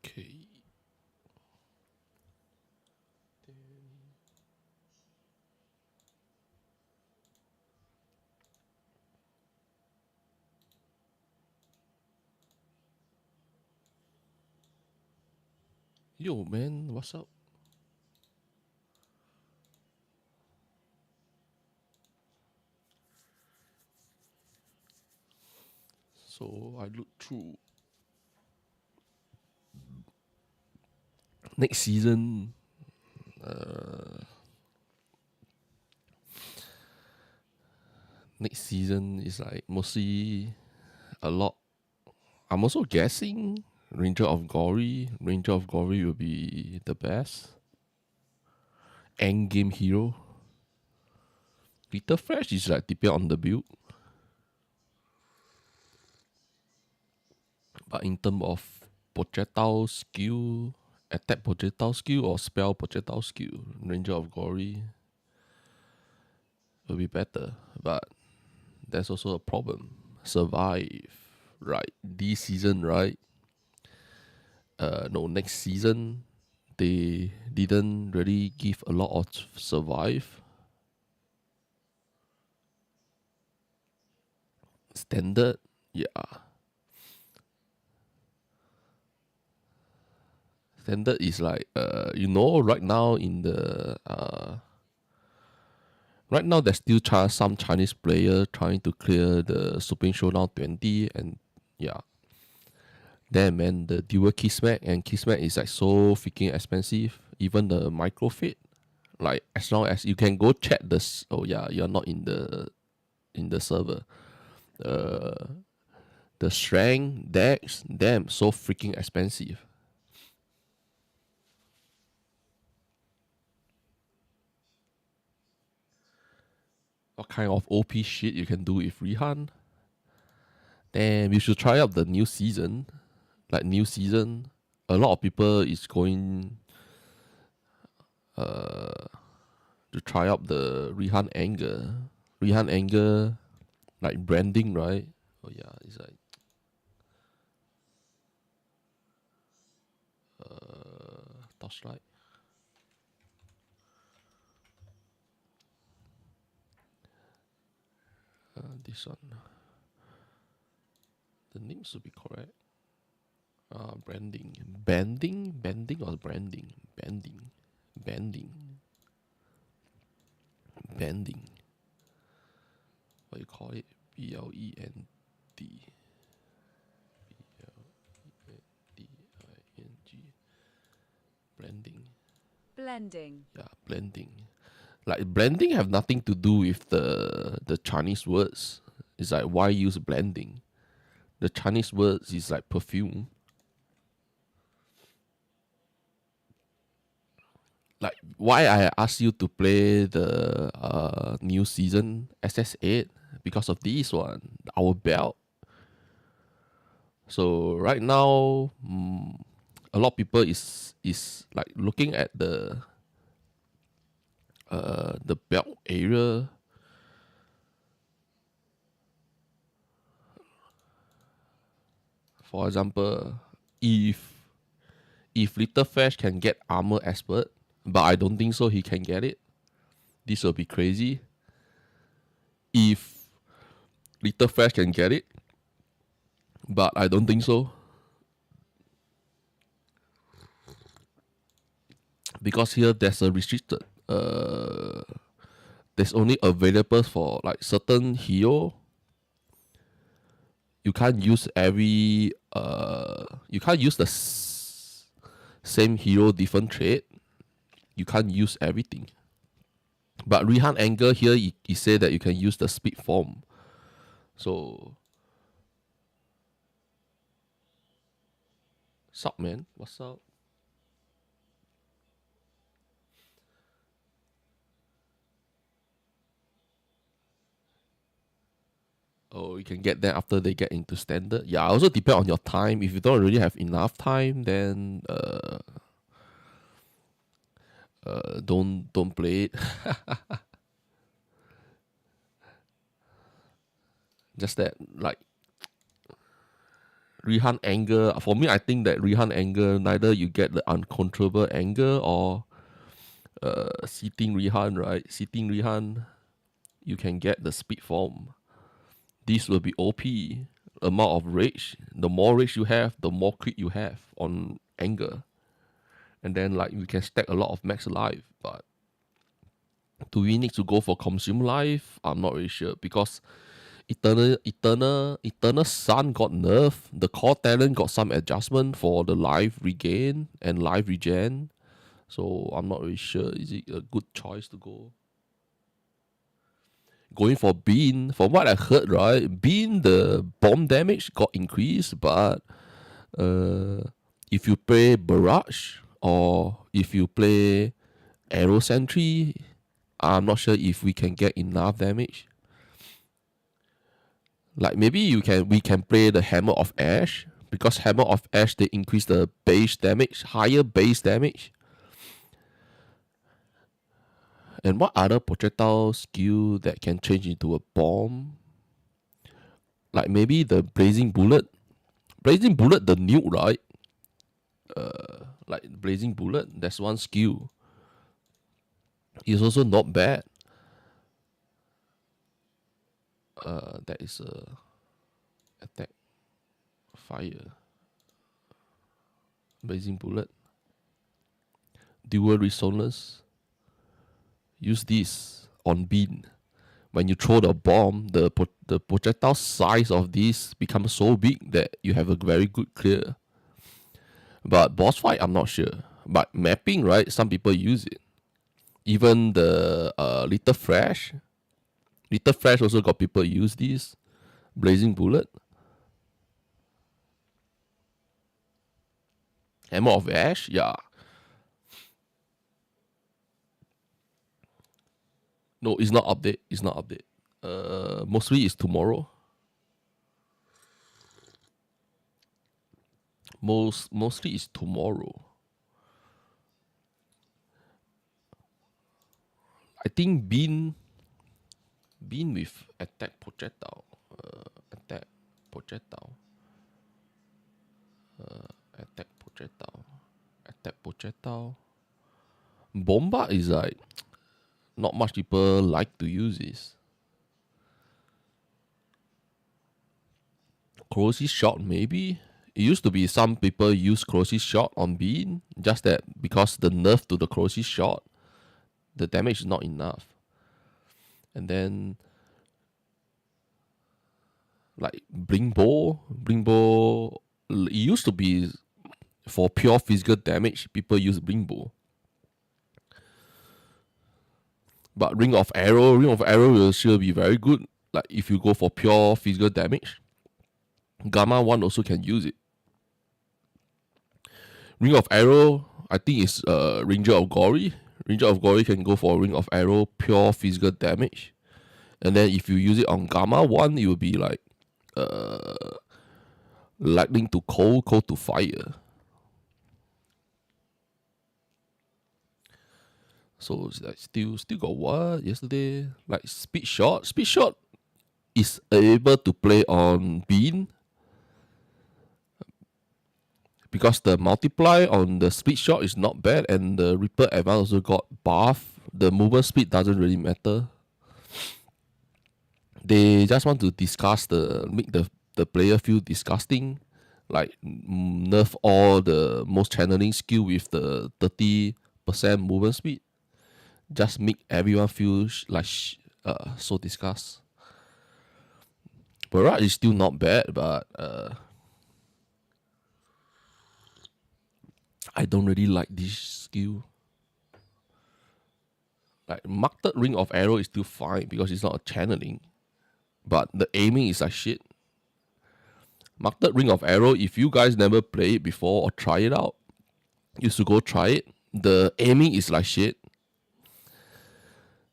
Okay. Yo, man, what's up? So I look through next season. Next season is like mostly a lot. I'm also guessing Ranger of Glory. Ranger of Glory will be the best end game hero. Little Fresh is like depend on the build. But in terms of projectile skill, attack projectile skill or spell projectile skill, Ranger of Glory will be better. But there's also a problem. Survive, right? This season, right? No, next season, they didn't really give a lot of survive. Standard, yeah. Standard is like right now in the right now there's still some Chinese player trying to clear the Supreme Showdown 20 and yeah. Damn man, the dual Kismet and Kismet is like so freaking expensive. Even the micro fit. Like as long as you can go check this, oh yeah, you're not in the server. The strength, dex, damn, so freaking expensive. What kind of OP shit you can do with Rihan? Damn, you should try out the new season. Like new season, a lot of people is going to try out the Rihan anger. Rihan anger, like branding, right? Oh yeah, it's like torchlight. This one, the name should be correct. Branding, banding or branding, banding, banding. What you call it? BLEND. BLENDING. Blending. Blending. Yeah, blending. Like blending have nothing to do with the Chinese words. It's like why use blending? The Chinese words is like perfume. Like why I asked you to play the new season SS8 because of this one, our belt. So right now, a lot of people is like looking at the belt area. For example, if Little Flash can get armor expert, but I don't think so he can get it. This will be crazy. If Little Flash can get it, but I don't think so. Because here there's a restricted there's only available for like certain hero. You can't use every you can't use the same hero different trait. You can't use everything. But Rihan Anger here, he said that you can use the speed form. So Sup, man? What's up? Oh, you can get them after they get into standard. Yeah, also depend on your time. If you don't really have enough time, then don't play it. Just that like Rihan anger. For me, I think that Rihan anger, neither you get the uncontrollable anger or sitting Rihan, right? Sitting Rihan, you can get the speed form. This will be OP. Amount of rage. The more rage you have, the more crit you have on anger. And then like you can stack a lot of max life. But do we need to go for consume life? I'm not really sure because Eternal Sun got nerfed. The core talent got some adjustment for the life regain and life regen. So I'm not really sure. Is it a good choice to go? Going for Bean, from what I heard, right? Bean the bomb damage got increased, but uh, if you play Barrage or if you play Arrow Sentry, I'm not sure if we can get enough damage. Like maybe we can play the Hammer of Ash because Hammer of Ash they increase the base damage, higher base damage. And what other projectile skill that can change into a bomb? Like maybe the Blazing Bullet. Blazing Bullet, the nuke, right? Like Blazing Bullet, that's one skill. It's also not bad. That is a attack, fire, Blazing Bullet, dual resonance. Use this on Bean. When you throw the bomb, the projectile size of this becomes so big that you have a very good clear. But boss fight, I'm not sure. But mapping, right? Some people use it. Even the Little Flash also got people use this. Blazing Bullet, Hammer of Ash, yeah. No, it's not update. It's not update. Mostly it's tomorrow. Mostly it's tomorrow. I think Bean with attack projectile. Attack projectile. Attack projectile. Attack projectile. Bomba is like not much people like to use this. Corrosive shot maybe. It used to be some people use corrosive shot on Bean, just that because the nerf to the corrosive shot, the damage is not enough. And then like Bling Bow, it used to be for pure physical damage. People use Bling Bow, but Ring of Arrow will still be very good. Like if you go for pure physical damage, Gamma One also can use it. Ring of Arrow, I think is Ranger of Glory. Ranger of Glory can go for Ring of Arrow pure physical damage, and then if you use it on Gamma One, it will be like lightning to cold, cold to fire. So it's like still got what yesterday? Like speed shot. Speed shot is able to play on Bean because the multiply on the speed shot is not bad, and the Reaper Advance also got buff. The movement speed doesn't really matter. They just want to discuss make the player feel disgusting, like nerf all the most channeling skill with the 30% movement speed. Just make everyone feel so disgust. Barrage is still not bad, but I don't really like this skill. Like marked Ring of Arrow is still fine because it's not a channeling, but the aiming is like shit. Marked Ring of Arrow, if you guys never play it before or try it out, you should go try it. The aiming is like shit.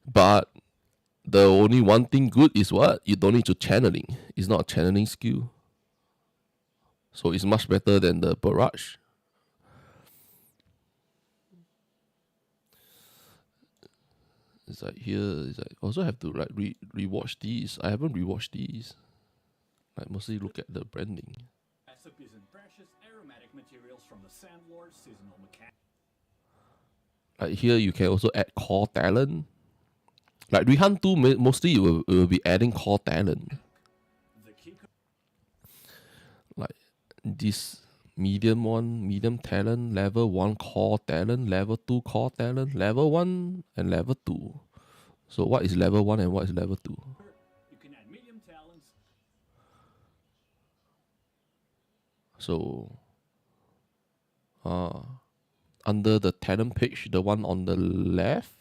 But the only one thing good is what? You don't need to channeling. It's not a channeling skill. So it's much better than the barrage. It's like here, it's like also have to like rewatch these. I haven't rewatched these. I mostly look at the branding. Recipes and precious aromatic materials from the Sandlord seasonal mechanic. Like here, you can also add core talent. Like Rihan 2, mostly it will be adding core talent. The key Like this medium talent, level 1 core talent, level 2 core talent, level 1 and level 2. So what is level 1 and what is level 2? you can add medium talents. So under the talent page, the one on the left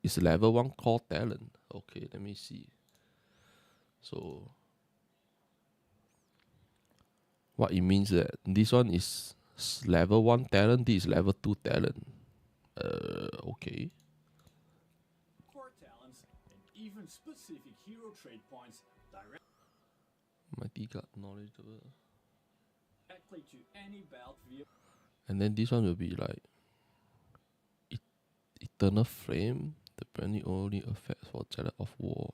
is level 1 core talent. Okay, let me see. So what it means that this one is level 1 talent, this is level 2 talent. Okay. Core talents, and even specific hero trait points Mighty God knowledgeable. directly to any belt via And then this one will be like Eternal Flame. The branding only affects for Chariot of War.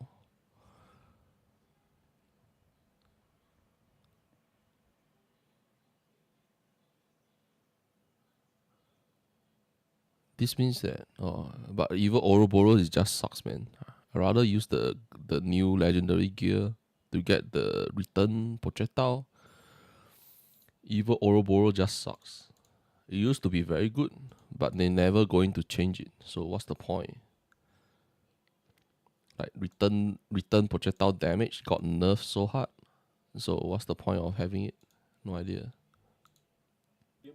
This means that but even Ouroboros is just sucks, man. I rather use the new legendary gear to get the return projectile. Evil Ouroboros just sucks. It used to be very good, but they never going to change it. So what's the point? Like return projectile damage got nerfed so hard. So what's the point of having it? No idea.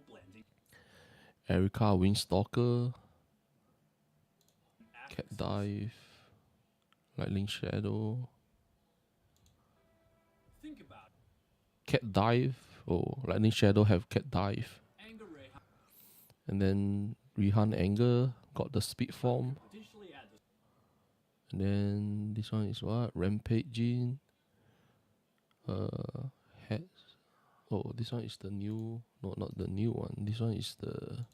blending. Erica Windstalker, Cat Dive, Lightning Shadow, Think about Cat Dive. Oh, Lightning Shadow have Cat Dive. Anger Ray And then Rihan Anger got the speed form. potentially add the And then this one is what? Rampage Gene. Heads. Oh, this one is the new. No, not the new one. This one is the.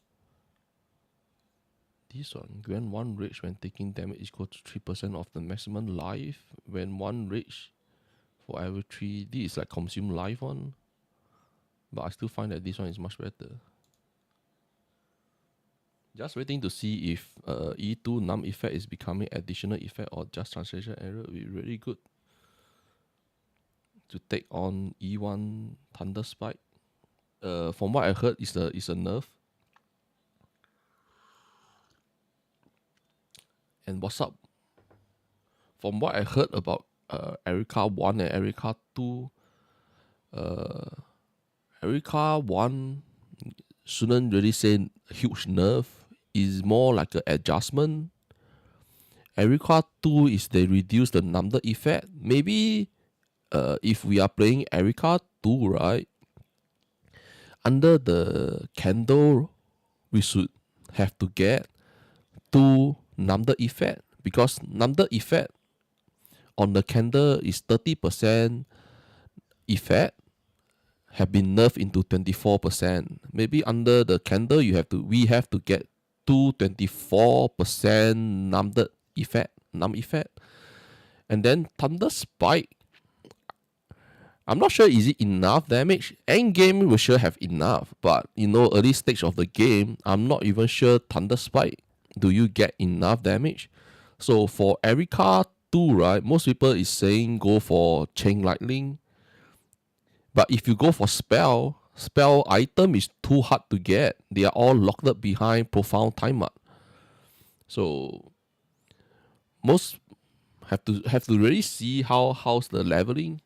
This one. Grant 1 rage when taking damage equal to 3% of the maximum life. When 1 rage for every 3. This is like consume life one. But I still find that this one is much better. Just waiting to see if E2 numb effect is becoming additional effect or just translation error will be really good to take on E1 Thunder Spike. From what I heard, is a nerf. And what's up? From what I heard about Erica 1 and Erica 2, Erica 1 shouldn't really say huge nerf. Is more like an adjustment. Erica 2 is they reduce the number effect. Maybe if we are playing Erica 2, right? Under the candle, we should have to get 2 number effect. Because number effect on the candle is 30% effect have been nerfed into 24%. Maybe under the candle we have to get 24% number effect, num effect. And then Thunder Spike, I'm not sure is it enough damage. End game we sure have enough, but early stage of the game, I'm not even sure Thunder Spike, do you get enough damage? So for Erica 2, right, most people is saying go for Chain Lightning. But if you go for spell item is too hard to get. They are all locked up behind Profound Time Up. So most have to really see how's the leveling.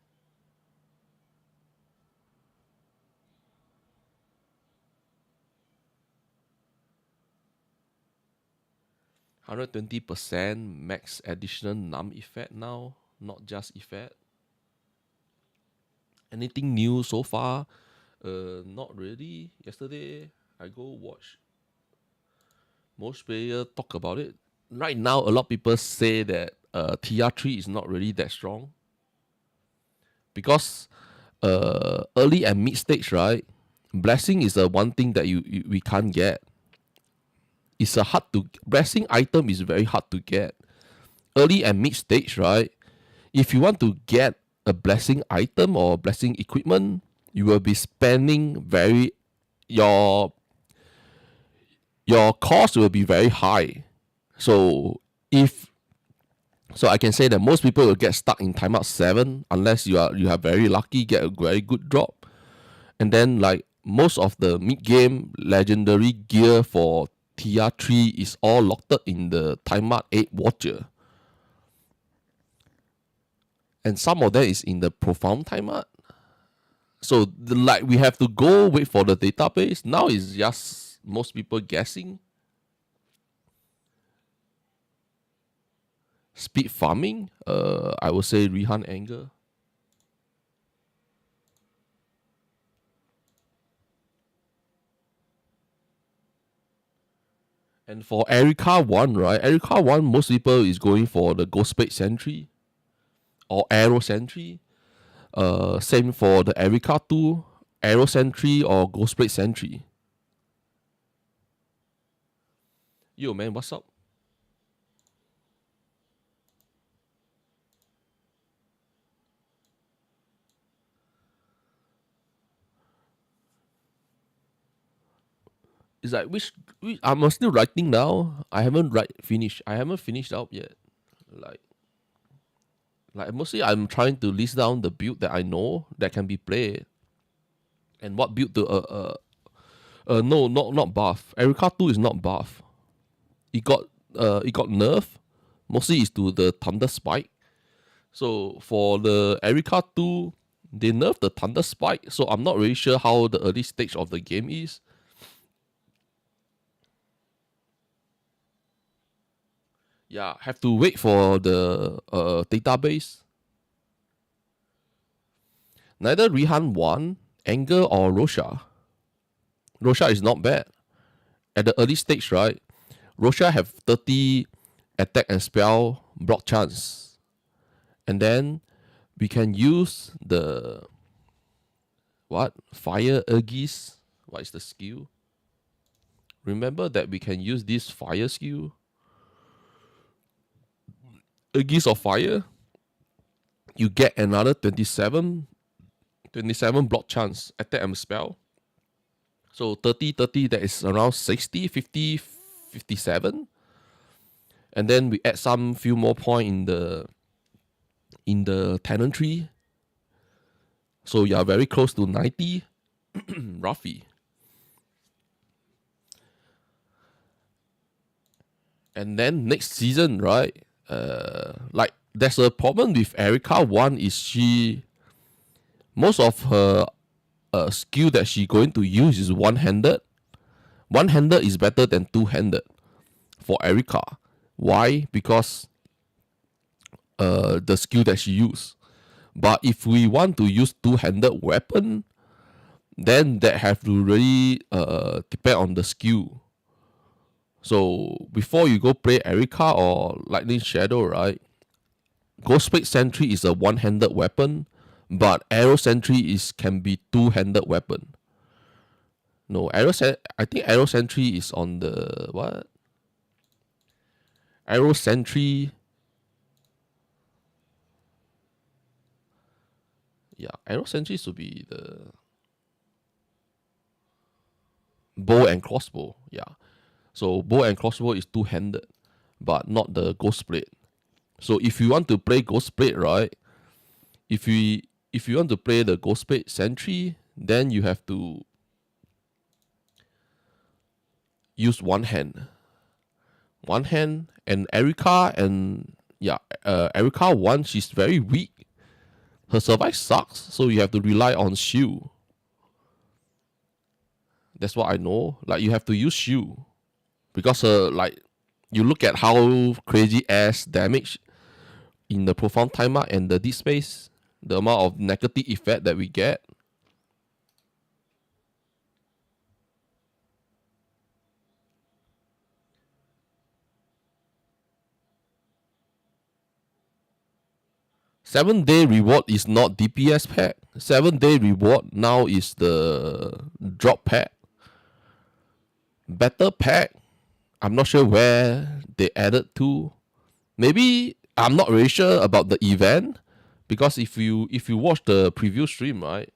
%120% max additional numb effect now, not just effect. Anything new so far? Not really. Yesterday I go watch. Most players talk about it. Right now, a lot of people say that TR3 is not really that strong because early and mid stage, right? Blessing is the one thing that we can't get. It's a hard to blessing item is very hard to get. Early and mid stage, right? If you want to get a blessing item or blessing equipment, you will be spending very your cost will be very high. So if so, I can say that most people will get stuck in timeout 7 unless you are very lucky, get a very good drop, and then like most of the mid game legendary gear for TR3 is all locked up in the timeout 8 watcher, and some of that is in the profound timeout. So like we have to go wait for the database. Now it's just most people guessing. Speed farming, I would say Rihan Anger. And for Erica 1, right? Erica 1, most people is going for the Ghost Spade Sentry or Arrow Sentry. Same for the Erica 2, Arrow Sentry or Ghost Spade Sentry. Yo, man, what's up? It's like which I'm still writing now. I haven't finished. I haven't finished up yet. Like mostly I'm trying to list down the build that I know that can be played, and what build to no, not buff. Erica 2 is not buff. It got nerf. Mostly is to the Thunder Spike. So for the Erica 2, they nerfed the Thunder Spike. So I'm not really sure how the early stage of the game is. Yeah, have to wait for the database. Neither Rihan 1, Anger or Rosha. Rosha is not bad. At the early stage, right? Rosha have 30 attack and spell block chance. And then we can use the Fire Aegis. What is the skill? Remember that we can use this fire skill. Aegis of Fire. You get another 27 block chance attack and spell. So 30, that is around 60, 50, 57. And then we add some few more point in the tenantry. So you are very close to 90, roughly. And then next season, right? Like there's a problem with Erica 1 is most of her skill that she going to use is one-handed. One-handed is better than two-handed for Erica. Why? Because the skill that she use. But if we want to use two-handed weapon, then that have to really depend on the skill. So before you go play Erica or Lightning Shadow, right? Ghost Spade Sentry is a one-handed weapon, but Arrow Sentry can be two-handed weapon. No, I think Arrow Sentry is on the what? Arrow Sentry. Yeah, Arrow Sentry should be the bow and crossbow. Yeah. So bow and crossbow is two-handed, but not the Ghost Blade. So if you want to play Ghost Blade, right? If you want to play the Ghost Blade Sentry, then you have to use one hand. One hand, and Erica Erica 1, she's very weak. Her survive sucks, so you have to rely on shield. That's what I know. Like you have to use shield. Because like you look at how crazy ass damage in the profound timer and the deep space, the amount of negative effect that we get. Seven-day reward is not DPS pack. 7-day reward now is the drop pack. Better pack, I'm not sure where they added to. Maybe I'm not really sure about the event, because if you watch the preview stream, right,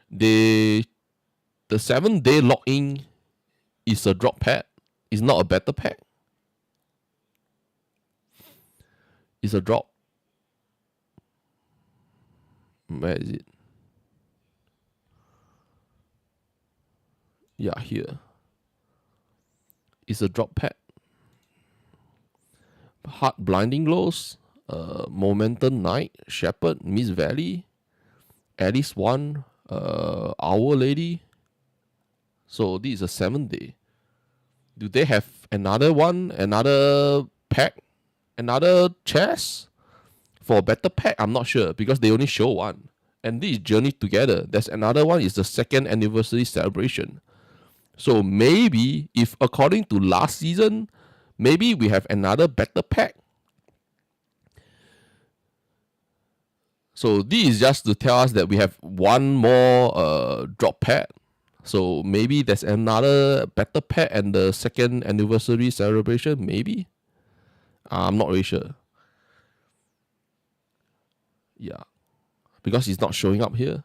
the 7-day login is a drop pack. It's not a better pack. It's a drop. Where is it? Yeah, here. It's a drop pack. Heart Blinding Lows, Momentum Knight, Shepherd, Miss Valley, Alice 1, Our Lady. So this is a 7-day. Do they have another one, another pack, another chest for a better pack? I'm not sure, because they only show one. And this is Journey Together. There's another one, is the 2nd anniversary celebration. So maybe, if according to last season, maybe we have another better pack. So this is just to tell us that we have one more drop pack. So maybe there's another better pack and the 2nd anniversary celebration, maybe? I'm not really sure. Yeah. Because it's not showing up here.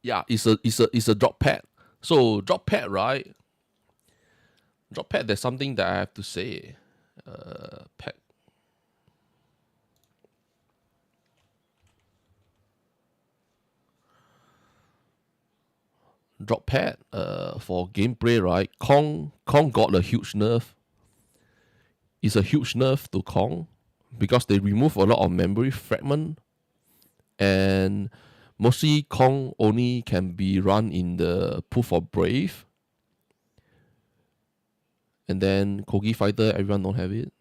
Yeah, it's a drop pad. So drop pad, right? Drop pad, there's something that I have to say. Pad. Drop pad. For gameplay, right? Kong got a huge nerf. It's a huge nerf to Kong because they remove a lot of memory fragment, and mostly Kong only can be run in the Proof of Brave. And then Kogi Fighter, everyone don't have it.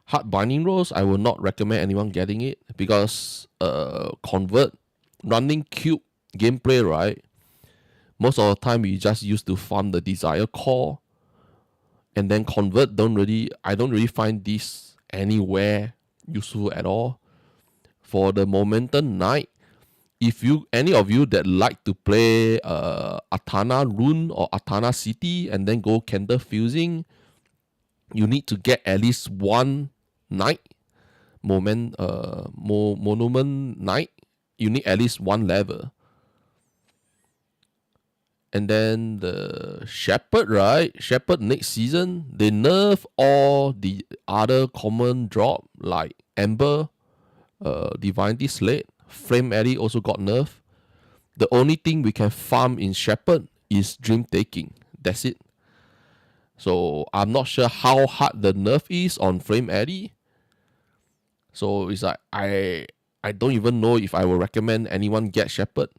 Heart Binding Rose, I will not recommend anyone getting it because convert running cube gameplay, right? Most of the time we just used to farm the desire core, and then convert I don't really find this anywhere useful at all. For the Momentum Knight, if any of you that like to play Atana Rune or Atana City and then go Candle Fusing, you need to get at least one Knight, Monument Knight. You need at least one level. And then the Shepherd, right? Shepherd next season, they nerf all the other common drop like Ember, Divinity Slate, Flame Alley also got nerfed. The only thing we can farm in Shepherd is Dream Taking. That's it. So I'm not sure how hard the nerf is on Flame Alley. So it's like I don't even know if I will recommend anyone get Shepherd.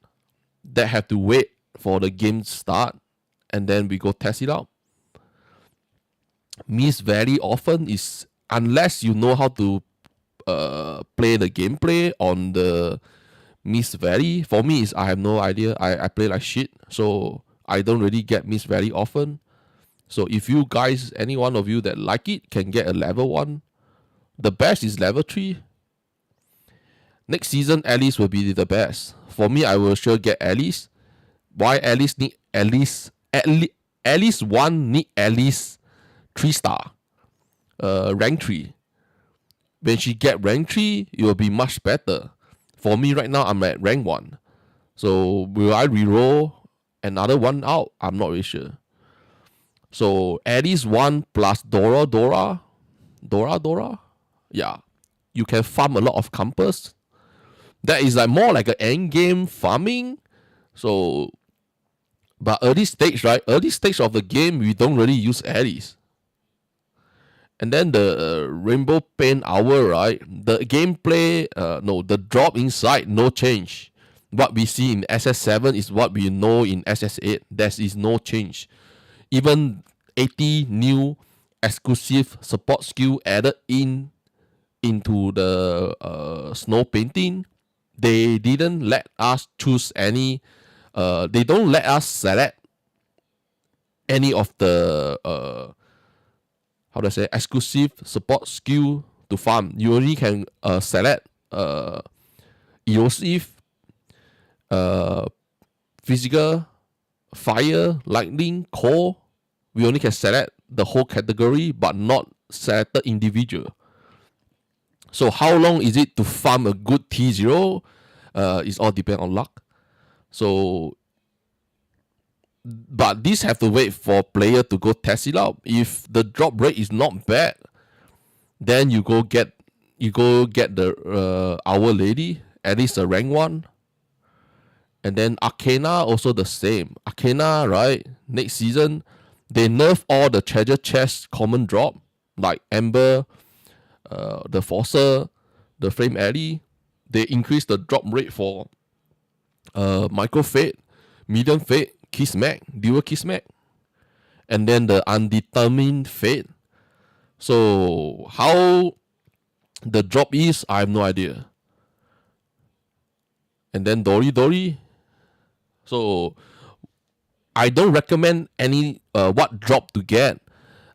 They have to wait for the game start and then we go test it out. Miss Valley often is, unless you know how to play the gameplay on the Miss Valley. For me, I have no idea. I play like shit, so I don't really get Miss Valley often. So if you guys, any one of you that like it, can get a level 1. The best is level 3. Next season, Alice will be the best. For me, I will sure get Alice. Why Alice need Alice? Alice 1 need Alice 3-star. Rank 3. When she get rank 3, it will be much better. For me right now, I'm at rank 1. So will I reroll another one out? I'm not really sure. So Alice 1 plus Dora. Yeah. You can farm a lot of compass. That is like more like an end game farming. So, but early stage, right? Early stage of the game, we don't really use Alice. And then the Rainbow Pain Hour, right? The gameplay, no, the drop inside, no change. What we see in SS7 is what we know in SS8. There is no change. Even 80 new exclusive support skill added into the snow painting. They didn't let us choose any. They don't let us select any of the how do I say exclusive support skill to farm. You only can select elusive, uh, physical, fire, lightning, core. We only can select the whole category, but not selected individual. So how long is it to farm a good T0? It's all depend on luck. So, but this have to wait for player to go test it out. If the drop rate is not bad, then you go get the Our Lady, at least a rank one. And then Arcana also the same. Arcana, right? Next season, they nerf all the treasure chest common drop, like Ember, the Forcer, the Flame Alley. They increase the drop rate for Micro Fate, Medium Fate, Kismet, Dual Kismet, and then the Undetermined Fate. So how the drop is, I have no idea. And then Dory Dory. So I don't recommend any what drop to get.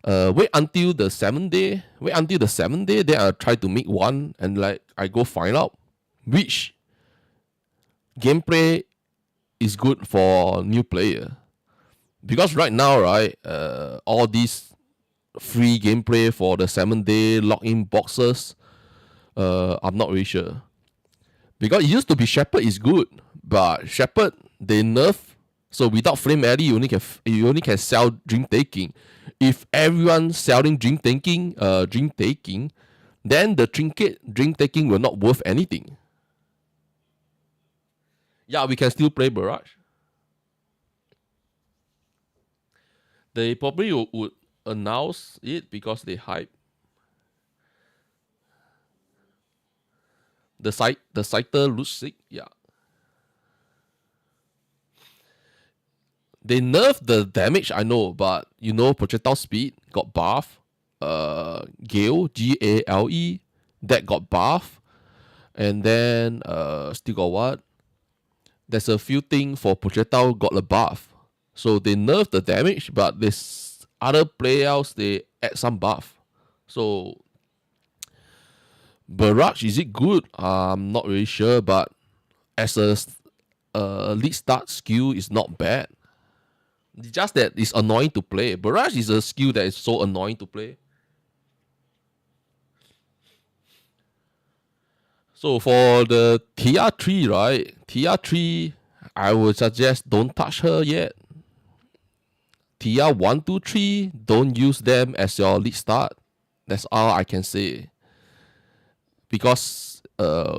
Wait until the 7th day. Wait until the 7th day. Then I'll try to make one and like I go find out which gameplay is good for new player. Because right now, right, all these free gameplay for the 7-day login boxes, I'm not really sure. Because it used to be Shepherd is good, but Shepherd they nerf. So without Flame Alley, you only can sell Dream Taking. If everyone selling Dream Taking, then the trinket Dream Taking will not worth anything. Yeah, we can still play Barrage. They probably would announce it because they hype. The Scyther looks sick, yeah. They nerfed the damage, I know, but you know, projectile speed got buff. Gale, Gale, that got buff. And then still got what? There's a few things for projectile got a buff. So they nerfed the damage, but this other playouts they add some buff. So Barrage, is it good? I'm not really sure, but as a lead start skill, is not bad. It's just that it's annoying to play. Barrage is a skill that is so annoying to play. So for the TR3, right? TR3, I would suggest don't touch her yet. TR1, 2, 3, don't use them as your lead start. That's all I can say. Because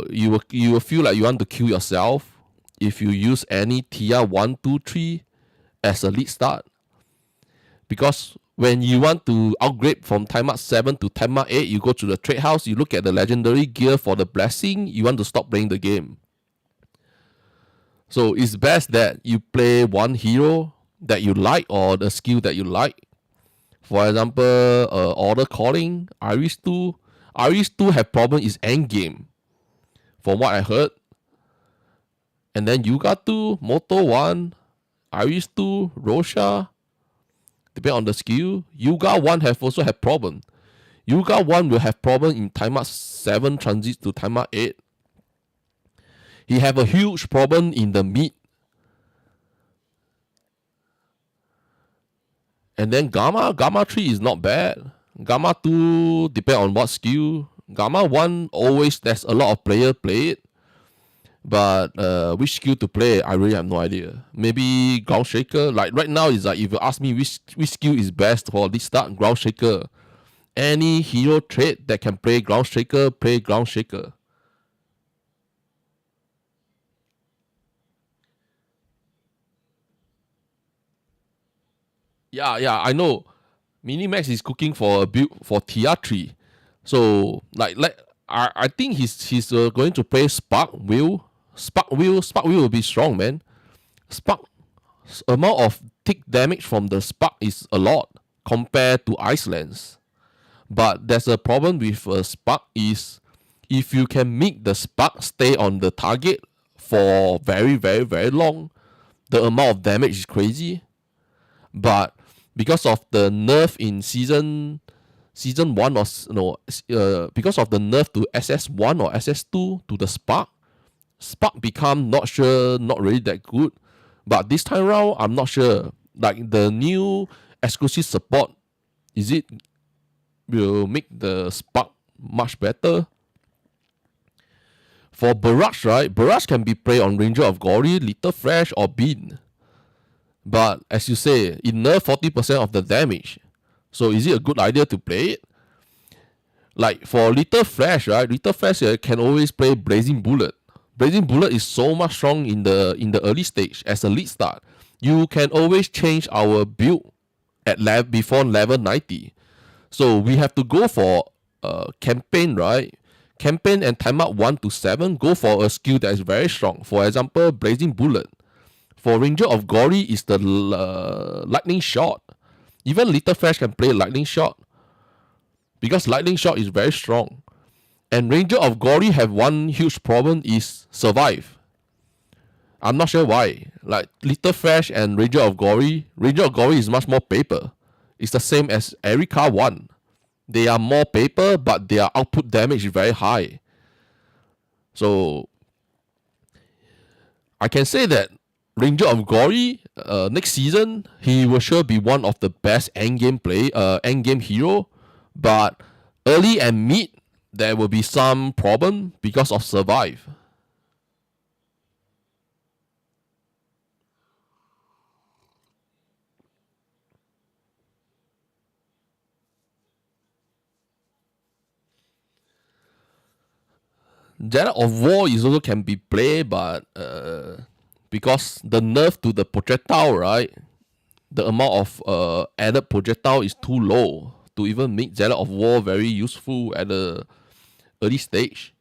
you will feel like you want to kill yourself if you use any TR1, 2, 3 as a lead start. Because when you want to upgrade from timeout 7 to timeout 8, you go to the trade house, you look at the legendary gear for the blessing, you want to stop playing the game. So it's best that you play one hero that you like or the skill that you like. For example, Order Calling, Iris 2. Iris 2 have problem is endgame, from what I heard. And then Yuga 2, Moto 1, Iris 2, Rosha. Depend on the skill. Yuga 1 have also have problem. Yuga 1 will have problem in timeout 7 transit to timeout 8. He have a huge problem in the mid. And then Gamma 3 is not bad. Gamma 2 depend on what skill. Gamma 1 always there's a lot of player play it. But which skill to play, I really have no idea. Maybe Ground Shaker. Like right now, is like if you ask me which skill is best for this start, Ground Shaker. Any hero trait that can play Ground Shaker, play Ground Shaker. Yeah, I know. Minimax is cooking for a build for TR3. So I think he's going to play Spark Wheel. Spark Wheel will be strong, man. Spark amount of tick damage from the Spark is a lot compared to Iceland's. But there's a problem with a Spark is if you can make the Spark stay on the target for very very very long, the amount of damage is crazy. But because of the nerf in season one or no, because of the nerf to SS1 or SS2 to the Spark become not really that good. But this time around, I'm not sure. Like the new exclusive support, is it will make the Spark much better? For Barrage, right? Barrage can be played on Ranger of Glory, Little Flash, or Bean. But as you say, it nerfs 40% of the damage. So is it a good idea to play it? Like for Little Flash, right? Little Flash can always play Blazing Bullet. Blazing Bullet is so much strong in the early stage as a lead start. You can always change our build at before level 90. So we have to go for campaign, right? Campaign and timeout 1 to 7, go for a skill that is very strong. For example, Blazing Bullet. For Ranger of Glory is the Lightning Shot. Even Little Flash can play Lightning Shot because Lightning Shot is very strong. And Ranger of Glory have one huge problem is survive. I'm not sure why. Like Little Flash and Ranger of Glory is much more paper. It's the same as Erika 1. They are more paper, but their output damage is very high. So I can say that Ranger of Glory next season he will sure be one of the best endgame hero. But early and mid there will be some problem because of survive. Jet of War is also can be played, but because the nerf to the projectile, right? The amount of added projectile is too low to even make Jet of War very useful at the early stage.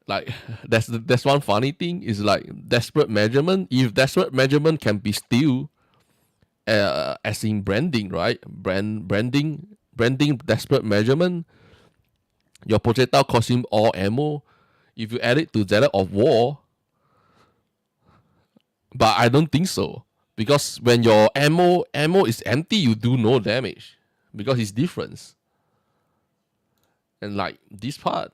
Like that's one funny thing is like desperate measurement. If desperate measurement can be still as in branding, right? Branding desperate measurement. Your projectile costs him all ammo. If you add it to Zealot of War, but I don't think so. Because when your ammo is empty, you do no damage. Because it's different. And like this part,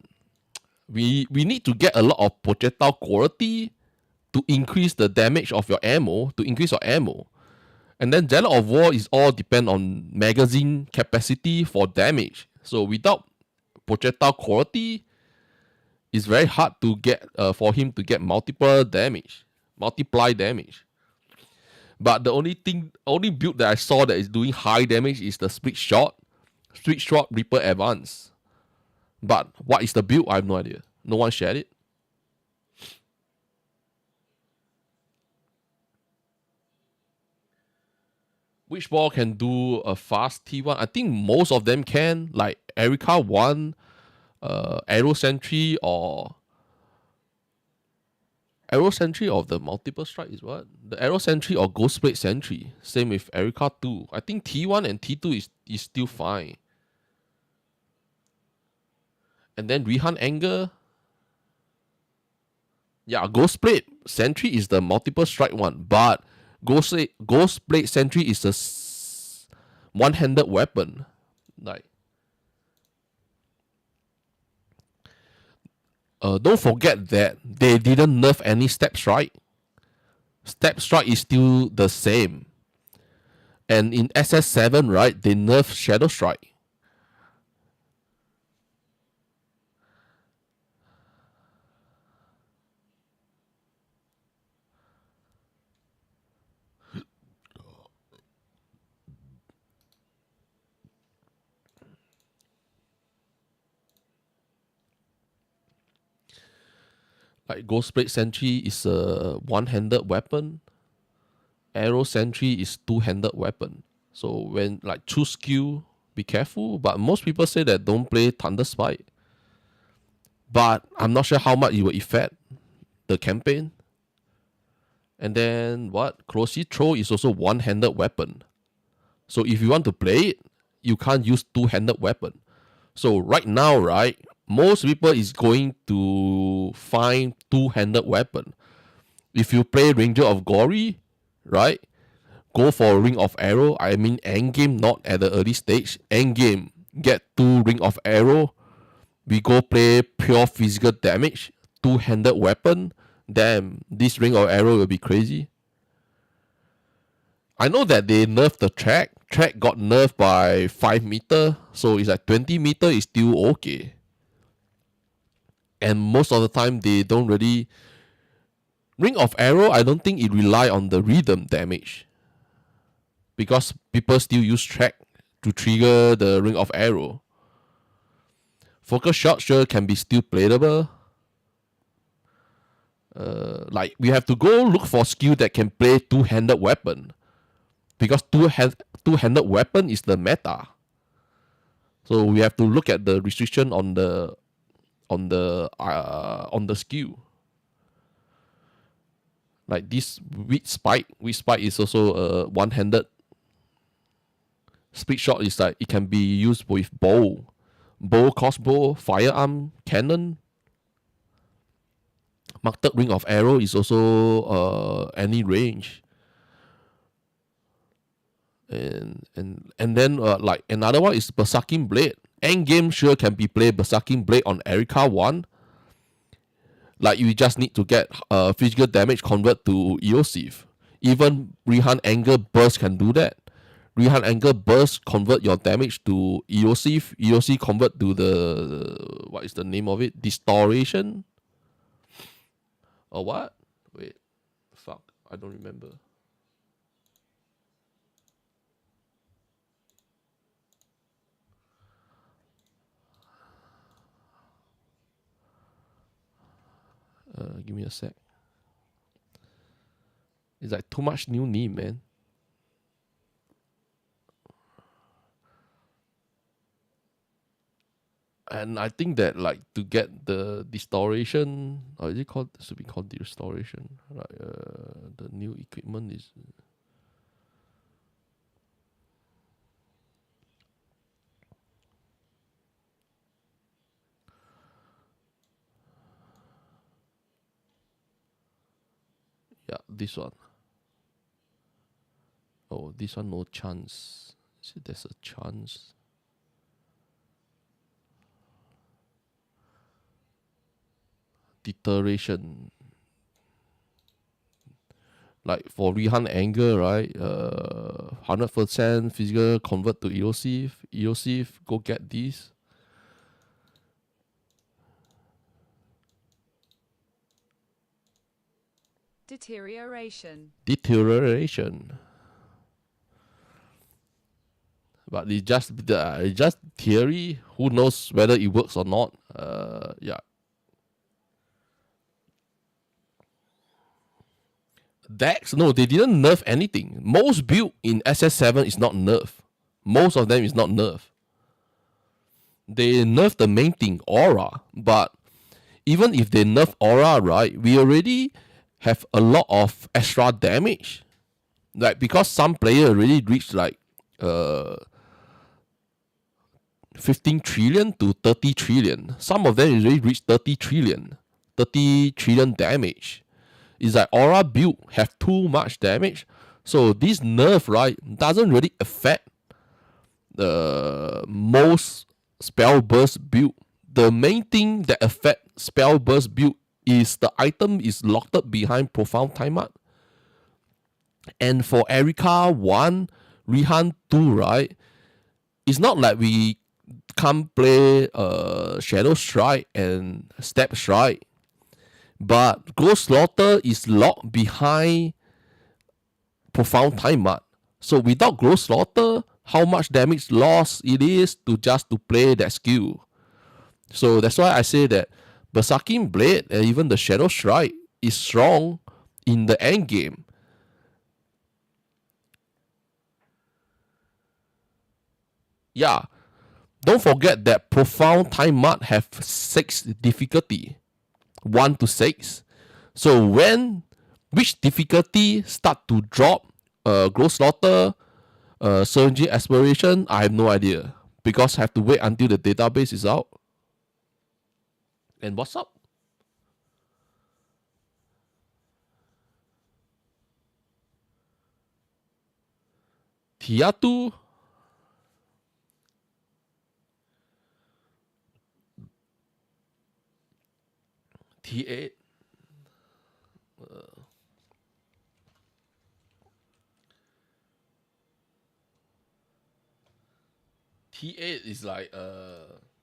we need to get a lot of projectile quality to increase the damage of your ammo, to increase your ammo. And then Zealot of War is all depend on magazine capacity for damage. So without projectile quality, it's very hard to get for him to get multiply damage. But the only build that I saw that is doing high damage is the Split Shot Reaper Advance. But what is the build? I have no idea. No one shared it. Which ball can do a fast T1? I think most of them can, like Erika 1, Arrow Sentry of the multiple strike is what? The Arrow Sentry or Ghost Blade Sentry. Same with Erika 2. I think T1 and T2 is still fine. And then Rihan Anger. Yeah, Ghost Blade Sentry is the multiple strike one, but Ghost Blade Sentry is a one-handed weapon. Like, don't forget that they didn't nerf any Step Strike. Step Strike is still the same. And in SS7, right, they nerfed Shadow Strike. Like Ghost Blade Sentry is a one-handed weapon. Arrow Sentry is two-handed weapon. So when like choose skill, be careful. But most people say that don't play Thunder Spike. But I'm not sure how much it will affect the campaign. And then what? Closey Throw is also one-handed weapon. So if you want to play it, you can't use two-handed weapon. So right now, right, most people is going to find two-handed weapon. If you play Ranger of Glory, right, go for Ring of Arrow. I mean end game, not at the early stage. End game, get two Ring of Arrow. We go play pure physical damage, two-handed weapon. Damn, this Ring of Arrow will be crazy. I know that they nerfed the track. Track got nerfed by 5 meter, so it's like 20 meter is still okay. And most of the time they don't really. Ring of Arrow, I don't think it rely on the rhythm damage. Because people still use track to trigger the Ring of Arrow. Focus shot sure can be still playable. Like we have to go look for skill that can play two-handed weapon. Because two-handed weapon is the meta. So we have to look at the restriction on the skill. Like this Wheat Spike is also one-handed. Split shot is like it can be used with bow, crossbow, firearm, cannon. Marked Ring of Arrow is also any range. And then like another one is Berserking Blade. Endgame sure can be played Berserking Blade on Erika 1. Like you just need to get physical damage convert to Eosive. Even Rihan Anger Burst can do that. Rihan Anger Burst convert your damage to Eosive. Eosive convert to the what is the name of it? Distortion? Or what? Wait. Fuck. I don't remember. Give me a sec. It's like too much new name, man. And I think that like to get the distortion, or is it called? Should be called distortion. Like the new equipment is. Yeah, this one. Oh, this one no chance. See, there's a chance. Deterioration. Like for Rihan Anger, right? 100% physical convert to Eosive. Eosive, go get this. Deterioration. But it's just theory. Who knows whether it works or not? Yeah. Dex, no, they didn't nerf anything. Most build in SS7 is not nerf. Most of them is not nerf. They nerf the main thing, aura. But even if they nerf aura, right, we already have a lot of extra damage. Like because some player already reached like 15 trillion to 30 trillion. Some of them already reached 30 trillion. 30 trillion damage. It's like aura build have too much damage. So this nerf, right, doesn't really affect the most spell burst build. The main thing that affect spell burst build is the item is locked up behind profound timeout. And for Erika 1, Rihan 2, right, it's not like we can't play Shadow Strike and Step Strike. But Ghost Slaughter is locked behind Profound Timeout. So without Ghost Slaughter, how much damage loss it is to just to play that skill. So that's why I say that Berserking Blade and even the Shadow Strike is strong in the end game. Yeah. Don't forget that profound time mud have 6 difficulty. 1 to 6. So when which difficulty start to drop gross slaughter, surging aspiration, I have no idea. Because I have to wait until the database is out. And what's up? Tiatu T8 T8 is like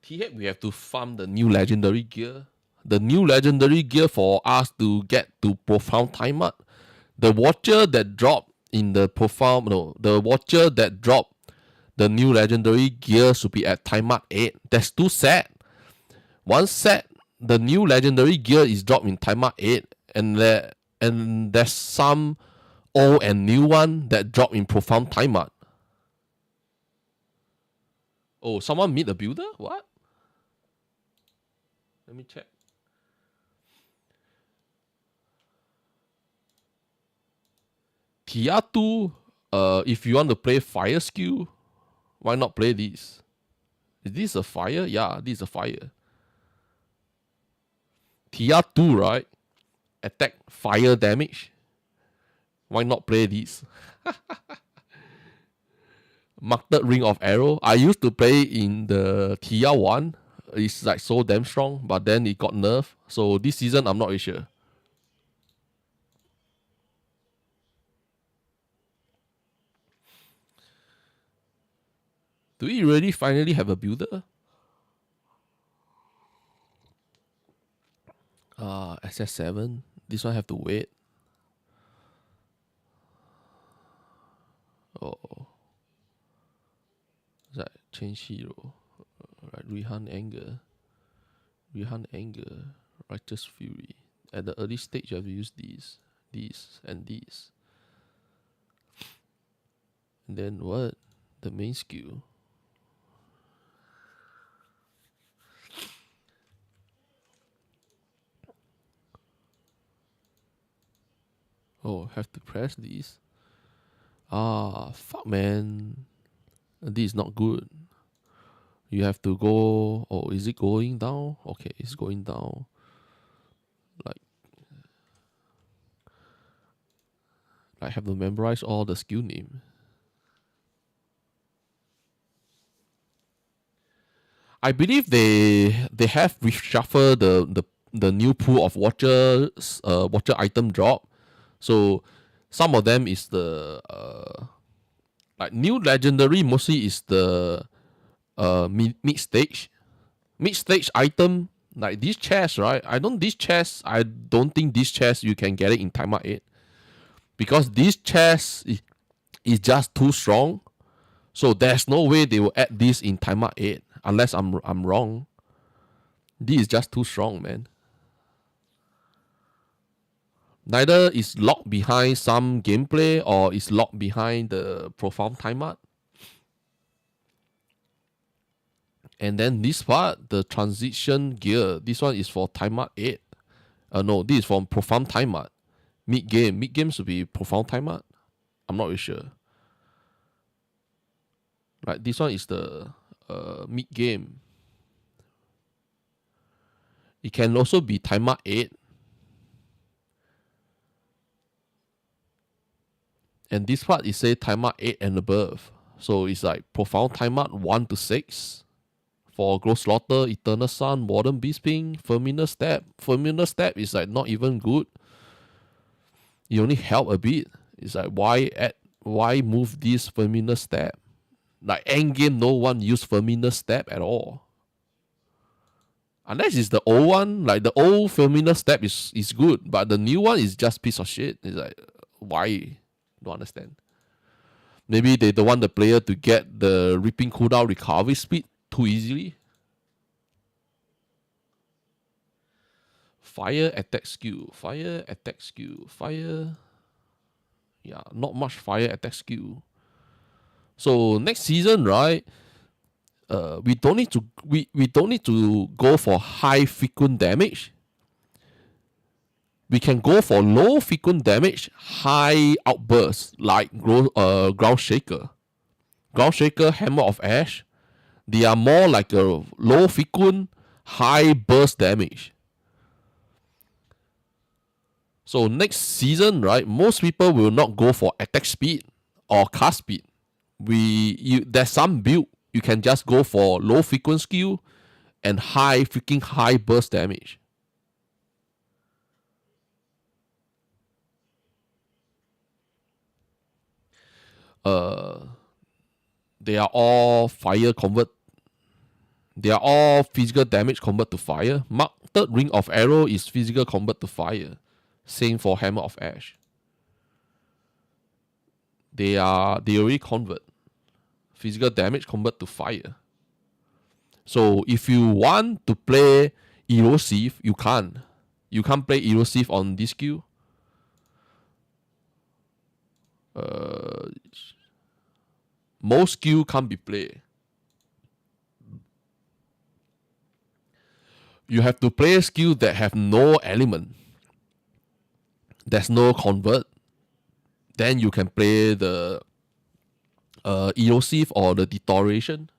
T8 we have to farm the new legendary gear. The new legendary gear for us to get to profound time up. The watcher that drop in the profound the watcher that drop the new legendary gear should be at time up 8. That's too sad. One set the new legendary gear is dropped in time up 8 and there's some old and new one that drop in profound time up. Oh, someone meet the builder? What? Let me check. Tiatu, if you want to play fire skill, why not play this? Is this a fire? Yeah, this is a fire. Tiatu, right? Attack fire damage. Why not play this? Marked Ring of Arrow. I used to play in the Tia 1. It's like so damn strong, but then it got nerfed. So this season, I'm not really sure. Do we really finally have a builder? SS8. This one have to wait. Oh. Right, change hero. Right, Rihan Anger. Righteous Fury. At the early stage, you have to use these, and these. And then what? The main skill. Oh, have to press these. Fuck, man. This is not good. You have to go. Oh, is it going down? Okay, it's going down. Like have to memorize all the skill name. I believe they have reshuffled the new pool of watcher item drop. So some of them is the like new legendary mostly is the mid stage. Mid stage item like this chest, right? I don't think this chest you can get it in timer 8. Because this chest is just too strong. So there's no way they will add this in timer 8 unless I'm wrong. This is just too strong, man. Neither is locked behind some gameplay or is locked behind the profound timer. And then this part, the transition gear, this one is for timer 8. No, this is from profound timer. Mid game should be profound timer. I'm not really sure. Like this one is the mid game. It can also be timer 8. And this part is say timer 8 and above. So it's like profound timer 1 to 6. For Gross Slaughter, Eternal Sun, Modern Beastping, Familiar Step. Familiar Step is like not even good. It only help a bit. It's like why move this Familiar Step? Like endgame, no one use Familiar Step at all. Unless it's the old one, like the old Familiar Step is good, but the new one is just piece of shit. It's like why? Don't understand. Maybe they don't want the player to get the ripping cooldown recovery speed too easily. Fire attack skill. Yeah, not much fire attack skill. So next season, right? we don't need to we don't need to go for high frequent damage. We can go for low frequent damage, high outbursts like Ground Shaker. Ground Shaker, Hammer of Ash, they are more like a low frequent, high burst damage. So next season, right, most people will not go for attack speed or cast speed. There's some build you can just go for low frequent skill and freaking high burst damage. They are all fire convert. They are all physical damage convert to fire. Mark third ring of arrow is physical convert to fire. Same for Hammer of Ash. They already convert. Physical damage convert to fire. So if you want to play Erosive, you can't. You can't play Erosive on this skill. Most skill can't be played. You have to play skill that have no element. There's no convert. Then you can play the Erosive or the Deterioration.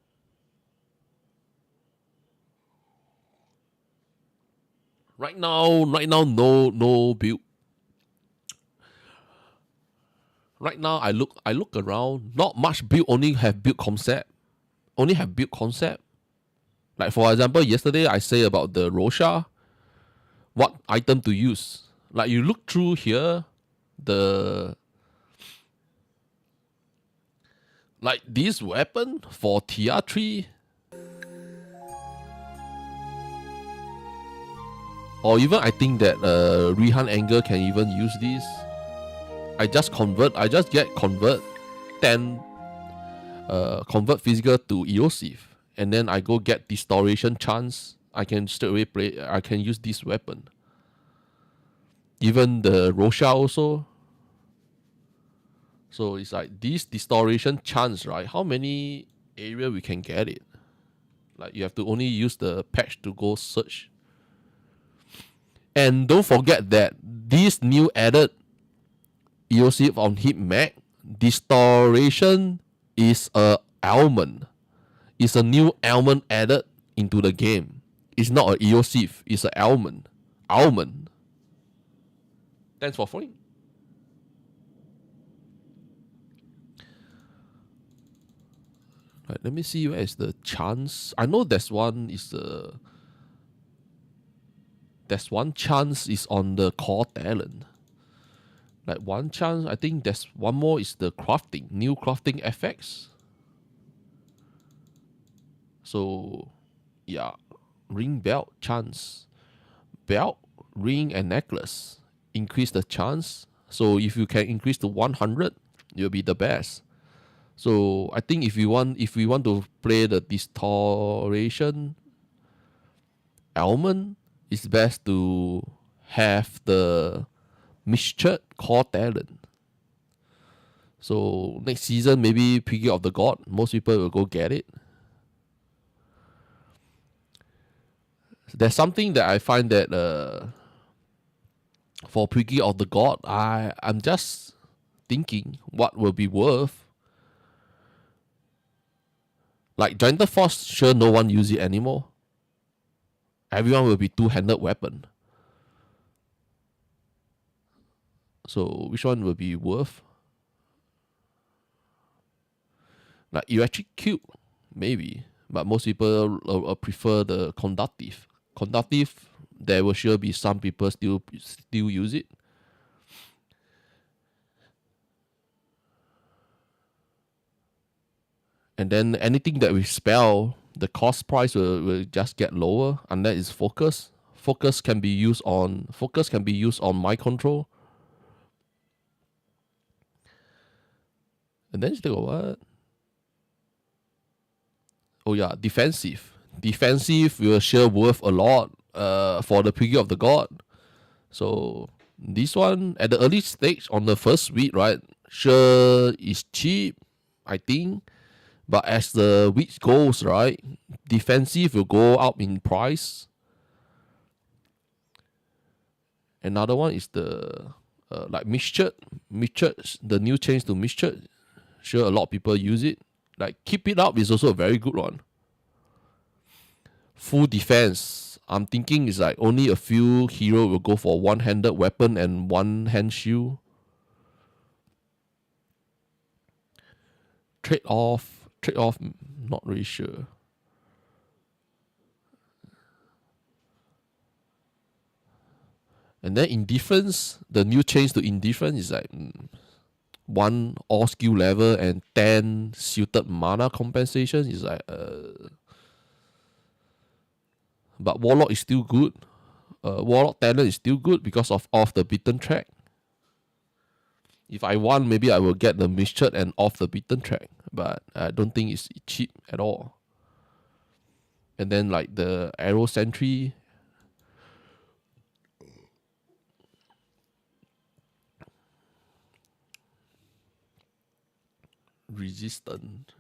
Right now, no build. Right now, I look around. Not much build. Only have build concept. Like for example, yesterday I say about the Rosha. What item to use? Like you look through here, like this weapon for TR3. Or even I think that Rihan Anger can even use this. I just get convert 10 convert physical to Erosive. And then I go get Distortion chance. I can use this weapon. Even the Rosha also. So it's like this Distortion chance, right? How many area we can get it? Like you have to only use the patch to go search. And don't forget that this new added Erosive on hit mag, Distortion is a element. It's a new element added into the game. It's not an Erosive, it's an element. Thanks for following. Right, let me see where is the chance. I know there's one chance is on the core talent. Like one chance, I think there's one more is the crafting, new crafting effects. So, yeah, ring belt chance, belt, ring and necklace increase the chance. So if you can increase to 100, you'll be the best. So I think if we want to play the Distortion element, it's best to have the mixtured core talent. So next season, maybe Piggy of the God, most people will go get it. There's something that I find that for Piggy of the God, I'm just thinking what will be worth. Like Giant Force, sure no one use it anymore. Everyone will be two-handed weapon. So which one will be worth? Like electric cube, maybe, but most people prefer the conductive. Conductive, there will sure be some people still use it. And then anything that we spell, the cost price will just get lower unless it's focus. Focus can be used on mind control. And then still what? Oh yeah, defensive. Defensive will sure worth a lot for the Piggy of the God. So this one at the early stage on the first week, right? Sure is cheap, I think. But as the week goes, right, defensive will go up in price. Another one is the like mixture, the new change to mixture. Sure, a lot of people use it. Like keep it up is also a very good one. Full defense. I'm thinking it's like only a few hero will go for one-handed weapon and one-hand shield. Trade off, not really sure. And then indifference, the new change to indifference is like one all skill level and 10 suited mana compensation is like but Warlock is still good. Warlock talent is still good because of off the beaten track. If I want, maybe I will get the mixture and off the beaten track, but I don't think it's cheap at all. And then like the arrow sentry, resistant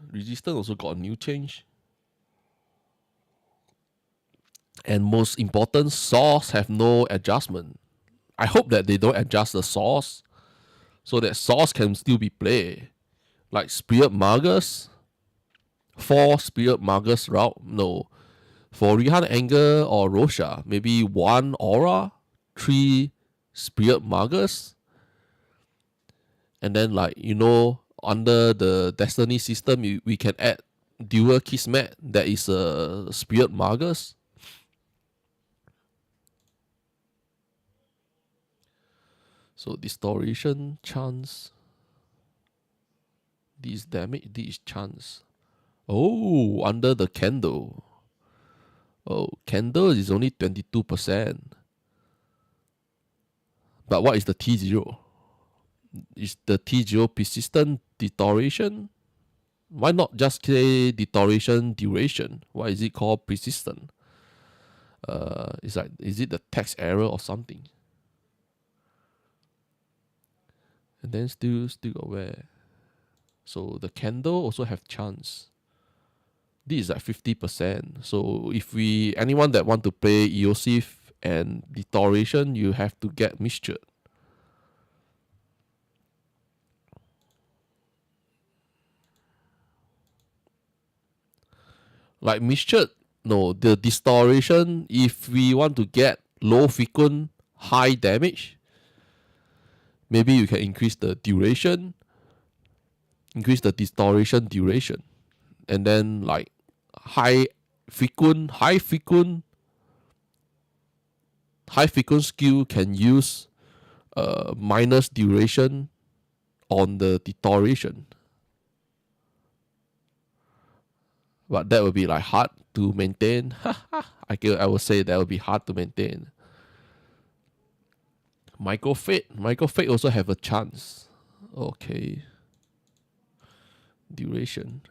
also got a new change. And most important, source have no adjustment. I hope that they don't adjust the source so that source can still be played. Like Spirit Magus, 4 Spirit Magus route, no. For Rihan Anger or Rosha, maybe 1 Aura, 3 Spirit Magus. And then under the Destiny system, we can add dual Kismet that is a Spirit Magus. So distortion chance. This damage, this chance. Oh, under the candle. Oh, candle is only 22%. But what is the T0? Is the T0 persistent deterioration? Why not just say deterioration duration? Why is it called persistent? Is it the text error or something? And then still got where? So the candle also have chance. This is like 50%. So if anyone that want to play Eosif and deterioration, you have to get mixture. Like mixture, no, the distortion, if we want to get low frequent, high damage, maybe you can increase the duration, increase the distortion duration. And then like high frequent skill can use minus duration on the deterioration. But that would be like hard to maintain. I would say that would be hard to maintain. Micro Fate also have a chance. Okay. Duration.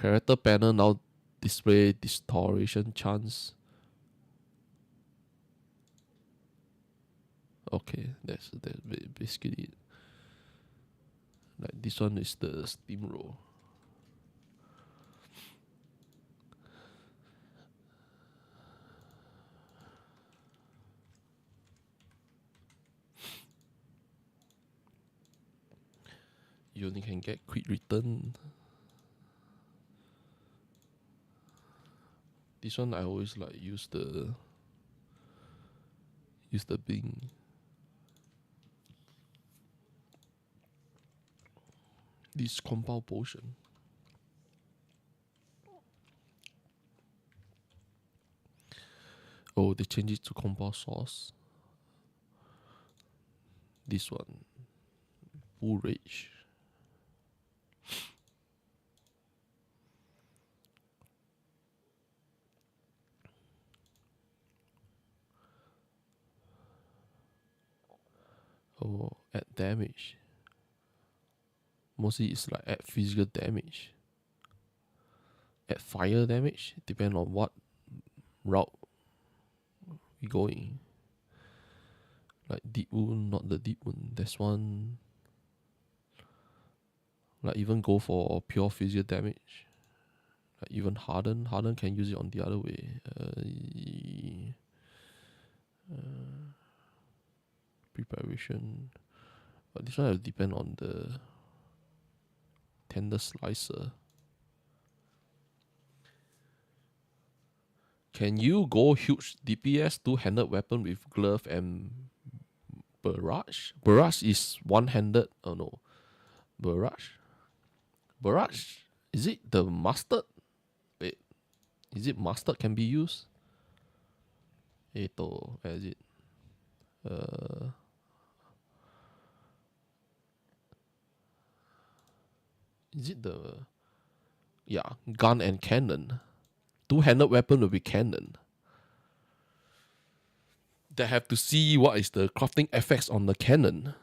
Character panel now display distortion chance. Okay, that's basically it. Like this one is the steamroll. You only can get quick return. This one I always like use the Bing. This compound potion. Oh, they changed it to compound sauce. This one. Bull Rage. Oh, add damage. Mostly it's like add physical damage. Add fire damage. Depend on what route we going. Like deep wound, not the deep wound. There's one Like even go for pure physical damage. Like even Harden can use it on the other way. Preparation. But this one will depend on the tender slicer. Can you go huge DPS two-handed weapon with glove and barrage? Barrage is one-handed. Oh no, barrage. Barrage. Is it the mustard? Wait, is it mustard can be used? Eto, where is it? Is it the gun and cannon? Two-handed weapon will be cannon. They have to see what is the crafting effects on the cannon.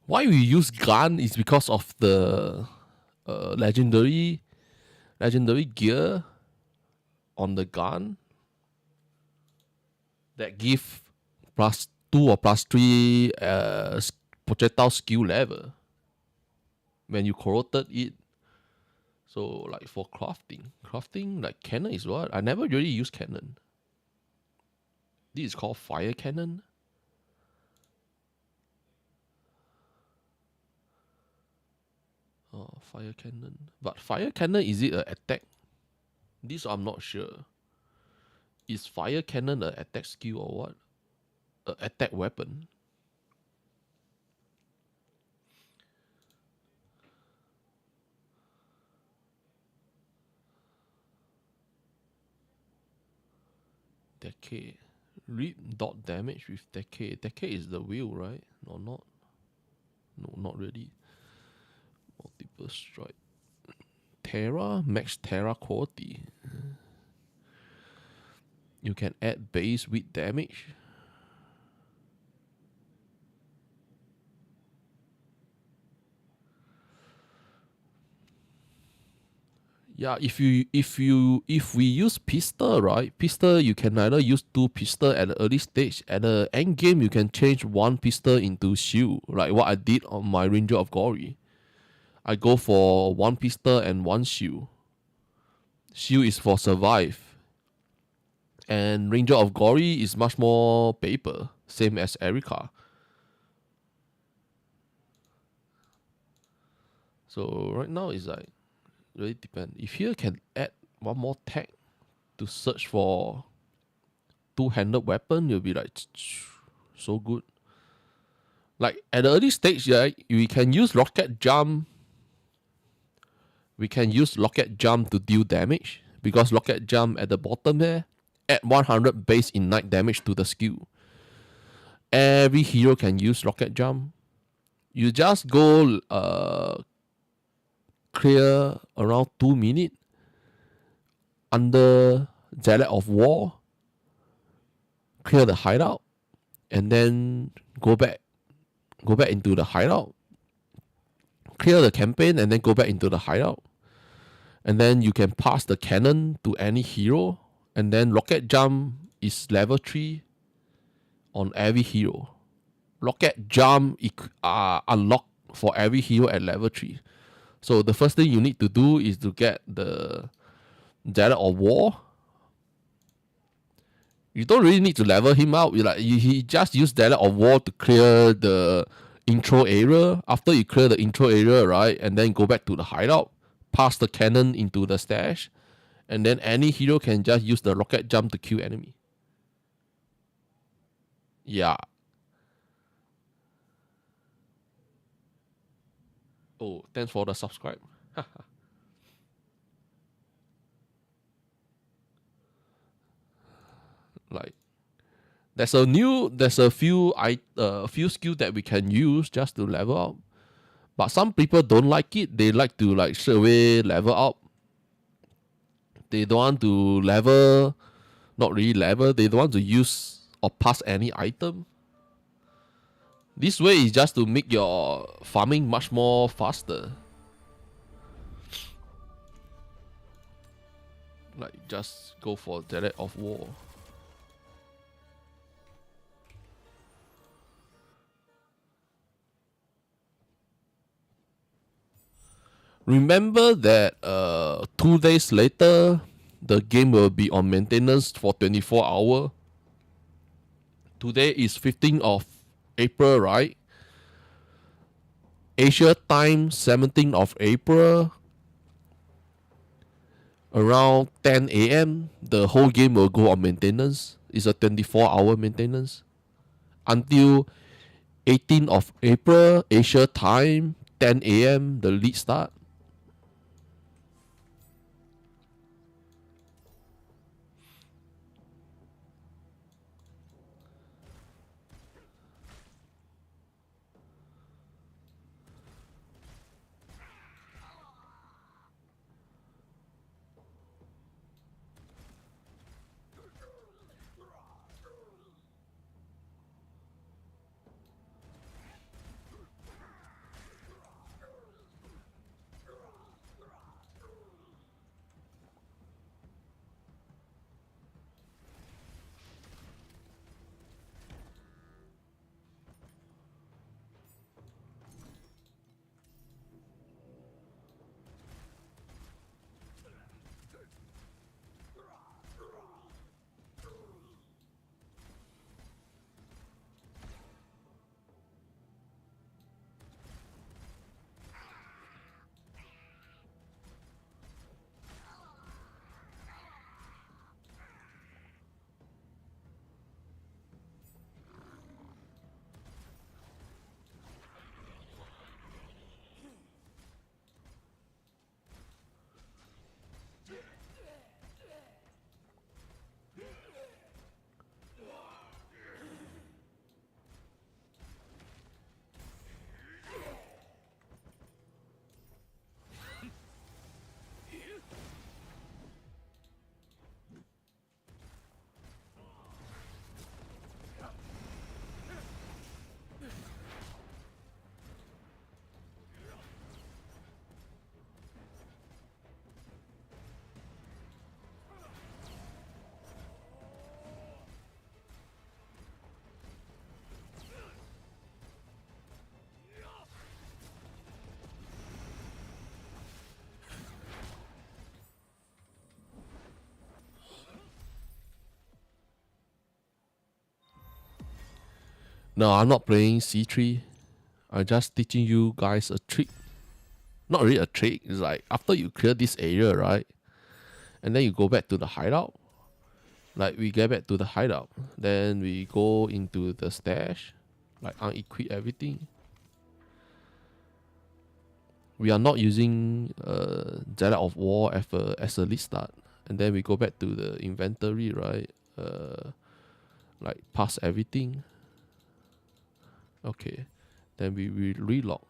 Why we use gun is because of the legendary gear on the gun that give +2 or +3 projectile skill level when you corrupted it. So like for crafting like cannon is what? I never really use cannon. This is called fire cannon. Oh, fire cannon. But fire cannon, is it an attack? This I'm not sure. Is fire cannon an attack skill or what? An attack weapon? Decay. Read dot damage with decay. Decay is the wheel, right? Or not? No, not really. Multiple strike. Terra, max Terra quality. You can add base with damage. Yeah, if we use pistol, right? Pistol you can either use 2 pistol at the early stage. At the end game you can change 1 pistol into shield, like what I did on my Ranger of Glory. I go for 1 pistol and 1 shield. Shield is for survive. And Ranger of Glory is much more paper, same as Erica. So right now it's like really depend. If here can add one more tag to search for two-handed weapon, you'll be like so good. Like at the early stage, right, we can use rocket jump. We can use rocket jump to deal damage because rocket jump at the bottom there add 100 base ignite damage to the skill. Every hero can use rocket jump. You just go clear around 2 minutes under Zealot of War, clear the hideout, and then go back into the hideout, clear the campaign, and then go back into the hideout. And then you can pass the cannon to any hero, and then rocket jump is level 3 on every hero. Rocket jump unlocked for every hero at level 3. So the first thing you need to do is to get the Zealot of War. You don't really need to level him out. He just use Zealot of War to clear the intro area. After you clear the intro area, right, and then go back to the hideout, pass the cannon into the stash, and then any hero can just use the rocket jump to kill enemy. Yeah. Oh, thanks for the subscribe. Like there's a few skills that we can use just to level up. But some people don't like it. They like to like straight away level up. They don't want to level, not really level. They don't want to use or pass any item. This way is just to make your farming much more faster. Like just go for Dialect of War. Remember that 2 days later the game will be on maintenance for 24 hours. Today is 15th of April, right? Asia time 17th of April around 10 a.m. the whole game will go on maintenance. It's a 24-hour maintenance until 18th of April Asia time 10 a.m. the league start. No, I'm not playing C3. I'm just teaching you guys a trick. Not really a trick. It's like after you clear this area, right? And then you go back to the hideout. Like we get back to the hideout. Then we go into the stash. Like unequip everything. We are not using Dialect of War as a lead start. And then we go back to the inventory, right? Like pass everything. Okay. Then we relog.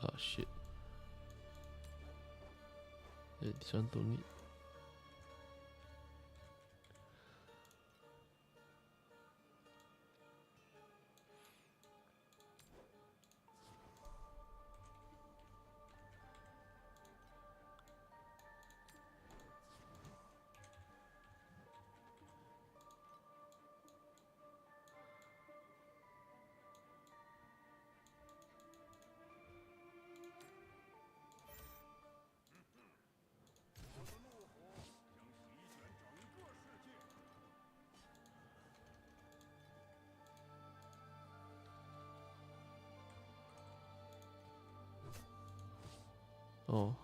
Oh shit. This one don't need. Oh.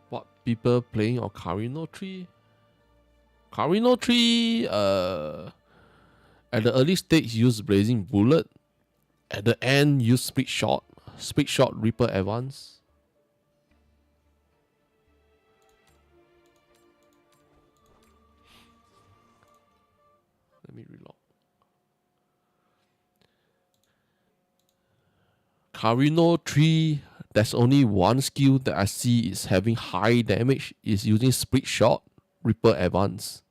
What people playing Ocarina 3? Ocarina 3 at the early stage use Blazing Bullet. At the end use Speed Shot. Speed Shot Reaper Advance. Let me reload. Ocarina 3 there's only one skill that I see is having high damage, is using Split Shot, Ripple Advance.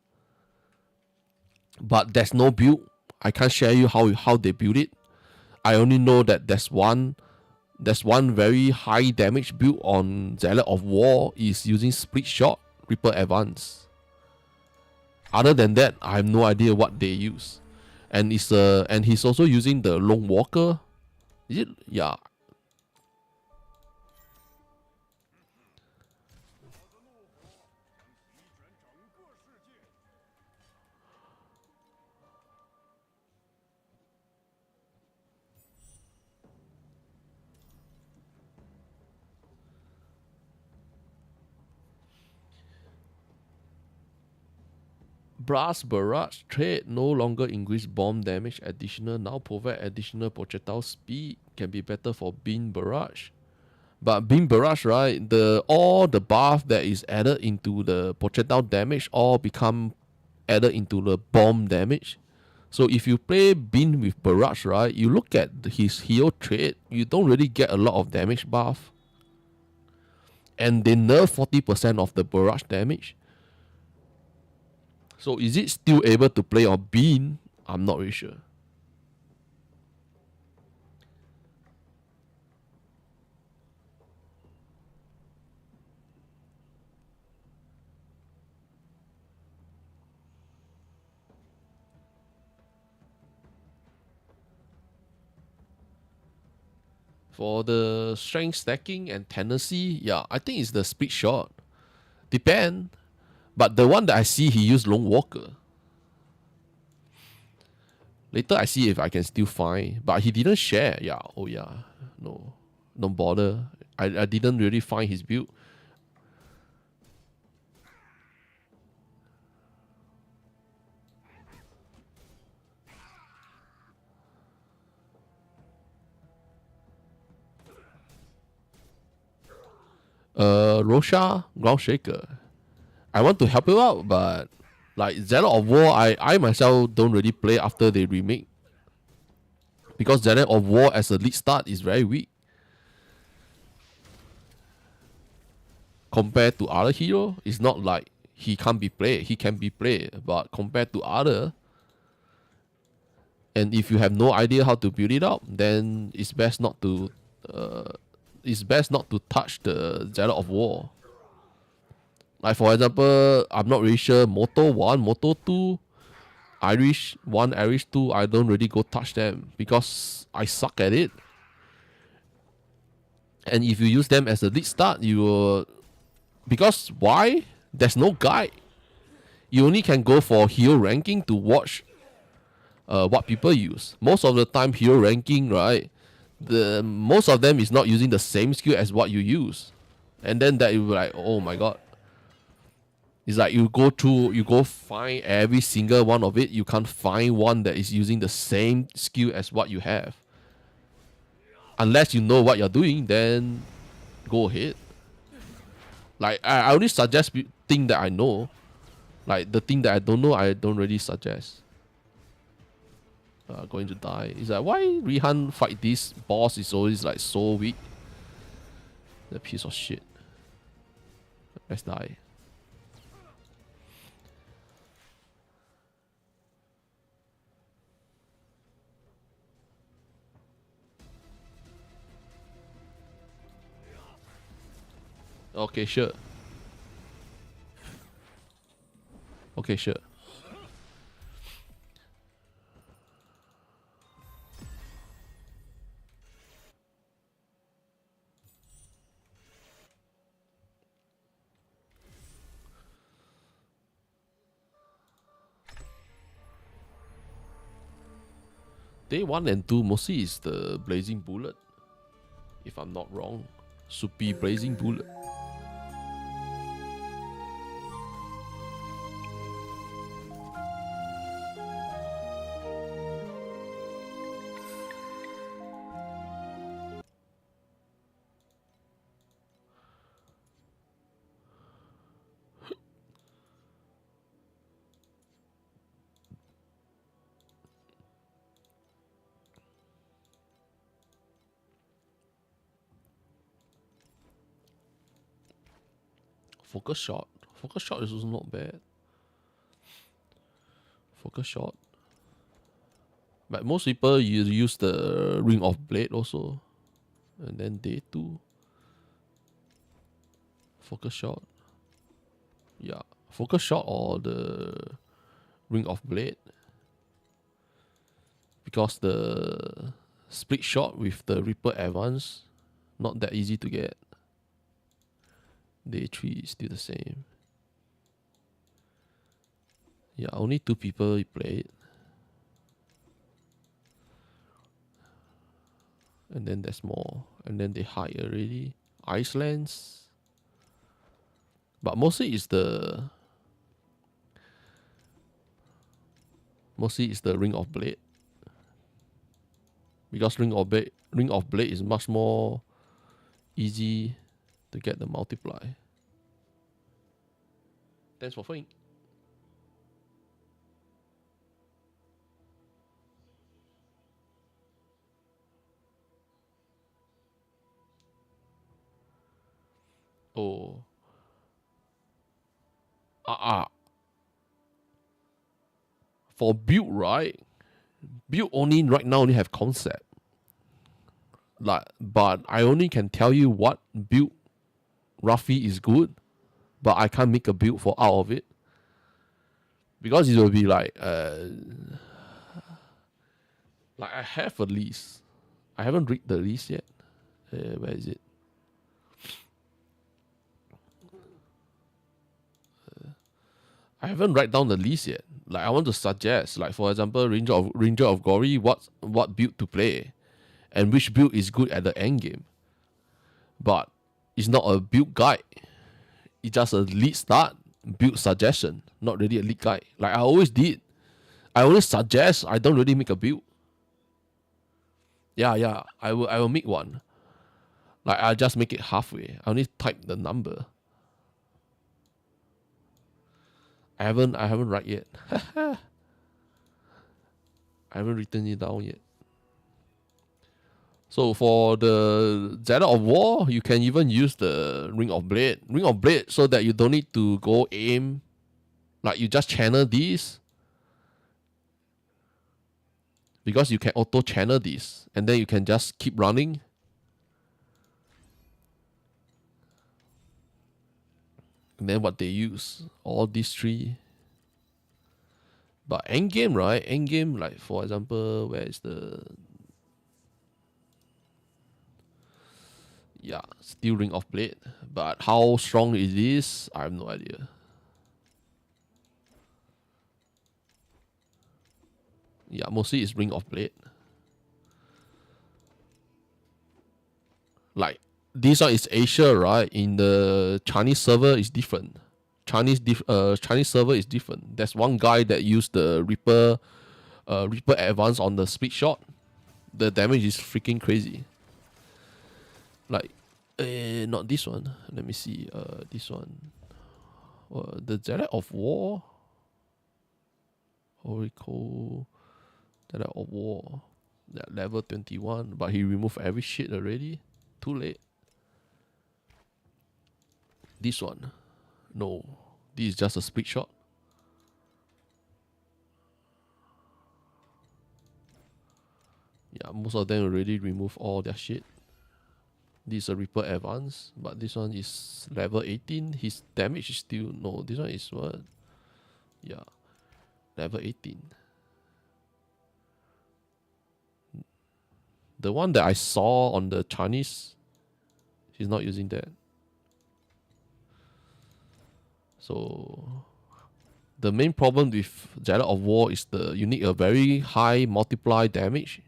But there's no build. I can't share you how they build it. I only know that there's one very high damage build on Zealot of War is using Split Shot, Ripple Advance. Other than that, I have no idea what they use. And he's also using the Lone Walker. Is it? Yeah. Blast Barrage trait no longer increase bomb damage additional, now provide additional projectile speed, can be better for Beam Barrage. But Beam Barrage, right, all the buff that is added into the projectile damage all become added into the bomb damage. So if you play Beam with Barrage, right, you look at his hero trait, you don't really get a lot of damage buff. And they nerf 40% of the Barrage damage. So is it still able to play on Bean? I'm not really sure. For the strength stacking and tendency, yeah, I think it's the Split Shot. Depend. But the one that I see, he used Lone Walker. Later I see if I can still find. But he didn't share. Yeah, oh yeah. No, don't bother. I didn't really find his build. Rosha, Ground Shaker. I want to help you out, but like Zealot of War, I myself don't really play after they remake. Because Zealot of War as a lead start is very weak. Compared to other hero, it's not like he can't be played. He can be played, but compared to other, and if you have no idea how to build it up, then it's best not to touch the Zealot of War. Like for example, I'm not really sure Moto 1, Moto 2, Irish 1, Irish 2, I don't really go touch them because I suck at it. And if you use them as a lead start, you will... Because why? There's no guide. You only can go for hero ranking to watch what people use. Most of the time, hero ranking, right? Most of them is not using the same skill as what you use. And then that you will be like, oh my god. It's like you go find every single one of it. You can't find one that is using the same skill as what you have. Unless you know what you're doing, then go ahead. Like, I only suggest thing that I know. Like, the thing that I don't know, I don't really suggest. Going to die. It's like, why Rihan fight this boss is always like so weak? The piece of shit. Let's die. Okay, sure. Okay, sure. Day 1 and 2 mostly is the Blazing Bullet. If I'm not wrong. Soupy Blazing Bullet. Focus shot. Focus shot is also not bad. Focus shot. But most people use the ring of blade also. And then day 2. Focus shot. Yeah. Focus shot or the ring of blade. Because the split shot with the Reaper advance, not that easy to get. Day 3 is still the same. Yeah, only 2 people played. And then there's more. And then they hide already. Icelands. But mostly it's the ring of blade. Because ring of blade is much more easy to get the multiply. Thanks for following. Oh. For build, right? Build only right now only have concept. But I only can tell you what build roughly is good, but I can't make a build for out of it. Because it will be like I have a list. I haven't read the list yet. Where is it? I haven't write down the list yet. Like I want to suggest, like for example, Ranger of Glory, what build to play, and which build is good at the end game. But it's not a build guide. It's just a lead start build suggestion, not really a lead guide. Like I always did. I always suggest. I don't really make a build. Yeah. I will make one. Like I just make it halfway. I only type the number. I haven't write yet. I haven't written it down yet. So for the Zealot of War, you can even use the Ring of Blade. Ring of Blade so that you don't need to go aim. Like you just channel this. Because you can auto channel this. And then you can just keep running. And then what they use, all these 3. But endgame, right? Endgame, like for example, where is the... Yeah, still Ring of Blade. But how strong it is, I have no idea. Yeah, mostly it's Ring of Blade. Like, this one is Asia, right? In the Chinese server is different. Chinese server is different. There's one guy that used the Reaper advance on the speed shot. The damage is freaking crazy. Like, not this one. Let me see. This one. The Zealot of War. Oracle. Zealot of War. That level 21. But he removed every shit already. Too late. This one. No. This is just a speed shot. Yeah, most of them already remove all their shit. This is a Reaper advance, but this one is level 18. His damage is still... No, this one is what? Yeah. Level 18. The one that I saw on the Chinese, he's not using that. So the main problem with Zealot of War is you need a very high multiply damage.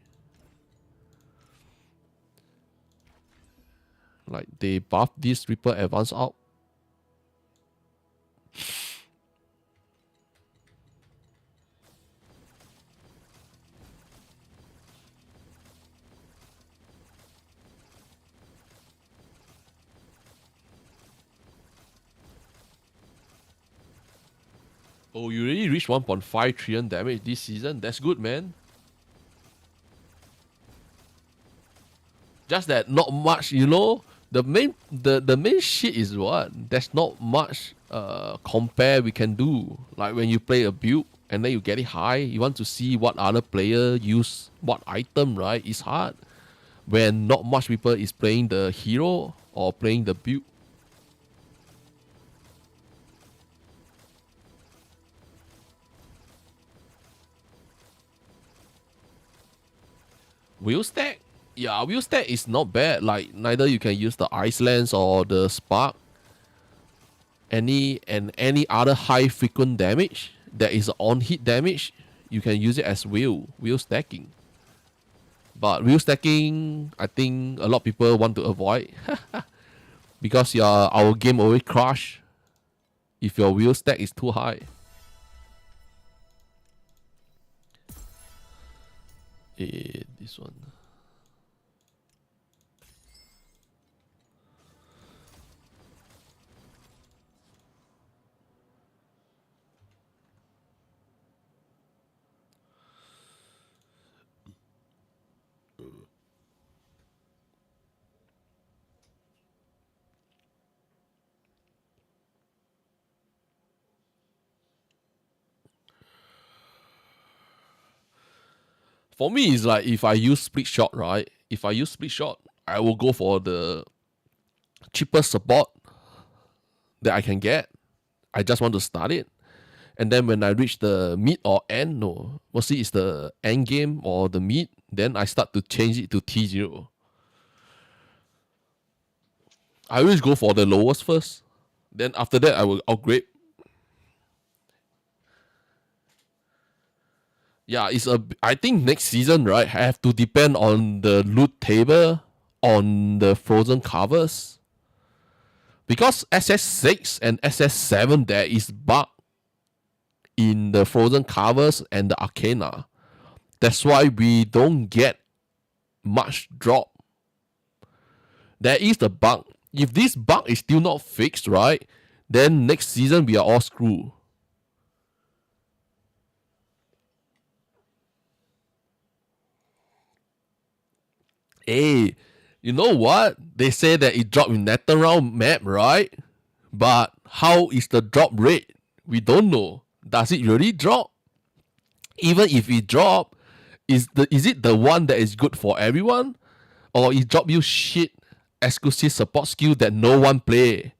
Like they buff this Reaper advance out. Oh, you already reached 1.5 trillion damage this season? That's good, man. Just that not much, you know? the main shit is what? There's not much compare we can do. Like when you play a build and then you get it high, you want to see what other player use what item, right? It's hard when not much people is playing the hero or playing the build. Wheel stack? Yeah, wheel stack is not bad. Like neither you can use the ice lance or the spark. Any other high frequent damage that is on hit damage, you can use it as wheel stacking. But wheel stacking, I think a lot of people want to avoid because our game always crash if your wheel stack is too high. This one. For me, it's like if I use split shot, right? If I use split shot, I will go for the cheapest support that I can get. I just want to start it. And then when I reach the mid or end, no, mostly it's the end game or the mid, then I start to change it to T0. I always go for the lowest first. Then after that, I will upgrade. Yeah, I think next season, right, I have to depend on the loot table on the frozen covers. Because SS6 and SS7, there is bug in the frozen covers and the arcana. That's why we don't get much drop. There is the bug. If this bug is still not fixed, right, then next season we are all screwed. Hey, you know what? They say that it dropped in Netherrealm map, right? But how is the drop rate? We don't know. Does it really drop? Even if it drop, is it the one that is good for everyone? Or it drop you shit exclusive support skill that no one play?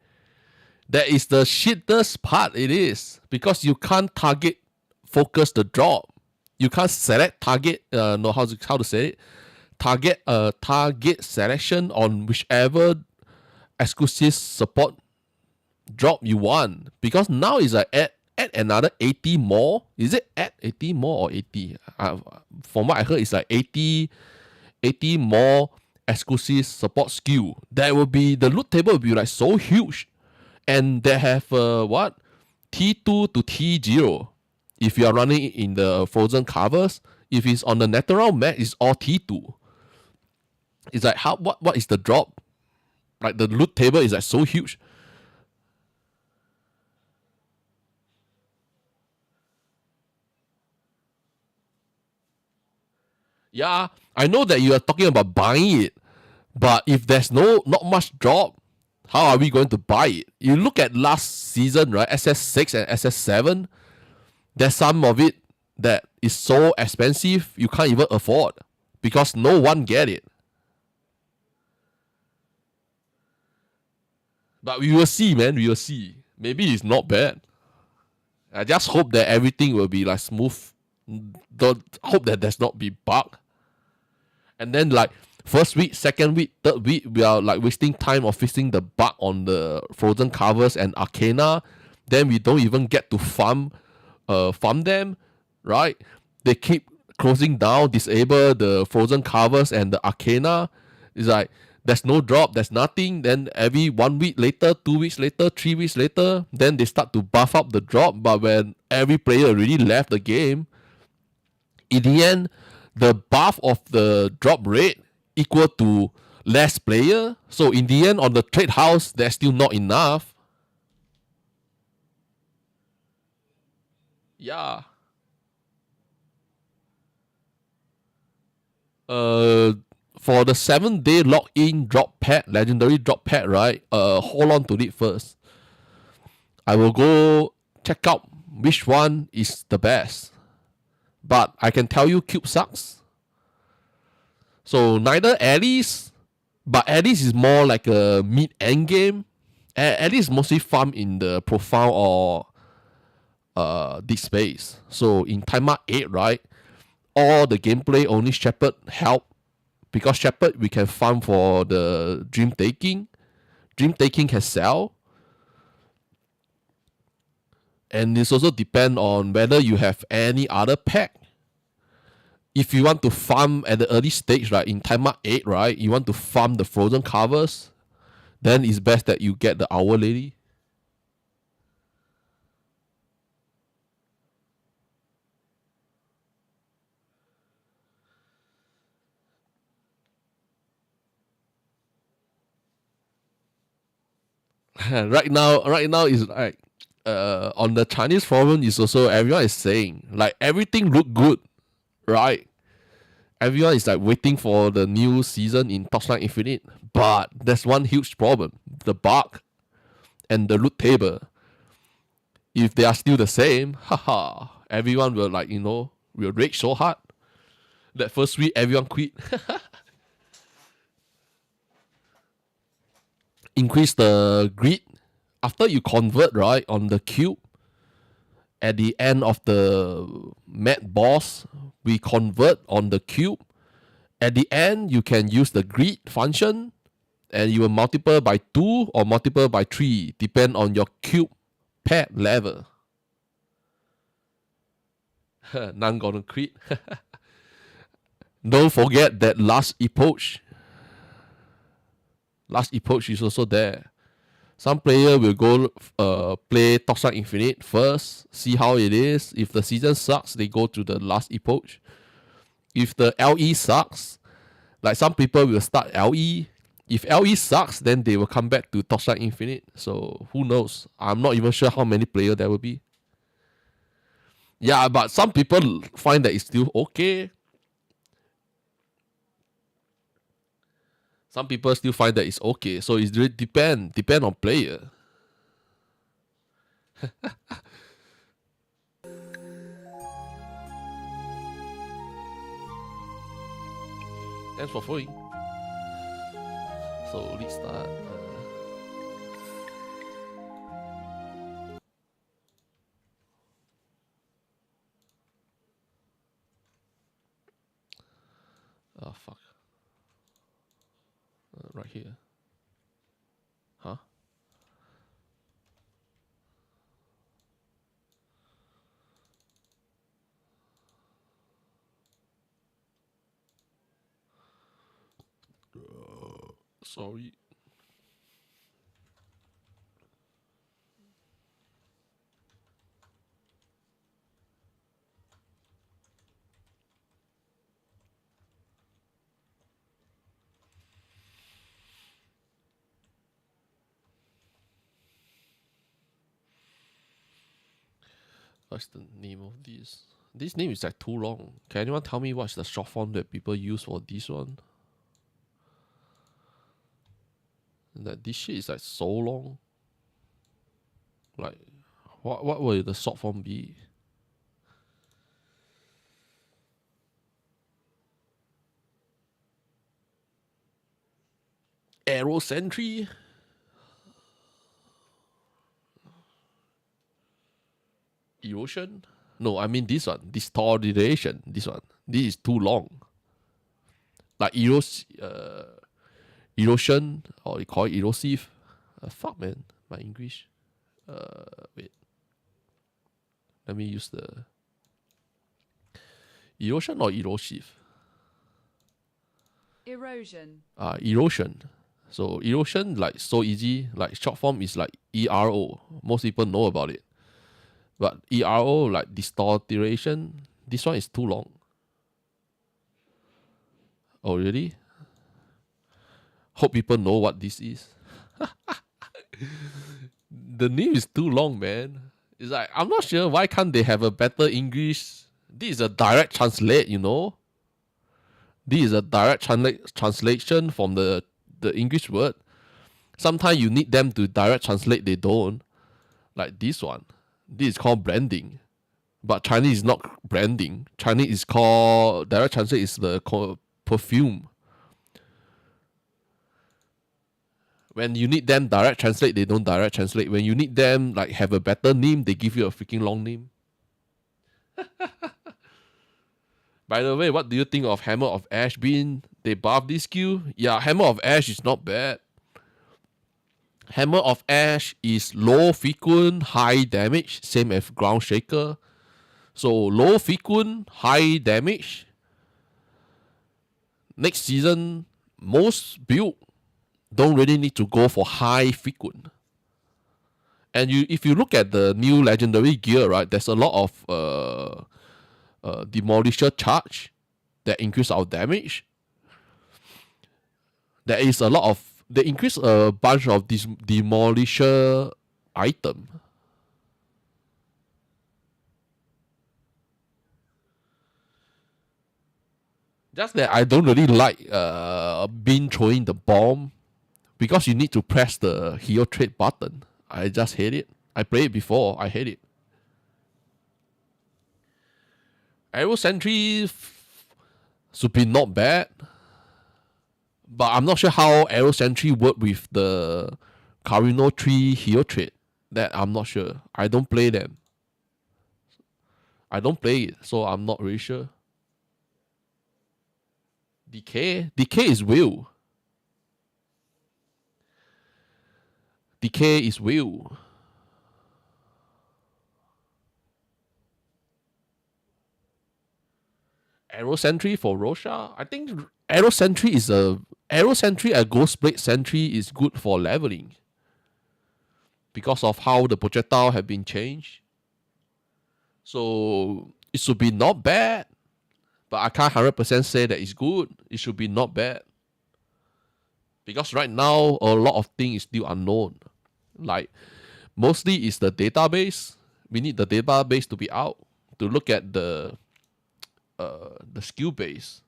That is the shittest part it is. Because you can't target focus the drop. You can't select target no how to say it. Target selection on whichever exclusive support drop you want, because now it's like add another 80 more. Is it add 80 more or 80? From what I heard, it's like 80 more exclusive support skill. That will be the loot table will be like so huge, and they have what T2 to T0. If you are running it in the frozen covers, if it's on the natural map, it's all T2. It's like what is the drop? Like the loot table is like so huge. Yeah, I know that you are talking about buying it, but if there's not much drop, how are we going to buy it? You look at last season, right? SS6 and SS7, there's some of it that is so expensive you can't even afford because no one get it. But we will see, man. We will see. Maybe it's not bad. I just hope that everything will be like smooth. Don't hope that there's not be bug. And then like first week, second week, third week, we are like wasting time of fixing the bug on the frozen covers and arcana. Then we don't even get to farm them, right? They keep closing down, disable the frozen covers and the arcana. It's like there's no drop, there's nothing. Then every 1 week later, 2 weeks later, 3 weeks later, then they start to buff up the drop. But when every player already left the game, in the end, the buff of the drop rate equal to less player. So in the end, on the trade house, there's still not enough. Yeah. Uh, for the 7-day login drop pad, legendary drop pad, right? Hold on to it first. I will go check out which one is the best. But I can tell you Cube sucks. So neither Alice, but Alice is more like a mid-end game. Alice is mostly farm in the profile or deep space. So in Timer 8, right, all the gameplay only Shepherd help. Because Shepherd we can farm for the Dream Taking. Dream Taking can sell. And this also depend on whether you have any other pack. If you want to farm at the early stage, right, in Timer 8, right, you want to farm the frozen covers, then it's best that you get the Our Lady. right now is like on the Chinese forum is also everyone is saying like everything look good, right? Everyone is like waiting for the new season in Torchlight Infinite, but there's one huge problem: the bug and the loot table. If they are still the same, haha, everyone will like will rage so hard. That first week, everyone quit. Increase the grid after you convert, right, on the cube. At the end of the mad boss, we convert on the cube. At the end, you can use the grid function, and you will multiply by 2 or multiply by 3, depend on your cube pad level. None gonna quit. Don't forget that last epoch. Last epoch is also there. Some player will go play Torchlight Infinite first, see how it is. If the season sucks, they go to the last epoch. If the LE sucks, like some people will start LE. If LE sucks, then they will come back to Torchlight Infinite. So who knows? I'm not even sure how many players there will be. Yeah, but some people find that it's still okay. Some people still find that it's okay. So it really depend on player. Thanks for following. So let's start. Oh fuck. Right here. Huh? Sorry. What's the name of this? This name is like too long. Can anyone tell me what's the short form that people use for this one? That this shit is like so long. Like, what will the short form be? Arrow Sentry? Erosion? No, I mean this one. Distortion. This one. This is too long. Like erosion, or you call it erosive. Fuck man, my English. Wait. Let me use the erosion or erosive. Erosion. Erosion. So erosion, like so easy. Like short form is like ERO. Most people know about it. But ERO, like distortion, this one is too long. Oh really? Hope people know what this is. The name is too long, man. It's like, I'm not sure why can't they have a better English. This is a direct translate, This is a direct translation from the English word. Sometimes you need them to direct translate, they don't. Like this one. This is called branding. But Chinese is not branding. Chinese is called, direct translate is perfume. When you need them direct translate, they don't direct translate. When you need them like have a better name, they give you a freaking long name. By the way, what do you think of Hammer of Ash being they buff this skill? Yeah, Hammer of Ash is not bad. Hammer of Ash is low frequent, high damage, same as Ground Shaker. So low frequent, high damage. Next season, most build don't really need to go for high frequent. And if you look at the new legendary gear, right, there's a lot of demolisher charge that increase our damage. There is a lot of they increase a bunch of this demolisher item. Just that I don't really like being throwing the bomb because you need to press the hero trade button. I just hate it. I played it before. I hate it. Arrow Sentry should be not bad, but I'm not sure how Arrow Sentry work with the Carino 3 hero trade. That I'm not sure. I don't play them. I don't play it, so I'm not really sure. Decay is will. Decay is will. Arrow Sentry for Rosha. I think Arrow Sentry and Ghost Blade Sentry is good for leveling because of how the projectile have been changed. So it should be not bad, but I can't 100% say that it's good. It should be not bad because right now a lot of things is still unknown. Like mostly is the database. We need the database to be out to look at the skill base.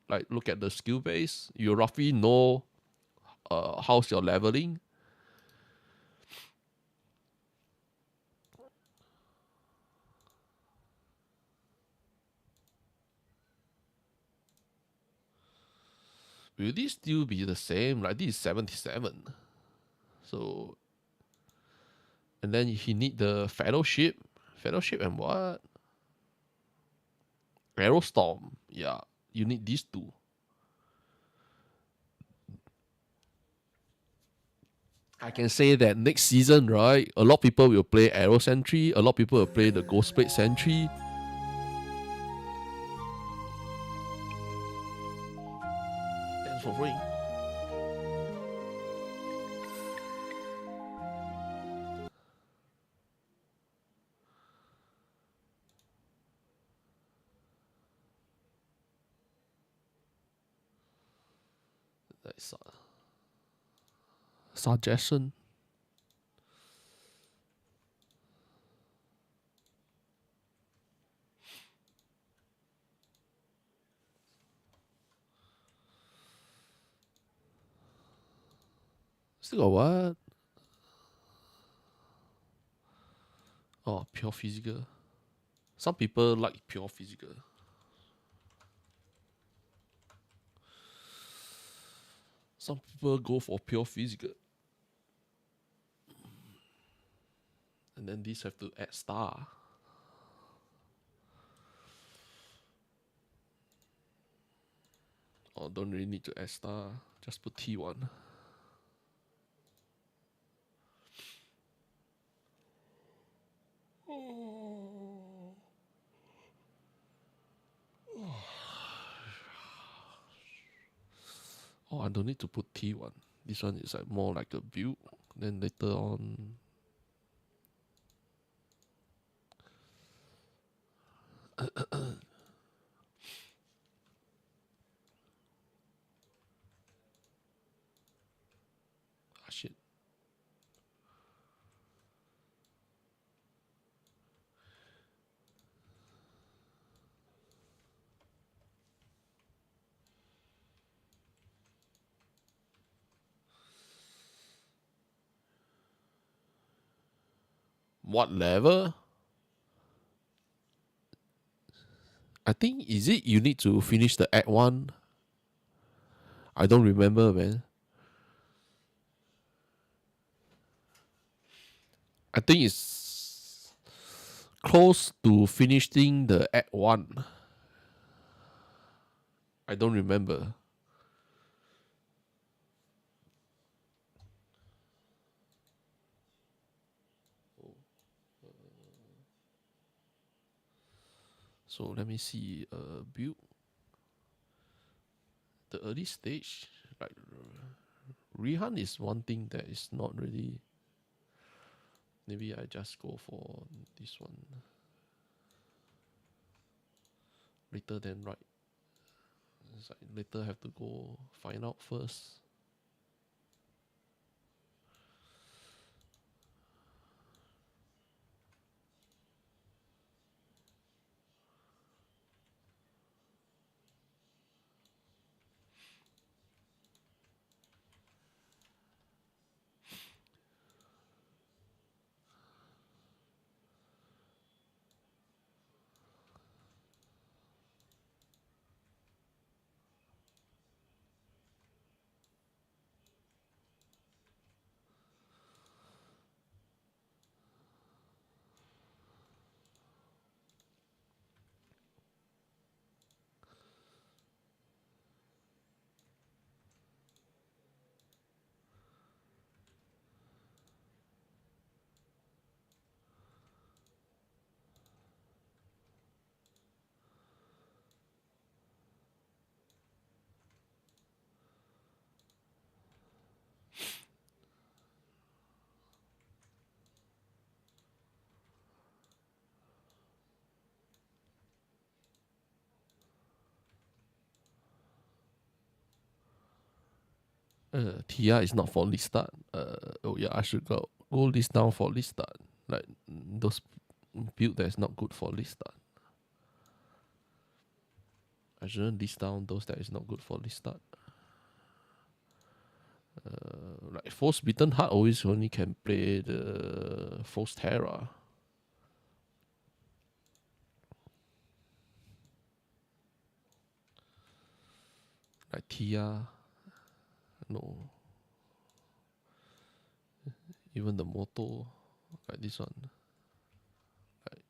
Like look at the skill base. You roughly know how's your leveling. Will this still be the same? Like this is 77. So and then he need the fellowship. Fellowship and what? Aerostorm. Yeah. You need these two. I can say that next season, right? A lot of people will play Arrow Sentry. A lot of people will play the Ghost Blade Sentry. Thanks for free. That's a suggestion. Still got what? Oh, pure physical. Some people like pure physical. Some people go for pure physical. And then these have to add star. Oh, don't really need to add star. Just put T1. Oh, I don't need to put T1. This one is like more like a build. Then later on. Ah, shit. What level? I think is it you need to finish the Act 1? I don't remember, man. I think it's close to finishing the Act 1. I don't remember. So let me see. Build the early stage. Like Rihan is one thing that is not really. Maybe I just go for this one. Later then right. It's like later have to go find out first. Tia is not for list start. Oh yeah, I should go list down for list start. Like those build that is not good for list start. I shouldn't list down those that is not good for list start. Like Force Beaten Heart always only can play the Force Terra. Like Tia, no. Even the Moto, like this one. Like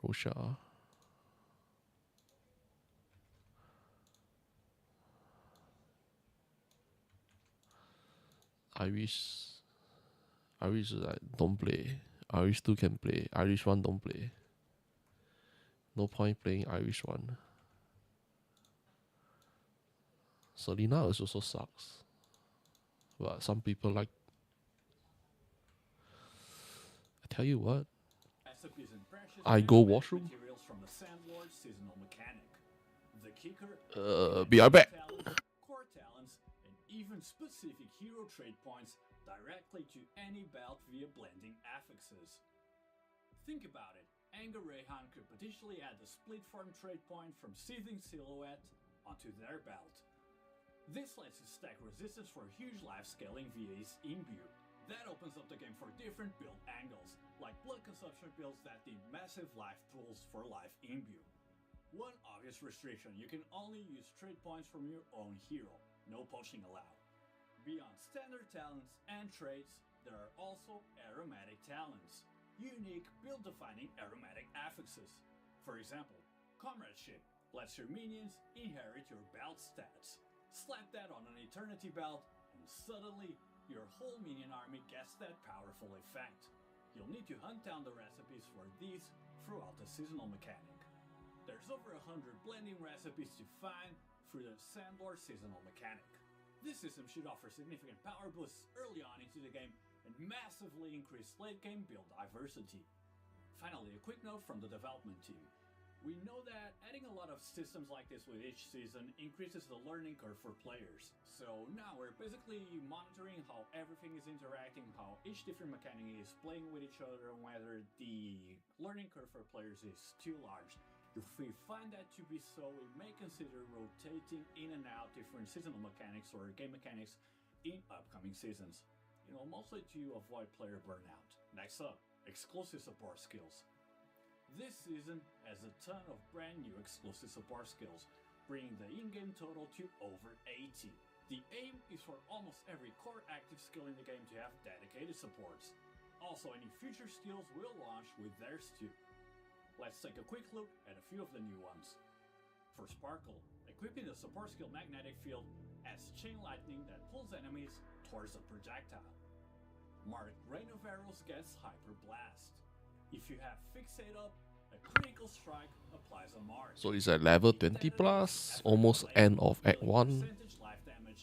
Rosha. Irish like don't play. Irish 2 can play. Irish 1 don't play. No point playing Irish 1. Selena also sucks. But some people like. I tell you what. Recipes and precious I go animated washroom. materials from the Sandlord seasonal mechanic. The kicker, Be right back. talents, core talents, and even specific hero trait points directly to any belt via blending affixes. Think about it. Anger Rayhan could potentially add the split form trait point from Seething Silhouette onto their belt. This lets you stack resistance for huge life scaling via his imbue. That opens up the game for different build angles, like blood consumption builds that need massive life pools for life imbue. One obvious restriction, you can only use trait points from your own hero, no poaching allowed. Beyond standard talents and traits, there are also aromatic talents, unique build-defining aromatic affixes. For example, Comradeship lets your minions inherit your belt stats. Slap that on an Eternity belt, and suddenly, your whole minion army gets that powerful effect. You'll need to hunt down the recipes for these throughout the seasonal mechanic. There's over 100 blending recipes to find through the Sandlord seasonal mechanic. This system should offer significant power boosts early on into the game and massively increase late game build diversity. Finally, a quick note from the development team. We know that adding a lot of systems like this with each season increases the learning curve for players. So now we're basically monitoring how everything is interacting, how each different mechanic is playing with each other, and whether the learning curve for players is too large. If we find that to be so, we may consider rotating in and out different seasonal mechanics or game mechanics in upcoming seasons. mostly to avoid player burnout. Next up, exclusive support skills. This season has a ton of brand new exclusive support skills, bringing the in-game total to over 80. The aim is for almost every core active skill in the game to have dedicated supports. Also, any future skills will launch with theirs too. Let's take a quick look at a few of the new ones. For Sparkle, equipping the support skill Magnetic Field adds chain lightning that pulls enemies towards the projectile. Mark Rain of Arrows gets Hyper Blast. If you have Fixate up, a critical strike applies a mark. So it's at level 20 plus, almost end of Act 1.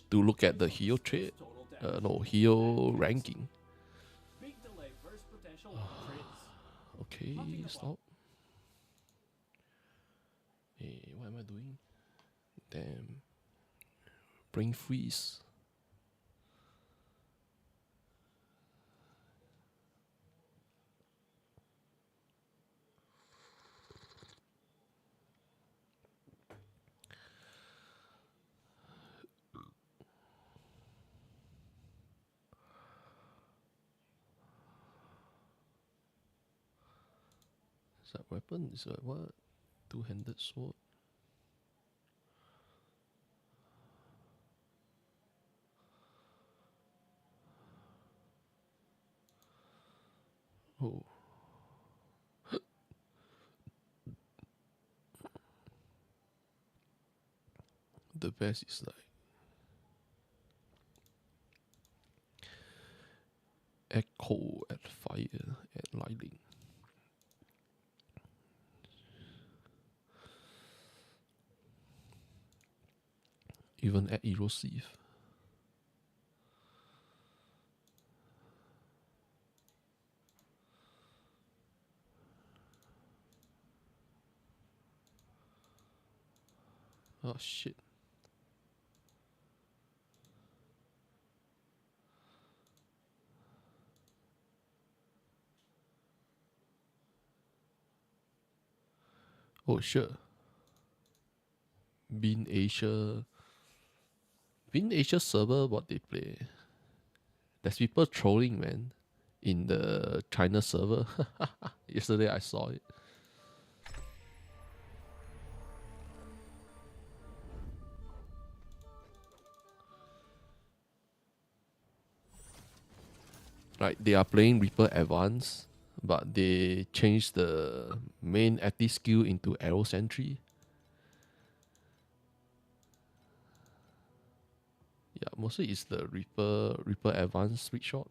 To look at the Heo trait, Heo ranking. Big delay burst potential crits. Okay, stop. Hey, what am I doing? Damn. Brain freeze. Is that weapon? Is that what? Two-handed sword. Oh. The best is like echo at fire and lightning. Even at erosive. Oh shit. Oh sure. Bean Asia server, what they play. There's people trolling, man, in the China server. Yesterday I saw it. Like they are playing Reaper Advance, but they changed the main active skill into Arrow Sentry. Yeah, mostly it's the Reaper Advance Sweet Shot.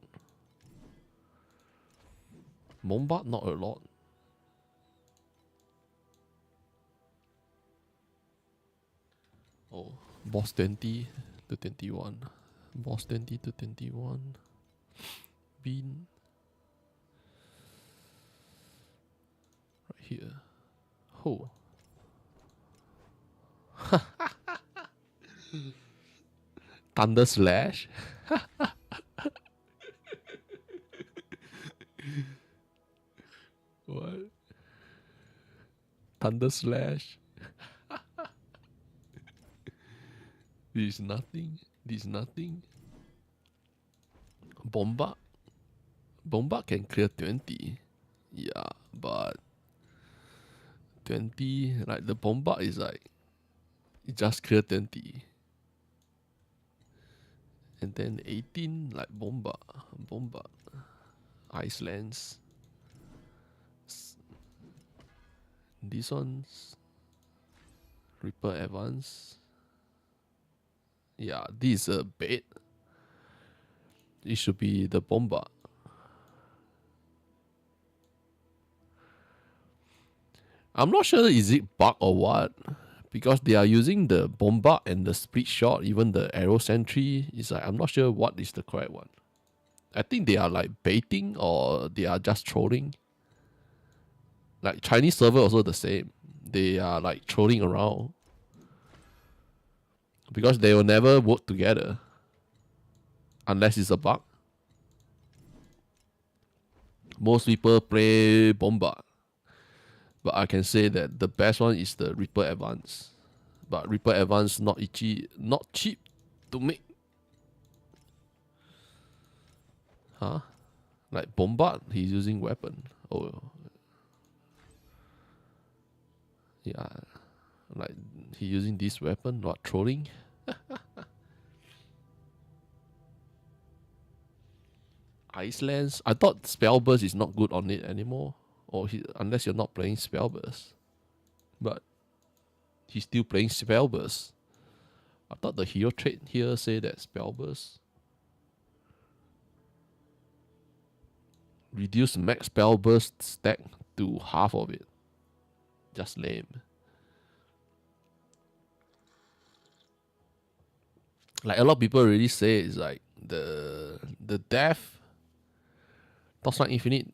Bombard not a lot. Oh, boss 20 to 21. Boss 20 to 21. Bean. Right here. Oh. Thunder Slash. What? Thunder Slash. This is nothing. This is nothing. Bombard. Bombard can clear 20. Yeah, but 20, like the Bombard is like, it just clear 20. And then 18, like Bombard. Icelands. This one's Reaper Advance. Yeah, this is a bait. It should be the Bombard. I'm not sure is it bug or what, because they are using the Bombard and the split shot, even the Arrow Sentry. It's like I'm not sure what is the correct one. I think they are like baiting or they are just trolling. Like Chinese server also the same. They are like trolling around. Because they will never work together. Unless it's a bug. Most people play Bombard. But I can say that the best one is the Reaper Advance. But Reaper Advance not cheap to make. Huh? Like Bombard, he's using weapon. Oh, yeah. Like he using this weapon, not trolling. Icelands. I thought Spellburst is not good on it anymore. Or unless you're not playing Spellburst. But he's still playing Spellburst. I thought the hero trait here say that Spellburst reduce max Spellburst stack to half of it. Just lame. Like a lot of people already say it's like the death Toss Infinite,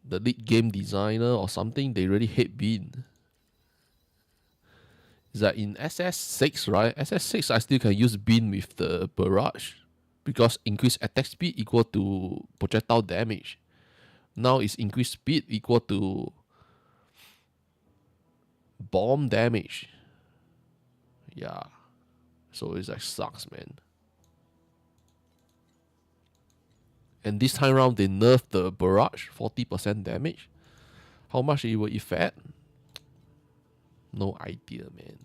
the lead game designer or something, they really hate Bean. Is that in SS6, right? SS6 I still can use Bean with the barrage because increased attack speed equal to projectile damage. Now it's increased speed equal to bomb damage. Yeah. So it's like sucks, man. And this time around they nerfed the barrage, 40% damage. How much it will affect? No idea, man.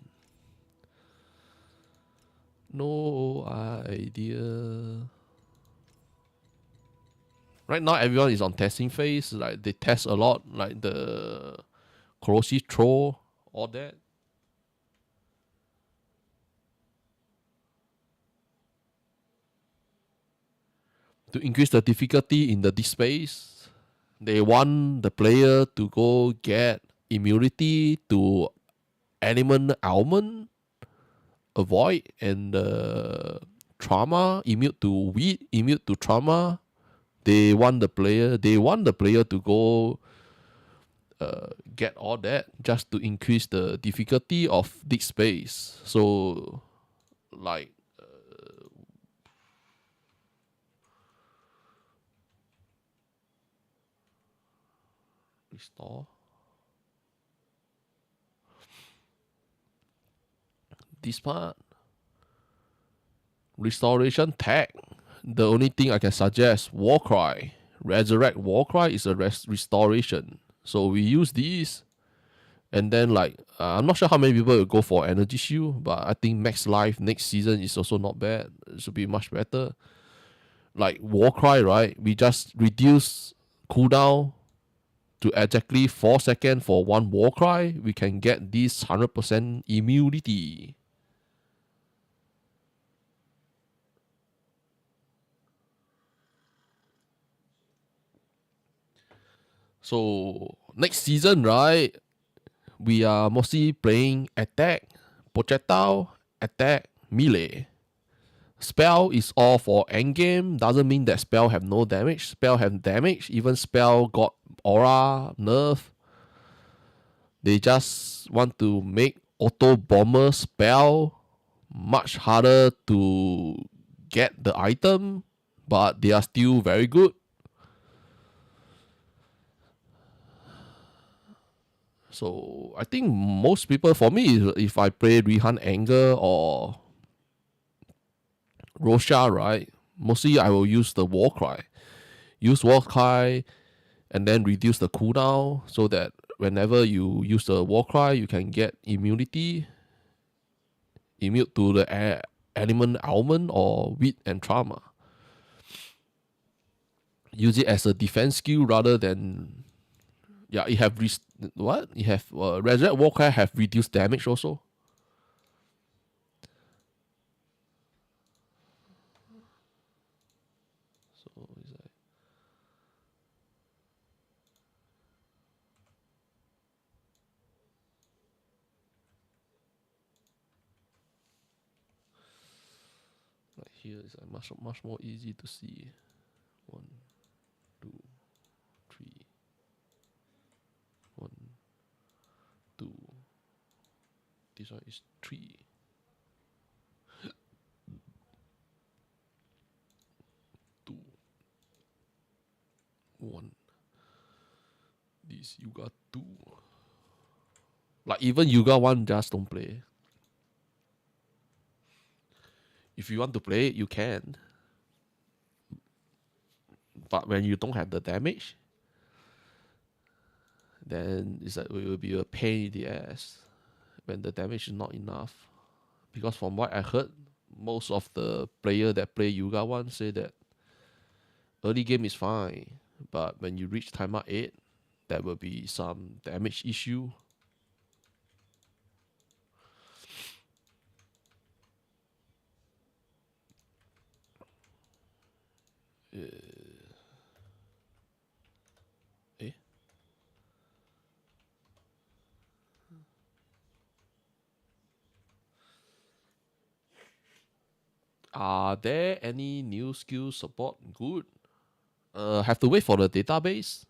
No idea. Right now everyone is on testing phase. Like they test a lot, like the corrosive throw, all that. To increase the difficulty in the deep space, they want the player to go get immunity to element almond, avoid, and trauma, immune to weed, immune to trauma. They want the player to go get all that just to increase the difficulty of deep space. So like restore this part. Restoration tag. The only thing I can suggest, Warcry. Resurrect Warcry is a restoration. So we use these. And then I'm not sure how many people will go for Energy Shield, but I think Max Life next season is also not bad. It should be much better. Like Warcry, right? We just reduce cooldown to exactly 4 seconds for one Warcry. We can get this 100% immunity. So next season, right? We are mostly playing attack, projectile, attack, melee. Spell is all for endgame. Doesn't mean that spell have no damage. Spell have damage. Even spell got aura, nerf. They just want to make auto bomber spell much harder to get the item, but they are still very good. So I think most people, for me, if I play Rihan Anger or Rosha, right? Mostly I will use the Warcry. Use Warcry and then reduce the cooldown so that whenever you use the Warcry, you can get immunity. Immune to the element almond or wheat and trauma. Use it as a defense skill rather than it have it have Resurrect Warcry have reduced damage also. So it's like here is much more easy to see. 1, 2, 3. 1, 2. This one is 3. 2, 1. This Yuga 2. Like even Yuga 1 just don't play. If you want to play it, you can. But when you don't have the damage, then it's like it will be a pain in the ass when the damage is not enough. Because from what I heard, most of the player that play Yuga one say that early game is fine, but when you reach timer 8, there will be some damage issue. Eh? Are there any new skill support? Good. Have to wait for the database.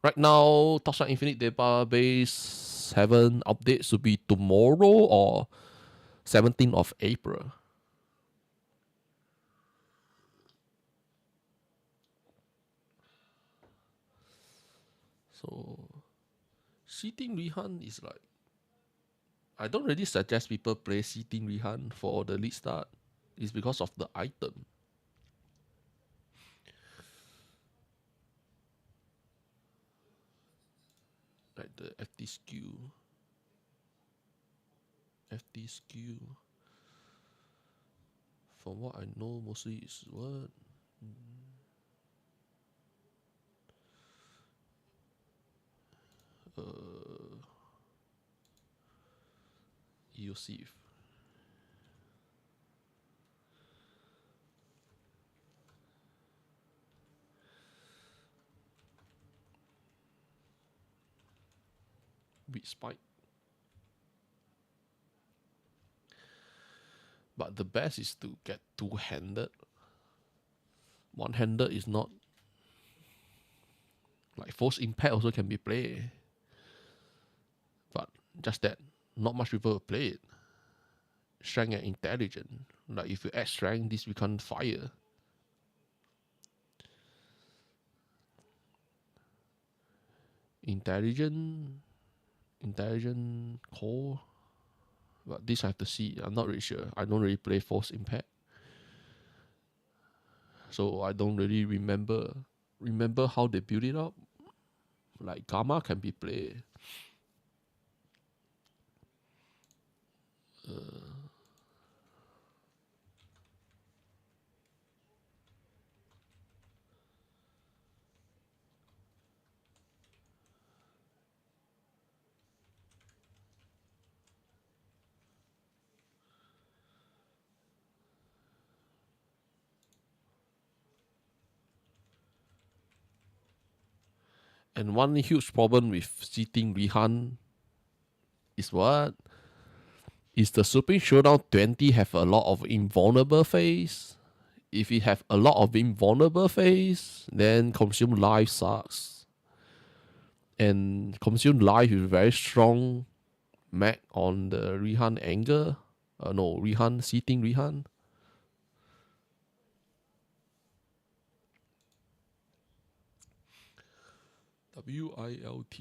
Right now, Touchdown Infinite database 7 update should be tomorrow or 17th of April. So, Seating Rihan is like, I don't really suggest people play Seating Rihan for the lead start. It's because of the item. Like the FT skill. FT skill. From what I know, mostly is what? Elusive. With spike. But the best is to get two-handed. One-handed is not. Like Force Impact also can be played. But just that not much people will play it. Strength and intelligence. Like if you add strength, this becomes fire. Intelligent core. But this I have to see. I'm not really sure. I don't really play Force Impact. So I don't really remember how they build it up. Like Gamma can be played. And one huge problem with Seating Rihan is what? Is the Supreme Showdown 20 have a lot of invulnerable phase? If it have a lot of invulnerable phase, then Consume Life sucks. And Consume Life is very strong mag on the Rihan angle. Rihan, Seating Rihan. WILT.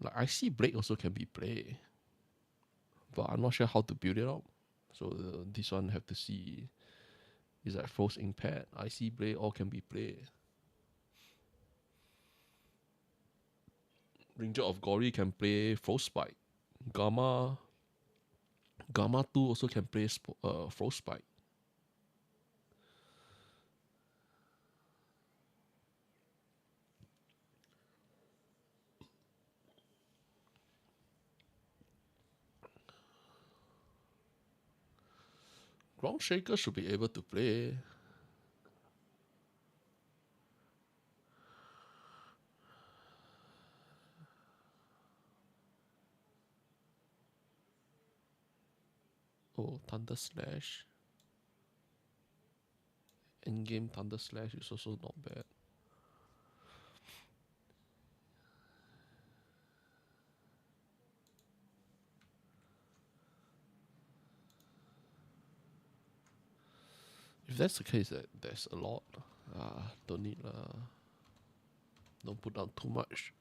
Like IC Blade also can be played, but I'm not sure how to build it up. So this one have to see. Is like Force Impact, IC Blade, all can be played. Ranger of Glory can play Frostbite. Gamma 2 also can play Frostbite. Ground Shaker should be able to play. Oh, Thunder Slash. Endgame Thunder Slash is also not bad. If that's the case, that there's a lot. Don't need don't put down too much.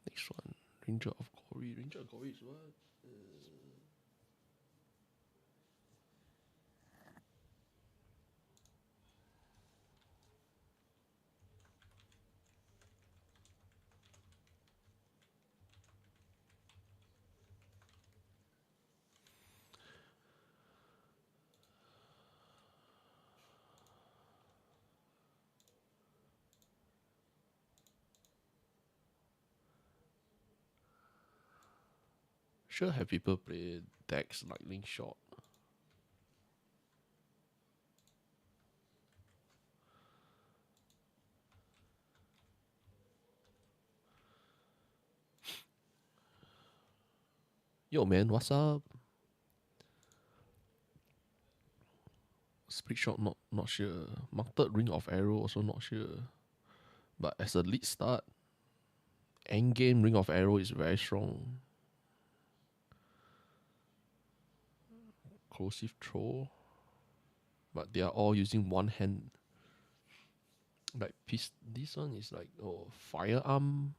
Next one, Ranger of Glory. Ranger of Glory is what? Sure, have people play decks lightning shot. Yo man, what's up? Split shot not sure. Marked Ring of Arrow also not sure. But as a lead start, endgame Ring of Arrow is very strong. Corrosive Throw. But they are all using one hand. Like this one is like firearm,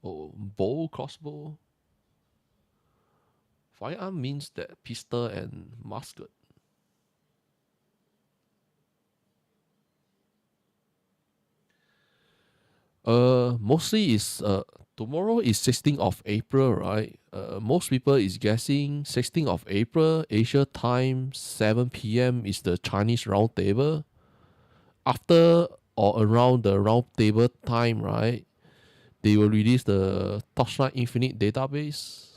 bow, crossbow. Firearm means that pistol and musket. Mostly is tomorrow is 16th of April, right? Most people is guessing 16th of April, Asia time, 7 p.m. is the Chinese round table. After or around the round table time, right? They will release the Torchlight Infinite database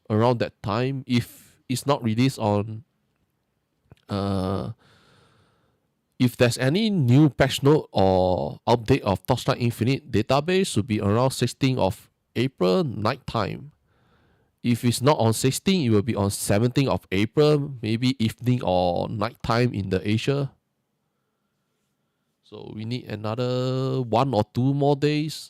around that time. If it's not released on if there's any new patch note or update of Torchlight Infinite database, should be around 16th of April night time. If it's not on 16th, it will be on 17th of April, maybe evening or night time in the Asia. So we need another 1 or 2 more days.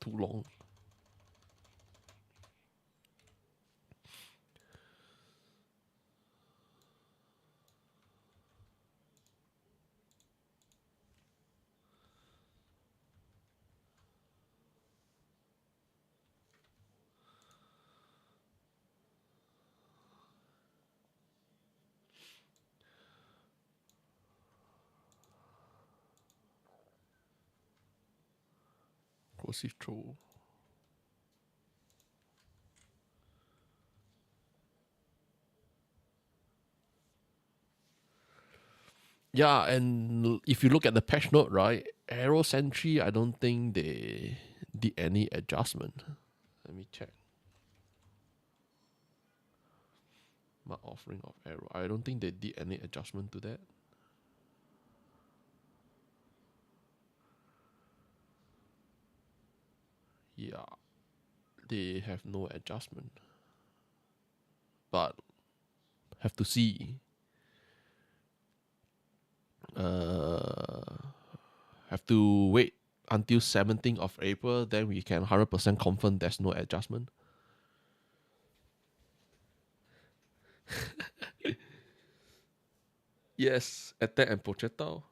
Too long. Corrosive Throw. Yeah, and if you look at the patch note, right, Arrow Sentry, I don't think they did any adjustment. Let me check. My offering of Arrow. I don't think they did any adjustment to that. Yeah, they have no adjustment. But have to see. Have to wait until 17th of April, then we can 100% confirm there's no adjustment. Yes, attack and projectile.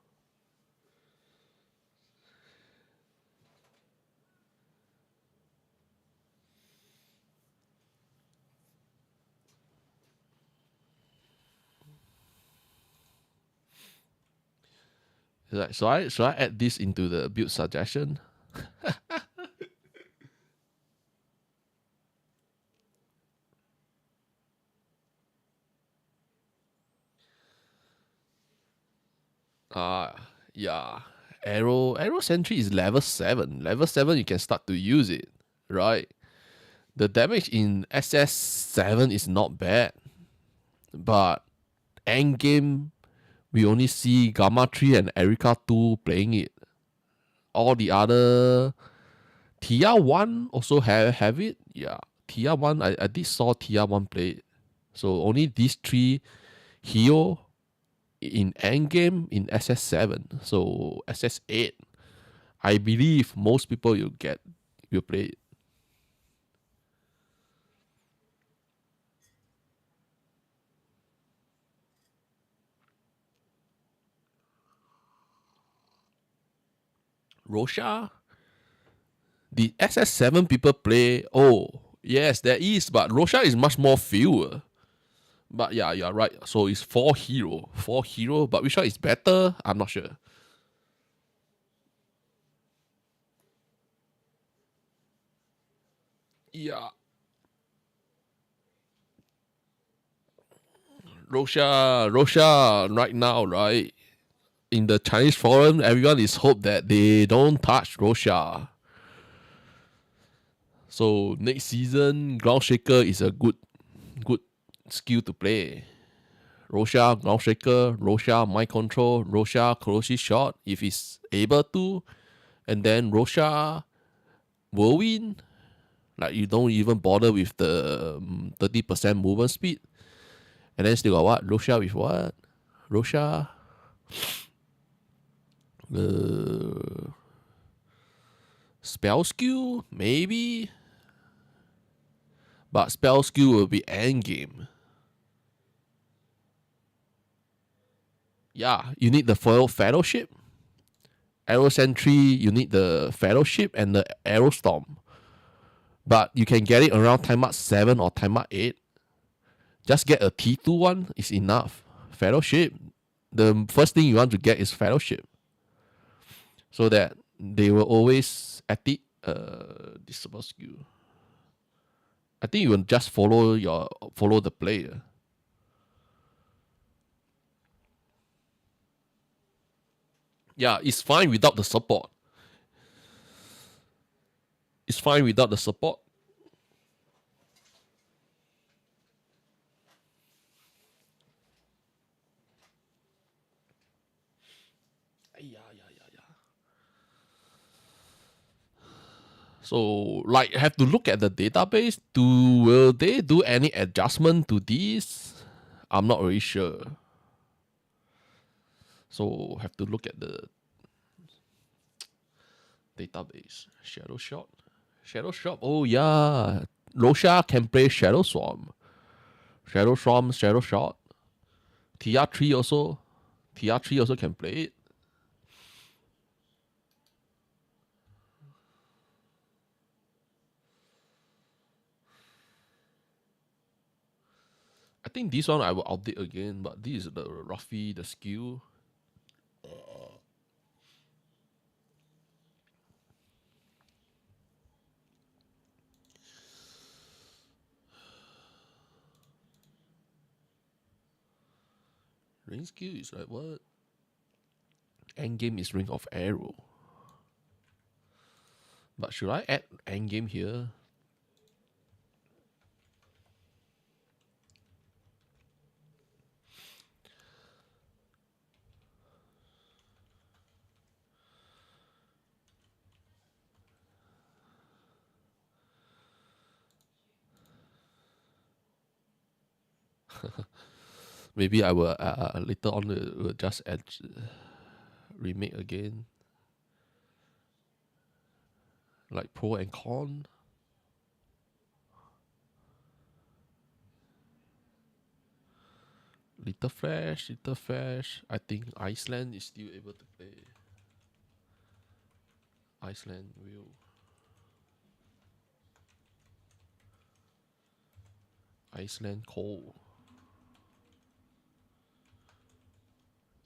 Like, should I add this into the build suggestion? Yeah. Arrow sentry is level 7. Level 7 you can start to use it, right? The damage in SS7 is not bad. But endgame we only see Gamma 3 and Erika 2 playing it. All the other Tia 1 also have it. Yeah. Tia 1 I did saw Tia 1 play it. So only these three hero in endgame in SS7. So SS8, I believe most people will play it. Rosha, the SS7 people play. Oh, yes, there is, but Rosha is much more fewer. But yeah, you're right. So it's four hero. But which one is better? I'm not sure. Yeah, Rosha, right now, right in the Chinese forum, everyone is hope that they don't touch Rosha. So next season, Ground Shaker is a good skill to play. Rosha, Ground Shaker, Rosha, Mind Control, Rosha, Corrosive Shot, if he's able to. And then Rosha, Whirlwind, like you don't even bother with the 30% movement speed. And then still got what? Rosha with what? Rosha, uh, spell skill, maybe. But spell skill will be endgame. Yeah, you need the fellowship. Arrow Sentry, you need the fellowship and the arrow storm. But you can get it around time mark 7 or time mark 8. Just get a T2 one is enough. Fellowship. The first thing you want to get is fellowship. So that they will always at it disable skill. I think you will just follow the player. Yeah, it's fine without the support. It's fine without the support. Yeah, yeah, yeah, yeah. So, like, have to look at the database. Will they do any adjustment to this? I'm not really sure. So, have to look at the database. Shadow Shot. Shadow Shot. Oh yeah, Rosha can play Shadow Swarm. Shadow Swarm, Shadow Shot. TR3 also. TR3 also can play it. I think this one I will update again, but this is the roughly the skill. Ring skill is like what? Endgame is Ring of Arrow. But should I add endgame here? Maybe I will later on will just add remake again, like pro and con. Little Flash. I think Iceland is still able to play. Iceland will. Iceland cold.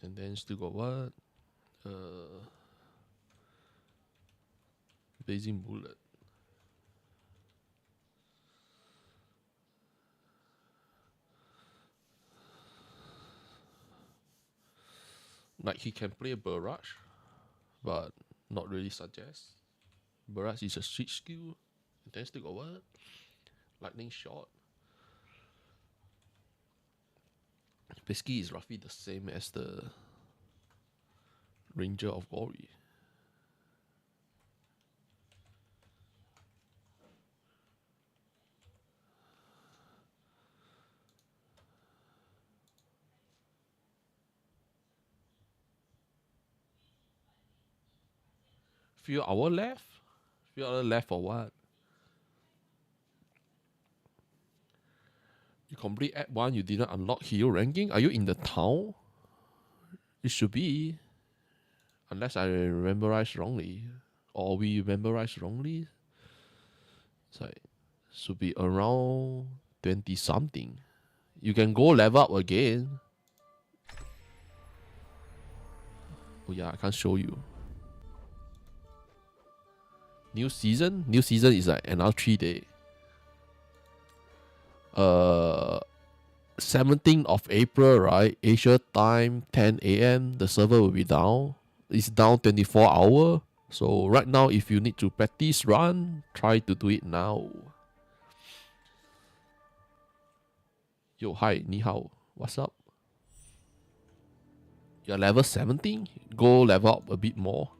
And then still got what? Blazing Bullet. Like he can play Barrage, but not really suggest. Barrage is a switch skill. And then still got what? Lightning Shot. Basically is roughly the same as the Ranger of Glory. Few hour left? Few hour left for what? You complete Act 1, you didn't unlock hero ranking? Are you in the town? It should be. Unless I memorize wrongly. Or we memorize wrongly. It's like, should be around 20 something. You can go level up again. Oh yeah, I can't show you. New season? New season is like another 3 day. 17th of April, right? Asia time, 10 a.m. The server will be down. It's down 24 hours. So right now, if you need to practice run, try to do it now. Yo, hi, ni hao. What's up? You're level 17? Go level up a bit more.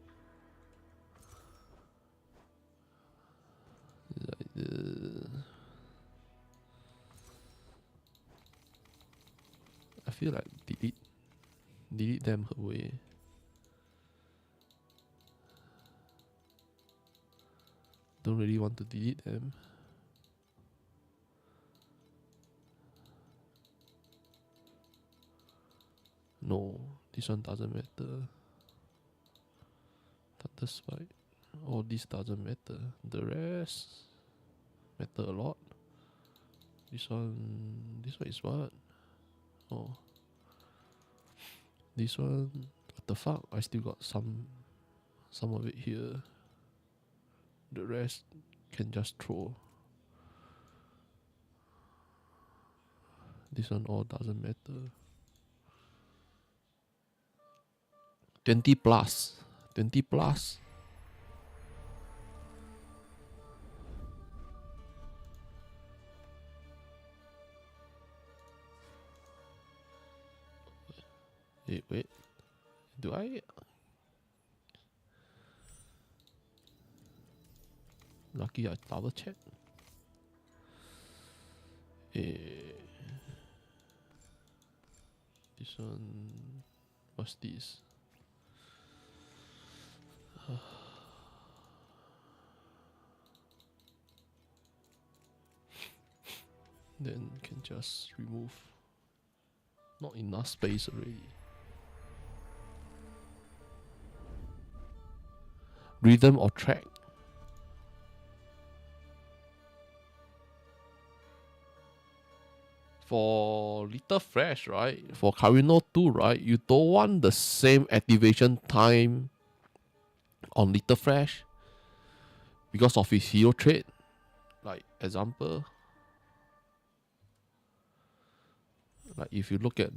I feel like delete them away. Don't really want to delete them. No, this one doesn't matter. Thunder Spike. Oh, this doesn't matter. The rest matter a lot. This one is what? Oh, this one. What the fuck? I still got some of it here. The rest can just throw. This one all doesn't matter. 20 plus. 20 plus. Wait. Do I? Lucky I double check. This one. What's this? Then can just remove. Not enough space already. Rhythm or track? For Little Fresh, right? For Carino 2, right? You don't want the same activation time on Little Fresh because of his hero trait. Like, example. Like, if you look at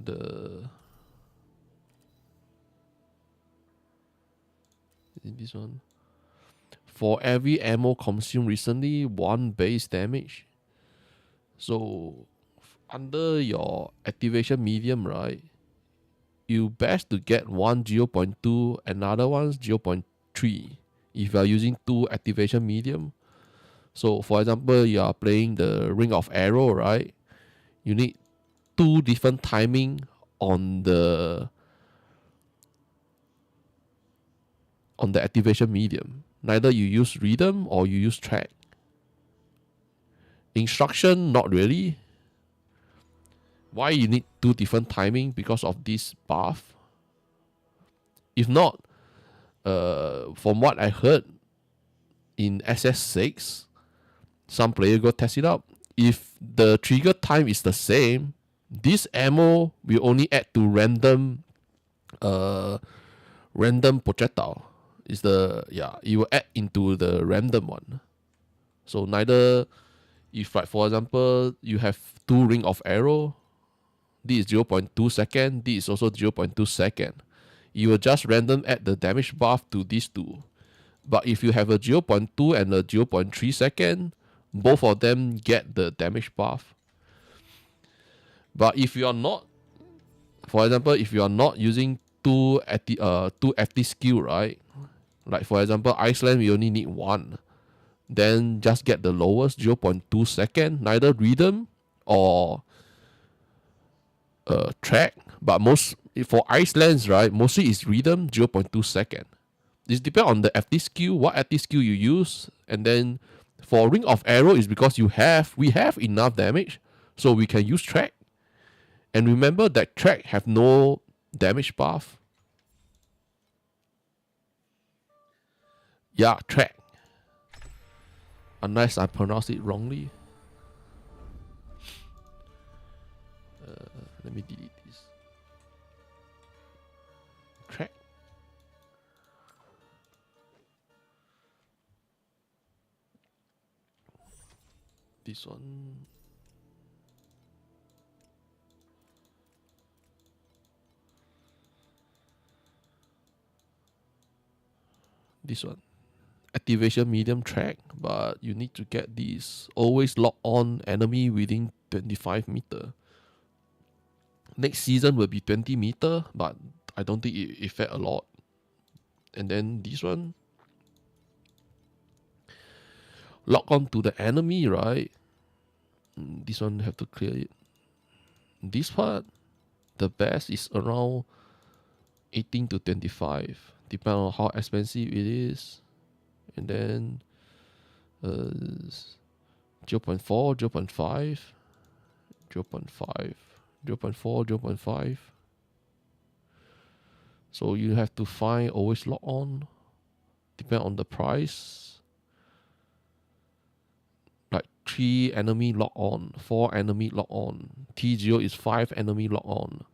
this one. For every ammo consumed recently, 1 base damage. So, under your activation medium, right, you best to get one 0.2, another one 0.3 if you are using 2 activation medium. So, for example, you are playing the Ring of Arrow, right? You need 2 different timing on the activation medium. Neither you use rhythm or you use track. Instruction, not really. Why you need two different timing? Because of this buff. If not, from what I heard in SS8, some player go test it out. If the trigger time is the same, this ammo will only add to random projectile. It will add into the random one. So neither, if like for example you have two ring of arrow, this is 0.2 second, this is also 0.2 second. You will just random add the damage buff to these two. But if you have a 0.2 and a 0.3 second, both of them get the damage buff. But if you are not, for example, if you are not using two FT skill, right? Like for example, Iceland, we only need one. Then just get the lowest 0.2 second, neither rhythm or track. But for Iceland's, right, mostly is rhythm 0.2 second. This depends on the FT skill, what FT skill you use, and then for Ring of Arrow is because we have enough damage, so we can use track. And remember that track have no damage buff. Yeah, track. Unless I pronounce it wrongly. Let me delete this. Track. This one. This one. Activation medium track, but you need to get this always lock on enemy within 25 meter. Next season will be 20 meter, but I don't think it affect a lot. And then this one, lock on to the enemy, right? This one have to clear it. This part, the best is around 18 to 25, depending on how expensive it is. And then 0.4, 0.5, 0.5, 0.4, 0.5. So you have to find always lock on, depend on the price. Like 3 enemy lock on, 4 enemy lock on. T0 is 5 enemy lock on.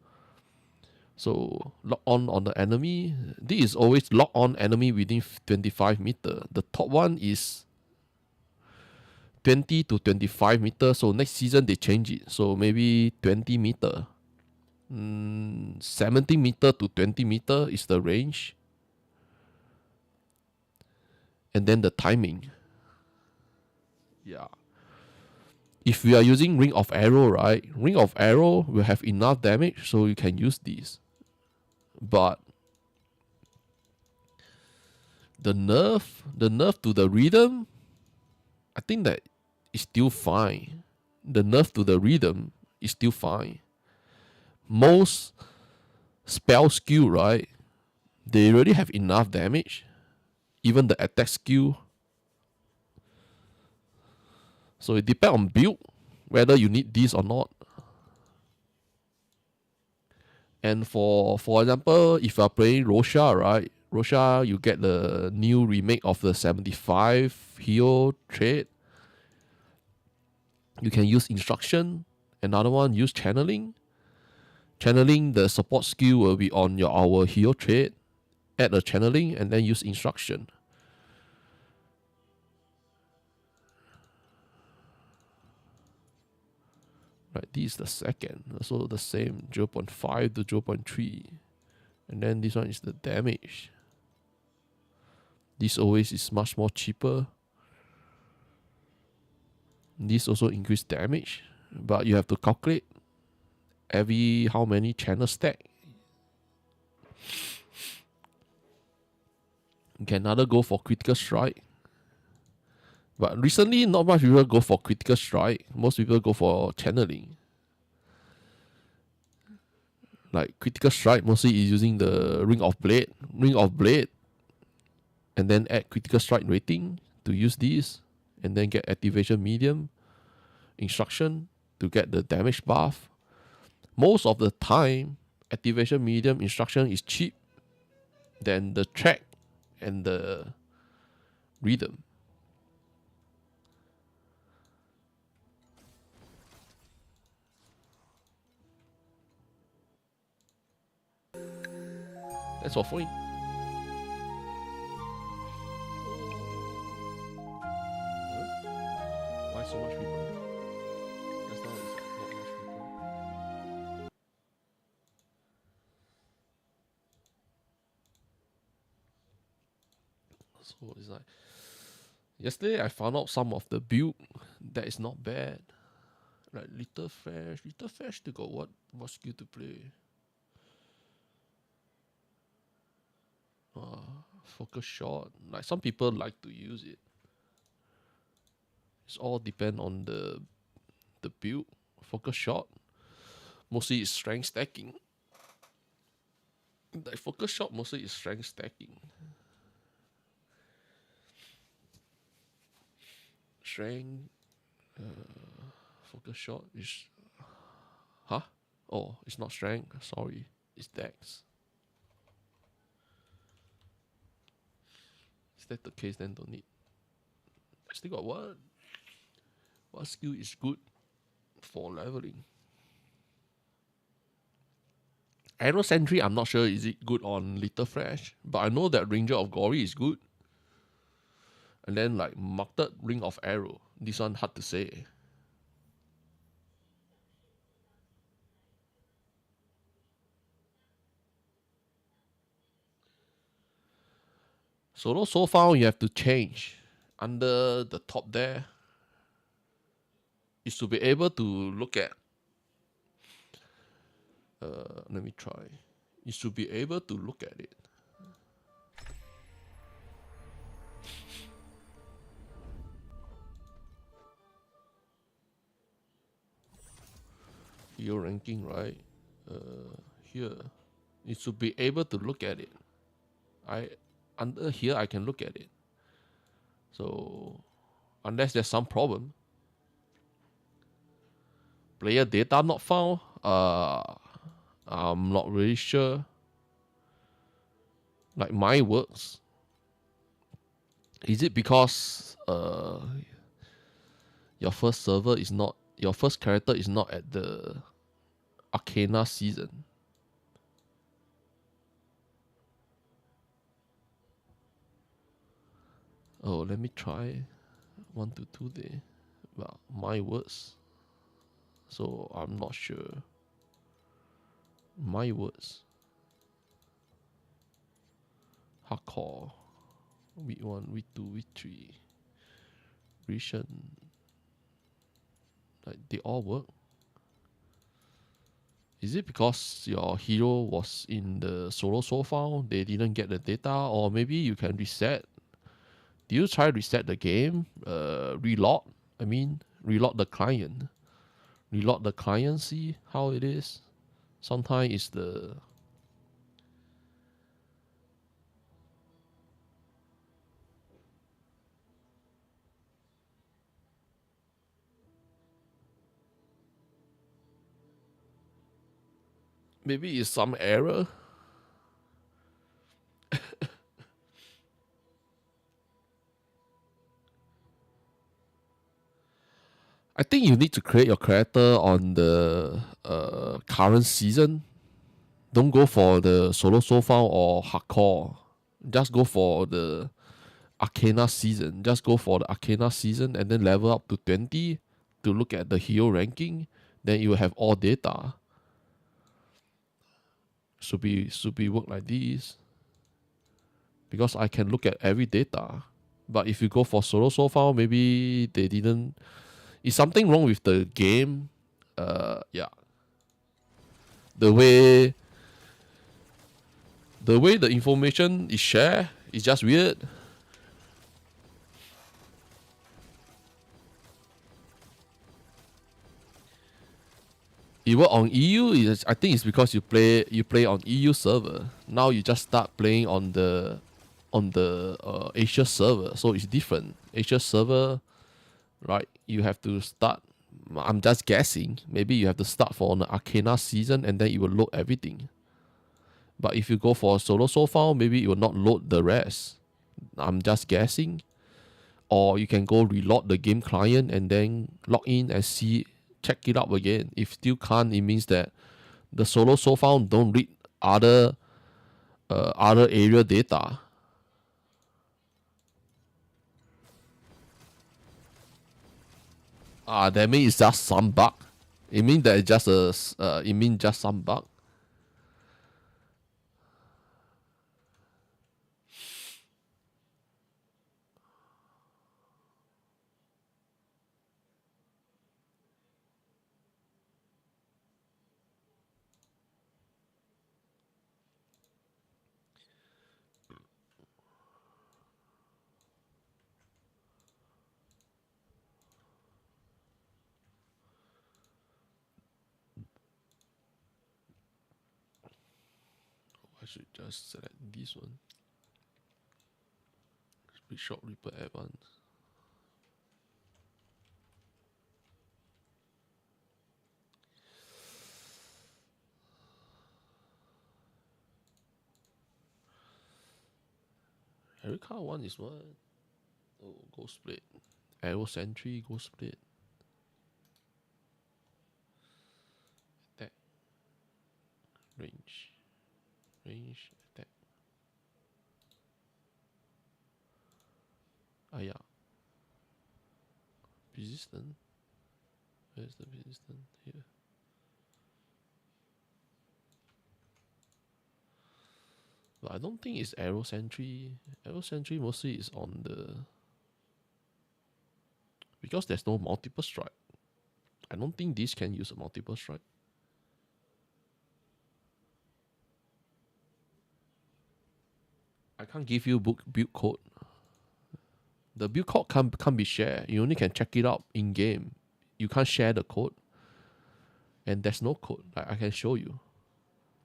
So lock on the enemy. This is always lock on enemy within 25 meter. The top one is 20 to 25 meter. So next season they change it. So maybe 20 meter. 70 meter to 20 meter is the range. And then the timing. Yeah. If we are using Ring of Arrow, right? Ring of Arrow will have enough damage, so you can use this. But the nerf to the rhythm, I think that is still fine. The nerf to the rhythm is still fine. Most spell skill, right? They already have enough damage. Even the attack skill. So it depends on build, whether you need this or not. And for example, if you are playing Rosha, right? Rosha, you get the new remake of the 75 hero trait. You can use instruction. Another one, use channeling. Channeling, the support skill will be on our hero trait. Add a channeling and then use instruction. Right, this is the second. Also the same, 0.5 to 0.3. And then this one is the damage. This always is much more cheaper. This also increase damage, but you have to calculate how many channel stack. You can either go for critical strike. But recently, not much people go for critical strike. Most people go for channeling. Like critical strike mostly is using the Ring of Blade, and then add critical strike rating to use this, and then get activation medium instruction to get the damage buff. most of the time, activation medium instruction is cheap than the track and the rhythm. That's all for me. Why so much people? Just now it's like not much people. So it's like yesterday I found out some of the build that is not bad. Like Little Flash they got what skill to play? Focus shot. Like some people like to use it. It's all depend on the build. Focus shot. Mostly it's strength stacking. Like focus shot mostly is strength stacking. Strength focus shot is Oh, it's not strength, sorry. It's dex. Is that the case then don't need. I still got what? What skill is good for leveling? Arrow Sentry, I'm not sure is it good on Little Flash, but I know that Ranger of Glory is good. And then like Marked Ring of Arrow, this one hard to say. So far you have to change. Under the top there is to be able to look at let me try. You should be able to look at it. Your ranking, right? Here. You should be able to look at it. Under here I can look at it. So unless there's some problem. Player data not found. I'm not really sure. Like my works. Is it because your first server is not your first character is not at the Arcana season? Oh, let me try 1 to 2 day. Well, my words. So I'm not sure. My words. Hardcore. Week 1, week 2, week 3. Recent. Like they all work. Is it because your hero was in the solo so far, they didn't get the data, or maybe you can reset? Do you try reset the game? Reload? Reload the client. Reload the client, see how it is. Sometimes it's the maybe it's some error. I think you need to create your character on the current season. Don't go for the solo sofa or hardcore. Just go for the Arcana season. Just go for the Arcana season and then level up to 20 to look at the hero ranking. Then you will have all data. Should be work like this. Because I can look at every data. But if you go for solo so far, maybe they didn't. Is something wrong with the game? Yeah. The way the information is shared is just weird. You work on EU. I think it's because you play on EU server. Now you just start playing on the Asia server, so it's different. Asia server, right? You have to start I'm just guessing. Maybe you have to start for an Arcana season and then it will load everything. But if you go for a solo so far, maybe it will not load the rest. I'm just guessing. Or you can go reload the game client and then log in and see, check it out again. If still can't, it means that the solo so far don't read other area data. That means it's just some bug. It means that it's just it means just some bug. I should just select this one. Bishop Reaper Advance. Every card one is what? Oh, Ghost Blade. Arrow Sentry, Ghost Blade. Attack. Range. Range, attack. Yeah. Resistant. Where's the resistant? Here. But I don't think it's Arrow Sentry. Arrow Sentry mostly is on the... Because there's no multiple strike. I don't think this can use a multiple strike. I can't give you build code. The build code can't be shared. You only can check it out in game. You can't share the code. And there's no code. Like I can show you.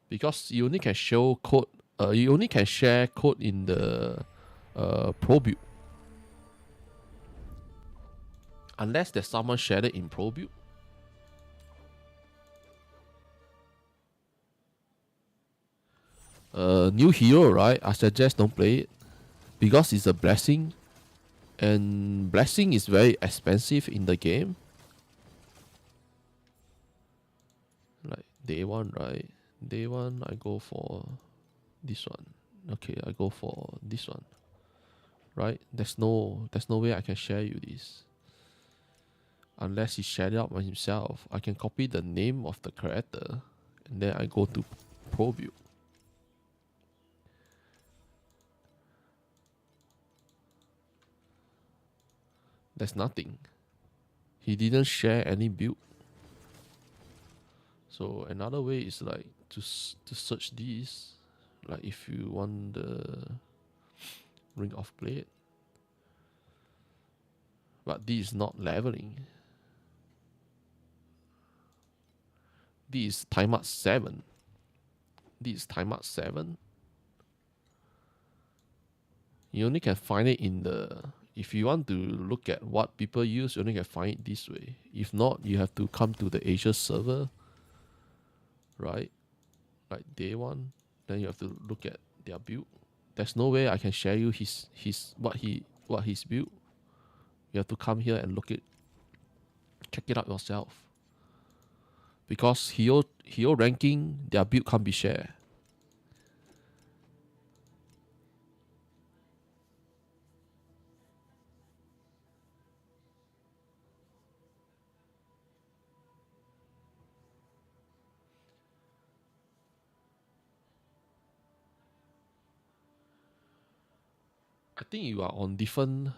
Because you only can show code. You only can share code in the pro build. Unless there's someone shared it in pro build. New hero, right? I suggest don't play it. Because it's a blessing. And blessing is very expensive in the game. Like day one, right? Day one, I go for this one. Okay, I go for this one. Right? There's no way I can share you this. Unless he shared it out by himself. I can copy the name of the character. And then I go to pro view. There's nothing. He didn't share any build. So another way is like to search these. Like if you want the Ring of Blade. But this is not leveling. This is time up 7. This is time up 7. You only can find it in the... If you want to look at what people use, you only can find it this way. If not, you have to come to the Asia server. Right? Like day one. Then you have to look at their build. There's no way I can share you what he's built. You have to come here and look it. Check it out yourself. Because hero ranking, their build can't be shared. I think you are on different...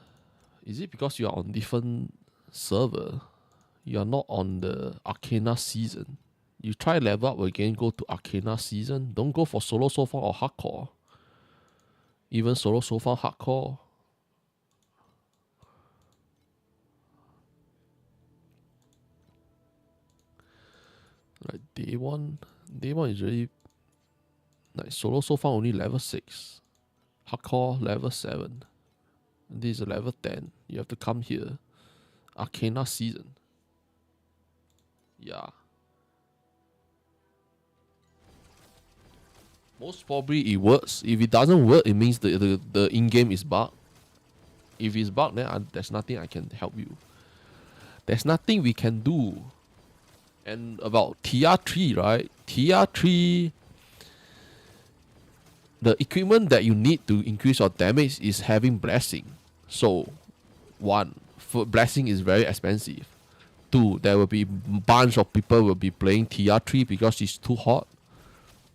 Is it because you are on different server? You are not on the Arcana season. You try level up again, go to Arcana season. Don't go for solo so far or hardcore. Even solo so far hardcore. Like day one is really... Like solo so far only level 6. Hardcore level 7. This is a level 10. You have to come here. Arcana season. Yeah. Most probably it works. If it doesn't work, it means the in-game is bugged. If it's bugged, then there's nothing I can help you. There's nothing we can do. And about TR3, right? TR3, the equipment that you need to increase your damage is having blessing. So, one, for blessing is very expensive. Two, there will be bunch of people will be playing TR3 because it's too hot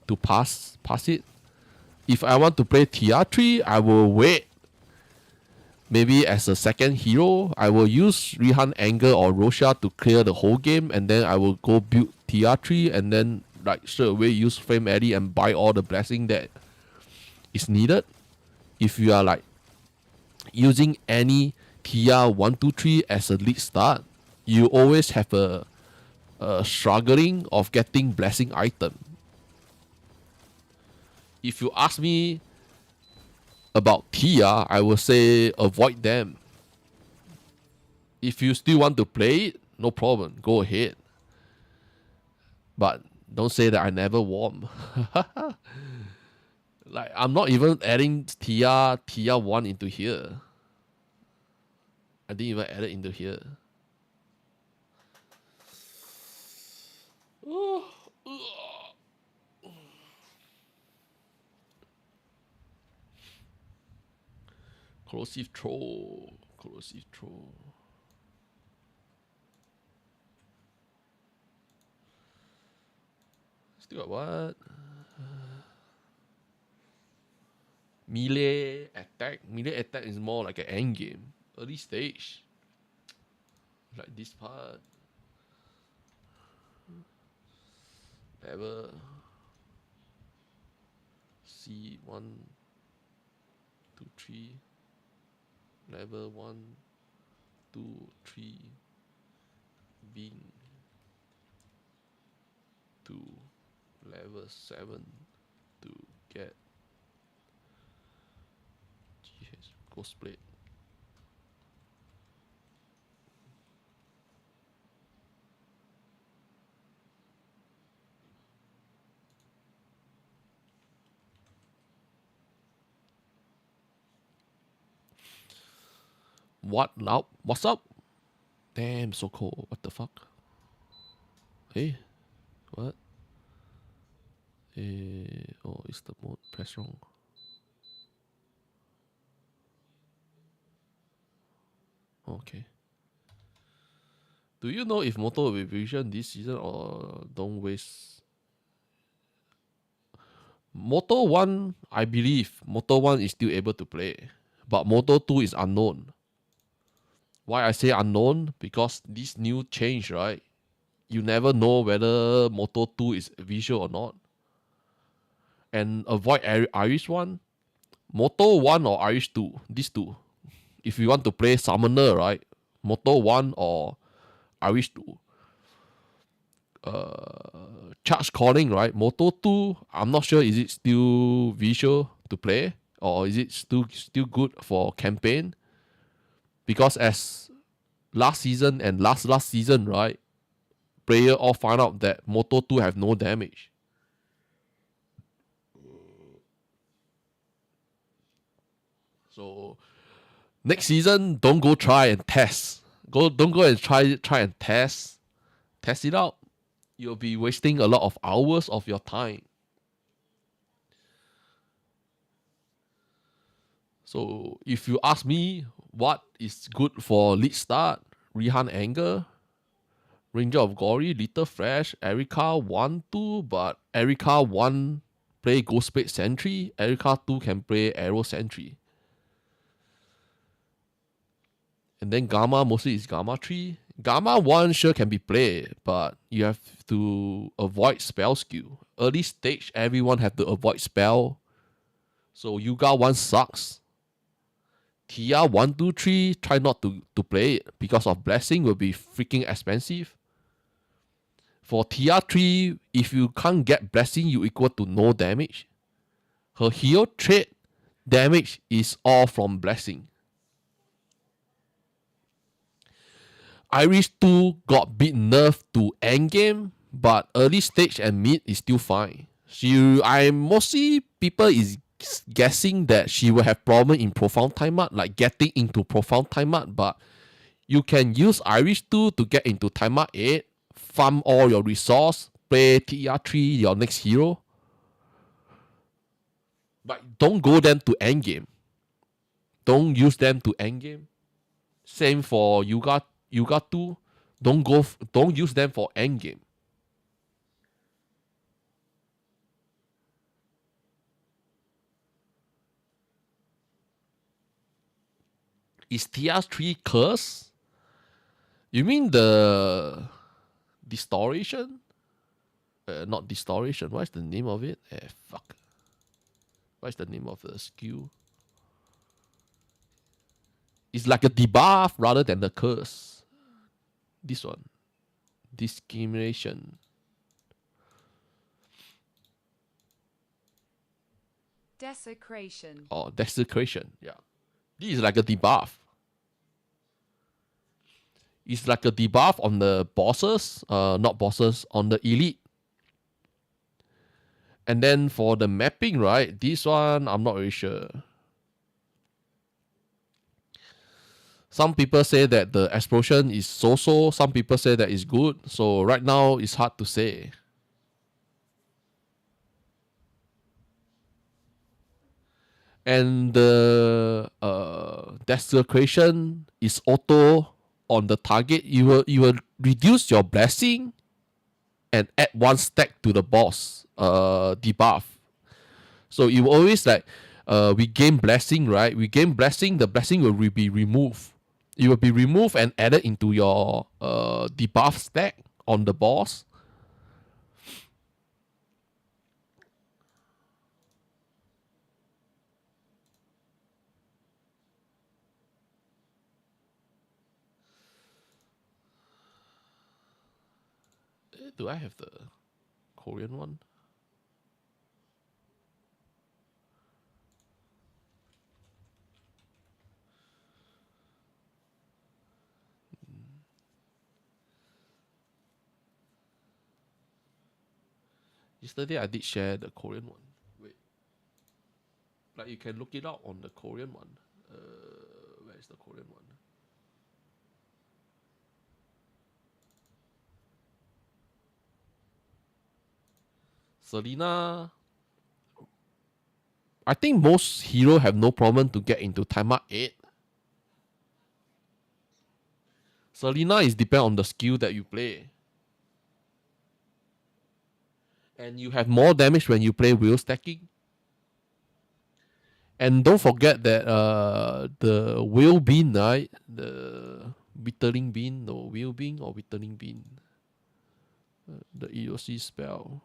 to pass it. If I want to play TR3, I will wait. Maybe as a second hero, I will use Rihan Anger or Rosha to clear the whole game, and then I will go build TR3 and then like straight away use Flame Eddy and buy all the blessing that is needed. If you are like using any TR123 as a lead start, you always have a struggling of getting blessing item. If you ask me about TR, I will say avoid them. If you still want to play it, no problem, go ahead. But don't say that I never warm. Like I'm not even adding TR1 into here. I didn't even add it into here. Corrosive troll. Corrosive troll. Still got what? Melee attack. Melee attack is more like an end game. Early stage. Like this part. Level C1, 2, 3. Level 1, 2, 3. Bean. To level 7 to get GH Ghost Blade. What now? What's up? Damn, so cold. What the fuck? Hey, what? Oh, it's the mode. Press wrong. Okay. Do you know if Moto will be revision this season or don't waste? Moto 1, I believe Moto 1 is still able to play. But Moto 2 is unknown. Why I say unknown? Because this new change, right? You never know whether Moto 2 is visual or not. And avoid Irish 1. Moto 1 or Irish 2. These two. If you want to play Summoner, right? Moto 1 or Irish 2. Charge calling, right? Moto 2, I'm not sure is it still visual to play or is it still good for campaign? Because as last season and last season, right? Player all find out that Moto 2 have no damage. So next season, don't go try and test. Don't go and try and test. Test it out. You'll be wasting a lot of hours of your time. So if you ask me what is good for lead start, Rihan Anger, Ranger of Glory, Little Flash, Erika 1, 2, but Erika 1 play Ghost Blade Sentry, Erika 2 can play Arrow Sentry. And then Gamma mostly is Gamma 3. Gamma 1 sure can be played, but you have to avoid spell skill. Early stage, everyone have to avoid spell. So Yuga 1 sucks. TR 1, 2, 3, try not to play it because of blessing will be freaking expensive. For TR 3, if you can't get blessing, you equal to no damage. Her hero trait damage is all from blessing. Irish 2 got bit nerfed to endgame, but early stage and mid is still fine. I mostly people is guessing that she will have problem in profound timeout, like getting into profound timeout, but you can use Irish 2 to get into timeout 8, farm all your resource, play TR3 your next hero. But don't go them to endgame. Don't use them to endgame. Same for Yuga 2. Don't use them for endgame. Is TR3 curse? You mean the distortion? Not distortion. What's the name of it? Fuck. What's the name of the skill? It's like a debuff rather than the curse. This one. Discrimination. Desecration. Or desecration. Yeah. This is like a debuff. It's like a debuff on the bosses. Not bosses, on the elite. And then for the mapping, right? This one, I'm not really sure. Some people say that the explosion is so-so. Some people say that it's good. So right now, it's hard to say. And the desecration is auto on the target. You will reduce your blessing and add one stack to the boss debuff. So you always like we gain blessing, right? We gain blessing, the blessing will be removed. It will be removed and added into your debuff stack on the boss. Do I have the Korean one? Yesterday I did share the Korean one. Wait. Like you can look it out on the Korean one. Where is the Korean one? Selena. I think most hero have no problem to get into timeout 8. Selena is depend on the skill that you play. And you have more damage when you play wheel stacking. And don't forget that the wheel bean, right? The Withering Bean, no, wheel bean or Withering Bean. The EOC spell.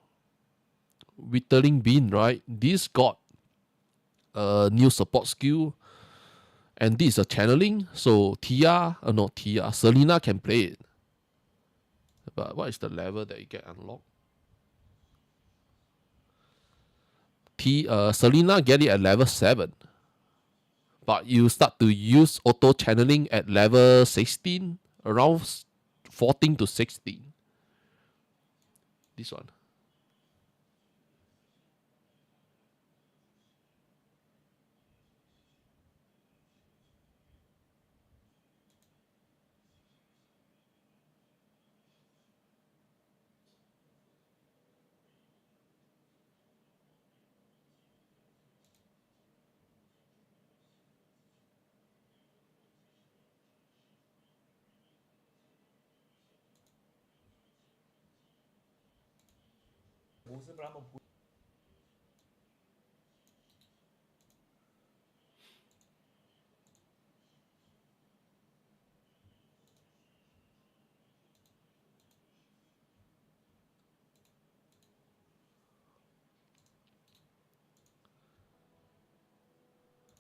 Withering Bean, right? This got a new support skill. And this is a channeling. So Selena can play it. But what is the level that you get unlocked? Selena get it at level 7. But you start to use auto channeling at level 16, around 14 to 16. This one.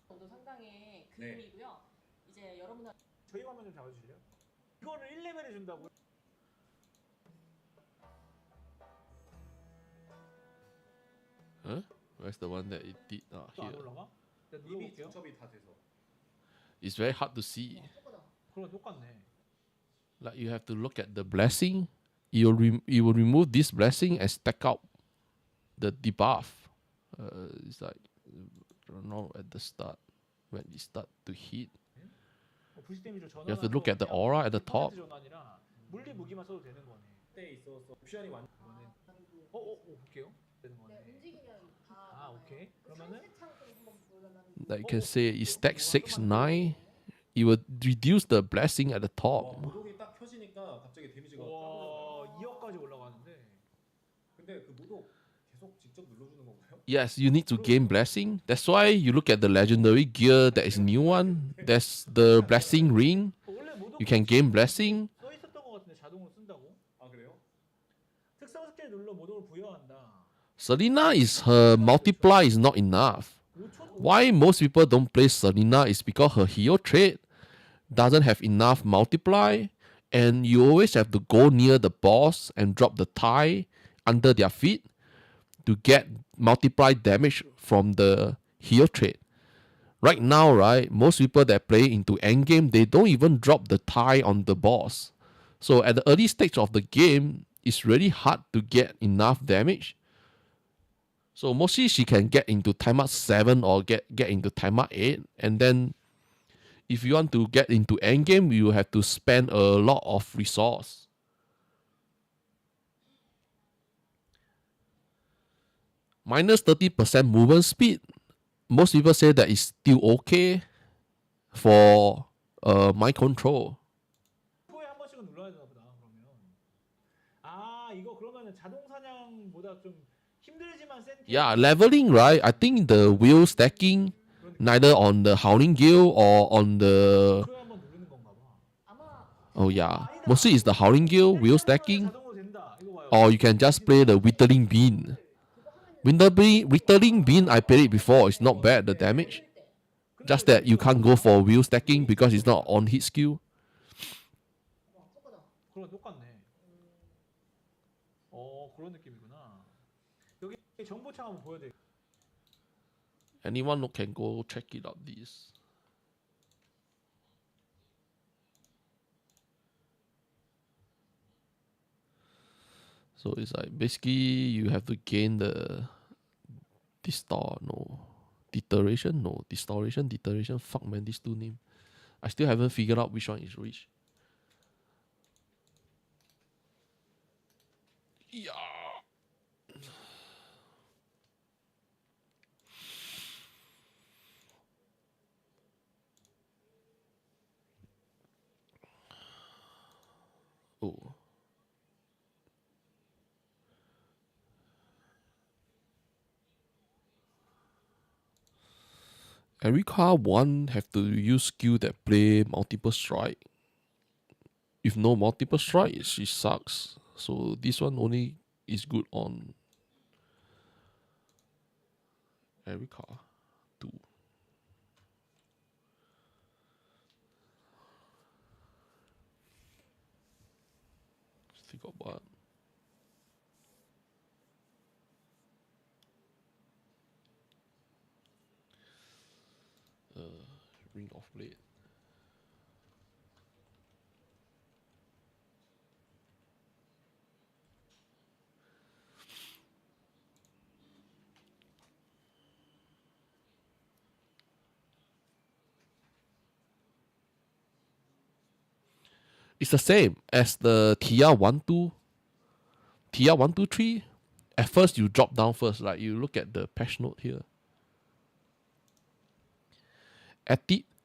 정도 상당의 그림이고요. 이제 여러분들 저희 화면 좀 잡아주실래요? 이거를 1레벨 해준다고요? Huh? Where's the one that it did? 또 안 Here. 올라가? 내가 이미 눌러볼게요. 중첩이 다 돼서 It's very hard to see. 똑같아. 그럼 똑같네. Like you have to look at the blessing. You will remove this blessing and stack out the debuff. It's like not at the start when it start to hit. 부시 데미지로 전환. You have to look at the aura at the top. 전환이라 물리 무기만 써도 되는 거네. 때 있어서 옵션이 완. 볼게요. 되는 거네. 오케이. 그러면은 Like you can say it stacks 6-9. It will reduce the blessing at the top. 모독이 딱 켜지니까 갑자기 데미지가 와, 2억까지 올라가는데. 근데 그 모독 계속 직접 눌러주는 건가요? Yes, you need to gain blessing. That's why you look at the legendary gear that is new one. That's the blessing ring. 원래 모독 You can gain blessing. 써 있었던 것 같은데 자동으로 쓴다고? 아 그래요? 특성 스킬 눌러 모독을 부여한다. Selena is her multiply is not enough. Why most people don't play Selena is because her hero trait doesn't have enough multiply, and you always have to go near the boss and drop the tie under their feet to get multiply damage from the hero trait. Right now, right, most people that play into endgame, they don't even drop the tie on the boss. So at the early stage of the game, it's really hard to get enough damage. So mostly she can get into timeout 7 or get into timeout 8. And then if you want to get into endgame, you have to spend a lot of resource. Minus 30% movement speed. Most people say that is still okay for mind control. 후에 한 번씩은 눌러야 되나 보다. 그러면. 아, 이거 그러면은 자동 사냥보다 좀 힘들지만 센 Yeah, leveling, right? I think the wheel stacking, neither on the Howling Guild or on the... 후에 한번 누르는 건가 봐. 아마 Oh yeah, mostly it's the Howling Guild, wheel stacking. 자동으로 된다. 이거 봐요. Or you can just play the Withering Bean. Withering Bean, I played it before. It's not bad, the damage. Just that you can't go for wheel stacking because it's not on hit skill. 그럼 똑같네. 그런 느낌이구나. 여기 정보창 한번 보여드릴게요. Anyone can go check it out, this. So it's like basically you have to gain the deterration. Fuck man, these two names. I still haven't figured out which one is which. Yeah. Oh. Every card one have to use skill that play multiple strike. If no multiple strike, she sucks. So this one only is good on every card. 2. Still got what? Ring of Blade. It's the same as the TR 1-2, TR 1-2-3. At first you drop down first, like you look at the patch note here.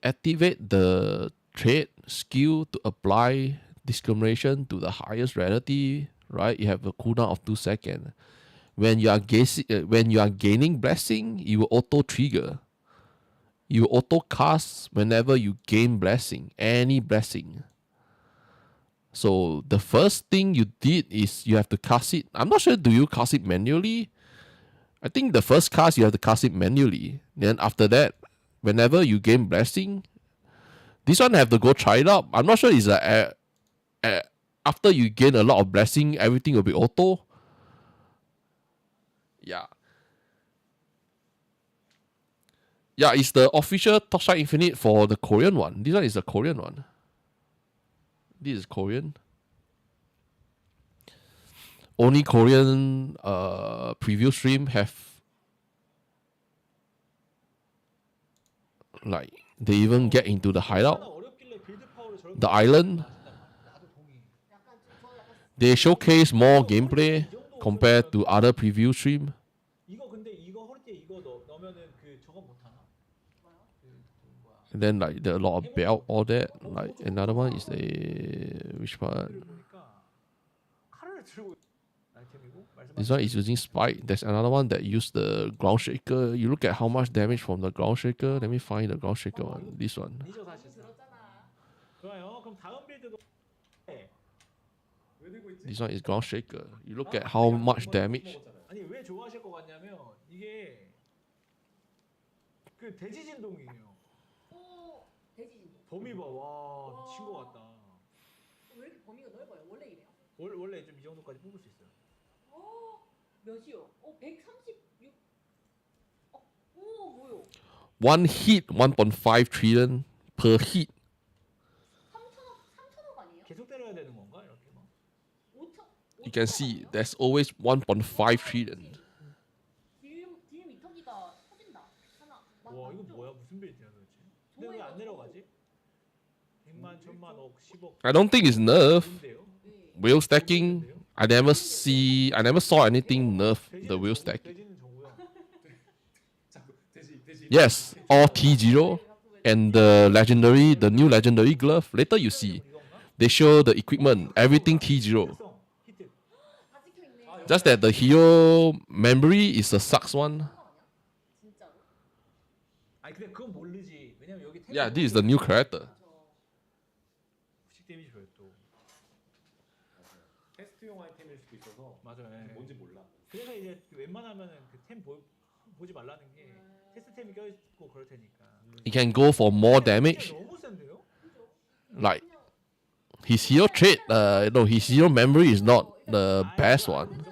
Activate the trait skill to apply discrimination to the highest rarity, right? You have a cooldown of 2 seconds. When you are gaining blessing, you will auto trigger. You will auto cast whenever you gain blessing, any blessing. So the first thing you did is you have to cast it. I'm not sure, do you cast it manually? I think the first cast you have to cast it manually. Then after that, whenever you gain blessing, this one I have to go try it out. I'm not sure it's after you gain a lot of blessing, everything will be auto. Yeah. Yeah, it's the official Torchlight Infinite for the Korean one. This one is the Korean one. This is Korean. Only Korean preview stream have like they even get into the hideout, 어렵길래 빌드 파워를 저렇게 the island. 나도 동의. 약간 저 약간 They showcase more gameplay compared to other preview stream. 이거 근데 이거 허리띠에 이거 넣으면은 그 저거 못 하나? 뭐야? And then like there are a lot of belt, all that. Like another one is the which part? 보니까 칼을 들고 아이템이고 This one is using spike. There's another one that use the ground shaker. You look at how much damage from the ground shaker. Let me find the ground shaker one. This one. 니저 사실 들었잖아. 좋아요. 그럼 다음 빌드도 네. 왜 들고 있지? This one is ground shaker. You look at how much damage. 아니 왜 좋아하실 것 같냐면 이게 그 대지 진동이에요. 오 돼지 진동. 범위 봐와 미친 것 같다. 왜 이렇게 범위가 넓어요? 원래 이래요? 원래 좀 이 정도까지 뽑을 수 있어요. 몇이요? 136. 오 뭐요? One hit, 1.5 trillion per hit. 3천억 아니에요? 계속 때려야 되는 건가 이렇게 막? 5천. You can see there's always 1.5 trillion. 딜 미터기가 터진다. 하나. 와 이거 뭐야 무슨 빌드야 도대체? 근데 왜 안 내려가지? 100만, 1000만, 억, 10억. I don't think it's nerf. 뭔데요? Wheel stacking. I never saw anything nerf the wheel stacking. 돼지는 저거야. 자꾸 돼지. Yes, all T0 and the new legendary glove. Later you see, they show the equipment, everything T0. 히트. 다 찍혀 있네. Just that the hero memory is a sucks one. 진짜로? 아니 근데 그건 모르지. 왜냐면 여기 Yeah, this is the new character. 후식 데미지 줘요 또. 테스트용 아이템일 수도 있어서 맞아요. 예. 뭔지 몰라. 그래서 이제 웬만하면은 그템 보지 말라는 게 테스트 템이 껴있고 그럴 테니까. He can go for more damage. 너무 센데요? Like his hero trait, no, his hero memory is not the best one.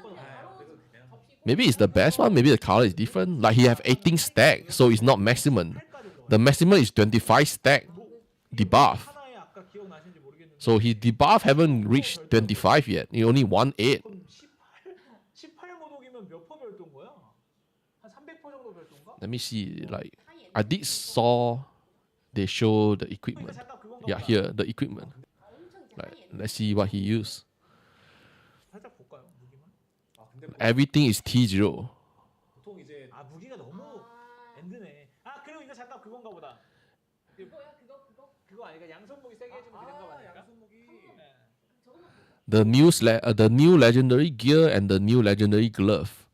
Maybe it's the best one. Maybe the color is different. Like he have 18 stack, so it's not maximum. The maximum is 25 stack debuff. 하나에 아까 기억나시는지 모르겠는데. So his debuff haven't reached 25 yet. He only won 8. 그럼 18 모독이면 몇 퍼 별도인 거야? 한 300% 정도 별도인가? Let me see. Like I did saw they show the 그러니까 equipment. 잠깐 그건가 Yeah, 보다. here the equipment. 엄청 이제 Like 하이엔드. let's see what he used. 살짝 볼까요 무기만? 아 근데 Everything is T0. 보통 이제 아 무기가 너무 엔드네. 아 그리고 이거 잠깐 그건가 보다. 그거야 그거 아니까 양손 무기 세게 해주면 되는 거 아닐까? 양손 무기. 네. 저거만 The new legendary gear and the new legendary glove.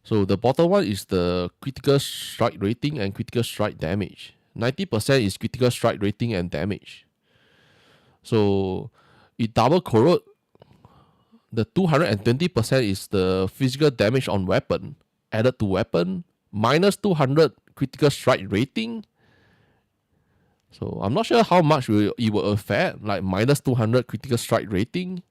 So the bottom one is the critical strike rating and critical strike damage. 90% is critical strike rating and damage. So it double corrode. The 220% is the physical damage on weapon added to weapon minus 200 critical strike rating. So I'm not sure how much it will affect, like minus 200 critical strike rating.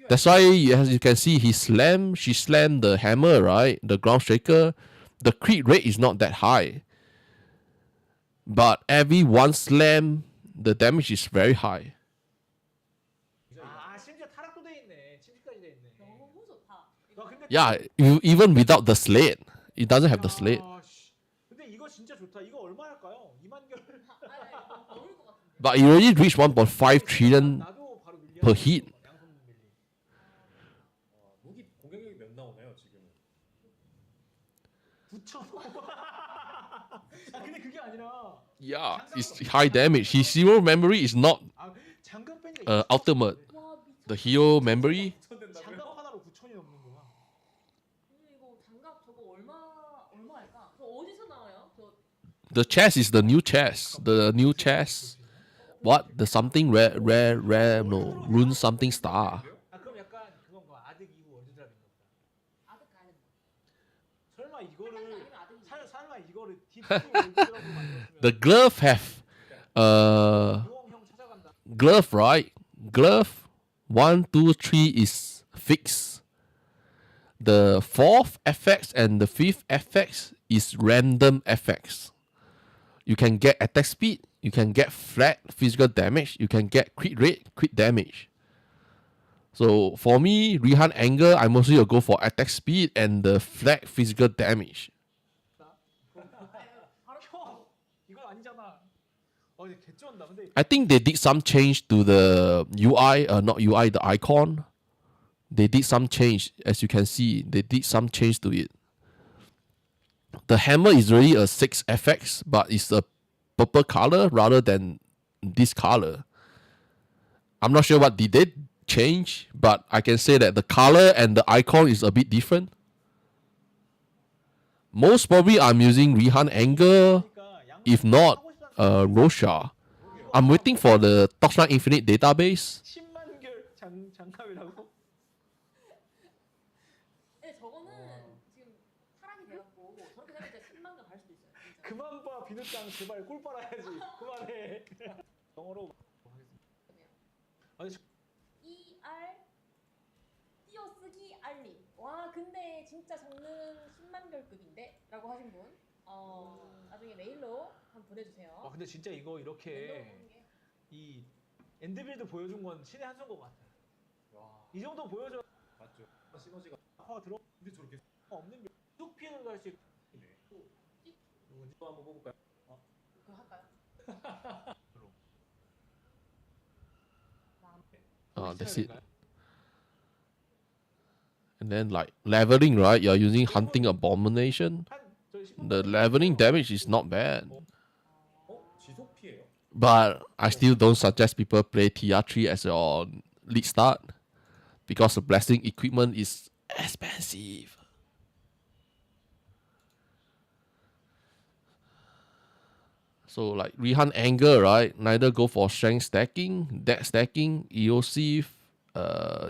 That's why, as you can see, she slammed the hammer, right? The ground shaker. The crit rate is not that high. But every one slam, the damage is very high. 아 심지어 타락도 돼 있네. 침식까지 돼 있네. 너무 좋다. 와, 근데 Yeah, even without the slate. It doesn't have the slate. 아, 씨. 근데 이거 진짜 좋다. 이거 얼마 할까요? 2만 결. 넘을 것 같은데. But it already reached 1.5 trillion 나도 바로 밀리. per hit. 양손 밀리. 무기 공격력이 몇 나오나요 지금은? 9,000. 아 근데 그게 아니라 Yeah, it's high damage. His hero memory is not 아 장갑 빼니까 ultimate. 와 미쳤다. The hero memory, 장갑 하나로 9,000이 넘는 거야. 근데 이거 장갑 저거 얼마 할까? 저 어디서 나와요? 저 the chest is the new chest. The new chest. What? The something rare, no, rune something star. 아 그럼 약간 그건 거 아득 이후 월드드랍인가 보다. 아득 가야 된다. 설마 이거를 아니면 아득이. 설마 이거를 딥 월드드랍으로 만들었으면 The glove have 유홍형 찾아간다. glove, right? Glove 1, 2, 3 is fixed. The fourth FX and the fifth FX is random FX. You can get attack speed, you can get flat physical damage, you can get crit rate, crit damage. So for me, Rihan Anger, I mostly will go for attack speed and the flat physical damage. 형 이건 아니잖아. 이제 개쩐다. 근데 I think they did some change to the UI, not UI, the icon. They did some change, as you can see. They did some change to it. The hammer is really a 6 FX, but it's a purple color rather than this color. I'm not sure what did they change, but I can say that the color and the icon is a bit different. Most probably I'm using Rihan Anger, if not Rosha. I'm waiting for the Torchlight Infinite database. 10만 결 장갑이라고? 근데 저거는 지금 타락이 돼갖고 저렇게 되면 진짜 10만 원 갈 수도 있어요. 진짜. 그만 봐 비누장 제발 꿀 빨아야지. 그만해. 영어로 하겠습니다. 아니 ER 띄어쓰기 알림. 와 근데 진짜 성능은 10만 결급인데? 라고 하신 분 나중에 메일로 한번 보내주세요. 와 근데 진짜 이거 이렇게 이 엔드빌드 보여준 건 신의 한 수인 것 같아. 와, 이 정도 보여줘. 맞죠. 시너지가 아까 들어 근데 저렇게 없는 빌 쭉 피는 거 할 수 있고. 누군지 또 한번 뽑을까요? 그거 할까요? That's it. And then like leveling, right? You're using Hunting Abomination. The leveling damage is not bad. 지속 피해요? But I still don't suggest people play TR3 as your lead start. Because the blessing equipment is expensive. So like Rihan Anger, right? Neither go for strength stacking, deck stacking, erosive,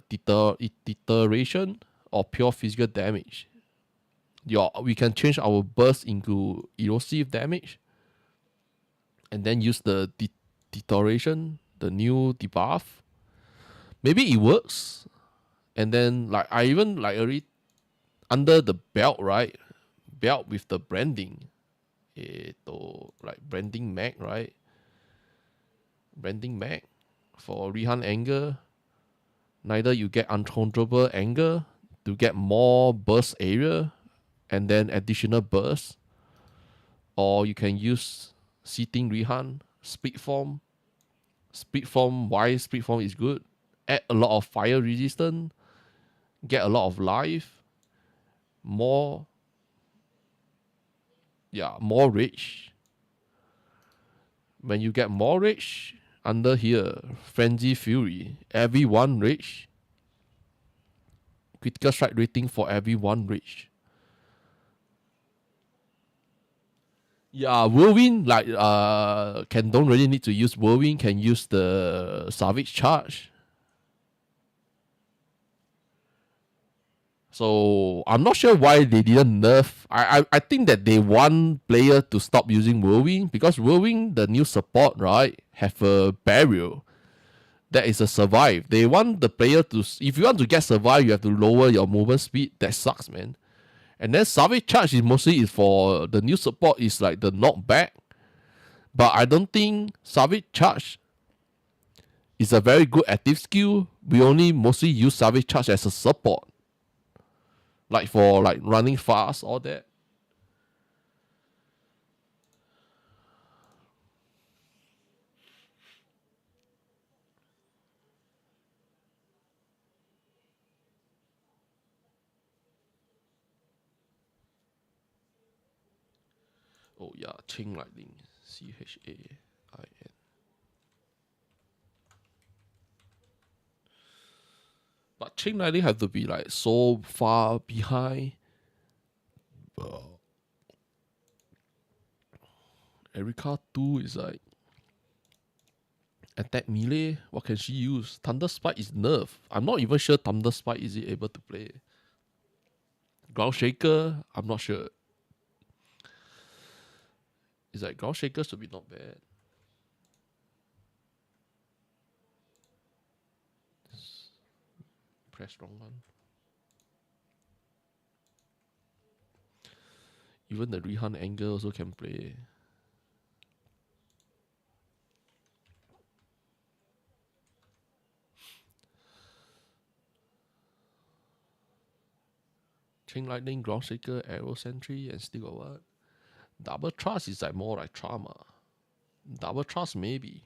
deterioration, or pure physical damage. We can change our burst into erosive damage, and then use the deterioration, the new debuff. Maybe it works. And then like I even like already under the belt, right? Belt with the branding. Like branding mag, right? Branding mag for Rihan Anger. Neither you get uncontrollable anger to get more burst area and then additional burst, or you can use Seating Rihan Speed Form. Speed Form, why Speed Form is good? Add a lot of fire resistance, get a lot of life, more rage. When you get more rage, under here, Frenzy Fury, every 1 rage, critical strike rating for every 1 rage. Yeah, Whirlwind, like, don't really need to use Whirlwind, can use the Savage Charge. So I'm not sure why they didn't nerf. I think that they want player to stop using Whirlwind because Whirlwind, the new support, right, have a barrier that is a survive. They want the player to, if you want to get survive, you have to lower your movement speed. That sucks, man. And then Savage Charge is mostly for the new support is like the knockback. But I don't think Savage Charge is a very good active skill. We only mostly use Savage Charge as a support. Like for like running fast, all that. Oh yeah, Chain Lightning. CHAIN. But Chain Lightning have to be like so far behind. Erika 2 is like attack melee. What can she use? Thunder Spike is nerf. I'm not even sure Thunder Spike is it able to play. Ground Shaker, I'm not sure. It's like Ground Shaker should be not bad. Press wrong one. Even the Rihan Anger also can play. Chain Lightning, Ground Shaker, Arrow Sentry, and still got what? Double Trust is like more like Trauma. Double Trust maybe.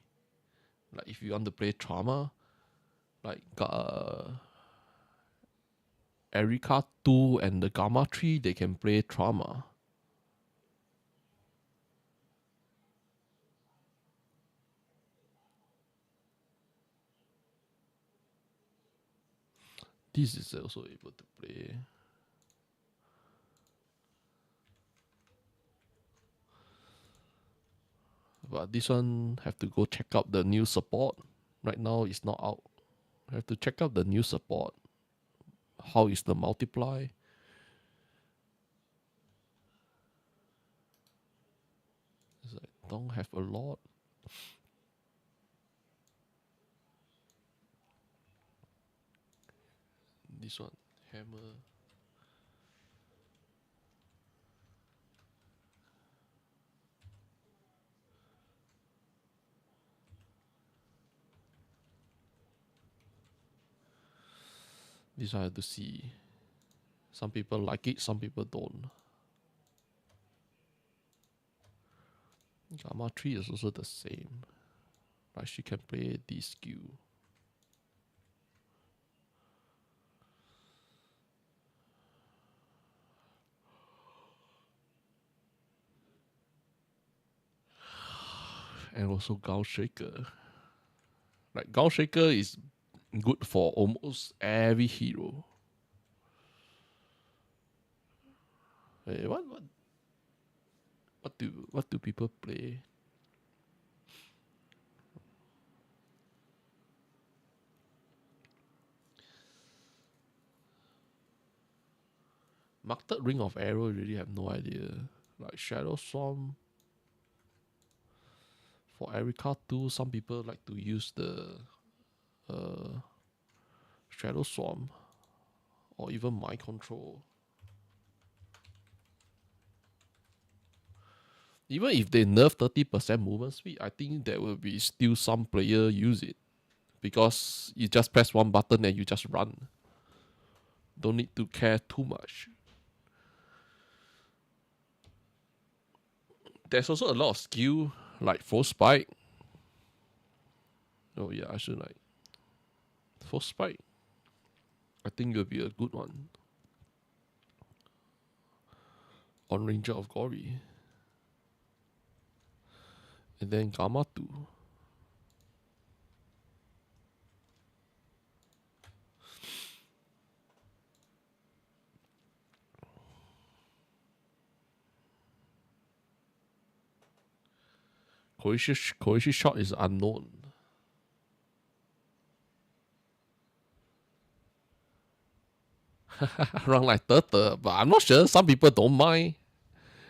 Like if you want to play Trauma, like Erika 2 and the Gamma 3, they can play Trauma. This is also able to play. But this one have to go check out the new support. Right now it's not out. Have to check out the new support. How is the multiply? It's like, don't have a lot. This one, hammer. This one I have to see. Some people like it, some people don't. Gamma 3 is also the same. Like she can play this skill. And also Gauss Shaker. Like Gauss Shaker is good for almost every hero. Hey, what do people play? Marked Ring of Arrow, really have no idea. Like Shadow Swarm. For Erika 2, some people like to use the Shadow Swarm or even Mind Control. Even if they nerf 30% movement speed, I think there will be still some player use it. Because you just press one button and you just run. Don't need to care too much. There's also a lot of skill, like Frostbite. Oh yeah, I should like Frostbite. I think it'll be a good one. On Ranger of Glory. And then Gamma 2. Koishi shot is unknown. Run like turtle, but I'm not sure. Some people don't mind.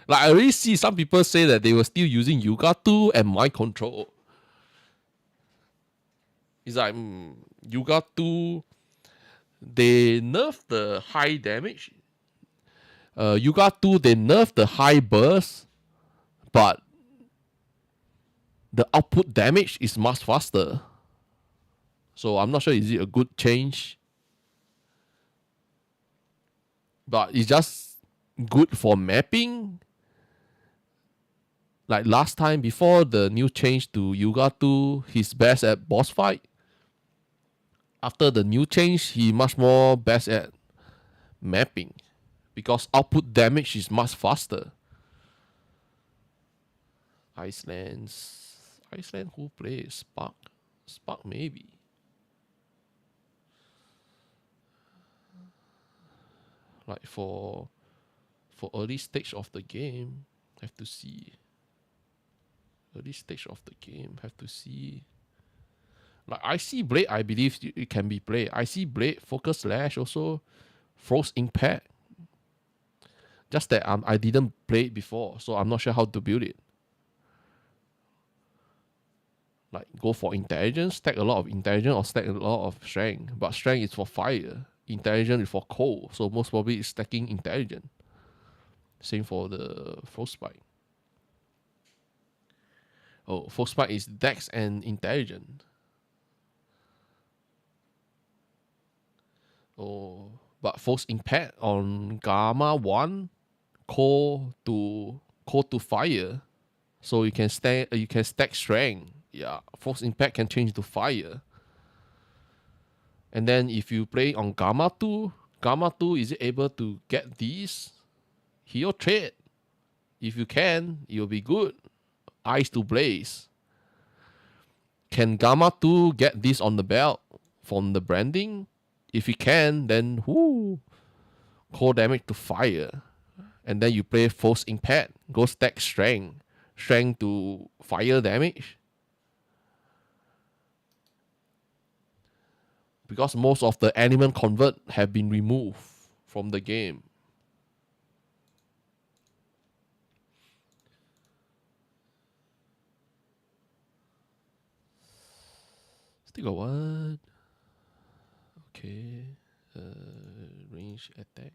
Like I already see some people say that they were still using Yuga 2 and Mind Control. It's like Yuga 2, they nerf the high damage. Yuga 2, they nerf the high burst, but the output damage is much faster. So I'm not sure is it a good change. But it's just good for mapping. Like last time, before the new change to Yuga 2, he's best at boss fight. After the new change, he much more best at mapping. Because output damage is much faster. Iceland, who plays? Spark? Spark maybe. Like for early stage of the game, have to see. Early stage of the game, have to see. Like IC Blade, I believe it can be played. IC Blade, Focus Slash also, Frost Impact. Just that I didn't play it before, so I'm not sure how to build it. Like go for intelligence, stack a lot of intelligence or stack a lot of strength. But strength is for fire, intelligence is for cold, so most probably it's stacking intelligence. Same for the Frostbite. Oh, Frostbite is Dex and intelligence. Oh, But force impact on Gamma 1 core to fire. So you can stack strength. Yeah, force impact can change to fire. And then if you play on Gamma 2 is able to get these hero trait. If you can, it'll be good. Eyes to blaze. Can Gamma 2 get this on the belt from the branding? If he can, then core damage to fire. And then you play force impact, go stack strength to fire damage. Because most of the element convert have been removed from the game. Still got what? Okay. Range attack.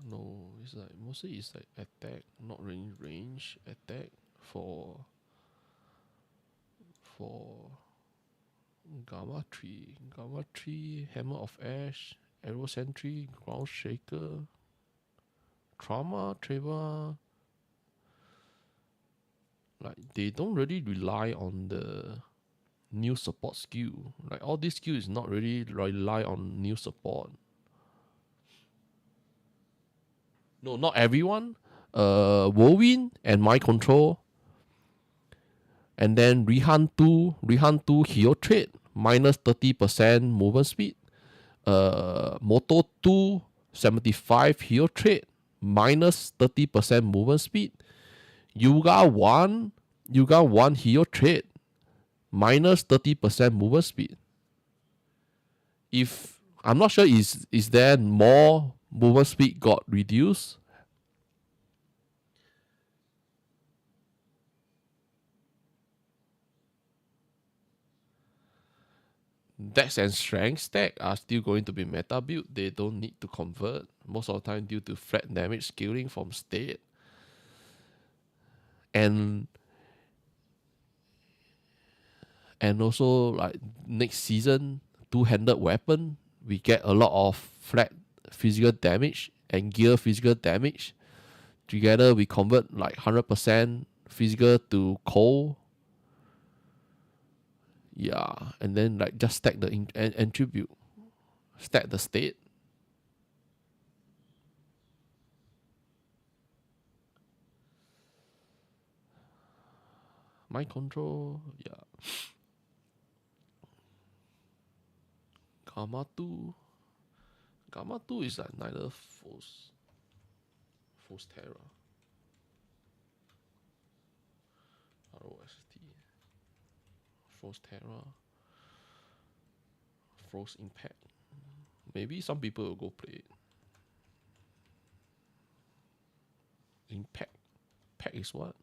No, it's like mostly it's like attack, not range attack for Gamma 3, Hammer of Ash, Arrow Sentry, Ground Shaker, Trauma, Treva. Like they don't really rely on the new support skill. Like all these skills is not really rely on new support. No, not everyone. Whirlwind and Mind Control. And then Rihan 2 hero trait, minus 30% movement speed. Moto 2, 75 hero trait, minus 30% movement speed. Yuga 1 hero trait, minus 30% movement speed. If I'm not sure is there more movement speed got reduced? Dex and strength stack are still going to be meta build. They don't need to convert most of the time due to flat damage scaling from state. And also like next season, two-handed weapon, we get a lot of flat physical damage and gear physical damage. Together we convert like 100% physical to cold. Yeah, and then like just stack the attribute, stack the state. Mind control, yeah. Gamma 2 is like neither force terror. ROST. Force terror. Force impact. Maybe some people will go play it. Impact. Pack is what?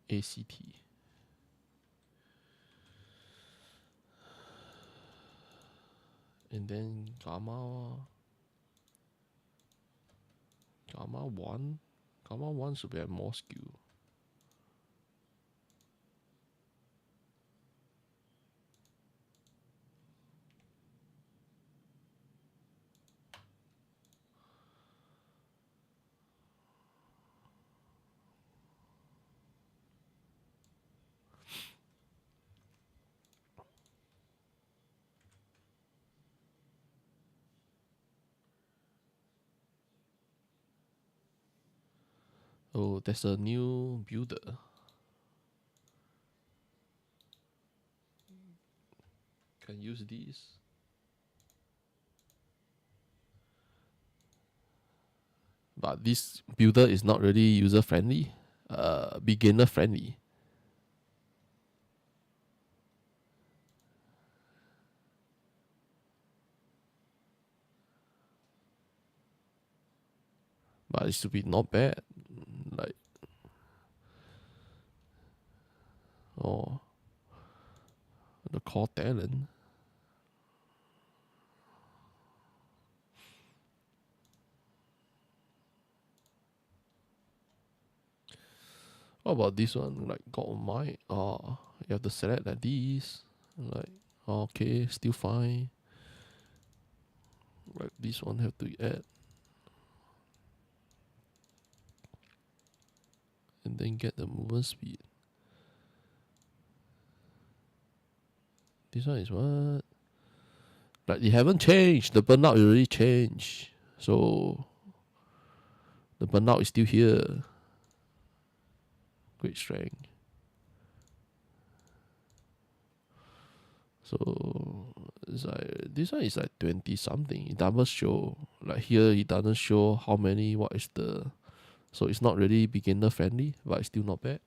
ACT. And then Gamma 1 should have more skill. Oh, there's a new builder. Can use these. But this builder is not really user friendly, beginner friendly. But it should be not bad. Like, oh, the core talent. What about this one? Like got my you have to select like this. Like okay, still fine. Like this one have to add. And then get the movement speed. This one is what? Like they haven't changed. The burnout already changed. So the burnout is still here. Great strength. So it's like this one is like 20 something. It doesn't show like here it doesn't show how many what is the, so it's not really beginner friendly, but it's still not bad.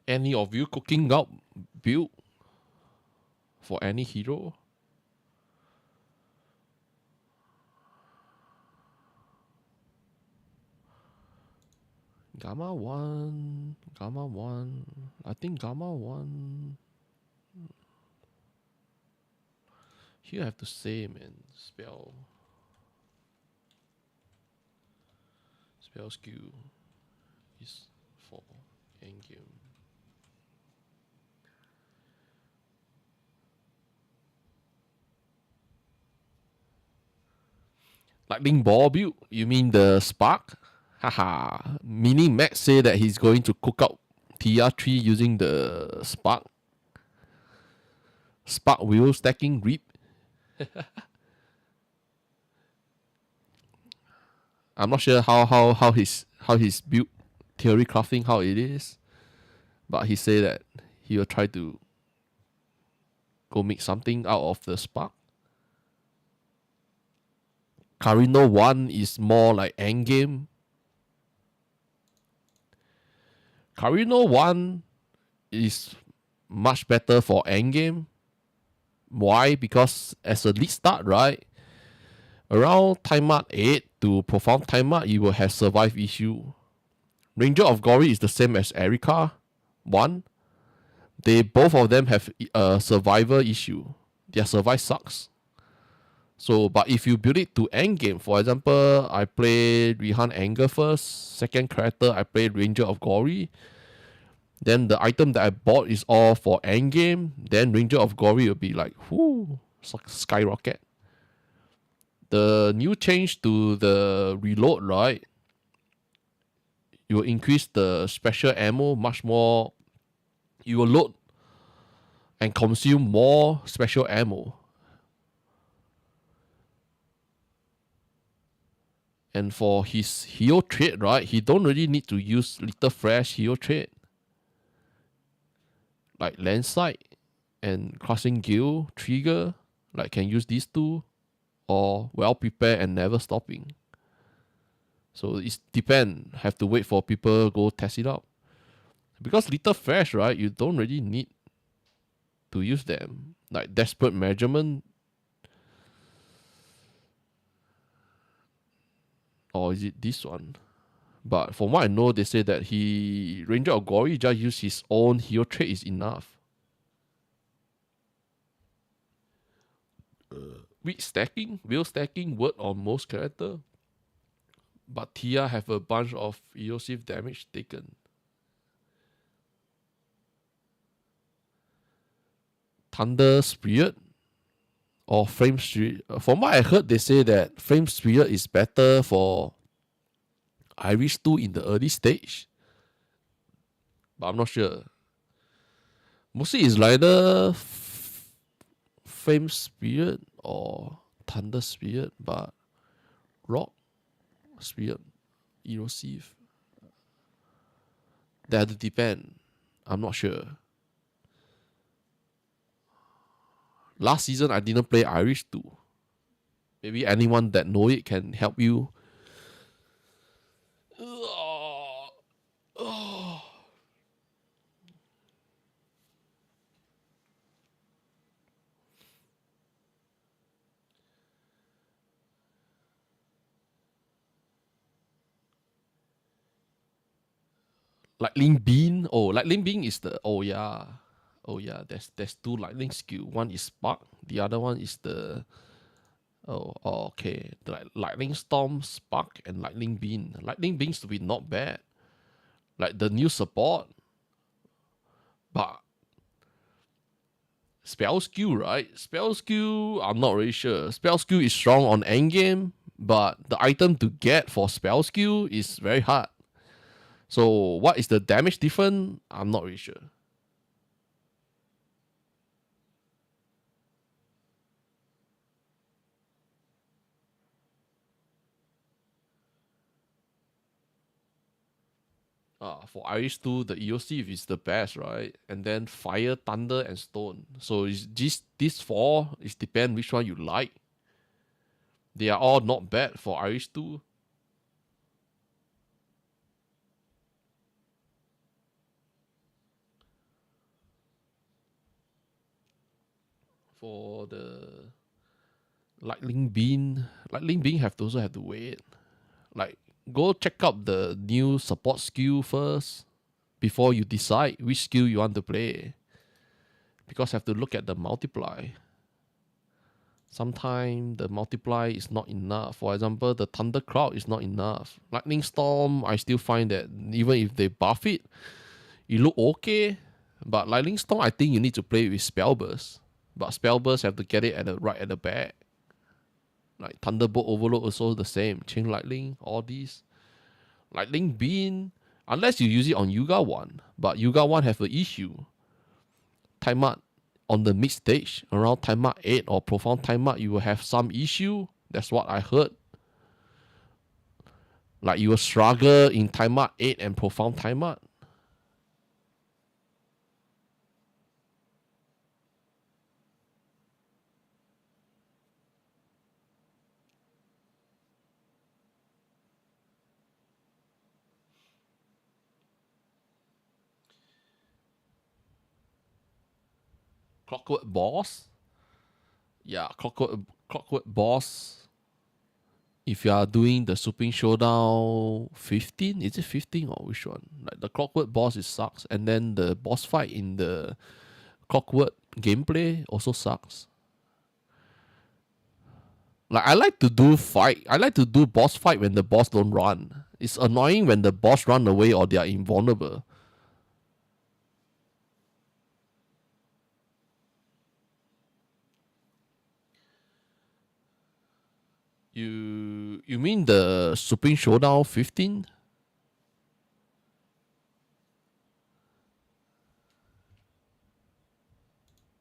Any of you cooking up build for any hero? Gamma 1. I think Gamma 1. Here I have to say, man. Spell skill is for endgame. Lightning ball build? You mean the spark? Haha. Meaning Max say that he's going to cook up TR3 using the spark. Spark wheel stacking reap. I'm not sure how his build theory crafting how it is, but he say that he will try to go make something out of the spark. Carino 1 is more like endgame. Carino 1 is much better for endgame. Why? Because as a lead start, right? Around time mark 8 to profound time mark, you will have survive issue. Ranger of Glory is the same as Erika 1. They both of them have a survivor issue. Their survive sucks. So, but if you build it to endgame, for example, I play Rihan Anger first, second character I play Ranger of Glory. Then the item that I bought is all for endgame. Then Ranger of Glory will be like, whoo, skyrocket. The new change to the reload, right? You will increase the special ammo much more. You will load and consume more special ammo. And for his hero trait, right, he don't really need to use Little Fresh hero trait. Like Landsight and Crossing Guild Trigger, like can use these two. Or well prepared and never stopping. So it depend. Have to wait for people go test it out. Because Little Fresh, right, you don't really need to use them. Like Desperate Measurement. Or is it this one? But from what I know, they say that Ranger of Glory just use his own hero trait is enough. Weak stacking, wheel stacking work on most character. But Tia have a bunch of erosive damage taken. Thunder Spirit or Flame Spirit. From what I heard, they say that Flame Spirit is better for Irish 2 in the early stage. But I'm not sure. Mostly it's either Flame Spirit or Thunder Spirit, but Rock Spirit, Erosive. That depend. I'm not sure. Last season I didn't play Irish 2. Maybe anyone that know it can help you. Lightning Beam. Oh, Lightning Beam is the oh yeah. Oh yeah, there's two lightning skill. One is spark, the other one is the okay. The lightning storm, spark, and lightning beam. Lightning beams to be not bad. Like the new support. But spell skill, right? Spell skill, I'm not really sure. Spell skill is strong on endgame, but the item to get for spell skill is very hard. So what is the damage difference? I'm not really sure. For Irish 2, the EOC is the best, right? And then Fire, Thunder, and Stone. So is these four, it depends which one you like. They are all not bad for Irish 2. For the Lightning Beam also have to wait. Like, go check out the new support skill first before you decide which skill you want to play. Because you have to look at the multiply. Sometimes the multiply is not enough. For example, the Thunder Cloud is not enough. Lightning Storm, I still find that even if they buff it, it look okay. But Lightning Storm, I think you need to play with Spell Burst. But Spell Burst have to get it right at the back. Like Thunderbolt Overload also the same. Chain Lightning, all these. Lightning Beam, unless you use it on Yuga 1. But Yuga 1 have an issue. Time out on the mid stage, around time out 8 or profound time out, you will have some issue. That's what I heard. Like you will struggle in time out 8 and profound time out. Clockwork Boss. Yeah, Clockwork Boss. If you are doing the Supreme Showdown 15, is it 15 or which one? Like the Clockwork Boss, it sucks. And then the boss fight in the Clockwork gameplay also sucks. Like I like to do boss fight when the boss don't run. It's annoying when the boss run away or they are invulnerable. You mean the Supreme Showdown 15?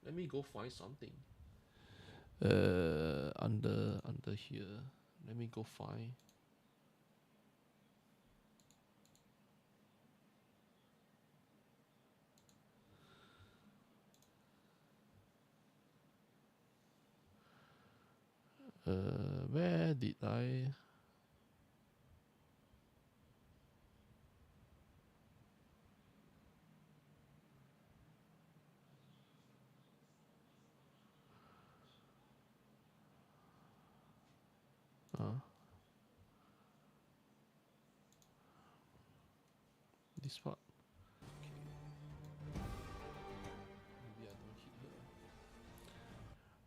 Let me go find something. Under here. Let me go find. Where did I? This part. Maybe I don't hit her.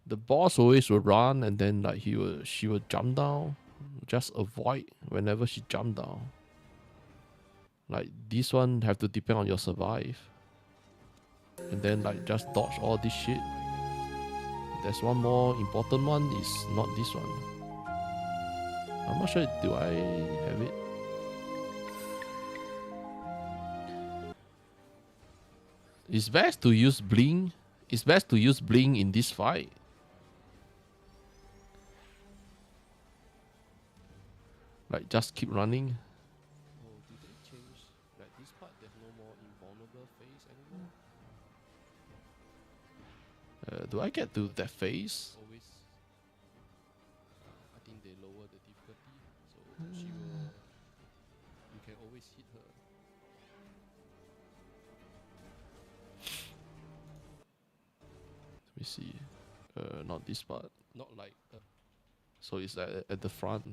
The boss always will run and then like she will jump down. Just avoid whenever she jump down. Like this one have to depend on your survive. And then like just dodge all this shit. There's one more important one, is not this one. I'm not sure, do I have it? It's best to use Bling. It's best to use Bling in this fight. Like just keep running. Oh, did they change? Like this part, there's no more invulnerable phase anymore. Do I get to that phase? Always. I think they lower the difficulty, so she will. You can always hit her. Let me see. Not this part. Not like. So it's at the front.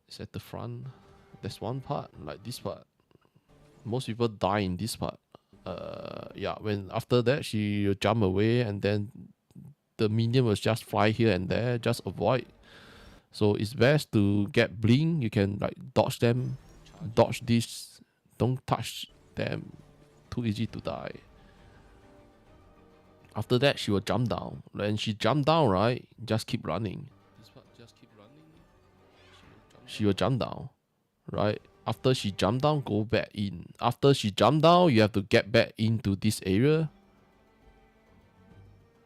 It's at the front. There's one part, like this part. Most people die in this part. Yeah, when after that she will jump away and then the minion will just fly here and there, just avoid. So it's best to get blink. You can like dodge them, dodge this. Don't touch them. Too easy to die. After that, she will jump down. When she jump down, right, just keep running. This part, just keep running. She will jump down, right? After she jump down, go back in. After she jump down, you have to get back into this area.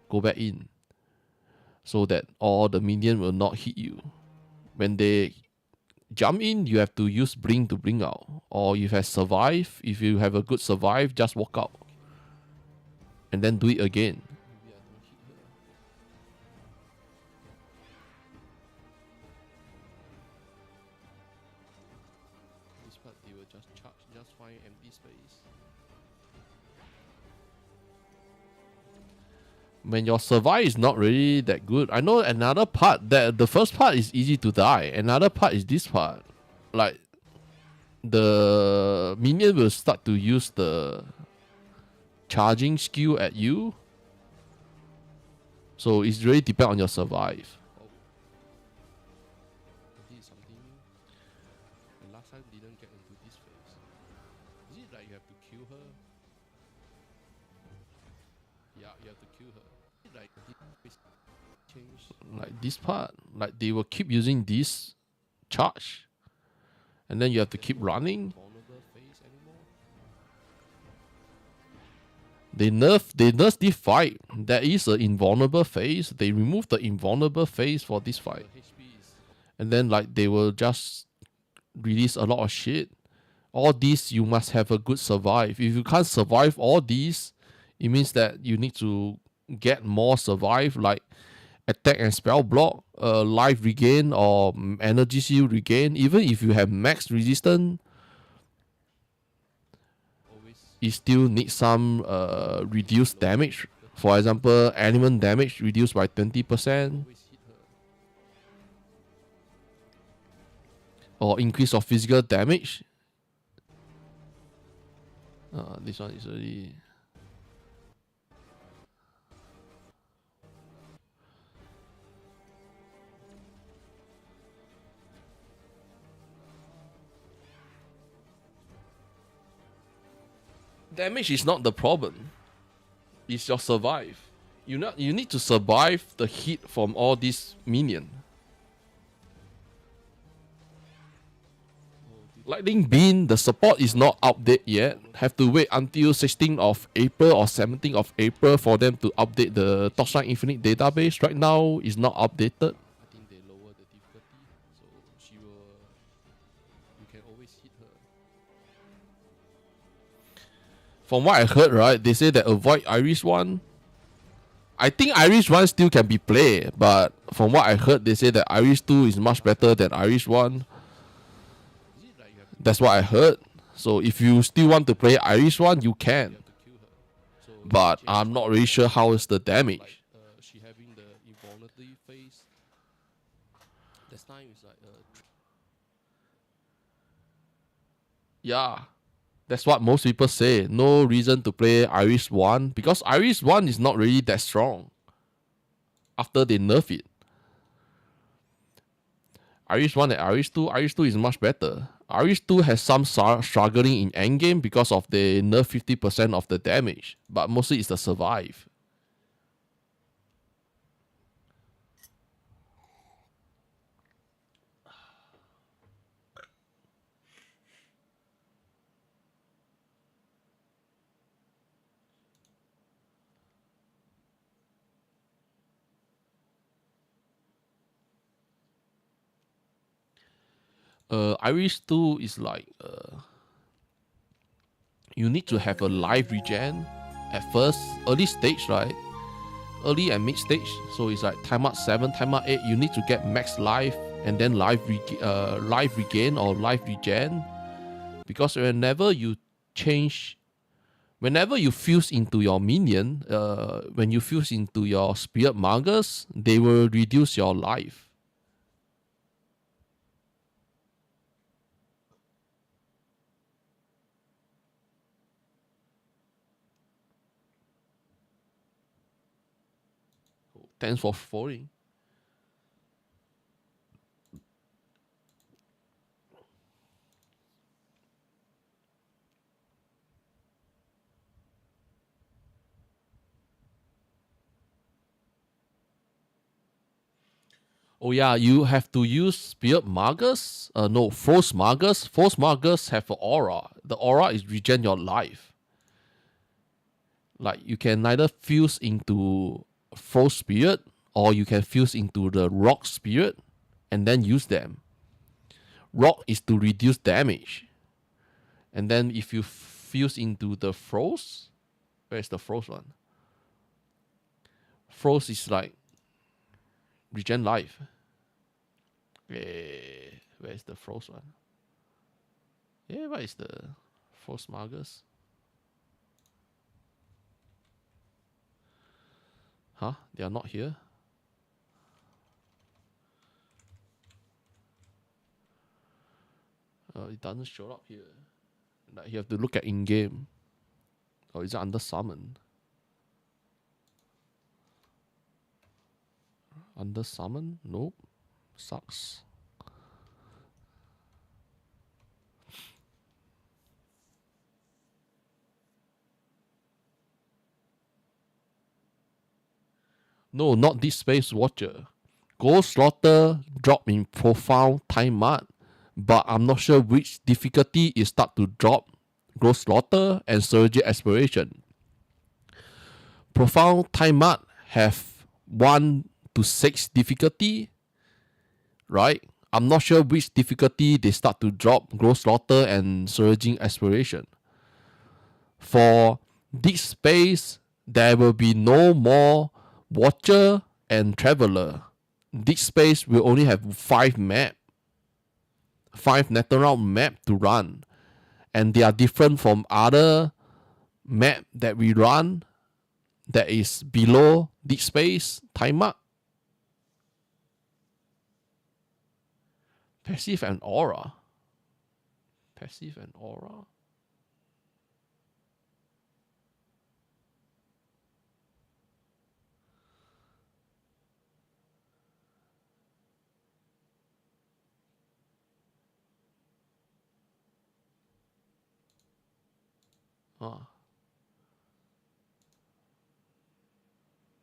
Go back in. So that all the minion will not hit you. When they jump in, you have to use blink to bring out. Or if you have survive, if you have a good survive, just walk out. And then do it again. This part they will just charge, just find empty space. When your survive is not really that good. I know another part that the first part is easy to die. Another part is this part. Like the minion will start to use the charging skill at you. So it's really depend on your survive. This is something new. The last time didn't get into this phase. Is it like you have to kill her? Yeah, you have to kill her. Like this change. Like this part, like they will keep using this charge, and then you have to keep running. They nerf this fight. There is an invulnerable phase. They remove the invulnerable phase for this fight. And then like they will just release a lot of shit. All these you must have a good survive. If you can't survive all these, it means that you need to get more survive, like attack and spell block, life regain or energy shield regain. Even if you have max resistance, it still needs some reduced damage. For example, element damage reduced by 20%. Or increase of physical damage. This one is already... Damage is not the problem. It's your survive. You need to survive the hit from all these minion. Lightning Beam, the support is not updated yet. Have to wait until 16th of April or 17th of April for them to update the Torchlight Infinite database. Right now, it's not updated. I think they lower the difficulty, so she will... You can always hit her. From what I heard, right, they say that avoid Iris 1. I think Iris 1 still can be played, but from what I heard, they say that Iris 2 is much better than Iris 1. That's what I heard. So if you still want to play Iris 1, you can. But I'm not really sure how is the damage. She having the invulnerability phase. This time is like yeah. That's what most people say. No reason to play Iris 1 because Iris 1 is not really that strong. After they nerf it. Iris 1 and Iris 2 is much better. Iris 2 has some struggling in endgame because of they nerf 50% of the damage, but mostly it's the survive. Iris 2 is like you need to have a life regen at first, early stage, right? Early and mid stage. So it's like time up 7, time up 8. You need to get max life and then life regain or life regen. Because whenever you fuse into your minion, when you fuse into your spirit magus, they will reduce your life. Thanks for following. Oh yeah, you have to use Spirit Magus. No, Frost Magus. Frost Magus have an aura. The aura is regen your life. Like you can neither fuse into Frost Spirit or you can fuse into the Rock Spirit and then use them. Rock is to reduce damage. And then if you fuse into the Frost, where's the Frost one? Frost is like regen life. Where's the Frost one? Yeah, what is the Frost Magus? Huh? They are not here? It doesn't show up here. Like you have to look at in-game. Or is it under summon? Under summon? Nope. Sucks. No, not this Space Watcher. Ghost Slaughter drop in Profound Time Mud, but I'm not sure which difficulty it start to drop. Ghost Slaughter and Surgery Aspiration. Profound Time Mud have 1 to 6 difficulty, right? I'm not sure which difficulty they start to drop Ghost Slaughter and Surging Aspiration. For Deep Space, there will be no more Watcher and Traveler. Deep Space will only have 5 natural map to run. And they are different from other map that we run that is below Deep Space time up. Passive and aura. Passive and aura.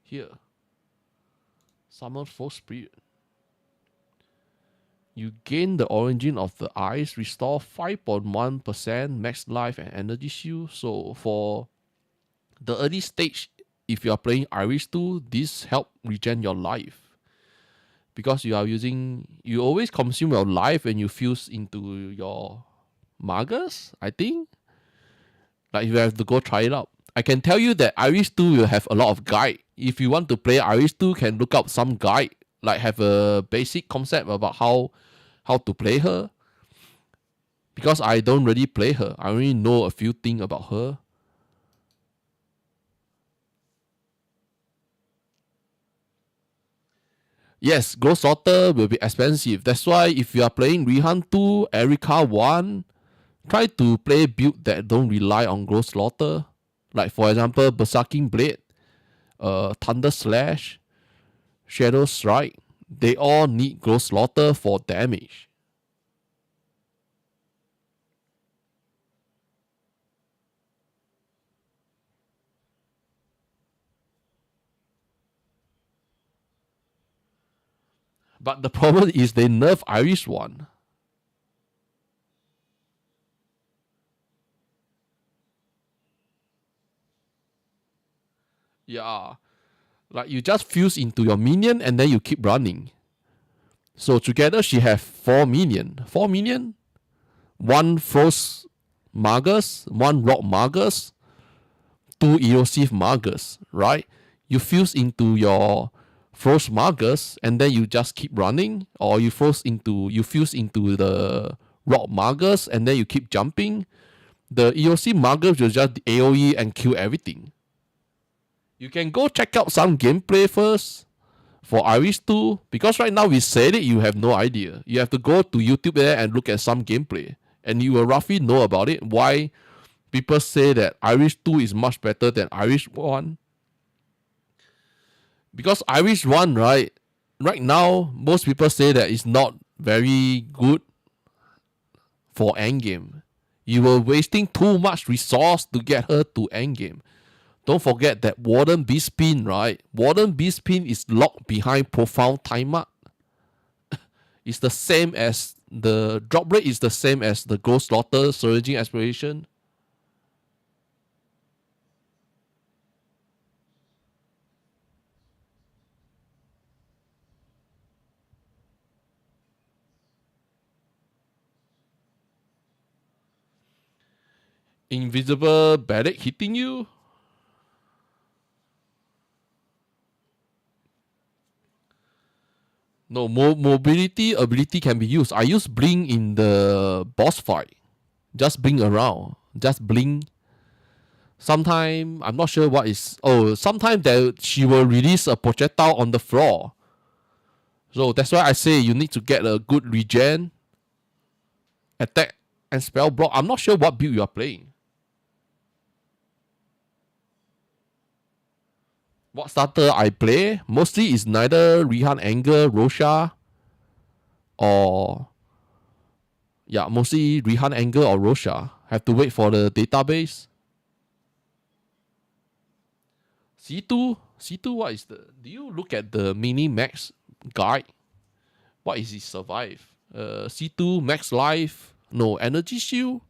Here. Summon Force Spirit. You gain the origin of the eyes, restore 5.1% max life and energy shield. So for the early stage, if you are playing Iris 2, this help regen your life. Because you always consume your life when you fuse into your Magus, I think. Like you have to go try it out. I can tell you that Iris 2 will have a lot of guide. If you want to play Iris 2, can look up some guide. Like have a basic concept about how to play her. Because I don't really play her. I only know a few things about her. Yes, Ghost Slaughter will be expensive. That's why if you are playing Rihan 2, Erika 1, try to play build that don't rely on Ghost Slaughter. Like for example, Berserking Blade, Thunder Slash, Shadow Strike. They all need Ghost Slaughter for damage. But the problem is they nerf Iris 1. Yeah. Like you just fuse into your minion and then you keep running. So together she have 4 minion. 4 minion? 1 Frost Magus, 1 Rock Magus, 2 Erosive Magus, right? You fuse into your Frost Magus and then you just keep running, or you fuse into the Rock Magus and then you keep jumping. The EOC Magus will just AoE and kill everything. You can go check out some gameplay first for Iris 2, because right now we said it, you have no idea. You have to go to YouTube there and look at some gameplay, and you will roughly know about it, why people say that Iris 2 is much better than Iris 1. Because Irish 1, right? Right now, most people say that it's not very good for endgame. You were wasting too much resource to get her to endgame. Don't forget that Warden Beastpin, right? Warden Beastpin is locked behind Profound Timeout. It's the same as the drop rate is the same as the Ghost Slaughter Surging Aspiration. Invisible Barrack hitting you. No, mobility ability can be used. I use Blink in the boss fight. Just blink around. Just blink. Sometime I'm not sure what is. Oh, sometimes that she will release a projectile on the floor. So that's why I say you need to get a good regen, attack, and spell block. I'm not sure what build you are playing. What starter I play mostly is neither Rihan Anger, Rosha, or mostly Rihan Anger or Rosha. Have to wait for the database. C2, what is the? Do you look at the mini max guide? What is his survive? C2 max life. No energy shield.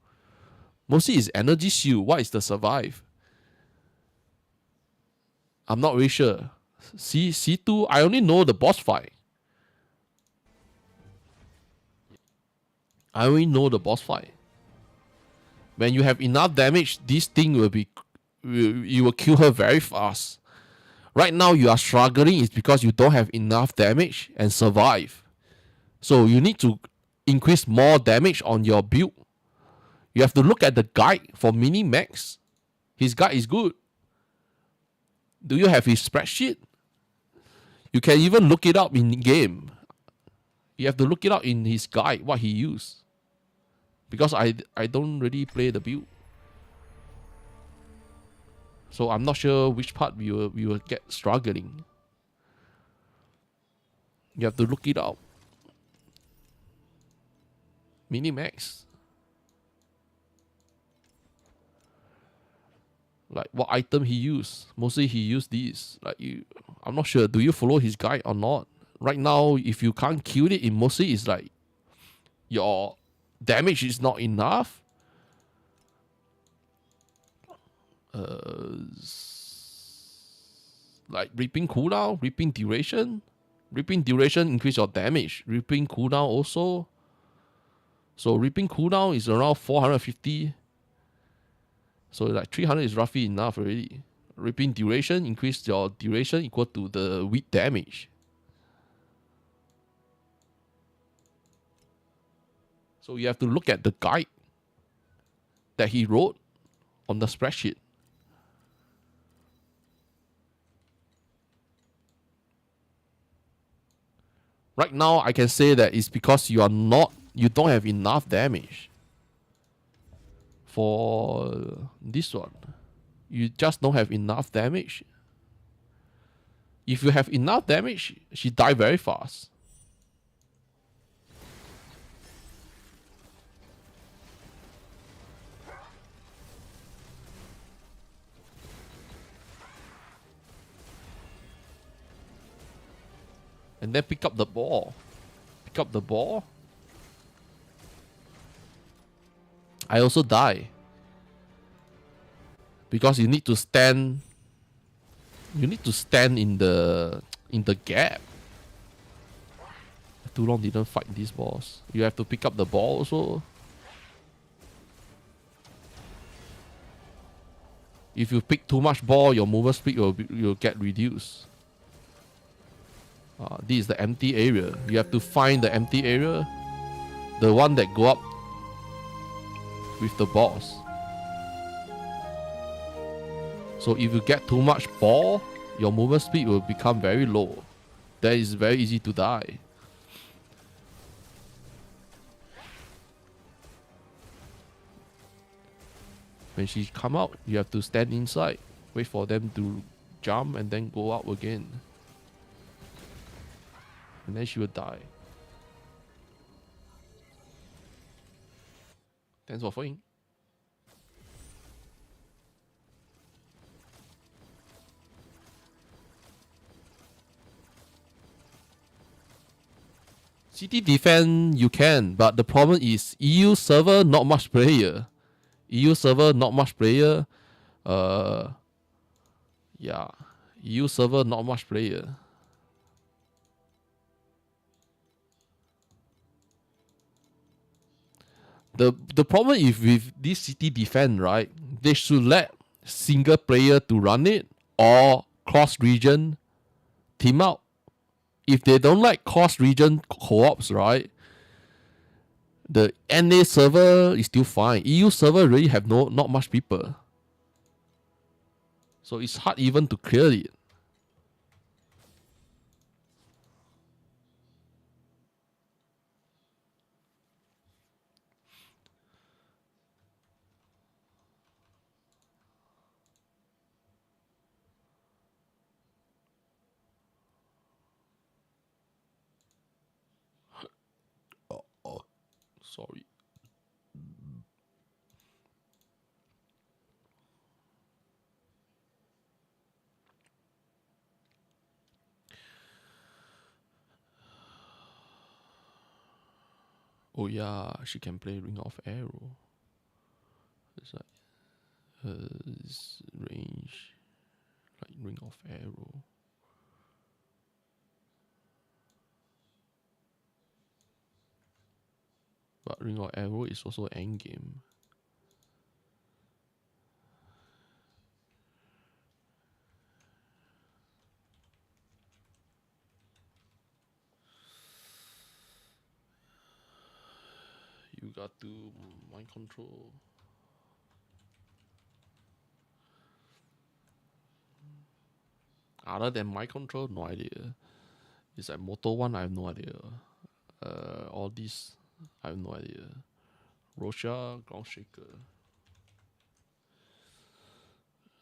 Mostly is energy shield. What is the survive? I'm not really sure. C2, I only know the boss fight. I only know the boss fight. When you have enough damage, this thing will be... You will kill her very fast. Right now, you are struggling is because you don't have enough damage and survive. So you need to increase more damage on your build. You have to look at the guide for mini max. His guide is good. Do you have his spreadsheet? You can even look it up in game. You have to look it up in his guide, what he used. Because I don't really play the build. So I'm not sure which part we will get struggling. You have to look it up. Minimax. Like what item he used. Mostly he used these. I'm not sure. Do you follow his guide or not? Right now, if you can't kill it, mostly it's like your damage is not enough. Like reaping cooldown, reaping duration. Reaping duration increase your damage. Reaping cooldown also. So reaping cooldown is around 450. So like 300 is roughly enough already. Reaping duration, increase your duration equal to the weak damage. So you have to look at the guide that he wrote on the spreadsheet. Right now, I can say that it's because you don't have enough damage for this one. You just don't have enough damage. If you have enough damage, she die very fast. And then pick up the ball. Pick up the ball. I also die. Because you need to stand. You need to stand in the gap. Too long didn't fight this boss. You have to pick up the ball also. If you pick too much ball, your movement speed will get reduced. This is the empty area. You have to find the empty area. The one that go up with the boss. So if you get too much ball, your movement speed will become very low. That is very easy to die. When she come out, you have to stand inside. Wait for them to jump and then go out again. And then she will die. Thanks for following. City defend you can, but the problem is EU server not much player. EU server not much player. Yeah, EU server not much player. The problem is with this city defend, right? They should let single player to run it or cross region team out. If they don't like cross region co-ops, right? The NA server is still fine. EU server really have not much people. So it's hard even to clear it. Oh, sorry. Oh yeah, she can play Ring of Arrow. It's like range like Ring of Arrow. But Ring of Arrow is also endgame. You got to mind control. Other than mind control, no idea. It's like Moto 1, I have no idea. All these, I have no idea. Rosha, Ground Shaker.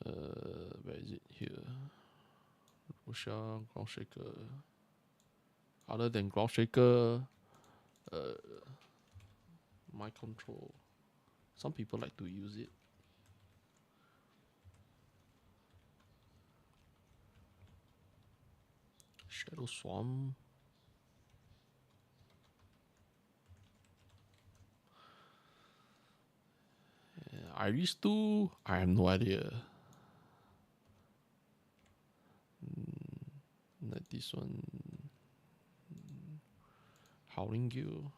Where is it? Here. Rosha, Ground Shaker. Other than Ground Shaker, mind control. Some people like to use it. Shadow Swarm. Iris 2, I have no idea. Like this one. Howling Guild.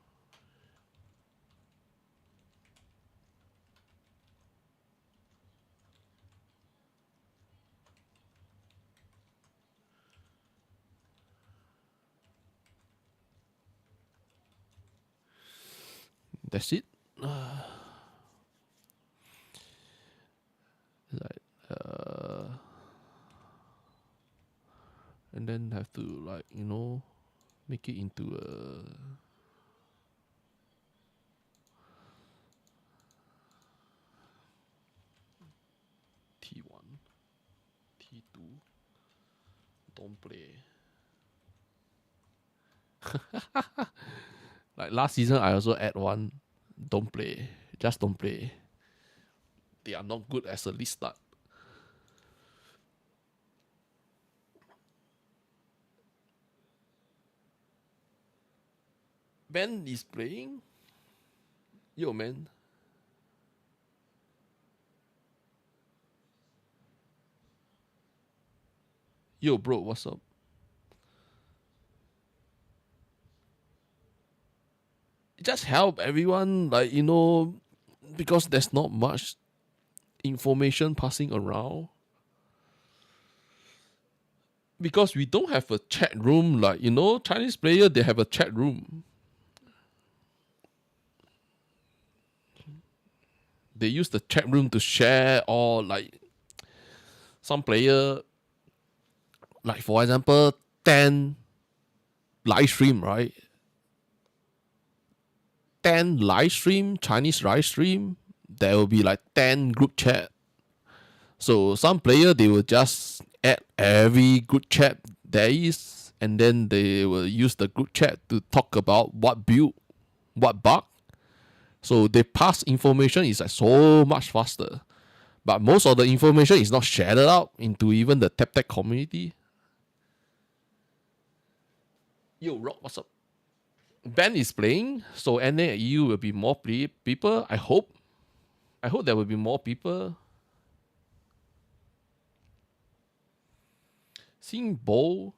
That's it. Like, and then have to like make it into a T1, T2. Don't play. Like last season, I also add one. Don't play. Just don't play. They are not good as a lead start. Ben is playing. Yo, man. Yo, bro, what's up? Just help everyone, like, because there's not much information passing around. Because we don't have a chat room, like, Chinese player, they have a chat room. They use the chat room to share, or like some player, like for example, 10 live stream, right? 10 live stream, Chinese live stream, there will be like 10 group chat. So some player, they will just add every group chat there is and then they will use the group chat to talk about what build, what bug. So they pass information is like so much faster. But most of the information is not shared out into even the tap community. Yo, Rock, what's up? Ben is playing, so NA at EU will be more people. I hope there will be more people. Seeing Bow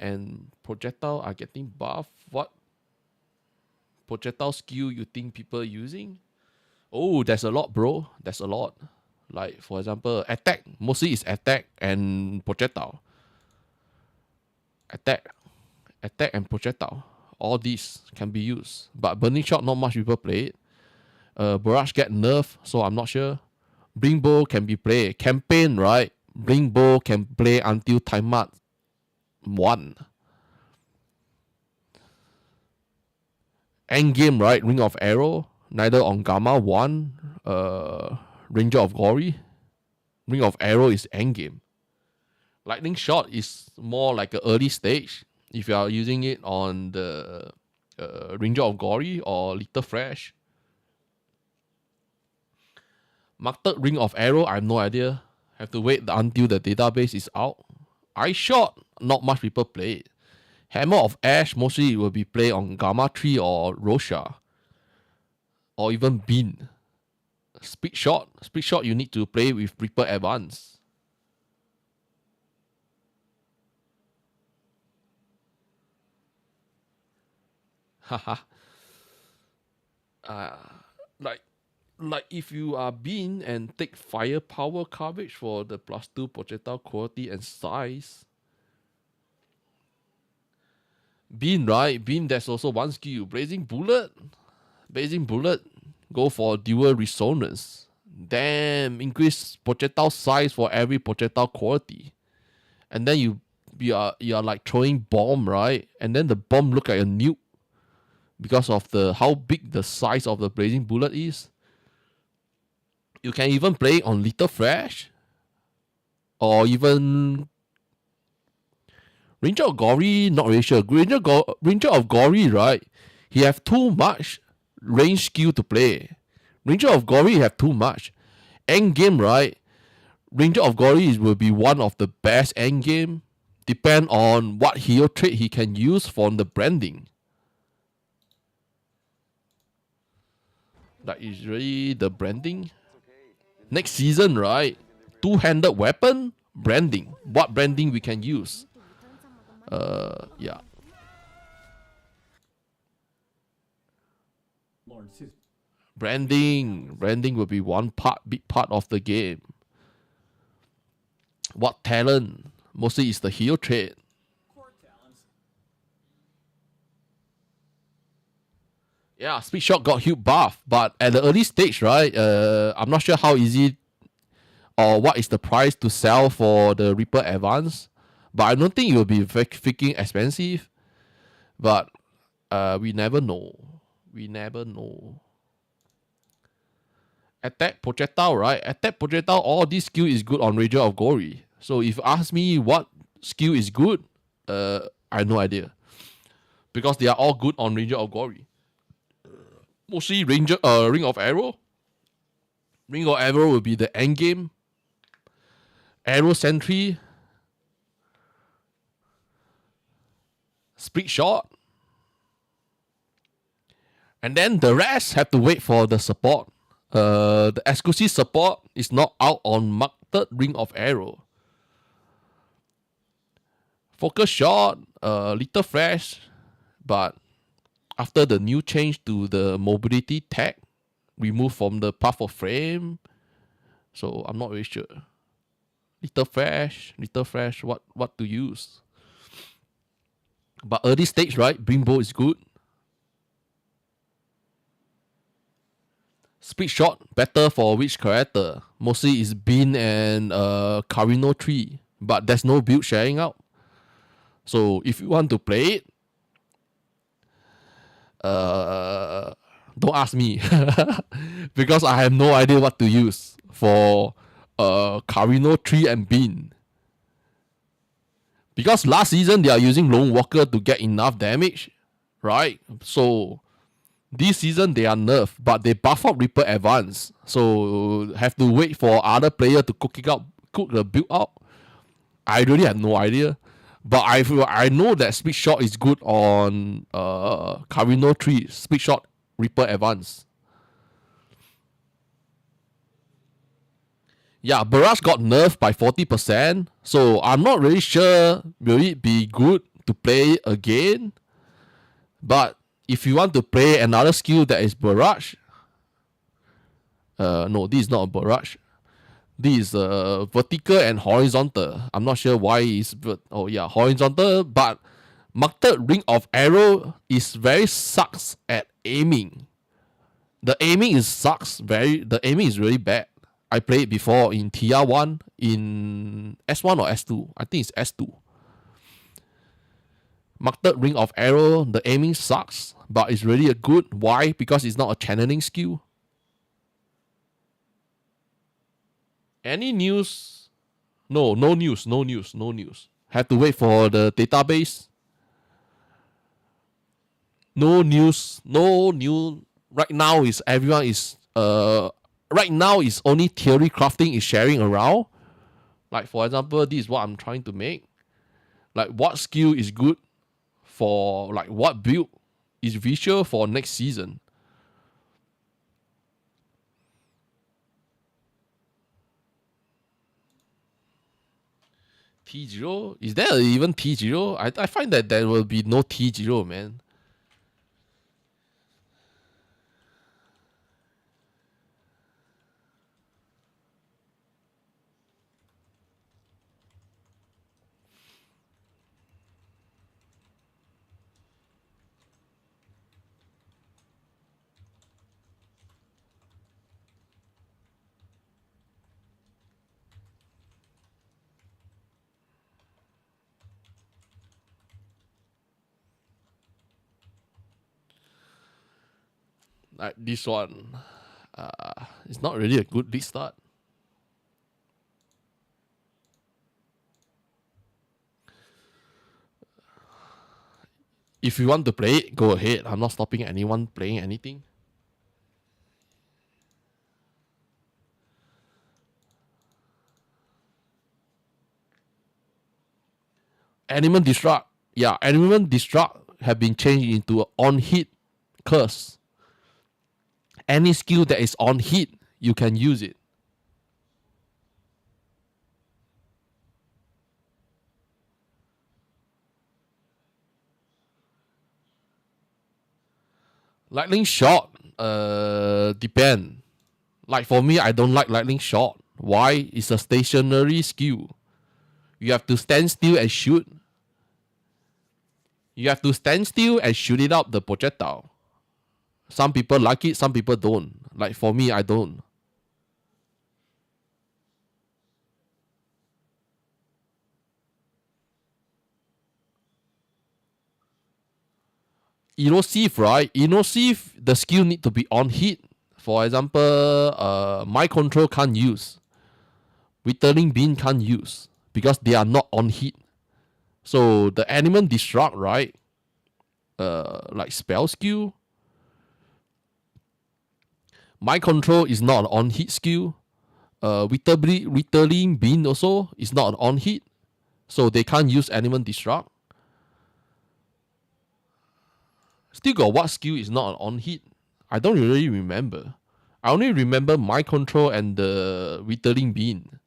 and Projectile are getting buff. What projectile skill you think people are using? Oh, there's a lot, bro. There's a lot. Like, for example, attack. Mostly it's attack and projectile. Attack and projectile. All these can be used. But Burning Shot, not much people play it. Barrage get nerfed, so I'm not sure. Bling Bow can be played. Campaign, right? Bling Bow can play until time mark 1. Endgame, right? Ring of Arrow. Neither on Gamma 1. Ranger of Glory. Ring of Arrow is endgame. Lightning Shot is more like an early stage. If you are using it on the Ranger of Glory or Little Fresh. Marked Ring of Arrow, I have no idea. Have to wait until the database is out. Ice Shot, not much people play it. Hammer of Ash, mostly it will be played on Gamma 3 or Rosha. Or even Bean. Speed Shot you need to play with Reaper Advance. Haha. Like if you are Bean and take firepower coverage for the +2 projectile quality and size. Bean, right? Bean, there's also one skill. Blazing Bullet, go for dual resonance. Damn, increase projectile size for every projectile quality. And then you are like throwing bomb, right? And then the bomb look like a nuke because of the how big the size of the Blazing Bullet is. You can even play on Little Fresh or even Ranger of Gory, not really sure. Ranger of Gory, right? He have too much range skill to play. Ranger of Gory have too much. End game, right? Ranger of Gory will be one of the best end game. Depend on what hero trait he can use from the branding. That is really the branding. Next season, right? Two-handed weapon branding. What branding we can use? Yeah. Branding will be big part of the game. What talent? Mostly is the hero trait. Yeah, Speed Shot got huge buff, but at the early stage, right? I'm not sure how easy or what is the price to sell for the Reaper Advance, but I don't think it will be freaking expensive. But we never know. Attack projectile, right? Attack projectile, all this skill is good on Ranger of Glory. So if you ask me what skill is good, I have no idea. Because they are all good on Ranger of Glory. Mostly Ring of Arrow. Ring of Arrow will be the end game. Arrow Sentry. Split Shot. And then the rest have to wait for the support. The exclusive support is not out on Marked Ring of Arrow. Focus Shot, Little Fresh, but after the new change to the mobility tag, removed from the path of frame, so I'm not really sure. Little Fresh, what to use? But early stage, right? Brimbo is good. Speed Shot, better for which character? Mostly is Bean and Carino 3, but there's no build sharing out. So if you want to play it, don't ask me because I have no idea what to use for Carino, Tree, and Bean. Because last season they are using Lone Walker to get enough damage, right? So this season they are nerfed, but they buff up Reaper Advance. So have to wait for other player to cook the build out. I really have no idea. But I know that Speed Shot is good on Carino 3, Speed Shot Reaper Advance. Yeah, Barrage got nerfed by 40%, so I'm not really sure will it be good to play again. But if you want to play another skill that is Barrage, no, this is not a Barrage. This is vertical and horizontal. I'm not sure why it's horizontal, but Marked Ring of Arrow is very sucks at aiming. The aiming is really bad. I played it before in TR1, in S1 or S2. I think it's S2. Marked Ring of Arrow, the aiming sucks, but it's really a good. Why? Because it's not a channeling skill. Any news? No news. Have to wait for the database. No news. Right now is everyone is right now is only theory crafting is sharing around. Like for example, this is what I'm trying to make. Like what skill is good for like what build is visual for next season. T0? Is there even T0? I find that there will be no T0, man. Like this one, it's not really a good lead start. If you want to play it, go ahead. I'm not stopping anyone playing anything. Element Destruct. Yeah, Element Destruct have been changed into an on-hit curse. Any skill that is on hit, you can use it. Lightning Shot, depend. Like for me, I don't like Lightning Shot. Why? It's a stationary skill. You have to stand still and shoot. You have to stand still and shoot it out the projectile. Some people like it, some people don't. Like for me, I don't. Erosive, right? Erosive, the skill need to be on hit. For example, My Control can't use. Withering Beam can't use. Because they are not on hit. So the Element Destruct, right? Like spell skill. My Control is not an on hit skill. Withering Beam also is not an on hit. So they can't use Element Destruct. Still got what skill is not an on hit? I don't really remember. I only remember My Control and the Withering Beam.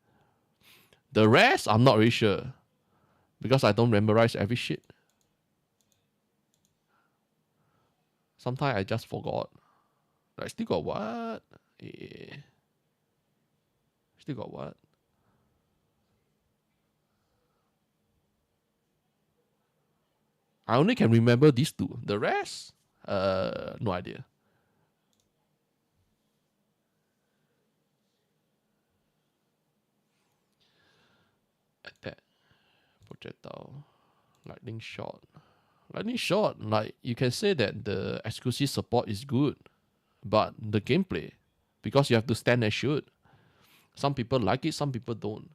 The rest, I'm not really sure. Because I don't memorize every shit. Sometimes I just forgot. Like, still got what? Yeah. Still got what? I only can remember these two. The rest, no idea. Attack, projectile, lightning shot. Lightning shot, like you can say that the exclusive support is good, but the gameplay, because you have to stand and shoot. Some people like it, some people don't.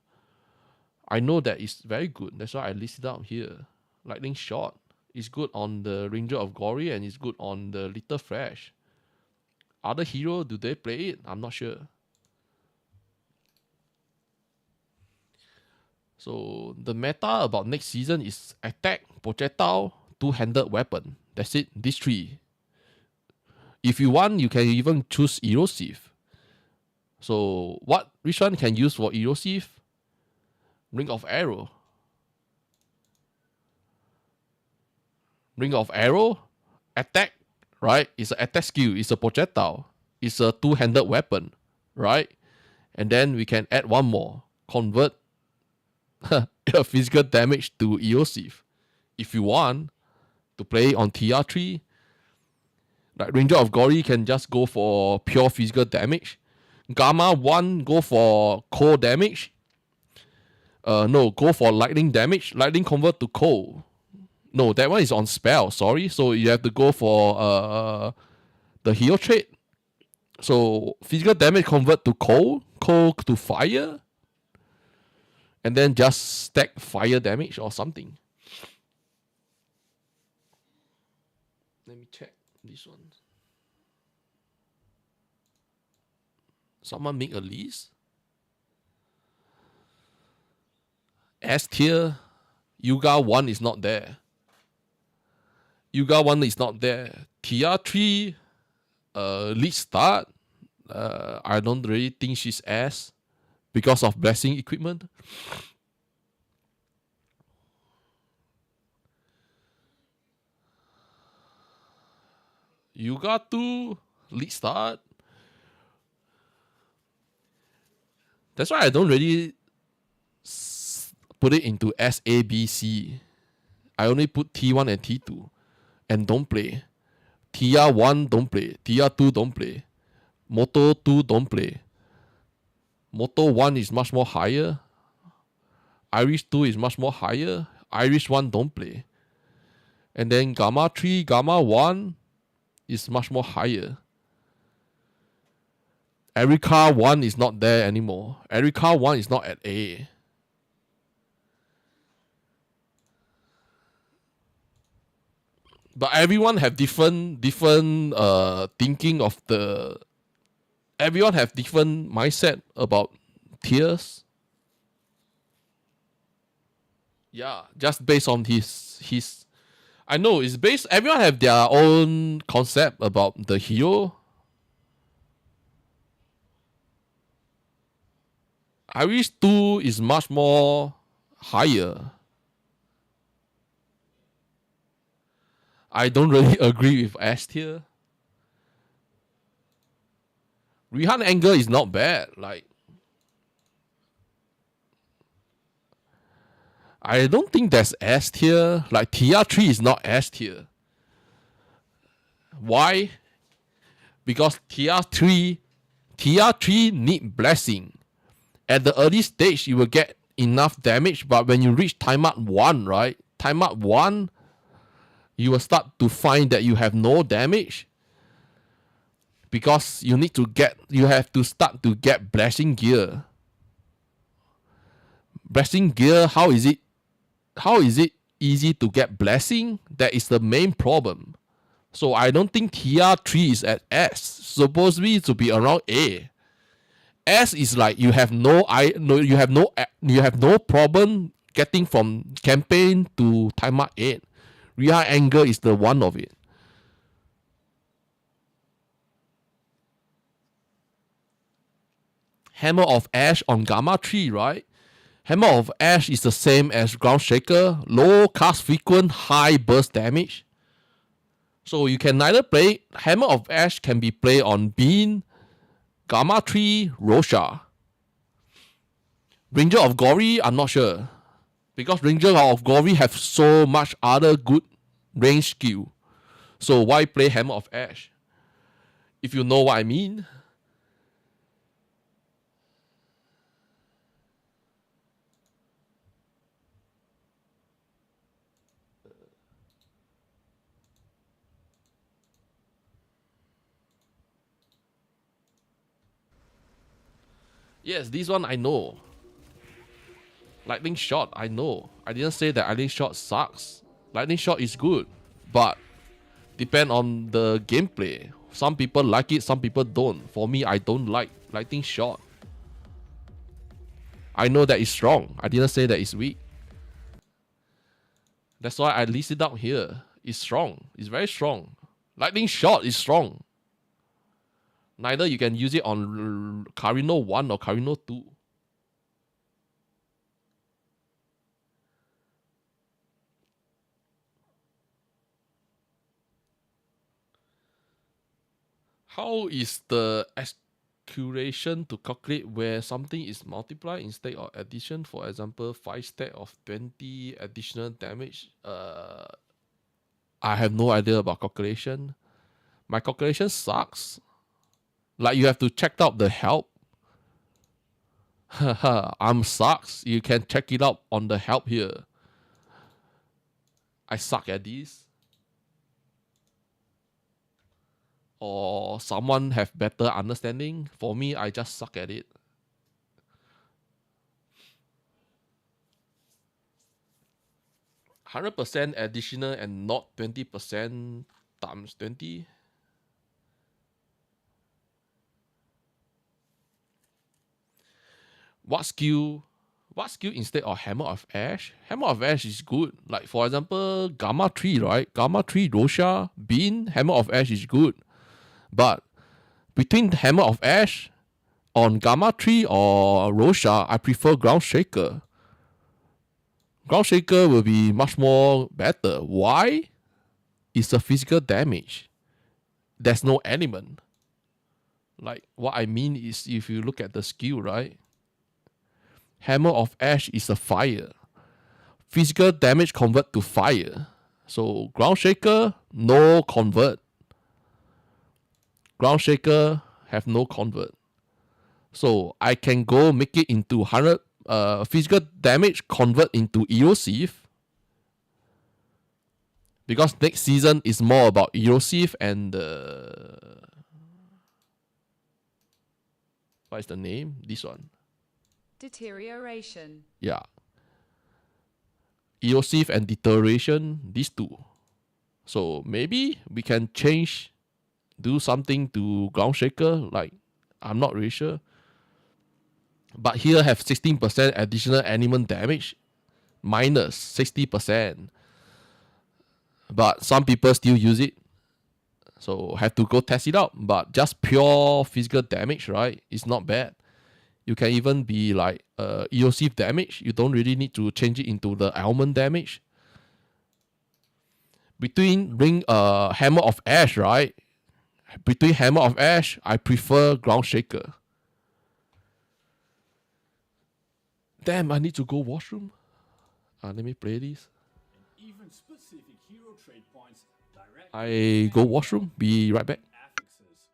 I know that it's very good. That's why I listed out here. Lightning Shot is good on the Ranger of Glory and it's good on the Little Flash. Other hero, do they play it? I'm not sure. So the meta about next season is attack, projectile, two-handed weapon. That's it. These three. If you want, you can even choose erosive. So which one can use for erosive? Ring of Arrow. Ring of Arrow, attack, right? It's an attack skill. It's a projectile. It's a two-handed weapon, right? And then we can add one more. Convert physical damage to erosive. If you want to play on TR3, like Ranger of Glory can just go for pure physical damage. Gamma 1 go for cold damage. No, go for lightning damage. Lightning convert to cold. No, that one is on spell, sorry. So you have to go for the hero trait. So physical damage convert to cold, cold to fire, and then just stack fire damage or something. Let me check this one. Someone make a list. S tier, Yuga 1 is not there. Yuga 1 is not there. TR3, lead start. I don't really think she's S because of blessing equipment. Yuga 2, lead start. That's why I don't really put it into S, A, B, C. I only put T1 and T2 and don't play. TR1 don't play. TR2 don't play. Moto 2 don't play. Moto 1 is much more higher. Irish 2 is much more higher. Irish 1 don't play. And then Gamma 3, Gamma 1 is much more higher. Erica 1 is not there anymore. Erica 1 is not at A. But everyone have different thinking of the. Everyone have different mindset about tiers. Yeah, just based on his. I know it's based. Everyone have their own concept about the hero. Irish 2 is much more higher. I don't really agree with S tier. Rihan Anger is not bad. Like, I don't think that's S tier. Like, TR3 is not S tier. Why? Because TR3 need blessing. At the early stage, you will get enough damage, but when you reach time up 1, right? Time up 1, you will start to find that you have no damage. Because you have to start to get blessing gear. Blessing gear, how is it easy to get blessing? That is the main problem. So I don't think TR3 is at S. Supposedly to be around A. S is like you have no problem getting from campaign to time up 8. Real Anger is the one of it. Hammer of Ash on Gamma 3, right? Hammer of Ash is the same as Ground Shaker. Low cast frequent, high burst damage. So you can neither play. Hammer of Ash can be played on Bean, Gamma 3, Rosha. Ranger of Glory, I'm not sure. Because Ranger of Glory have so much other good range skill. So why play Hammer of Ash? If you know what I mean. Yes, this one I know. Lightning shot, I know. I didn't say that lightning shot sucks. Lightning shot is good, but depend on the gameplay. Some people like it, some people don't. For me, I don't like lightning shot. I know that it's strong. I didn't say that it's weak. That's why I list it out here. It's strong. It's very strong. Lightning shot is strong. Neither you can use it on Carino 1 or Carino 2. How is the calculation to calculate where something is multiplied instead of addition? For example, 5 stack of 20 additional damage. I have no idea about calculation. My calculation sucks. Like you have to check out the help. I'm sucks. You can check it out on the help here. I suck at this. Or someone have better understanding. For me, I just suck at it. %, additional and not 20% times 20. What skill instead of Hammer of Ash? Hammer of Ash is good. Like for example, Gamma 3, right? Gamma 3, Rosha, Bean, Hammer of Ash is good. But between Hammer of Ash on Gamma 3 or Rosha, I prefer Ground Shaker. Ground Shaker will be much more better. Why? It's a physical damage. There's no element. Like what I mean is if you look at the skill, right? Hammer of Ash is a fire. Physical damage convert to fire. So Ground Shaker, no convert. Ground Shaker have no convert. So I can go make it into 100 physical damage convert into erosive. Because next season is more about erosive and what is the name? This one. Deterioration. Yeah. Erosive and deterioration, these two. So maybe we can do something to Ground Shaker. Like, I'm not really sure. But here have 16% additional element damage. Minus 60%. But some people still use it. So have to go test it out. But just pure physical damage, right? It's not bad. You can even be like erosive damage. You don't really need to change it into the almond damage. Between Hammer of Ash, right? Between Hammer of Ash, I prefer Ground Shaker. Damn, I need to go washroom. Let me play this. Even specific hero trade points directly I go washroom. Be right back. affixes.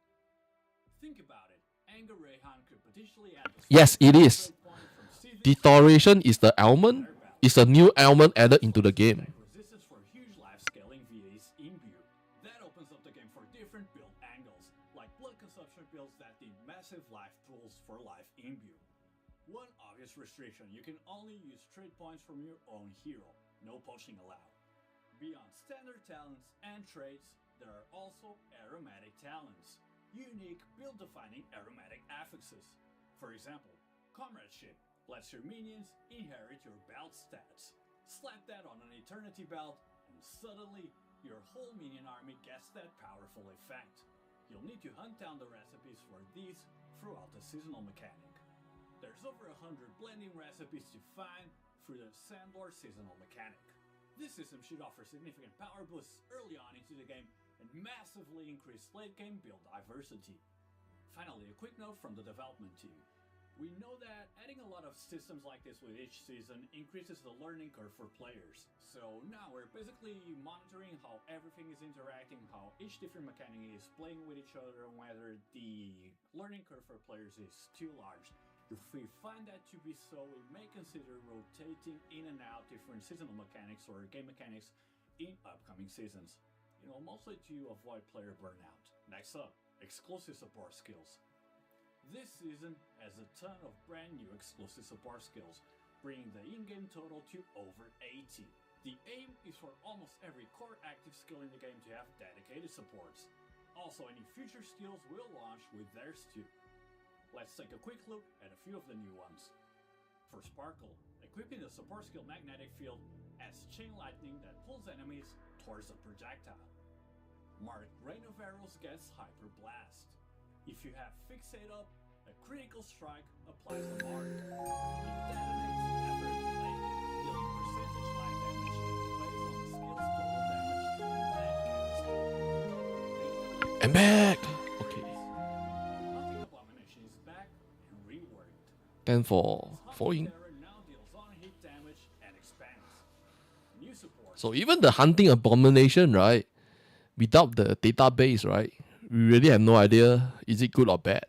Think about it. Anger Rayhan could potentially add the Yes, it is. trade point from Civic Deterioration is the almond. It's a new almond added into the game. resistance for huge life scaling VA's imbue. That opens up the game for different build angles, like blood consumption builds that need massive life pools for life imbue. One obvious restriction, you can only use trade points from your own hero, no poaching allowed. Beyond standard talents and traits, there are also aromatic talents, unique build-defining aromatic affixes. For example, Comradeship lets your minions inherit your belt stats. Slap that on an Eternity belt, and suddenly, your whole minion army gets that powerful effect. You'll need to hunt down the recipes for these throughout the seasonal mechanic. There's over 100 blending recipes to find through the Sandlord seasonal mechanic. This system should offer significant power boosts early on into the game and massively increase late game build diversity. Finally, a quick note from the development team. We know that adding a lot of systems like this with each season increases the learning curve for players. So now we're basically monitoring how everything is interacting, how each different mechanic is playing with each other, and whether the learning curve for players is too large. If we find that to be so, we may consider rotating in and out different seasonal mechanics or game mechanics in upcoming seasons. Mostly to avoid player burnout. Next up, exclusive support skills. This season has a ton of brand new exclusive support skills, bringing the in-game total to over 80. The aim is for almost every core active skill in the game to have dedicated supports. Also, any future skills will launch with theirs too. Let's take a quick look at a few of the new ones. For Sparkle, equipping the support skill Magnetic Field adds chain lightning that pulls enemies towards the projectile. Mark Rain of Arrows gets Hyper Blast. If you have Fixate up, a critical strike applies the mark. It detonates after a delay, dealing percentage light damage based on the skill's total damage during that cast. I'm back! Okay. Hunting Abomination is back and reworked. Then for falling. Terror now deals on-hit damage and expands. New support. So even the hunting abomination, right? Without the database, right? We really have no idea is it good or bad.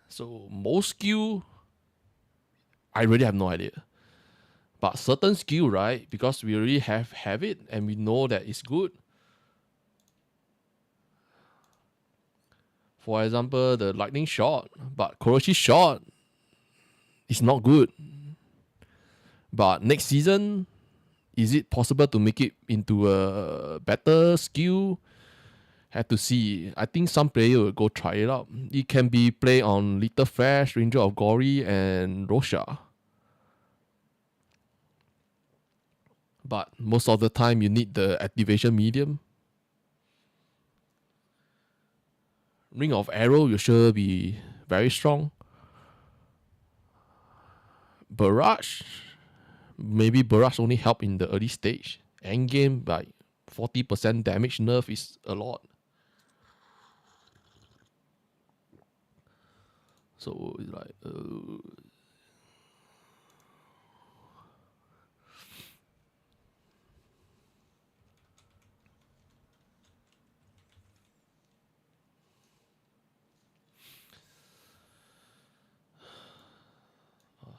So most skill, I really have no idea. But certain skill, right? Because we already have it and we know that it's good. For example, the lightning shot, but Kuroshi shot is not good. But next season, is it possible to make it into a better skill? Have to see. I think some player will go try it out. It can be played on Little Flash, Ranger of Glory, and Rosha. But most of the time, you need the activation medium. Ring of Arrow will sure be very strong. Barrage, maybe Barrage only help in the early stage. Endgame, like 40% damage nerf is a lot. So it's like,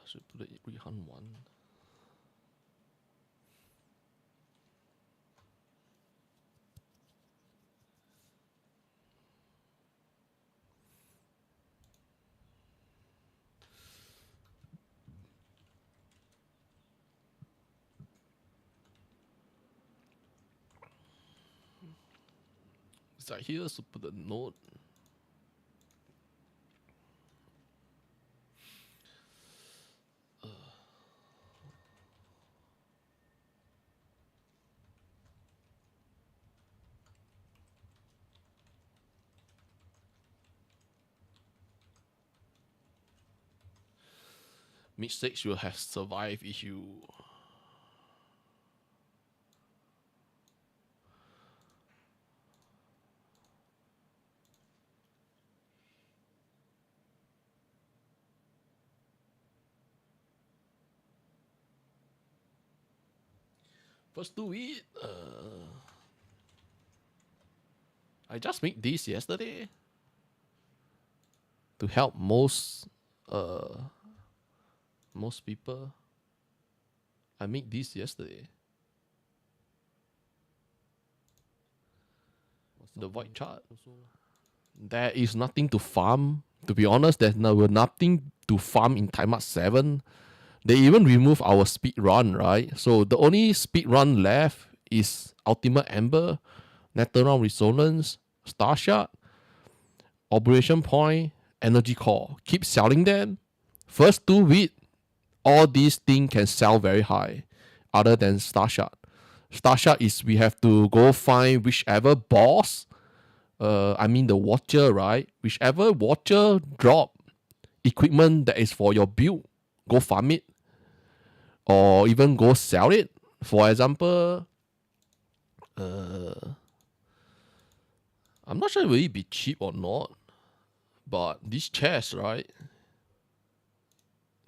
should put the Rehan one. It's like here, so put the note. Mid stage will have survive issue. First do it. I just made this yesterday to help most people. I made this yesterday. The void chart. There is nothing to farm. To be honest, there's nothing to farm in Timeout 7. They even remove our speed run, right? So the only speed run left is Ultimate Ember, Netherrealm Resonance, Star Shard, Operation Point, Energy Core. Keep selling them. First 2 weeks, all these things can sell very high, other than Star Shard. Star Shard is we have to go find whichever boss, the Watcher, right? Whichever Watcher drop equipment that is for your build, go farm it. Or even go sell it. For example, I'm not sure will it be cheap or not, but this chest, right?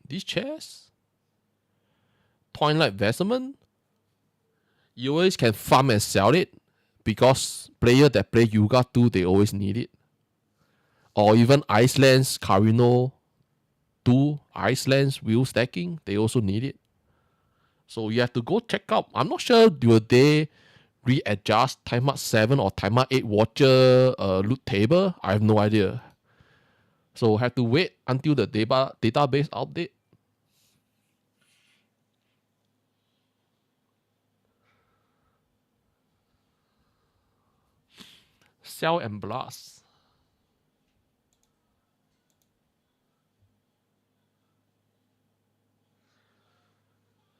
This chest, Twilight Vestment, you always can farm and sell it because player that play Yuga 2, they always need it. Or even Iceland's Carino 2, Iceland's wheel stacking, they also need it. So you have to go check out. I'm not sure will they readjust Timeout 7 or Timeout 8 Watcher loot table. I have no idea. So have to wait until the database update. Cell and blast.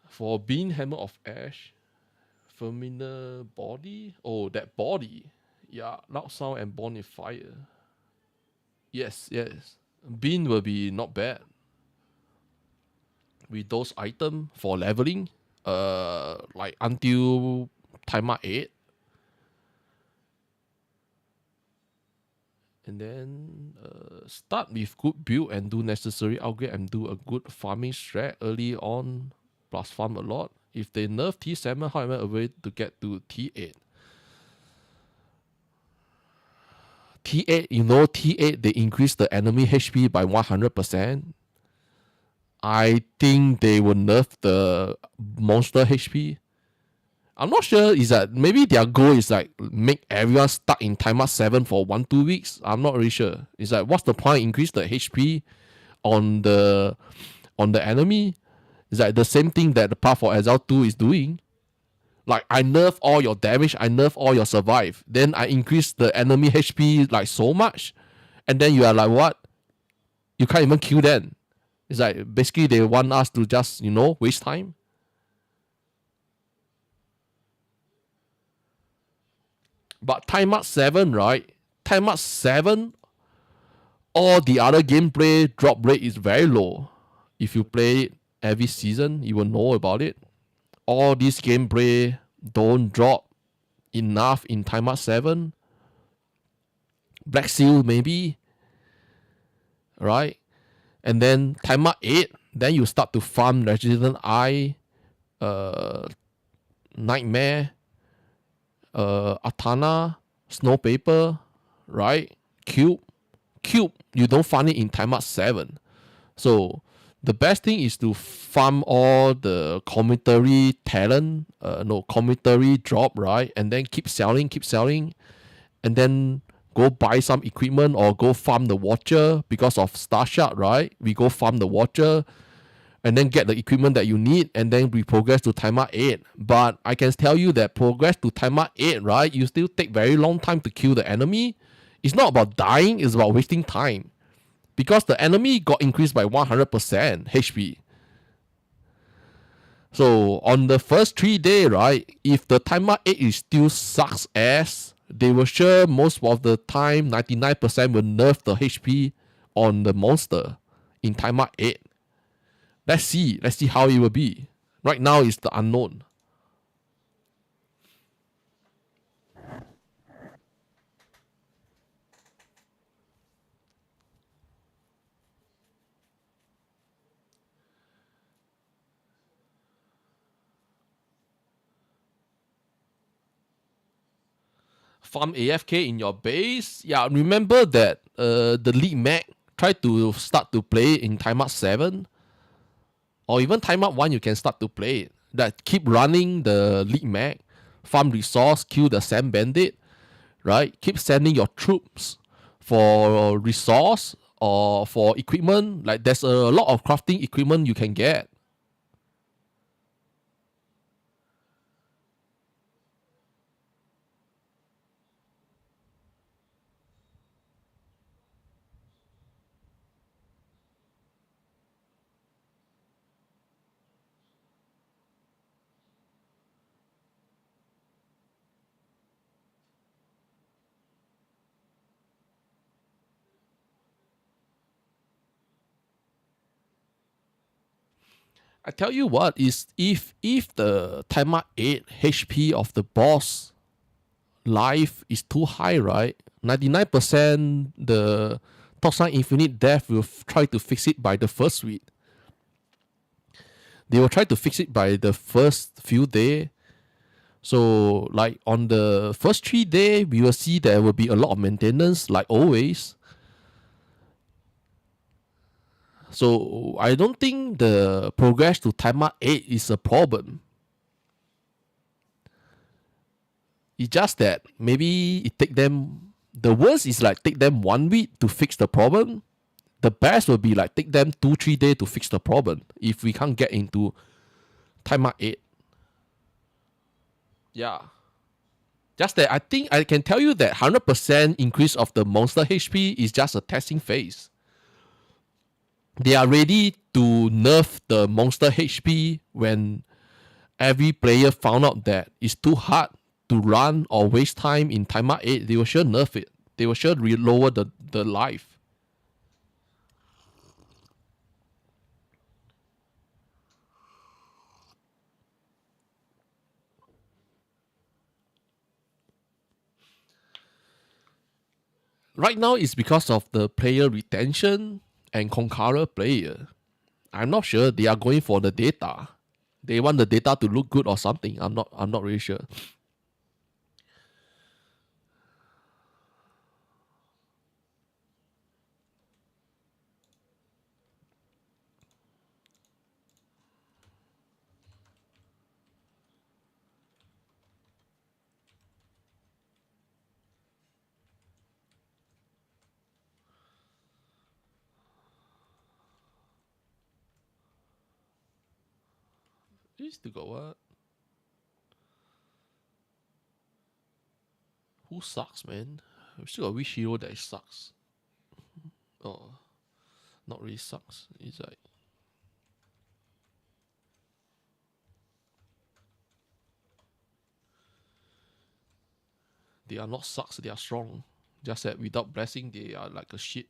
For Bean Hammer of Ash, Familiar Body. Oh, that body. Yeah, loud sound and bonfire. Yes, yes. Bean will be not bad. With those items for leveling, like until timer 8. And then start with good build and do necessary upgrade and do a good farming strat early on, plus farm a lot. If they nerf T7, how am I able to get to T8? T8, you know, T8, they increase the enemy HP by 100%. I think they will nerf the monster HP. I'm not sure, is that maybe their goal is like make everyone stuck in timer 7 for 1-2 weeks. I'm not really sure. It's like, what's the point? Increase the HP on the enemy. It's like the same thing that the Path of Exile 2 is doing. Like, I nerf all your damage, I nerf all your survive. Then I increase the enemy HP like so much. And then you are like, what? You can't even kill them. It's like, basically they want us to just, waste time. But time up 7, right? Time up 7, all the other gameplay drop rate is very low. If you play it every season, you will know about it. All this gameplay don't drop enough in time up 7. Black Seal maybe, right? And then time up 8, then you start to farm Resident Eye, Nightmare, Atana, Snow Paper, right? Cube, you don't farm it in time up 7. So the best thing is to farm all the commentary talent, commentary drop, right? And then keep selling, and then go buy some equipment or go farm the Watcher because of Star Shard, right? We go farm the Watcher and then get the equipment that you need, and then we progress to timer 8. But I can tell you that progress to timer 8, right? You still take very long time to kill the enemy. It's not about dying, it's about wasting time. Because the enemy got increased by 100% HP. So on the first 3 days, right, if the timer 8 is still sucks ass, they will sure most of the time 99% will nerf the HP on the monster in timer 8. Let's see how it will be. Right now it's the unknown. Farm AFK in your base. Yeah, remember that the league mag tried to start to play in timeout 7. Or even timeout 1, you can start to play it. That keep running the league mag, farm resource, kill the Sand Bandit, right? Keep sending your troops for resource or for equipment. Like, there's a lot of crafting equipment you can get. I tell you what, is if the timer 8 HP of the boss life is too high, right? 99% the Toxin Infinite Death will try to fix it by the first week. They will try to fix it by the first few days. So, like, on the first 3 days, we will see there will be a lot of maintenance, like always. So, I don't think the progress to timer 8 is a problem. It's just that maybe it take them... The worst is like take them 1 week to fix the problem. the best would be like take them 2-3 days to fix the problem if we can't get into timeout 8. Yeah. Just that I think I can tell you that 100% increase of the monster HP is just a testing phase. They are ready to nerf the monster HP when every player found out that it's too hard to run or waste time in timeout 8. They will sure nerf it. They will sure lower the life. Right now, it's because of the player retention and concurrent player. I'm not sure they are going for the data. They want the data to look good or something. I'm not really sure. You still got what? Who sucks, man? We still got which hero that sucks? Oh, not really sucks. It's like they are not sucks. They are strong. Just that without blessing, they are like a shit.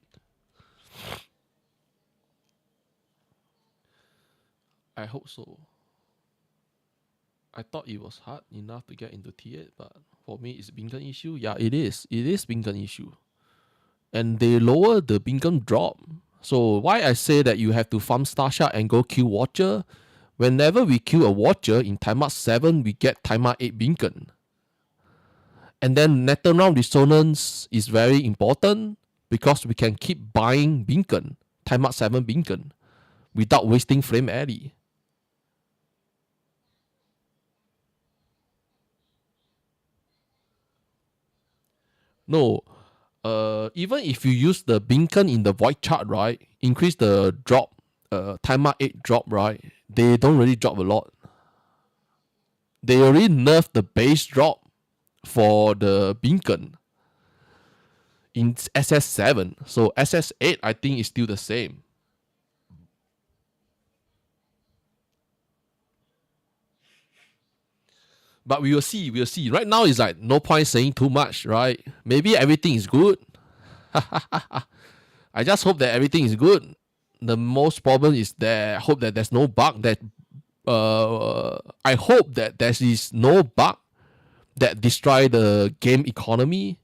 I hope so. I thought it was hard enough to get into T8, but for me, it's beacon issue. Yeah, it is. It is beacon issue. And they lower the beacon drop. So why I say that you have to farm Star Shard and go kill Watcher? Whenever we kill a Watcher in timeout 7, we get timeout 8 beacon. And then Netherrealm Resonance is very important because we can keep buying beacon, timeout 7 beacon, without wasting Flame Alley. No, even if you use the beacon in the void chart, right, increase the drop, timeout 8 drop, right, they don't really drop a lot. They already nerfed the base drop for the beacon in SS7. So SS8, I think, is still the same. But we will see. We'll see. Right now, it's like no point saying too much, right? Maybe everything is good. I just hope that everything is good. The most problem is that I hope that there's no bug that. I hope that there is no bug that destroy the game economy.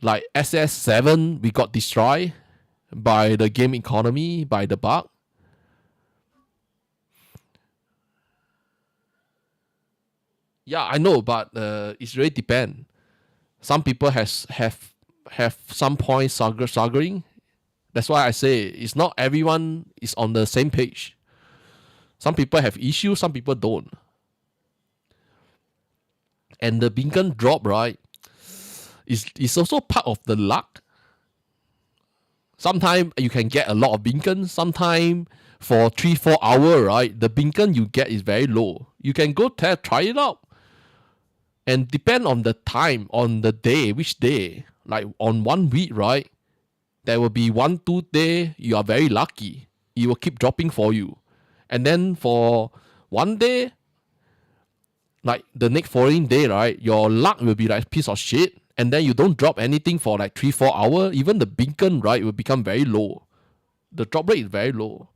Like SS7, we got destroyed by the game economy, by the bug. Yeah, I know, but it's really depend. Some people have some points struggling. That's why I say it's not everyone is on the same page. Some people have issues, some people don't. And the beacon drop, right, is also part of the luck. Sometimes you can get a lot of beacons. Sometimes for 3-4 hours, right, the beacon you get is very low. You can go try it out. And depend on the time, on the day, which day. Like on 1 week, right, there will be 1-2 day you are very lucky. It will keep dropping for you. And then for 1 day, like the next following day, right, your luck will be like piece of shit. And then you don't drop anything for like 3-4 hours. Even the beacon, right, will become very low. The drop rate is very low.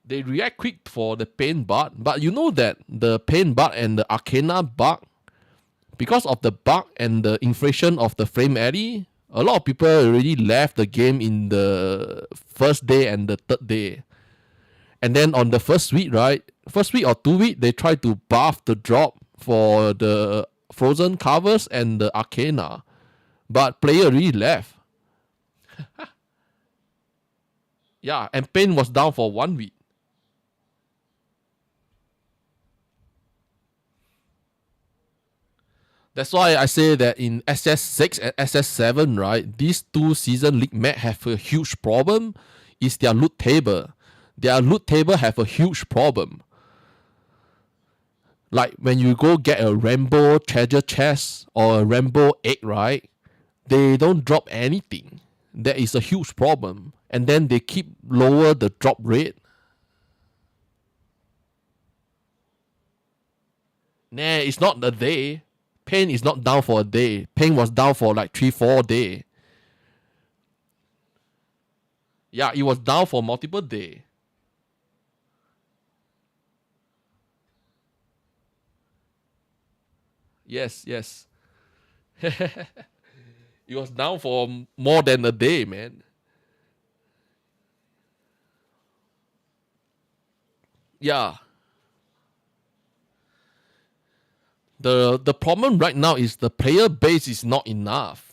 They react quick for the pain bug, but you know that the pain bug and the Arcana bug, because of the bug and the inflation of the Flame Alley, a lot of people already left the game in the first day and the third day. And then on the first week, right, first week or 2 weeks, they try to buff the drop for the Frozen covers and the Arcana. But player already left. Yeah, and pain was down for 1 week. That's why I say that in SS6 and SS7, right, these two season league map have a huge problem. Is their loot table. Their loot table have a huge problem. Like when you go get a rainbow treasure chest or a rainbow egg, right? They don't drop anything. That is a huge problem. And then they keep lower the drop rate. Nah, it's not a day. Pain is not down for a day. Pain was down for like 3-4 days. Yeah, it was down for multiple days. Yes, yes. It was down for more than a day, man. Yeah. The problem right now is the player base is not enough.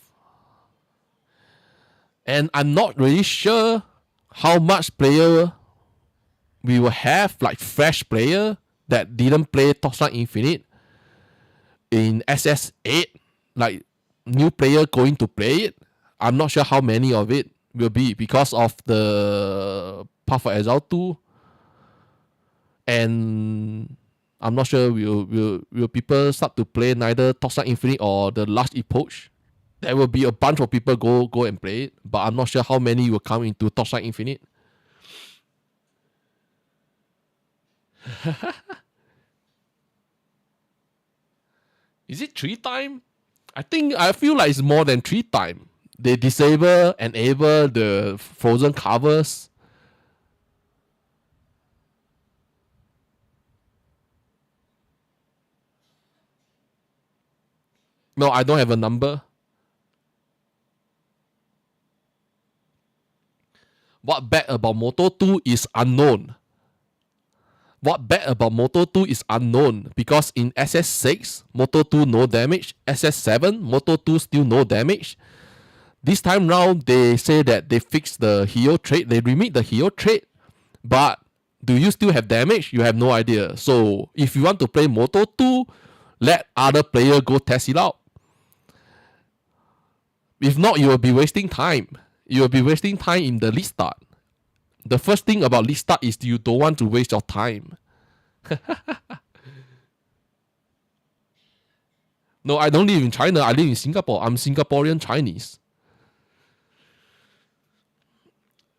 And I'm not really sure how much player we will have, like fresh player that didn't play Torchlight Infinite in SS8, like new player going to play it. I'm not sure how many of it will be because of the Path of Exile 2, and I'm not sure will people start to play neither Torchlight Infinite or the Last Epoch. There will be a bunch of people go and play it, but I'm not sure how many will come into Torchlight Infinite. Is it 3 time? I feel like it's more than 3 time. They disable, enable the frozen covers. No, I don't have a number. What bad about Moto 2 is unknown. What bad about Moto 2 is unknown because in SS6, Moto 2 no damage. SS7, Moto 2 still no damage. This time round, they say that they fixed the hero trait. They remade the hero trait. But do you still have damage? You have no idea. So if you want to play Moto 2, let other player go test it out. If not, you will be wasting time. You will be wasting time in the league start. The first thing about league start is you don't want to waste your time. No, I don't live in China. I live in Singapore. I'm Singaporean Chinese.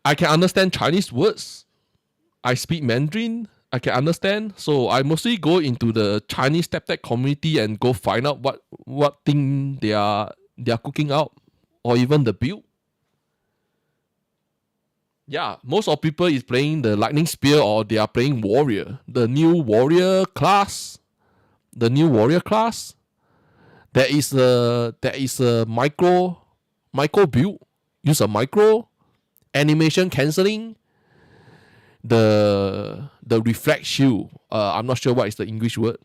I can understand Chinese words. I speak Mandarin. I can understand. So I mostly go into the Chinese tap community and go find out what thing they are cooking out, or even the build. Yeah, most of people is playing the lightning spear or they are playing warrior. The new warrior class. There is a micro build. Use a micro animation cancelling. The reflect shield. I'm not sure what is the English word.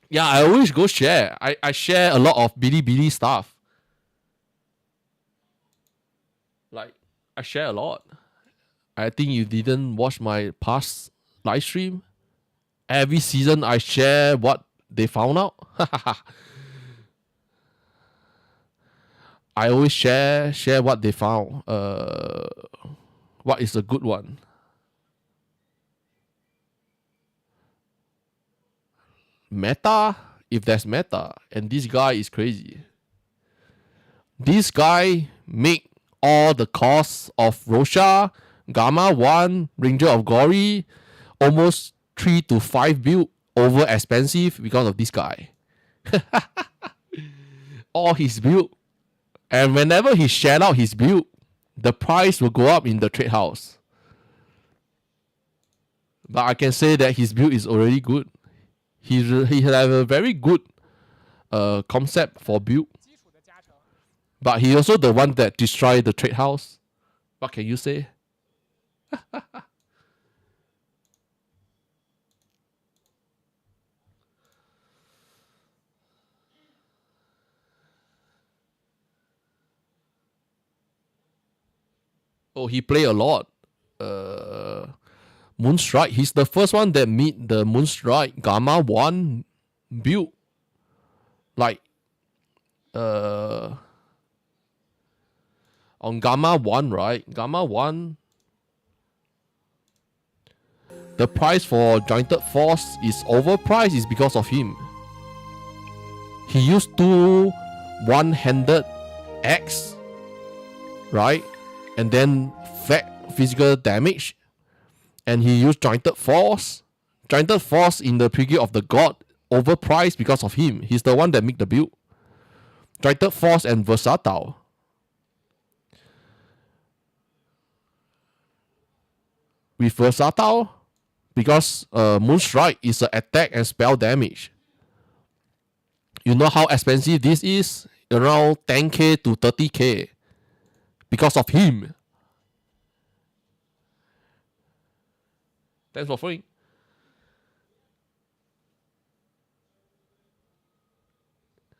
Yeah, I always go share. I share a lot of Bilibili stuff. Like, I share a lot. I think you didn't watch my past live stream. Every season I share what they found out. I always share what they found. What is a good one? Meta? If there's meta. And this guy is crazy. This guy make all the costs of Rosha, Gamma 1, Ranger of Glory, almost 3 to 5 build over expensive because of this guy. All his build. And whenever he share out his build, the price will go up in the trade house. But I can say that his build is already good. He have a very good concept for build. But he also the one that destroyed the trade house. What can you say? Oh, he play a lot. Moonstrike. He's the first one that meet the Moonstrike Gamma 1 build. Like, on Gamma 1, right? Gamma 1, the price for Jointed Force is overpriced is because of him. He used two one-handed X, right? And then flat physical damage. And he used Jointed Force. Jointed Force in the preview of the God overpriced because of him. He's the one that make the build. Jointed Force and Versatile. With Versatile, because Moonstrike is an attack and spell damage. You know how expensive this is? Around 10k to 30k. Because of him. Thanks for following.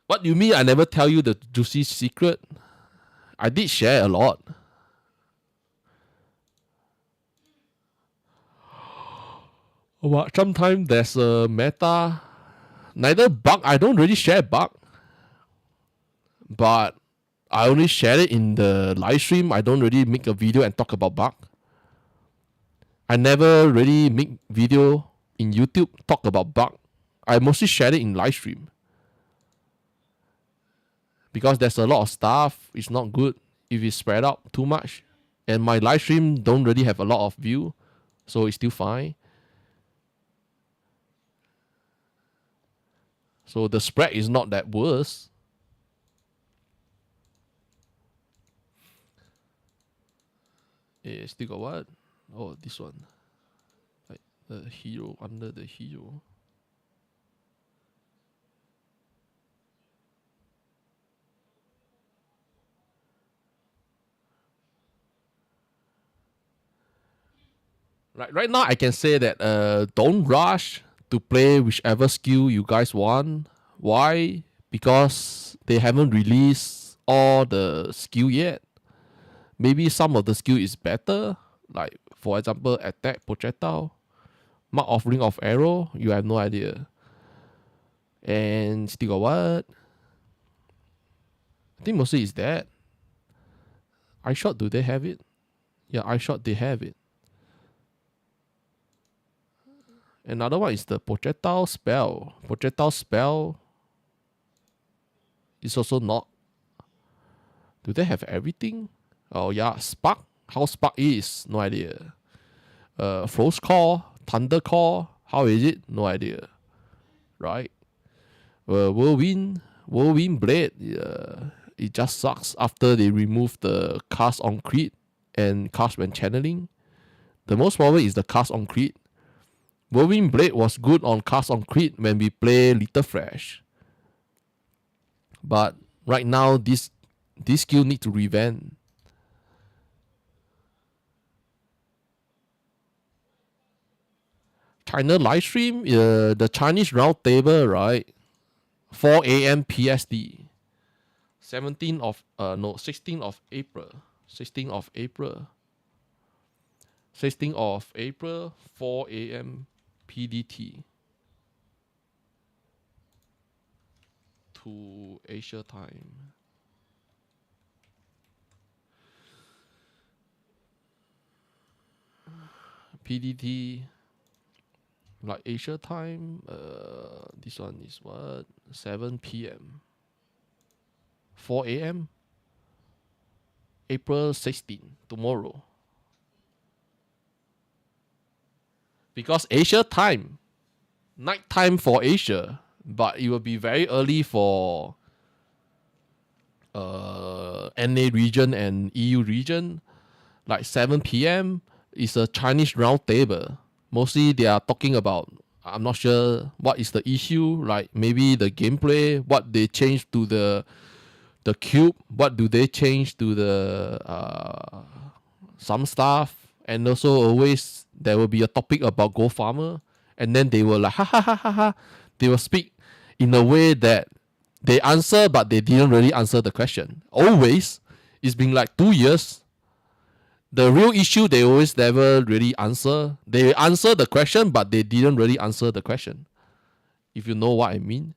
What do you mean I never tell you the juicy secret? I did share a lot. But sometimes there's a meta. Neither bug. I don't really share bug. But I only share it in the live stream. I don't really make a video and talk about bug. I never really make video in YouTube talk about bug. I mostly share it in live stream. Because there's a lot of stuff. It's not good if it's spread out too much. And my live stream don't really have a lot of view. So it's still fine. So the spread is not that worse. Still got what? Oh, this one. Like the hero, under the hero. Right now I can say that don't rush to play whichever skill you guys want. Why? Because they haven't released all the skill yet. Maybe some of the skill is better. Like for example, attack projectile, mark of ring of arrow. You have no idea. And still got what? I think mostly is that. I shot, do they have it? Yeah, I shot, they have it. Another one is the projectile spell. Projectile spell is also not. Do they have everything? Oh yeah, Spark. How Spark is, no idea. Frost Core, Thunder Core, how is it? No idea. Right? Whirlwind Blade, it just sucks after they remove the cast on crit and cast when channeling. The most problem is the cast on crit. Whirlwind Blade was good on cast on crit when we play Little Fresh. But right now, this skill need to revamp. China live stream, the Chinese round table, right? 4 a.m. PST. 16th of April. 16th of April. 16th of April, 4 a.m. PDT. To Asia time. PDT, like Asia time. This one is what? 7 p.m. 4 a.m. April 16, tomorrow. Because Asia time, night time for Asia, but it will be very early for NA region and EU region. Like 7 p.m. is a Chinese round table. Mostly they are talking about, I'm not sure what is the issue, like maybe the gameplay, what they changed to the cube, what do they change to the some stuff, and also always there will be a topic about Go Farmer, and then they will like ha ha ha ha ha. They will speak in a way that they answer, but they didn't really answer the question. Always, it's been like 2 years. The real issue they always never really answer. They answer the question, but they didn't really answer the question. If you know what I mean.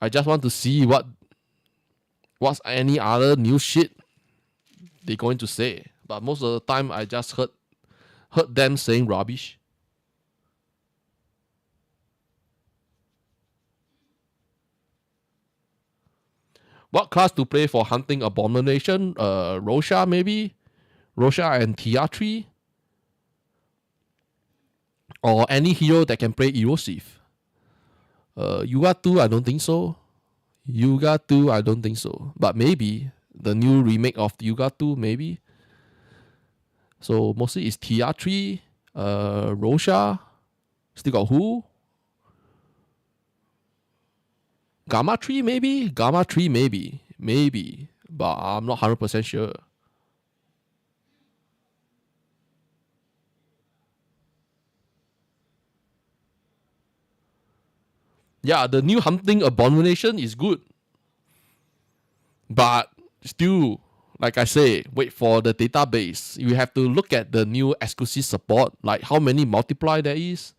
I just want to see what's any other new shit they going to say. But most of the time I just heard them saying rubbish. What class to play for hunting abomination? Rosha maybe? Rosha and TR3? Or any hero that can play erosive. Yuga 2, I don't think so. Yuga 2, I don't think so. But maybe. The new remake of Yuga 2, maybe. So mostly it's TR3, Rosha. Still got who? Gamma 3 maybe? Gamma 3 maybe. Maybe. But I'm not 100% sure. Yeah, the new hunting abomination is good. But still, like I say, wait for the database. You have to look at the new exclusive support, like how many multiply there is.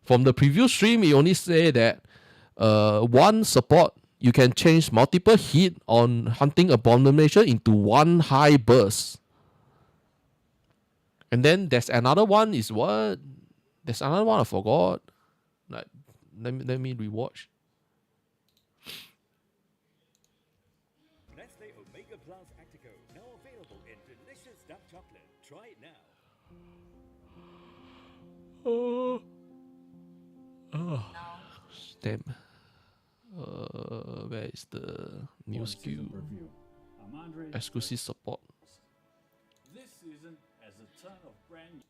From the previous stream, it only say that one support you can change multiple hit on hunting abomination into one high burst. And then there's another one is what? There's another one I forgot. Like let me rewatch. Nestle Omega Plus Actico, now available in delicious dark chocolate. Try it now. Damn. Where is the new skill? Review. I'm Andre. Exclusive support. This season has a ton of brand new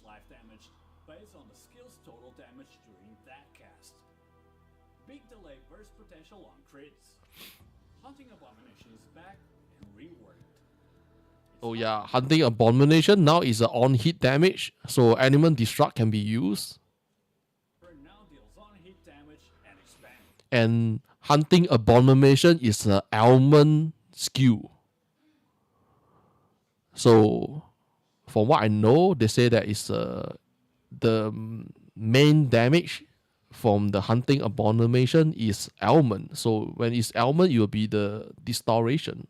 life damage based on the skill's total damage during that cast. Big delay burst potential on crits. Hunting Abomination is back and reworked. Oh yeah, hunting abomination now is a on hit damage, so element destruct can be used. Now deals on hit damage and expand. And hunting abomination is a almond skill. So, from what I know, they say that it's the main damage from the hunting abomination is almond. So when it's almond, it will be the distortion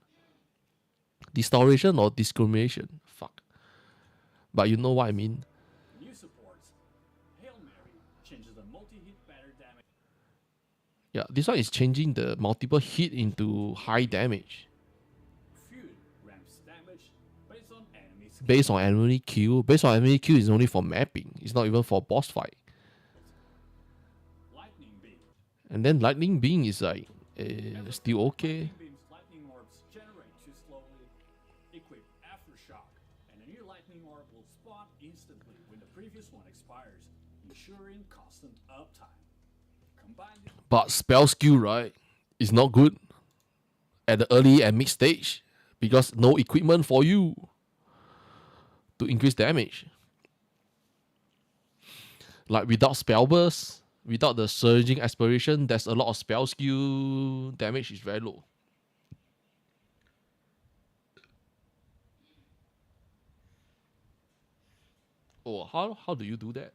or discrimination. Fuck. But you know what I mean. New supports. Hail Mary changes the multi-hit batter damage. Yeah, this one is changing the multiple hit into high damage. Feud ramps damage based on enemy skill. Based on enemy kill. Based on enemy kill is only for mapping. It's not even for boss fight. Lightning Beam. And then lightning beam is like still okay. Lightning Beam's lightning orbs generate too slowly. Equip Aftershock, and a new lightning orb will spawn instantly when the previous one expires, ensuring constant uptime. Combine this But spell skill, right, is not good at the early and mid stage because no equipment for you to increase damage. Like without spell burst, without the surging aspiration, there's a lot of spell skill damage is very low. Oh, how do you do that?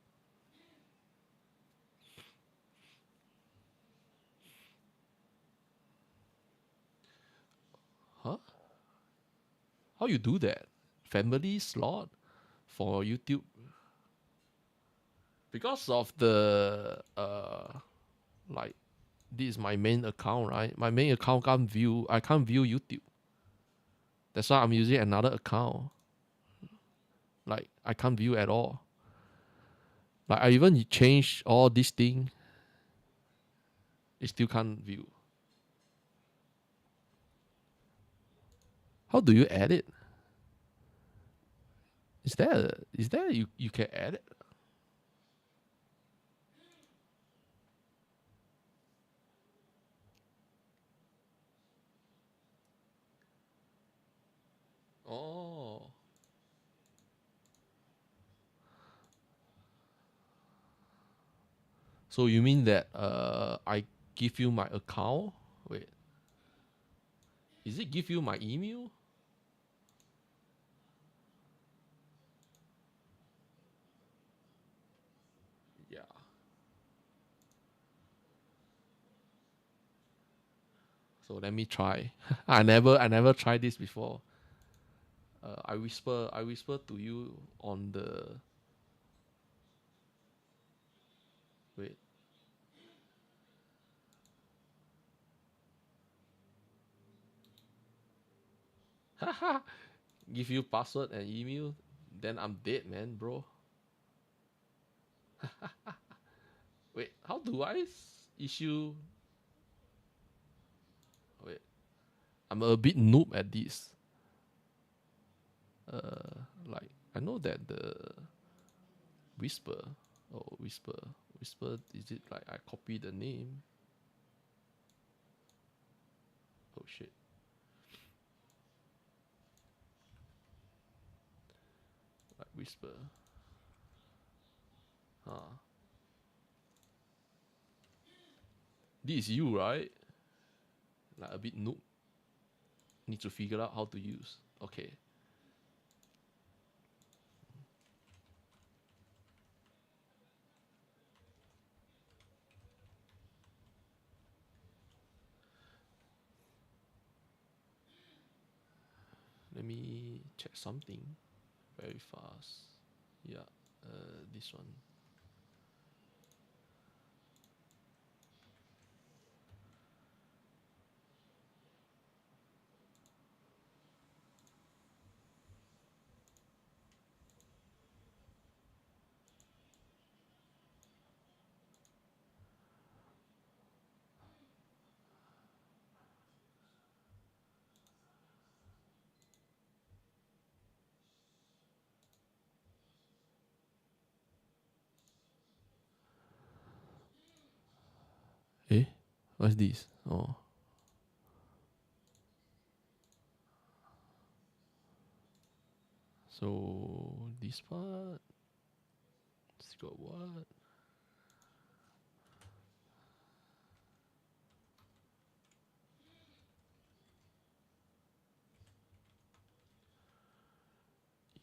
Huh? How you do that? Family slot for YouTube? Because of the like this is my main account, right? My main account I can't view YouTube. That's why I'm using another account. Like I can't view at all. Like I even change all this thing. It still can't view. How do you edit? Is there you can edit? Oh. So you mean that I give you my account? Wait. Is it give you my email? Yeah. So let me try. I never tried this before. I whisper to you on the. Wait. Give you password and email, then I'm dead, man, bro. Wait, how do I issue? Wait, I'm a bit noob at this. Like I know that the whisper, whisper. Is it like I copy the name? Oh shit. Like whisper. Huh. This is you, right? Like a bit noob. Need to figure out how to use. Okay. Let me check something very fast. Yeah, this one. Eh? What's this? Oh. So this part, it's got what?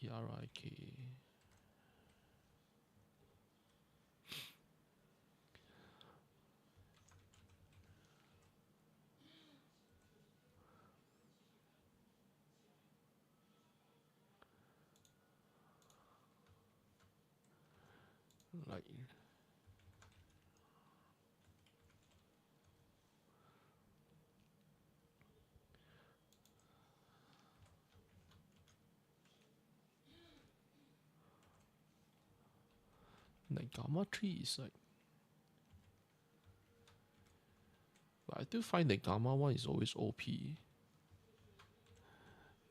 ERIK. Like gamma 3 is like, but I do find that gamma 1 is always OP.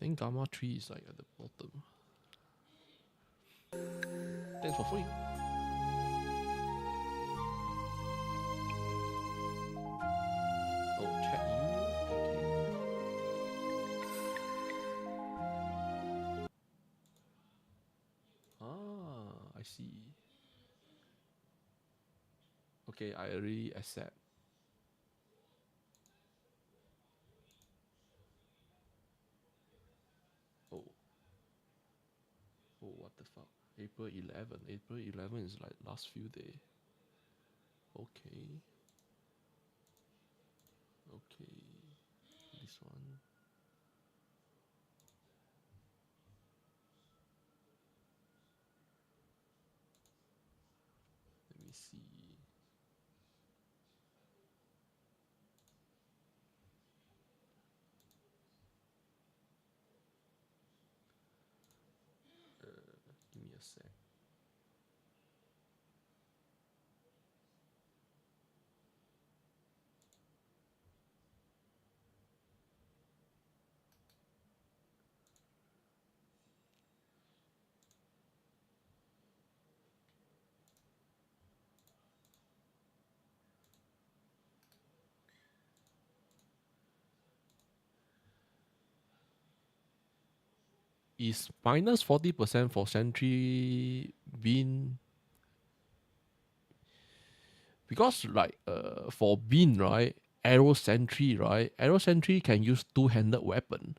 Then gamma 3 is like at the bottom. Thanks for following. Oh, chat email. Okay. Ah, I see. Okay, I already accept. Oh. Oh, what the fuck? April 11. April 11 is like last few days. Okay. Okay. This one. Let me see. Give me a sec. Is minus 40% for Sentry Bean? Because like for Bean, right? arrow sentry, right? Arrow sentry can use two-handed weapon.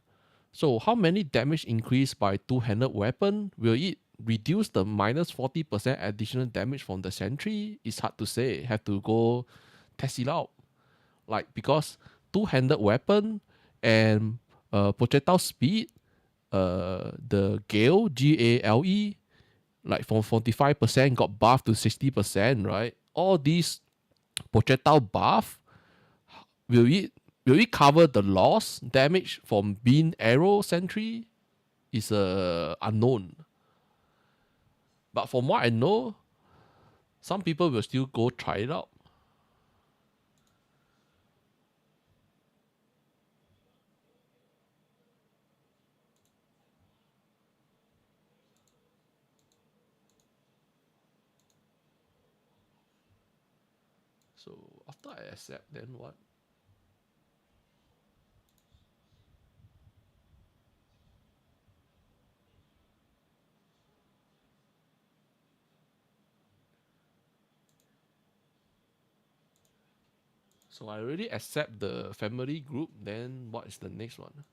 So how many damage increase by two-handed weapon? Will it reduce the minus 40% additional damage from the sentry? It's hard to say. Have to go test it out. Like, because two-handed weapon and projectile speed, the Gale, Gale, like from 45% got buffed to 60%, right? All these projectile buff, will it cover the loss damage from being arrow sentry? Is unknown. But from what I know, some people will still go try it out. So after I accept, then what? So I already accept the family group, then what is the next one?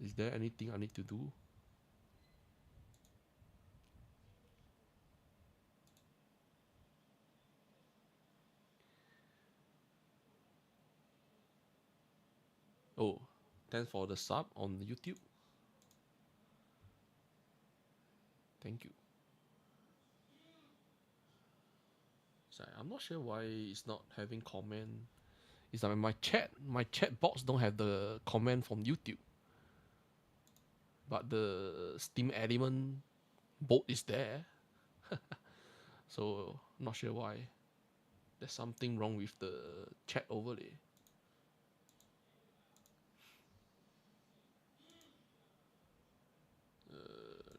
Is there anything I need to do? Oh, thanks for the sub on YouTube. Thank you. Sorry, I'm not sure why it's not having comment. It's like my chat box don't have the comment from YouTube. But the Steam element boat is there. So not sure why. There's something wrong with the chat overlay.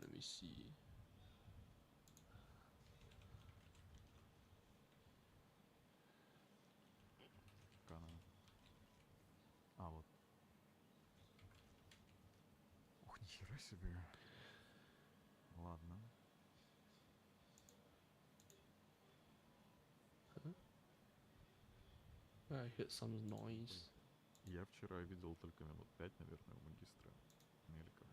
Let me see. А, вот. Ух, нихера себе. Ладно. I heard some noise. Я вчера видел только минут 5, наверное, у магистра мельком.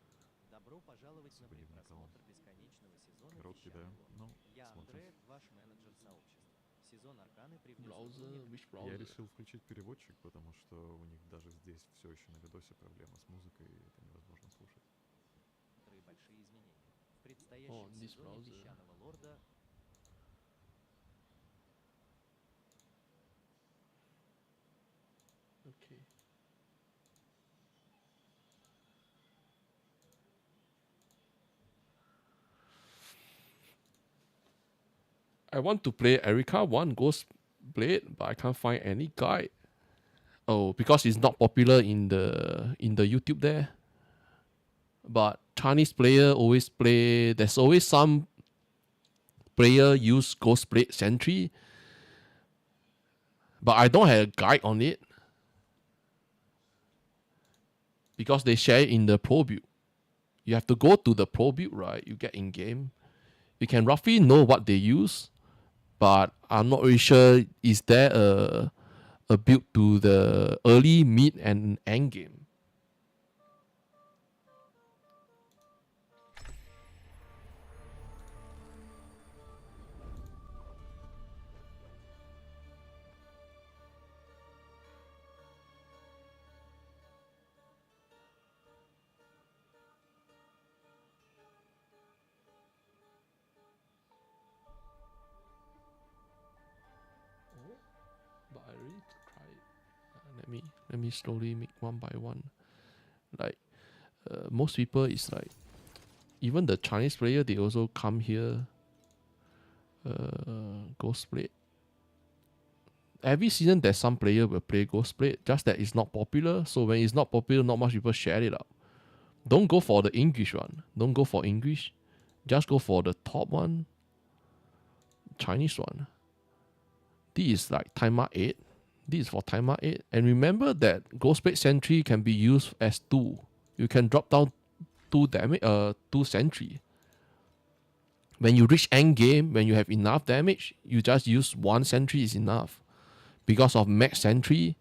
Добро пожаловать на Особо не вникал. предпросмотр бесконечного сезона Короткий, да? «Песчаный лорд». Ну, Я смотрим. Андре, ваш менеджер сообщества. Сезон Арканы привнес Browser, внимание which Я browser? решил включить переводчик, потому что у них даже здесь все еще на видосе проблема с музыкой, и это невозможно слушать. некоторые большие изменения. В предстоящем Oh, this сезоне browser. «Песчаного лорда» Okay. I want to play Erica 1 Ghost Blade, but I can't find any guide. Oh, because it's not popular in the YouTube there. But Chinese player always play. There's always some player use Ghost Blade Sentry, but I don't have a guide on it because they share it in the pro build. You have to go to the pro build, right? You get in game. You can roughly know what they use, but I'm not really sure is there a build to the early, mid, and end game. But I really try it. Let me slowly make one by one. Like most people is like, even the Chinese player, they also come here. Ghost Blade. Every season there's some player will play Ghost Blade, just that it's not popular. So when it's not popular, not much people share it out. Don't go for the English one. Don't go for English. Just go for the top one. Chinese one. This is like timer 8. This is for timer 8. And remember that Ghostblade Sentry can be used as 2. You can drop down 2 damage, 2 sentry. when you reach end game, when you have enough damage, you just use one sentry is enough. Because of max sentry.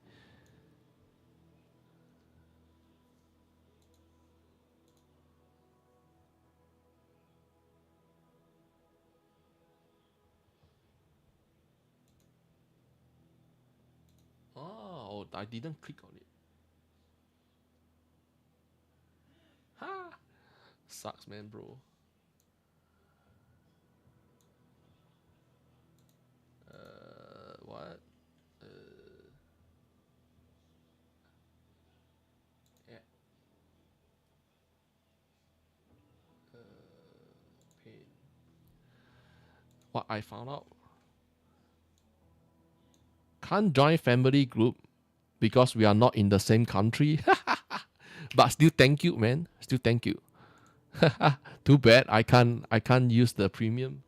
Oh, I didn't click on it. Ha! Sucks, man, bro. What? Yeah. Pain. What I found out. Can't join family group because we are not in the same country. But still thank you, man. Still thank you. Too bad I can't use the premium.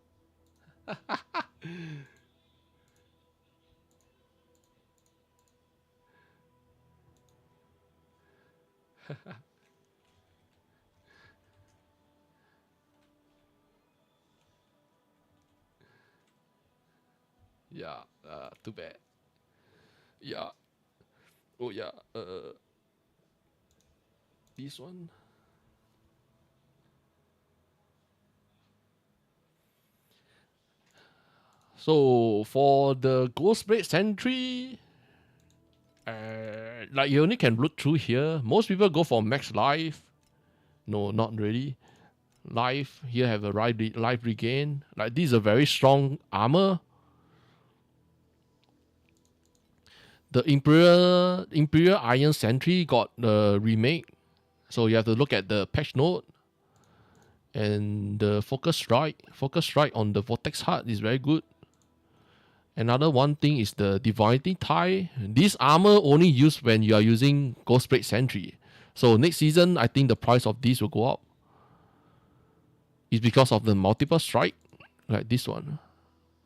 Yeah, too bad. Yeah. Oh yeah. This one. So for the Ghost Blade Sentry, like you only can loot through here. Most people go for max life. No, not really. Life here have a life regain. Like this is a very strong armor. The Imperial Iron Sentry got the remake, so you have to look at the patch note. And the Focus Strike on the Vortex Heart is very good. Another one thing is the Divinity Tie. This armor only used when you are using Ghost Blade Sentry. So next season, I think the price of this will go up. It's because of the multiple strike, like this one.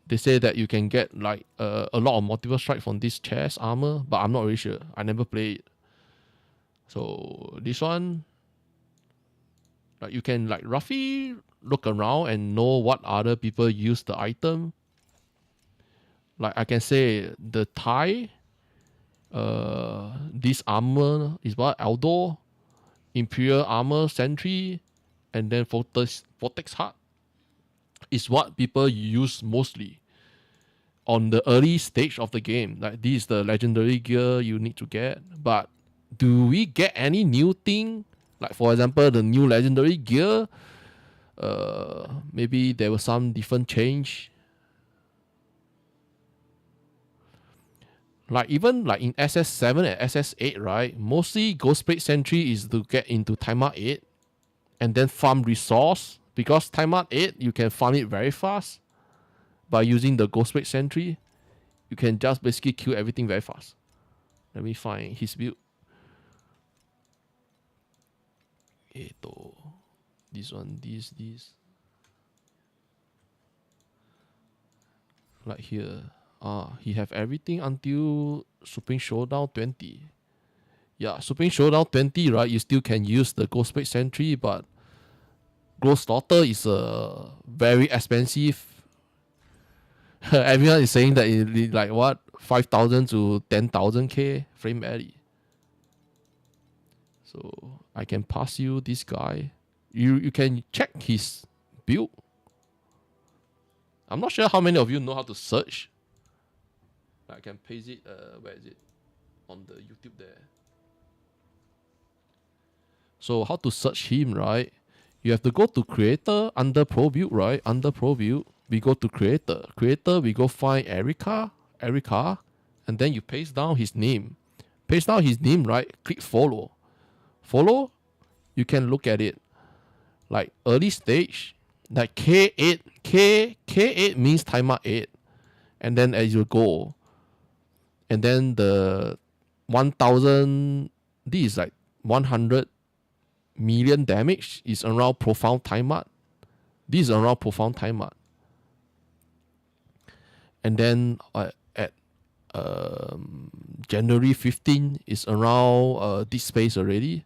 They say that you can get like a lot of multiple strike from this chest armor, but I'm not really sure. I never played it. So this one, like you can like roughly look around and know what other people use the item. Like I can say the tie, this armor is what Aldo, Imperial Armor Sentry, and then Vortex Heart is what people use mostly on the early stage of the game. Like this is the legendary gear you need to get. But do we get any new thing? Like for example, the new legendary gear. Maybe there was some different change. Like even like in SS7 and SS8, right? Mostly Ghost Blade Sentry is to get into Timeout 8 and then farm resource. Because Timeout 8, you can farm it very fast. By using the Ghost Blade Sentry, you can just basically kill everything very fast. Let me find his build. This one, this. Like here. He have everything until Supreme Showdown 20. Yeah, Supreme Showdown 20, right? You still can use the Ghost Blade Sentry, but Ghost Slaughter is very expensive. Everyone is saying that it like what 5,000 to 10,000k frame rate. So I can pass you this guy. You can check his build. I'm not sure how many of you know how to search. I can paste it. Where is it? On the YouTube there. So how to search him, right? You have to go to creator under pro build, right? Under pro build, we go to creator. Creator, we go find Erica, and then you paste down his name. Paste down his name, right? Click follow. Follow, you can look at it. Like early stage, like K8. K8 means timer 8. And then as you go. And then the 1,000, this is like 100 million damage is around Profound Timeout. This is around Profound Timeout. And then at January 15 is around this space already.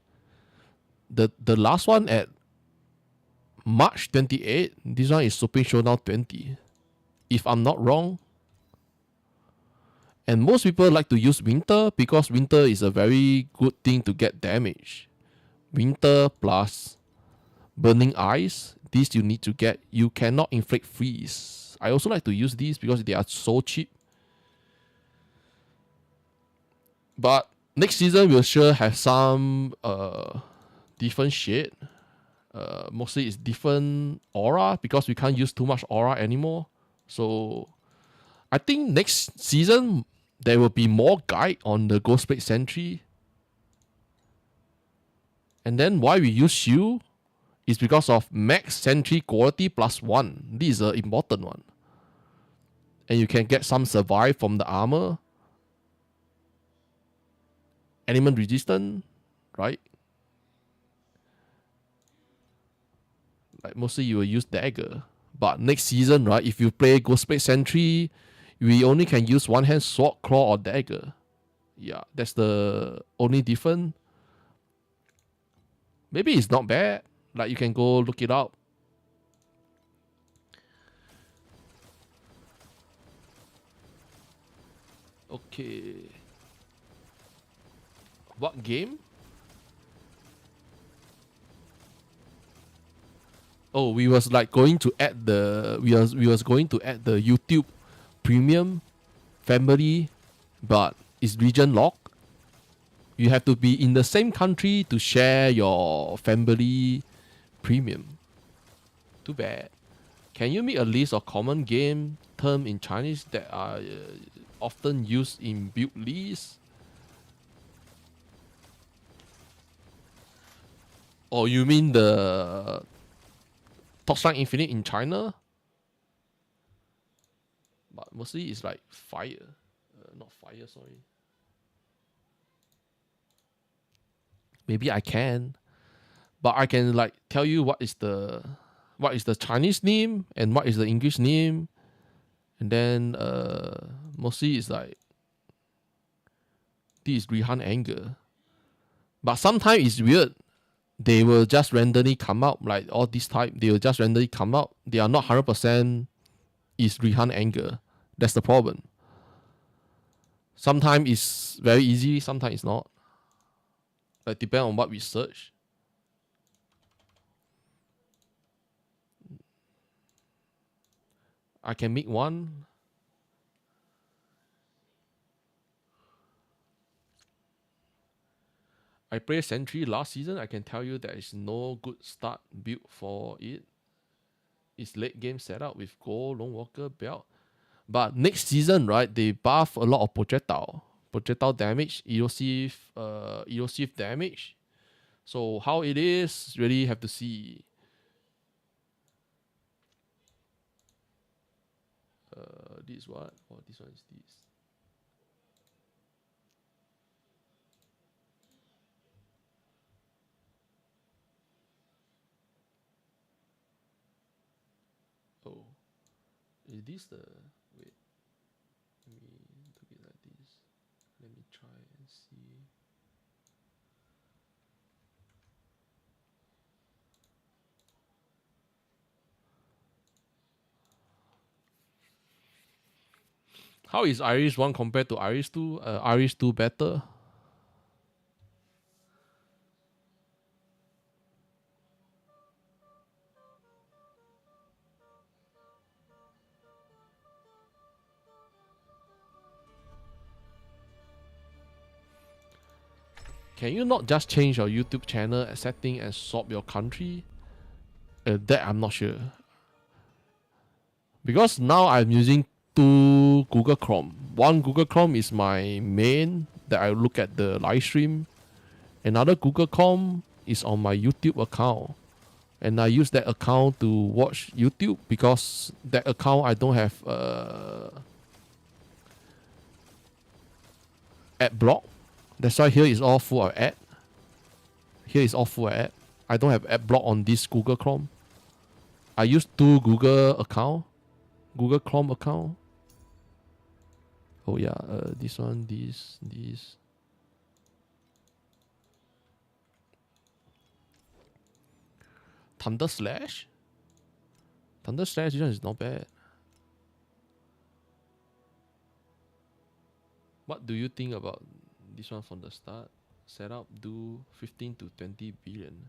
The last one at March 28. This one is Supreme Showdown 20. If I'm not wrong. And most people like to use Winter because Winter is a very good thing to get damage. Winter plus Burning Ice. This you need to get. You cannot inflict freeze. I also like to use these because they are so cheap. But next season we'll sure have some different shit. Mostly it's different aura because we can't use too much aura anymore. So I think next season there will be more guide on the Ghostblade Sentry. And then why we use shield is because of max sentry quality +1. This is an important one. And you can get some survive from the armor. Element resistant, right? Like mostly you will use dagger. But next season, right, if you play Ghostblade Sentry, we only can use one hand sword, claw, or dagger. Yeah, that's the only difference. Maybe it's not bad. Like you can go look it up. Okay. What game? Oh, we was like going to add the we was going to add the YouTube Premium family, but it's region locked. You have to be in the same country to share your family premium. Too bad. Can you make a list of common game term in Chinese that are often used in build lists? Or you mean the Torchlight Infinite in China? But mostly it's like fire. Not fire, sorry. Maybe I can. But I can like tell you what is the Chinese name and what is the English name. And then mostly it's like this is Rihan Anger. But sometimes it's weird. They will just randomly come out, like all this type, they will just randomly come out. They are not 100% is Rihan Anger. That's the problem. Sometimes it's very easy, sometimes it's not. Like depend on what we search. I can make one. I played Sentry last season. I can tell you there is no good start build for it. It's late game setup with gold, Lone Walker, belt. But next season, right, they buff a lot of projectile. Projectile damage, erosive damage. So how it is, really have to see. This what? Oh, this one is this. Oh, is this the wait? Let me do it like this. Let me try and see. How is Iris 1 compared to Iris 2? Iris 2 better. Can you not just change your YouTube channel setting and swap your country? That I'm not sure. Because now I'm using two Google Chrome. One Google Chrome is my main that I look at the live stream. Another Google Chrome is on my YouTube account. And I use that account to watch YouTube because that account I don't have ad block. That's why here is all full of ad. Here is all full of ad. I don't have ad block on this Google Chrome. I use two Google Chrome account. Oh yeah, this one, this. Thunder Slash? Thunder Slash, this one is not bad. What do you think about this one from the start? Setup, do 15 to 20 billion.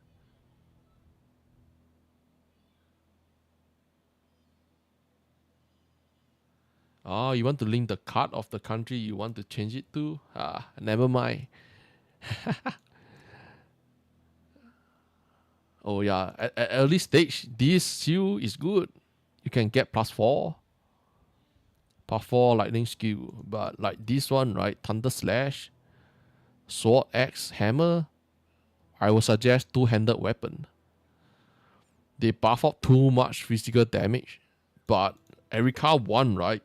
Oh, you want to link the card of the country you want to change it to? Ah, never mind. Oh yeah, at early stage, this shield is good. You can get +4. +4 lightning skill. But like this one, right? Thunder Slash, Sword, Axe, Hammer. I would suggest two-handed weapon. They buff up too much physical damage. But Erika 1, right?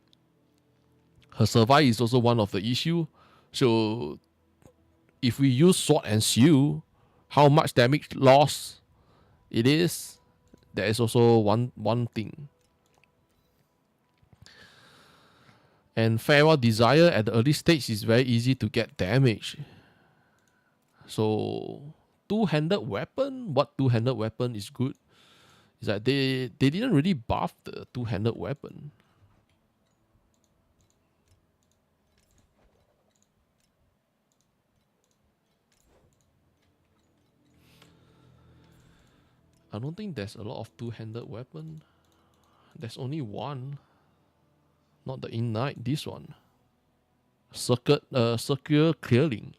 Her survive is also one of the issue. So if we use Sword and Shield, how much damage loss it is, that is also one thing. And Farewell Desire at the early stage is very easy to get damage. So two-handed weapon, what two-handed weapon is good is that they didn't really buff the two-handed weapon. I don't think there's a lot of two-handed weapon. There's only one. Not the Ignite, this one. Circular Clearing.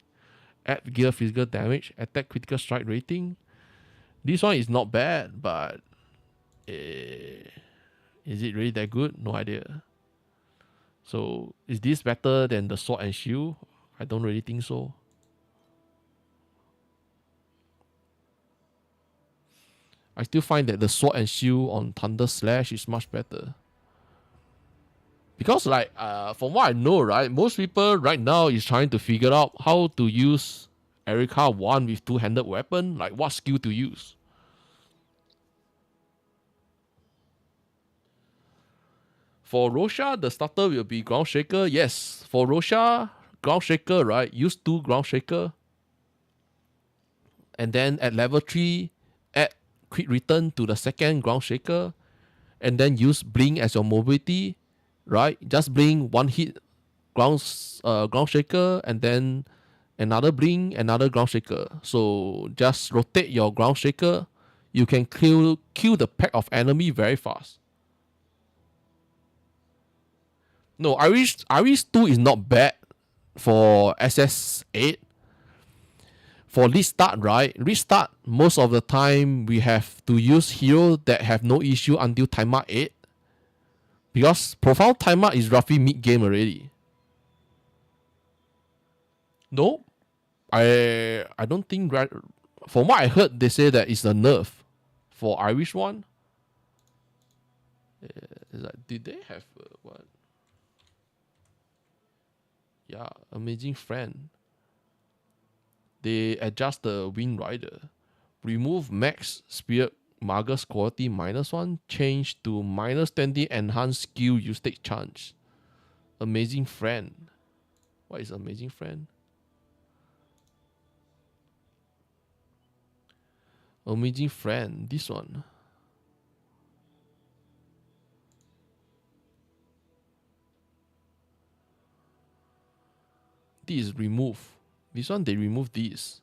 Add gear physical damage, attack critical strike rating. This one is not bad, but is it really that good? No idea. So is this better than the Sword and Shield? I don't really think so. I still find that the Sword and Shield on Thunder Slash is much better. Because like from what I know, right, most people right now is trying to figure out how to use Erika 1 with two-handed weapon, like what skill to use. For Rosha, the starter will be Ground Shaker. Yes, for Rosha, Ground Shaker, right? Use 2 Ground Shaker. And then at level 3, add Quick Return to the second Ground Shaker. And then use Blink as your mobility, right? Just Blink, one hit Ground Shaker, and then another Blink, another Ground Shaker. So just rotate your Ground Shaker. You can kill the pack of enemy very fast. No, Irish 2 is not bad for SS8. For restart, right? Restart, most of the time we have to use hero that have no issue until timer 8. Because profound timer is roughly mid-game already. No, I don't think, right? From what I heard, they say that it's a nerf for Irish one. It's like, did they have what? Yeah, Amazing Friend. They adjust the Wind Rider. Remove max Spirit Magus quality -1. Change to -20 enhanced skill usage chance. Amazing Friend. What is Amazing Friend? Amazing Friend. This one. This is remove. This one they remove this.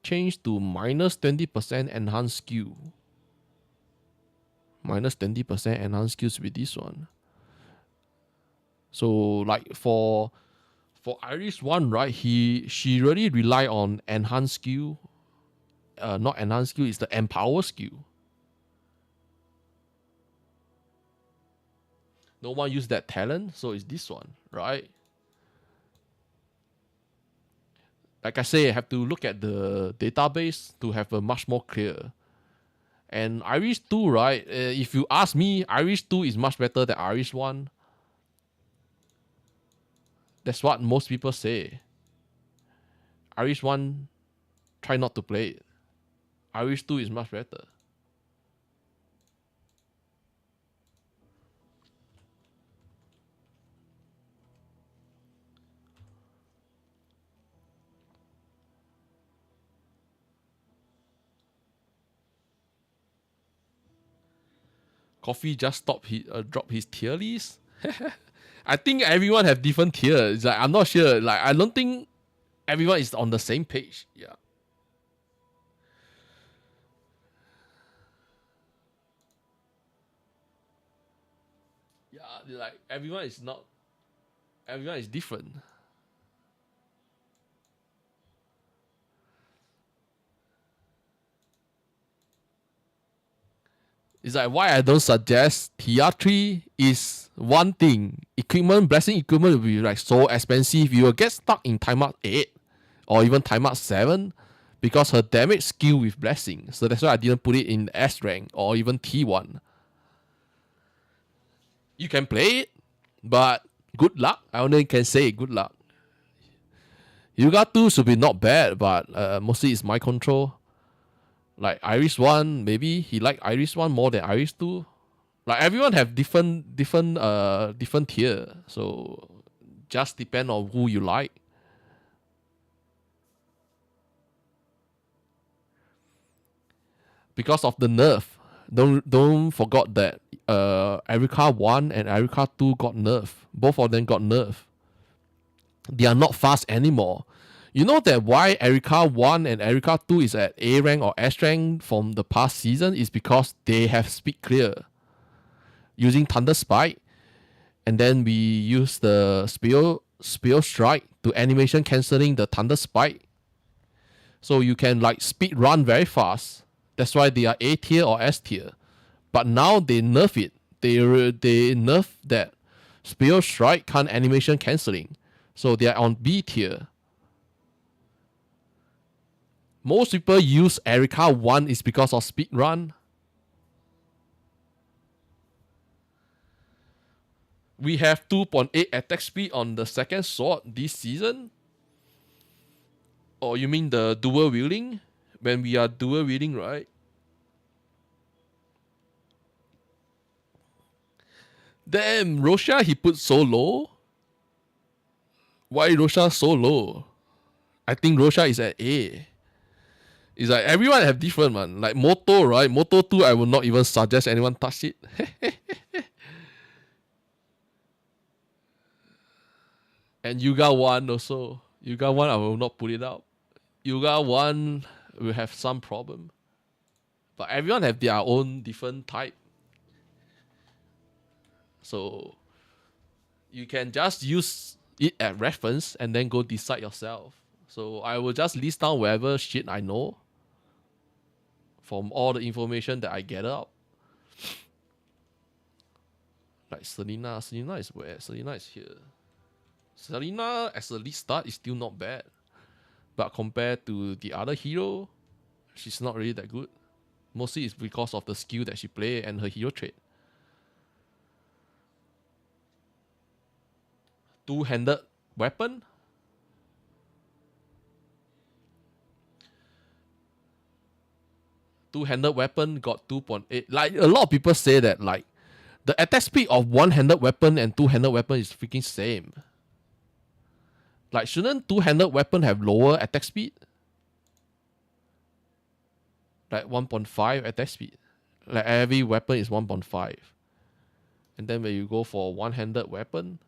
Change to -20% enhanced skill. -20% enhanced skills with this one. So like for Iris 1, right? She really rely on enhanced skill. Not enhanced skill, it's the empower skill. No one use that talent, so it's this one, right? Like I say, I have to look at the database to have a much more clear. And Irish 2, right? If you ask me, Irish 2 is much better than Irish 1. That's what most people say. Irish 1, try not to play it. Irish 2 is much better. Coffee just drop his tier list. I think everyone have different tiers. Like I'm not sure. Like I don't think everyone is on the same page. Yeah. Yeah, like everyone is not. Everyone is different. It's like why I don't suggest TR3 is one thing. Equipment, blessing equipment will be like so expensive. You will get stuck in timeout 8 or even timeout 7 because her damage skill with blessing. So that's why I didn't put it in S rank or even T1. You can play it, but good luck. I only can say good luck. Yuga 2 should be not bad, but mostly it's my control. Like Iris 1, maybe he like Iris 1 more than Iris 2. Like everyone have different tier. So just depend on who you like. Because of the nerf. Don't forget that Erika 1 and Erika 2 got nerf. Both of them got nerf. They are not fast anymore. You know that why Erika 1 and Erika 2 is at A rank or S rank from the past season is because they have speed clear. Using Thunder Spike. And then we use the Spear Strike to animation cancelling the Thunder Spike. So you can like speed run very fast. That's why they are A tier or S tier. But now they nerf it. They nerf that Spear Strike can't animation cancelling. So they are on B tier. Most people use Erika 1 is because of speed run. We have 2.8 attack speed on the second sword this season. Or you mean the dual wielding? When we are dual wielding, right? Damn, Rosha he put so low. Why Rosha so low? I think Rosha is at A. It's like everyone have different man. Like Moto, right? Moto 2, I will not even suggest anyone touch it. And Yuga 1 also. Yuga 1, I will not put it out. Yuga 1 will have some problem. But everyone have their own different type. So you can just use it as reference and then go decide yourself. So I will just list down whatever shit I know from all the information that I gather out. Like Selena is where? Selena is here. Selena as a lead start is still not bad. But compared to the other hero, she's not really that good. Mostly it's because of the skill that she play and her hero trait. Two-handed weapon. Two-handed weapon got 2.8. Like a lot of people say that like the attack speed of one-handed weapon and two-handed weapon is freaking same. Like shouldn't two-handed weapon have lower attack speed? Like 1.5 attack speed. Like every weapon is 1.5. And then when you go for one-handed weapon,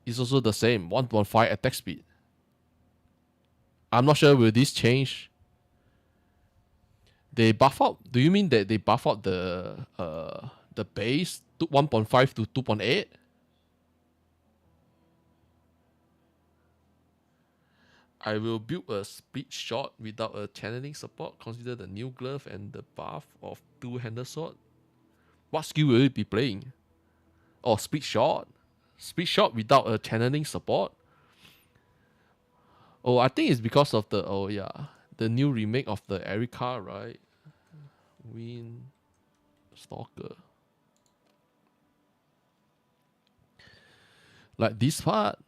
it's also the same, 1.5 attack speed. I'm not sure will this change. They buff out. Do you mean that they buff out the base to 1.5 to 2.8? I will build a split shot without a channeling support. Consider the new glove and the buff of two-handed sword. What skill will it be playing? Oh, split shot. Split shot without a channeling support. Oh, I think it's because of the new remake of the Erika, right? Wind Stalker. Like this part,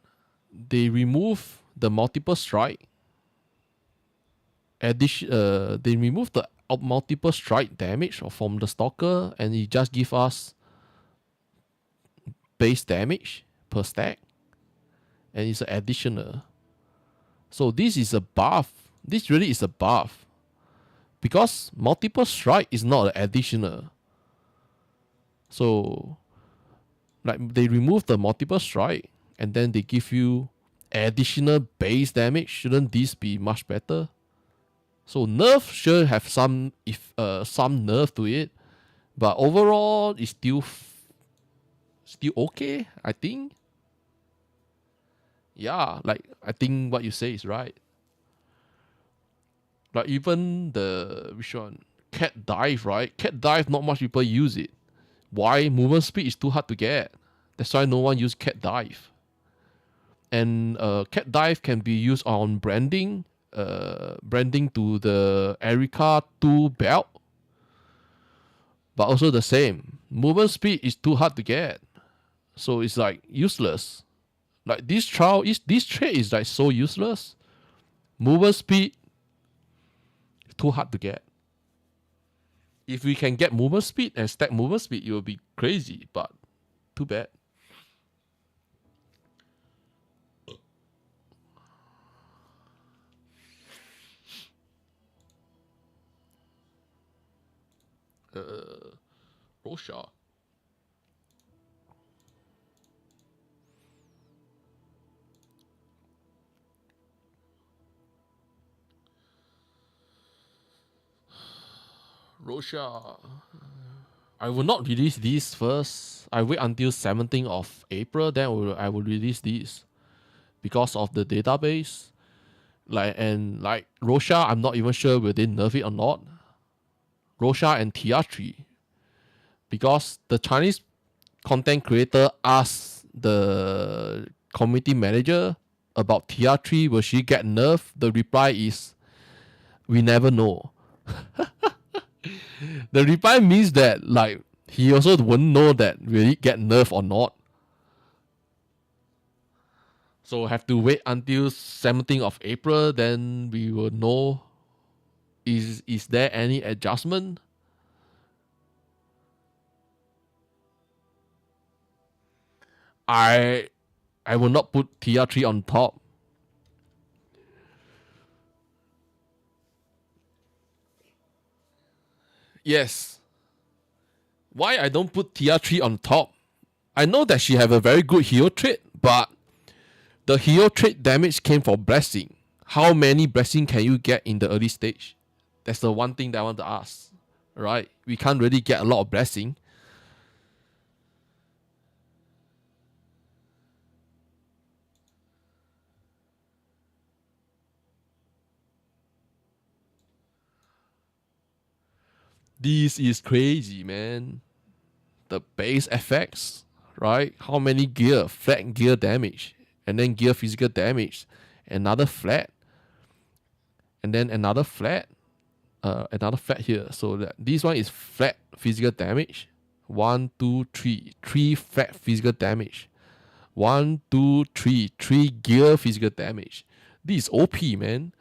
they remove the multiple strike. They remove the multiple strike damage from the Stalker, and it just give us base damage per stack, and it's additional. So this is a buff. This really is a buff, because multiple strike is not an additional. So like they remove the multiple strike and then they give you additional base damage. Shouldn't this be much better? So nerf should have some nerf to it, but overall it's still okay, I think. Yeah, like I think what you say is right. Like even the which one? Cat dive, right? Cat dive, not much people use it. Why? Movement speed is too hard to get. That's why no one use cat dive. And cat dive can be used on branding, branding to the Erica 2 belt. But also the same. Movement speed is too hard to get. So it's like useless. Like this trait is like so useless. Movement speed too hard to get. If we can get movement speed and stack movement speed, it will be crazy, but too bad. Rosha. Rosha. I will not release this first. I wait until 17th of April, then I will release this. Because of the database. Like Rosha, I'm not even sure will they nerf it or not. Rosha and TR3. Because the Chinese content creator asked the community manager about TR3, will she get nerfed? The reply is, we never know. The reply means that like he also wouldn't know that will it get nerfed or not. So have to wait until 17th of April, then we will know is there any adjustment. I will not put TR3 on top. Yes. Why I don't put TR3 on top? I know that she have a very good hero trait, but the hero trait damage came from blessing. How many blessing can you get in the early stage? That's the one thing that I want to ask. Right? We can't really get a lot of blessing. This is crazy, man. The base effects, right? How many gear? Flat gear damage. And then gear physical damage. Another flat. And then another flat. Another flat here. So that this one is flat physical damage. 1, 2, 3. 3 flat physical damage. 1, 2, 3. 3 gear physical damage. This is OP, man.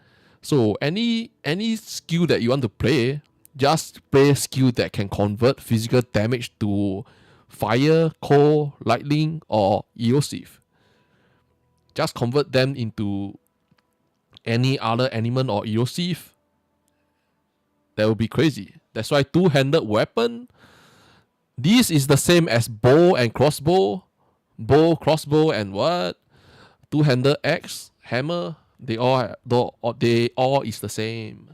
So any skill that you want to play, just play skill that can convert physical damage to fire, cold, lightning, or erosive. Just convert them into any other element or erosive. That would be crazy. That's why two-handed weapon. This is the same as bow and crossbow. Bow, crossbow, and what? Two-handed axe, hammer. They all is the same.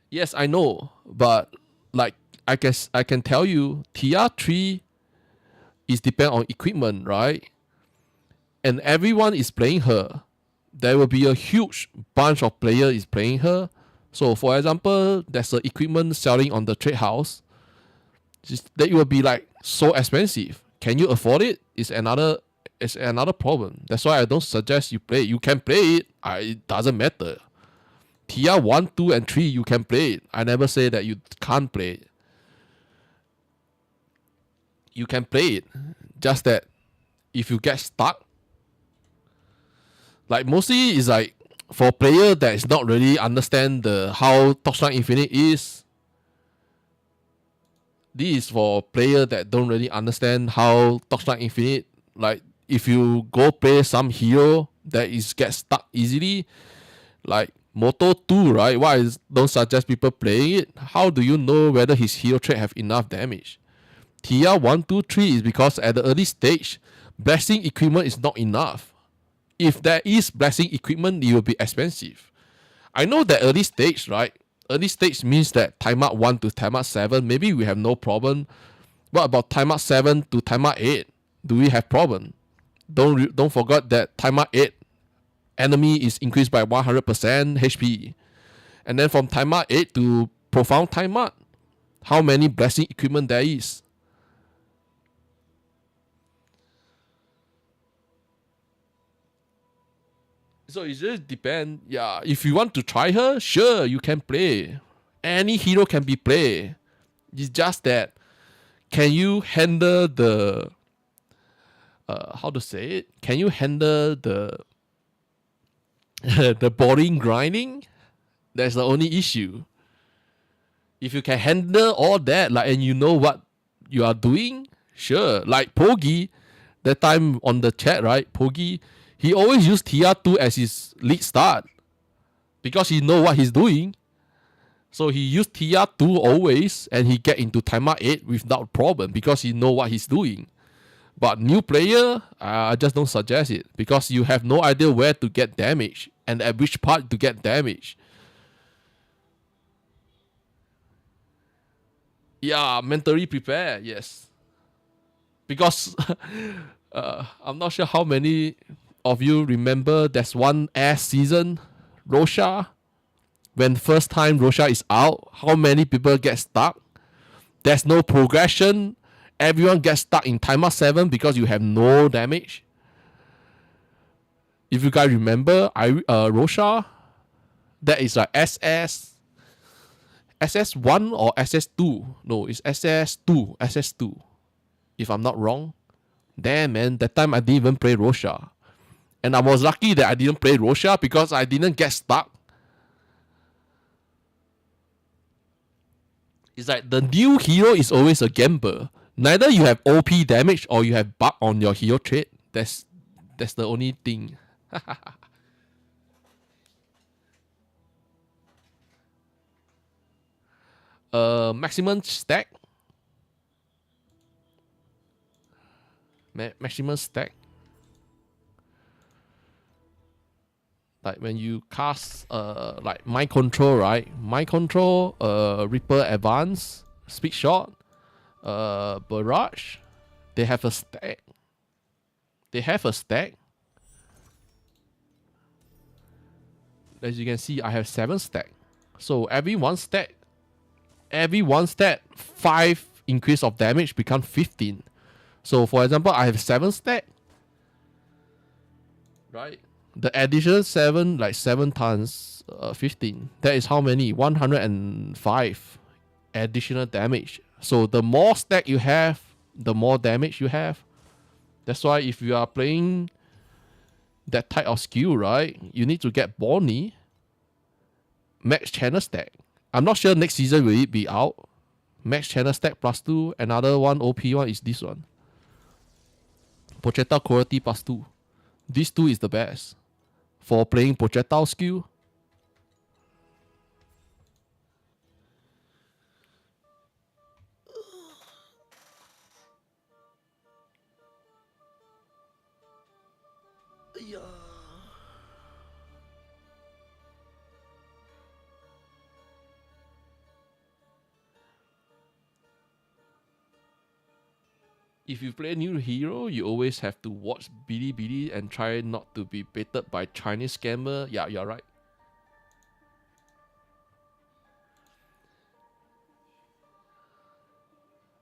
Yes, I know, but like I guess I can tell you, TR3 is depend on equipment, right? And everyone is playing her. There will be a huge bunch of players is playing her. So for example, there's a equipment selling on the trade house. That will be like so expensive. Can you afford it? It's another problem. That's why I don't suggest you play. You can play it. It doesn't matter. TR 1, 2, and 3, you can play it. I never say that you can't play it. You can play it. Just that if you get stuck, like mostly is like for player that is not really understand how Torchlight Infinite is. This is for player that don't really understand how Torchlight Infinite. Like if you go play some hero that is get stuck easily, like Moto 2, right? Why don't suggest people playing it? How do you know whether his hero trait have enough damage? Tier 1, 2, 3 is because at the early stage, blessing equipment is not enough. If there is blessing equipment, it will be expensive. I know that early stage, right? Early stage means that timeout 1 to timeout 7, maybe we have no problem. What about timeout 7 to timeout 8? Do we have problem? Don't forget that timeout 8, enemy is increased by 100% HP. And then from timeout 8 to profound timeout, how many blessing equipment there is? So it just depends. Yeah, if you want to try her, sure, you can play. Any hero can be played. It's just that, can you handle the how to say it? Can you handle the the boring grinding? That's the only issue. If you can handle all that, like, and you know what you are doing, sure. Like Pogi, that time on the chat, right? Pogi, he always used TR2 as his lead start because he know what he's doing. So he used TR2 always, and he get into timeout 8 without problem because he know what he's doing. But new player, I just don't suggest it because you have no idea where to get damage and at which part to get damage. Yeah, mentally prepare, yes. Because I'm not sure how many of you remember there's one ass season, Rosha. When first time Rosha is out, how many people get stuck? There's no progression. Everyone gets stuck in timeout 7 because you have no damage. If you guys remember, Rosha, that is like SS1 or SS2. No, it's SS2. If I'm not wrong. Damn, man, that time I didn't even play Rosha. And I was lucky that I didn't play Rosha because I didn't get stuck. It's like the new hero is always a gamble. Neither you have OP damage or you have bug on your hero trait. That's the only thing. Maximum stack. Maximum stack. Like when you cast like Mind Control, right? Mind Control, Reaper Advance, Speed Shot, Barrage, they have a stack. As you can see, I have 7 stack. So every one stack, 5 increase of damage become 15. So for example, I have 7 stack. Right? The additional 7, like 7 times 15. That is how many? 105 additional damage. So the more stack you have, the more damage you have. That's why if you are playing that type of skill, right, you need to get Bonnie, max channel stack. I'm not sure next season will it be out. Max channel stack plus 2. Another one OP one is this one. Projectile quality plus 2. This 2 is the best for playing projectile skill. If you play new hero, you always have to watch Bilibili and try not to be baited by Chinese scammer. Yeah, you're right.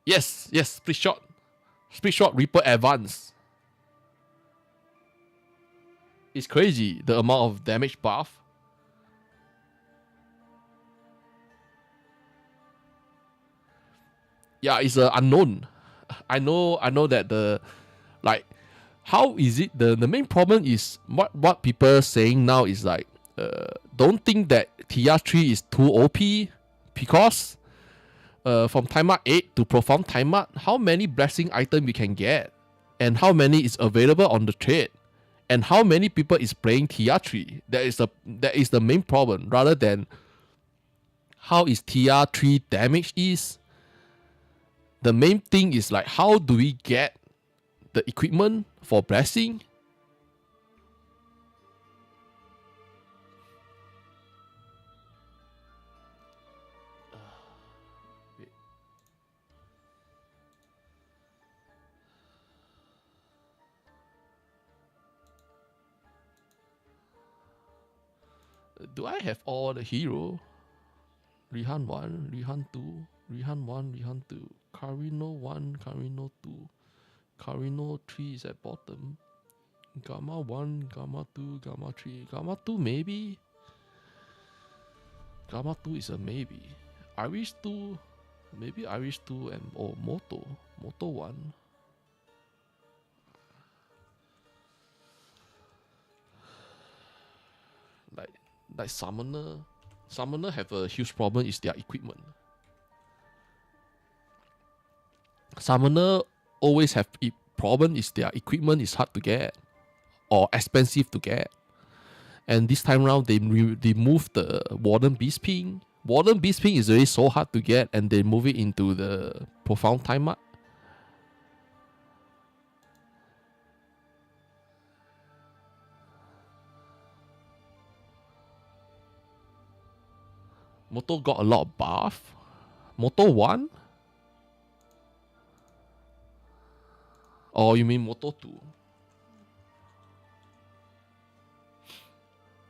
Yes, split shot. Split shot Reaper Advance. It's crazy, the amount of damage buff. Yeah, it's unknown. I know that the, like, how is it, the main problem is what people are saying now is like, don't think that TR3 is too OP because from timeout 8 to profound timeout, how many blessing item we can get and how many is available on the trade. and how many people is playing TR3. That is the main problem, rather than how is TR3 damage is. The main thing is like, how do we get the equipment for blessing? Do I have all the hero? Rihan 1, Rihan 2, Rihan 1, Rihan 2, Carino 1, Carino 2, Carino 3 is at bottom. Gamma 1, Gamma 2, Gamma 3, Gamma 2 maybe? Gamma 2 is a maybe. Irish 2, maybe Irish 2 and Moto. Moto 1. Like Summoner. Summoner have a huge problem is their equipment. Summoner always have problem is their equipment is hard to get or expensive to get. And this time round they remove the Warden Beast Ping. Warden Beast Ping is really so hard to get, and they move it into the Profound Time Mark. Moto got a lot of buff. Moto 1? Or you mean Moto 2?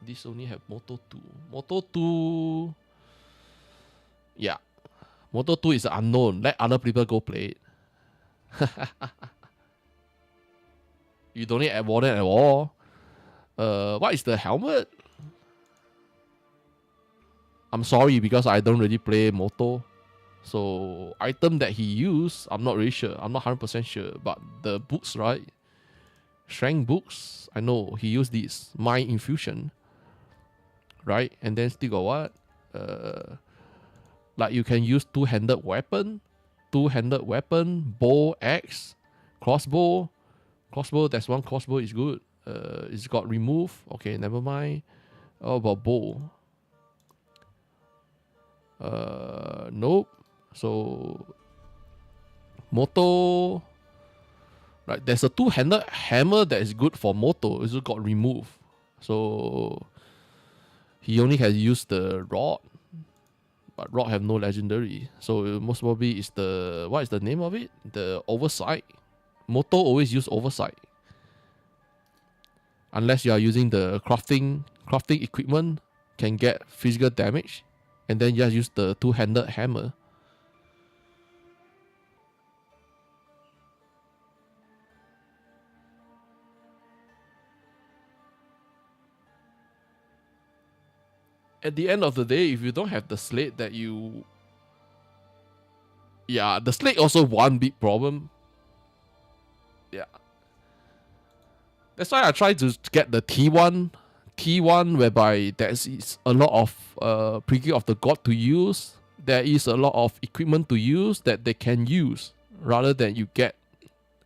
This only have Moto 2. Moto 2... Yeah. Moto 2 is unknown. Let other people go play it. You don't need a Warden at all. What is the helmet? I'm sorry because I don't really play Moto. So item that he used, I'm not really sure. I'm not 100% sure. But the books, right? Strength books, I know he used this. Mind Infusion. Right? And then still got what? Like you can use two-handed weapon. Two-handed weapon. Bow, axe. Crossbow. Crossbow, that's one crossbow is good. It's got remove. Okay, never mind. How about bow? Nope. So Moto, right? There's a two-handed hammer that is good for Moto. It's got remove. So he only has used the rod, but rod have no legendary. So most probably is the, what is the name of it? The oversight. Moto always use oversight. Unless you are using the crafting equipment, can get physical damage. And then just use the two-handed hammer. At the end of the day, if you don't have the slate that you... Yeah, the slate also one big problem. Yeah. That's why I try to get the T1 whereby there is a lot of Prickly of the God to use. There is a lot of equipment to use that they can use, rather than you get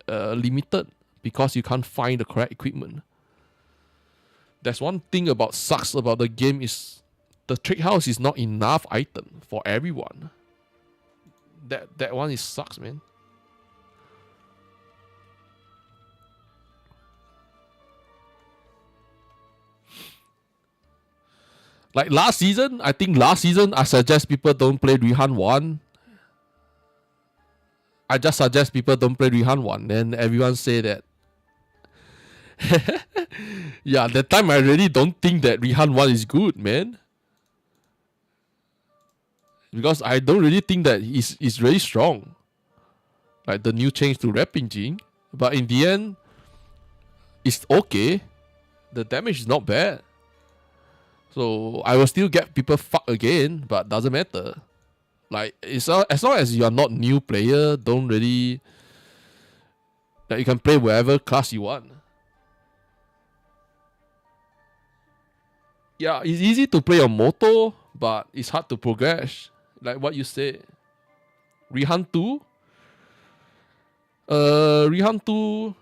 limited because you can't find the correct equipment. That's one thing about sucks about the game is the trick house is not enough item for everyone. That one is sucks, man. Like last season, I suggest people don't play Rihan 1. I just suggest people don't play Rihan 1. Then everyone say that. Yeah, that time I really don't think that Rihan 1 is good, man. Because I don't really think that it's really strong. Like the new change to Rap Engine. But in the end, it's okay. The damage is not bad. So I will still get people fucked again, but doesn't matter. Like it's as long as you are not new player, don't really like you can play whatever class you want. Yeah, it's easy to play on Moto, but it's hard to progress. Like what you said. Rihan 2. Rihan 2.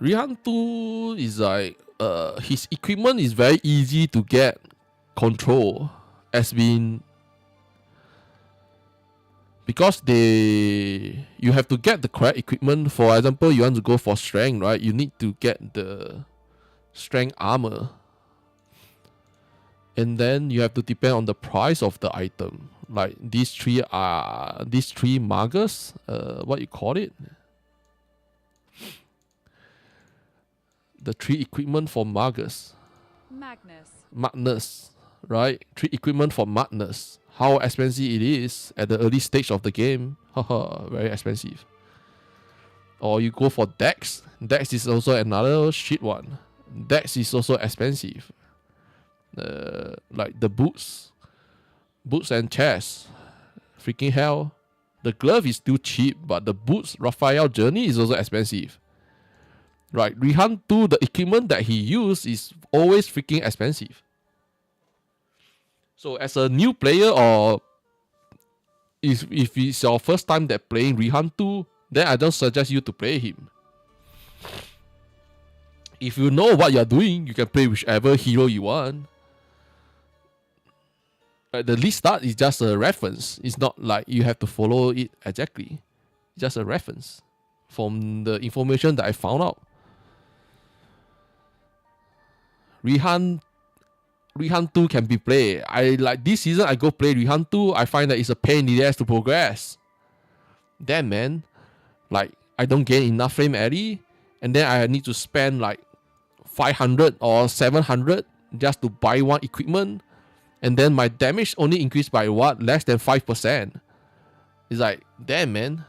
Rihan 2 is like his equipment is very easy to get control, as been because you have to get the correct equipment. For example, you want to go for strength, right? You need to get the strength armor, and then you have to depend on the price of the item. Like these three magas, what you call it? The 3 equipment for magas. Magnus, right? 3 equipment for Magnus. How expensive it is at the early stage of the game. Haha, very expensive. Or you go for Dex. Dex is also another shit one. Dex is also expensive. Like the boots and chest. Freaking hell. The glove is still cheap, but the boots, Raphael Journey is also expensive. Right, Rihan 2, the equipment that he used is always freaking expensive. So as a new player, or if it's your first time that playing Rihan 2, then I don't suggest you to play him. If you know what you're doing, you can play whichever hero you want. The list start is just a reference. It's not like you have to follow it exactly. It's just a reference from the information that I found out. Rihan 2 can be played. I like this season I go play Rihan 2, I find that it's a pain in the ass to progress. Damn man. Like I don't gain enough frame early, and then I need to spend like 500 or 700 just to buy one equipment, and then my damage only increased by what? Less than 5%. It's like, damn man.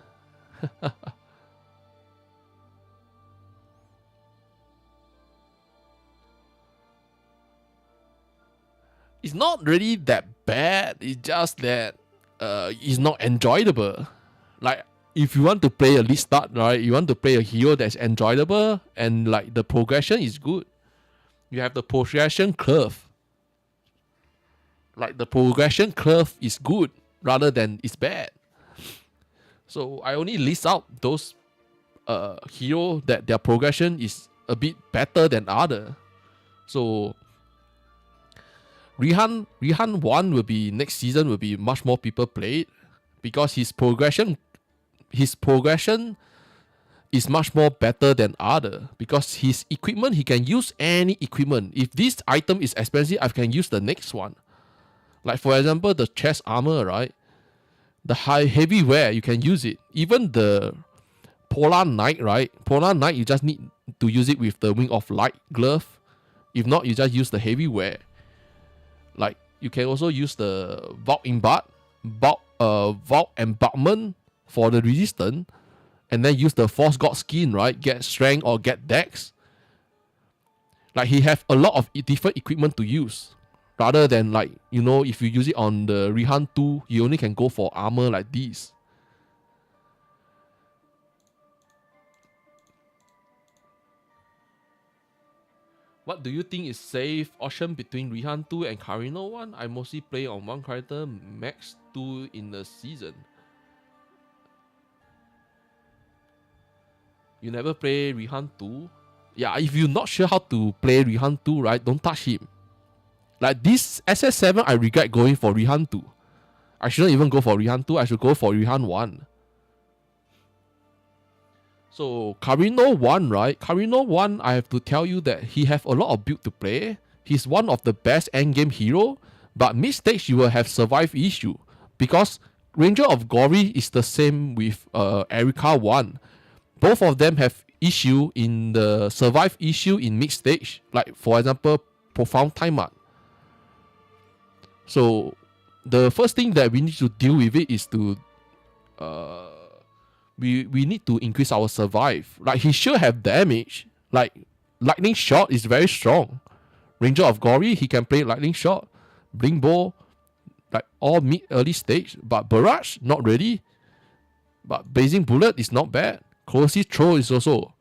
It's not really that bad. It's just that it's not enjoyable. Like if you want to play a list start, right? You want to play a hero that's enjoyable and like the progression is good. You have the progression curve. Like the progression curve is good rather than it's bad. So I only list out those hero that their progression is a bit better than other. So Rihan 1 will be next season will be much more people played because his progression is much more better than other, because his equipment, he can use any equipment. If this item is expensive, I can use the next one. Like for example, the chest armor, right? The heavy wear, you can use it. Even the Polar Knight, right? Polar Knight, you just need to use it with the Wing of Light glove. If not, you just use the heavy wear. Like you can also use the Vault Embodiment for the resistance, and then use the Force God skin, right? Get strength or get dex. Like he have a lot of different equipment to use, rather than like, you know, if you use it on the Rihan 2, you only can go for armor like this. What do you think is safe option between Rihan 2 and Karino 1? I mostly play on one character, max 2 in the season. You never play Rihan 2? Yeah, if you're not sure how to play Rihan 2, right, don't touch him. Like this SS8, I regret going for Rihan 2. I shouldn't even go for Rihan 2, I should go for Rihan 1. So Karino 1, right? Karino 1, I have to tell you that he have a lot of build to play. He's one of the best endgame hero, but mid-stage you will have survive issue, because Ranger of Glory is the same with Erika 1. Both of them have issue in the survive issue in mid-stage, like for example, Profound Timeout. So the first thing that we need to deal with it is to we need to increase our survive. Like he should have damage. Like lightning shot is very strong. Ranger of Glory, he can play lightning shot, blink bow, like all mid early stage. But barrage, not really. But blazing bullet is not bad. Corrosive throw is also.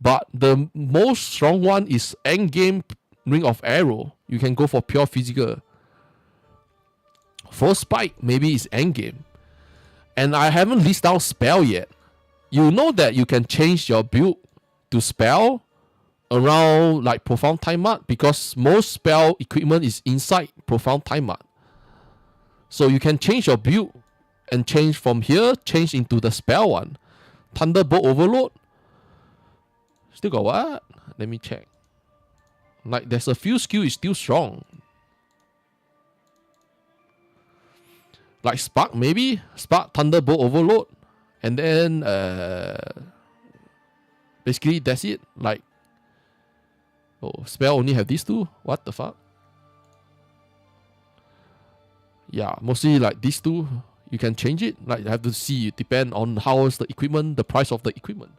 But the most strong one is end game ring of arrow. You can go for pure physical. Frostbite maybe is end game. And I haven't listed out spell yet. You know that you can change your build to spell around like Profound Time Art because most spell equipment is inside Profound Time Art. So you can change your build and change from here, change into the spell one. Thunderbolt Overload. Still got what? Let me check. Like there's a few skill is still strong. Like Spark maybe? Spark, Thunderbolt Overload. And then basically that's it. Like spell only have these two? What the fuck? Yeah, mostly like these two. You can change it. Like you have to see. It depend on how is the equipment, the price of the equipment.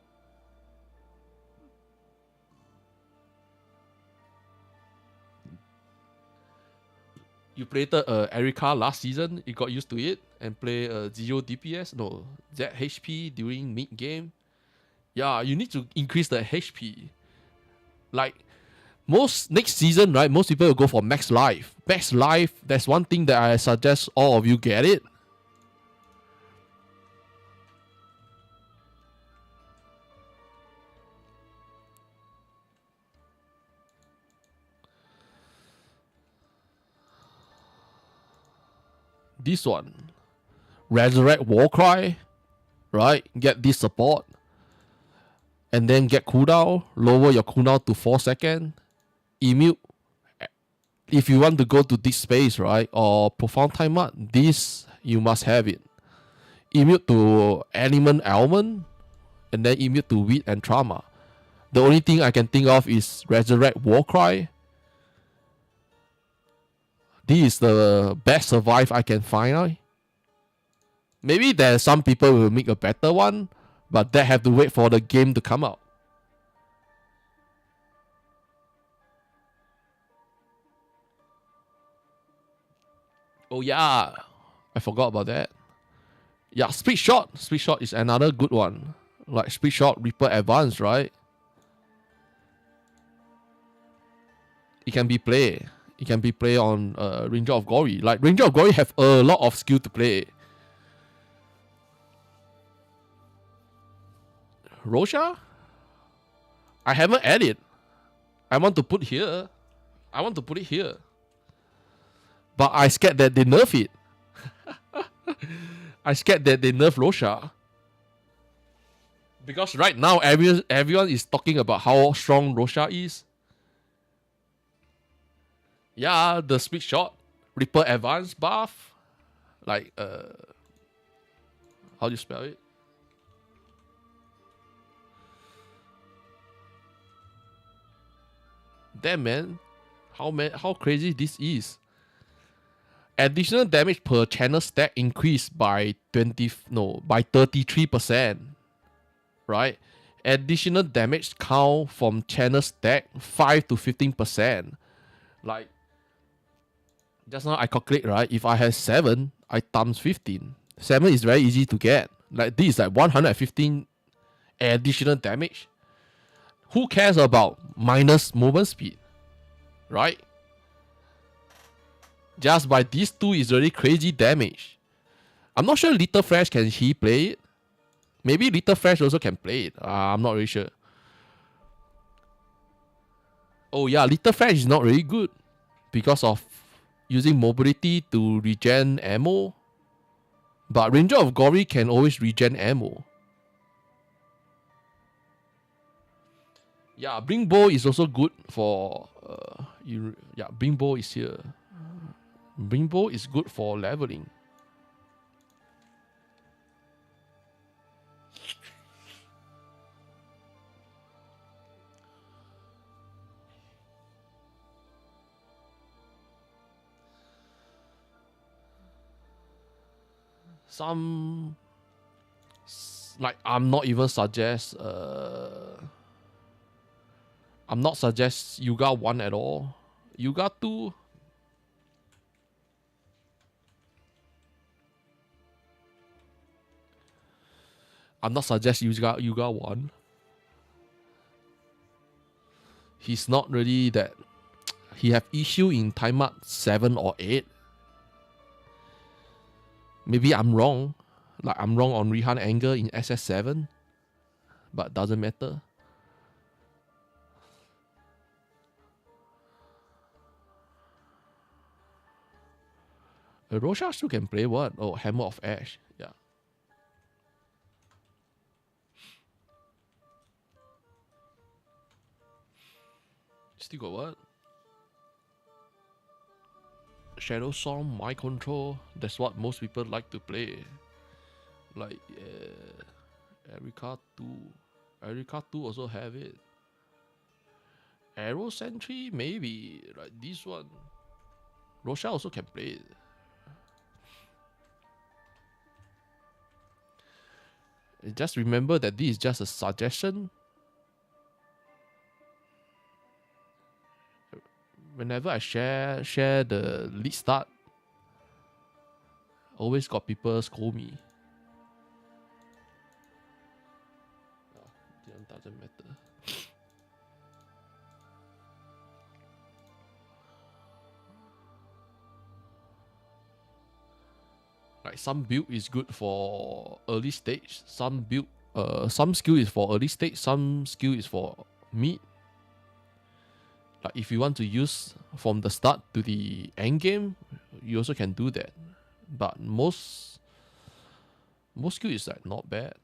You played Erica last season. You got used to it and play 0 DPS. No, ZHP during mid game. Yeah, you need to increase the HP. Like most next season, right? Most people will go for max life. Max life. That's one thing that I suggest all of you get it. This one, Resurrect Warcry, right? Get this support, and then get cooldown. Lower your cooldown to 4 seconds. Immute. If you want to go to this space, right, or Profound Time Art, this you must have it. Immute to Element, and then immute to Weed and Trauma. The only thing I can think of is Resurrect Warcry. This is the best survive I can find out. Maybe there's some people will make a better one, but they have to wait for the game to come out. Oh yeah, I forgot about that. Yeah, Speed Shot. Speed Shot is another good one. Like Speed Shot, Reaper Advance, right? It can be played. It can be played on Ranger of Glory. Like Ranger of Glory have a lot of skill to play. Rosha? I haven't added. I want to put here. I want to put it here. But I scared that they nerf it. I scared that they nerf Rosha. Because right now everyone is talking about how strong Rosha is. Yeah, the Speed Shot, Reaper Advance buff. Like, how do you spell it? Damn, man. How crazy this is. Additional damage per channel stack increased by 33%. Right? Additional damage count from channel stack 5 to 15%. Like, just now I calculate, right? If I have 7, I times 15. 7 is very easy to get. Like this is like 115 additional damage. Who cares about minus movement speed? Right? Just by these two is already crazy damage. I'm not sure Little Flash can he play it. Maybe Little Flash also can play it. I'm not really sure. Oh yeah, Little Flash is not really good because of using mobility to regen ammo. But Ranger of Glory can always regen ammo. Yeah, Bring Bow is also good for Bring Bow is here. Bring Bow is good for leveling. Some like I'm not suggest Yuga 1 at all. Yuga 2. I'm not suggest Yuga 1. He's not really that. He have issue in Time Art 7 or 8. Maybe I'm wrong. Like I'm wrong on Rihan Anger in SS7. But doesn't matter. Roshan still can play what? Oh, Hammer of Ash. Yeah. Still got what? Shadow Song, Mind Control. That's what most people like to play. Like Erika 2. Erika 2 also have it. Arrow Sentry, maybe. Like this one. Roshan also can play it. Just remember that this is just a suggestion. Whenever I share the lead start, always got people scold me. It doesn't matter. Like some build is good for early stage, some skill is for early stage, some skill is for mid. Like if you want to use from the start to the end game, you also can do that. But most skill is like not bad.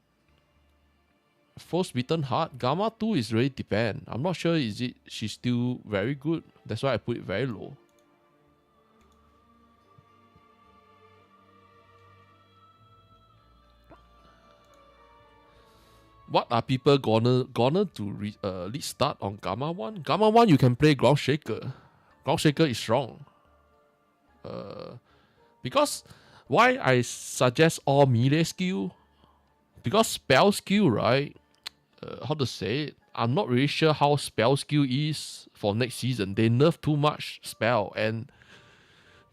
Frostbitten Heart, Gamma 2 is really depend. I'm not sure she's still very good. That's why I put it very low. What are people gonna to lead start on Gamma 1? Gamma 1 you can play Ground Shaker. Ground Shaker is strong. Because why I suggest all melee skill? Because spell skill, right? How to say it? I'm not really sure how spell skill is for next season. They nerf too much spell and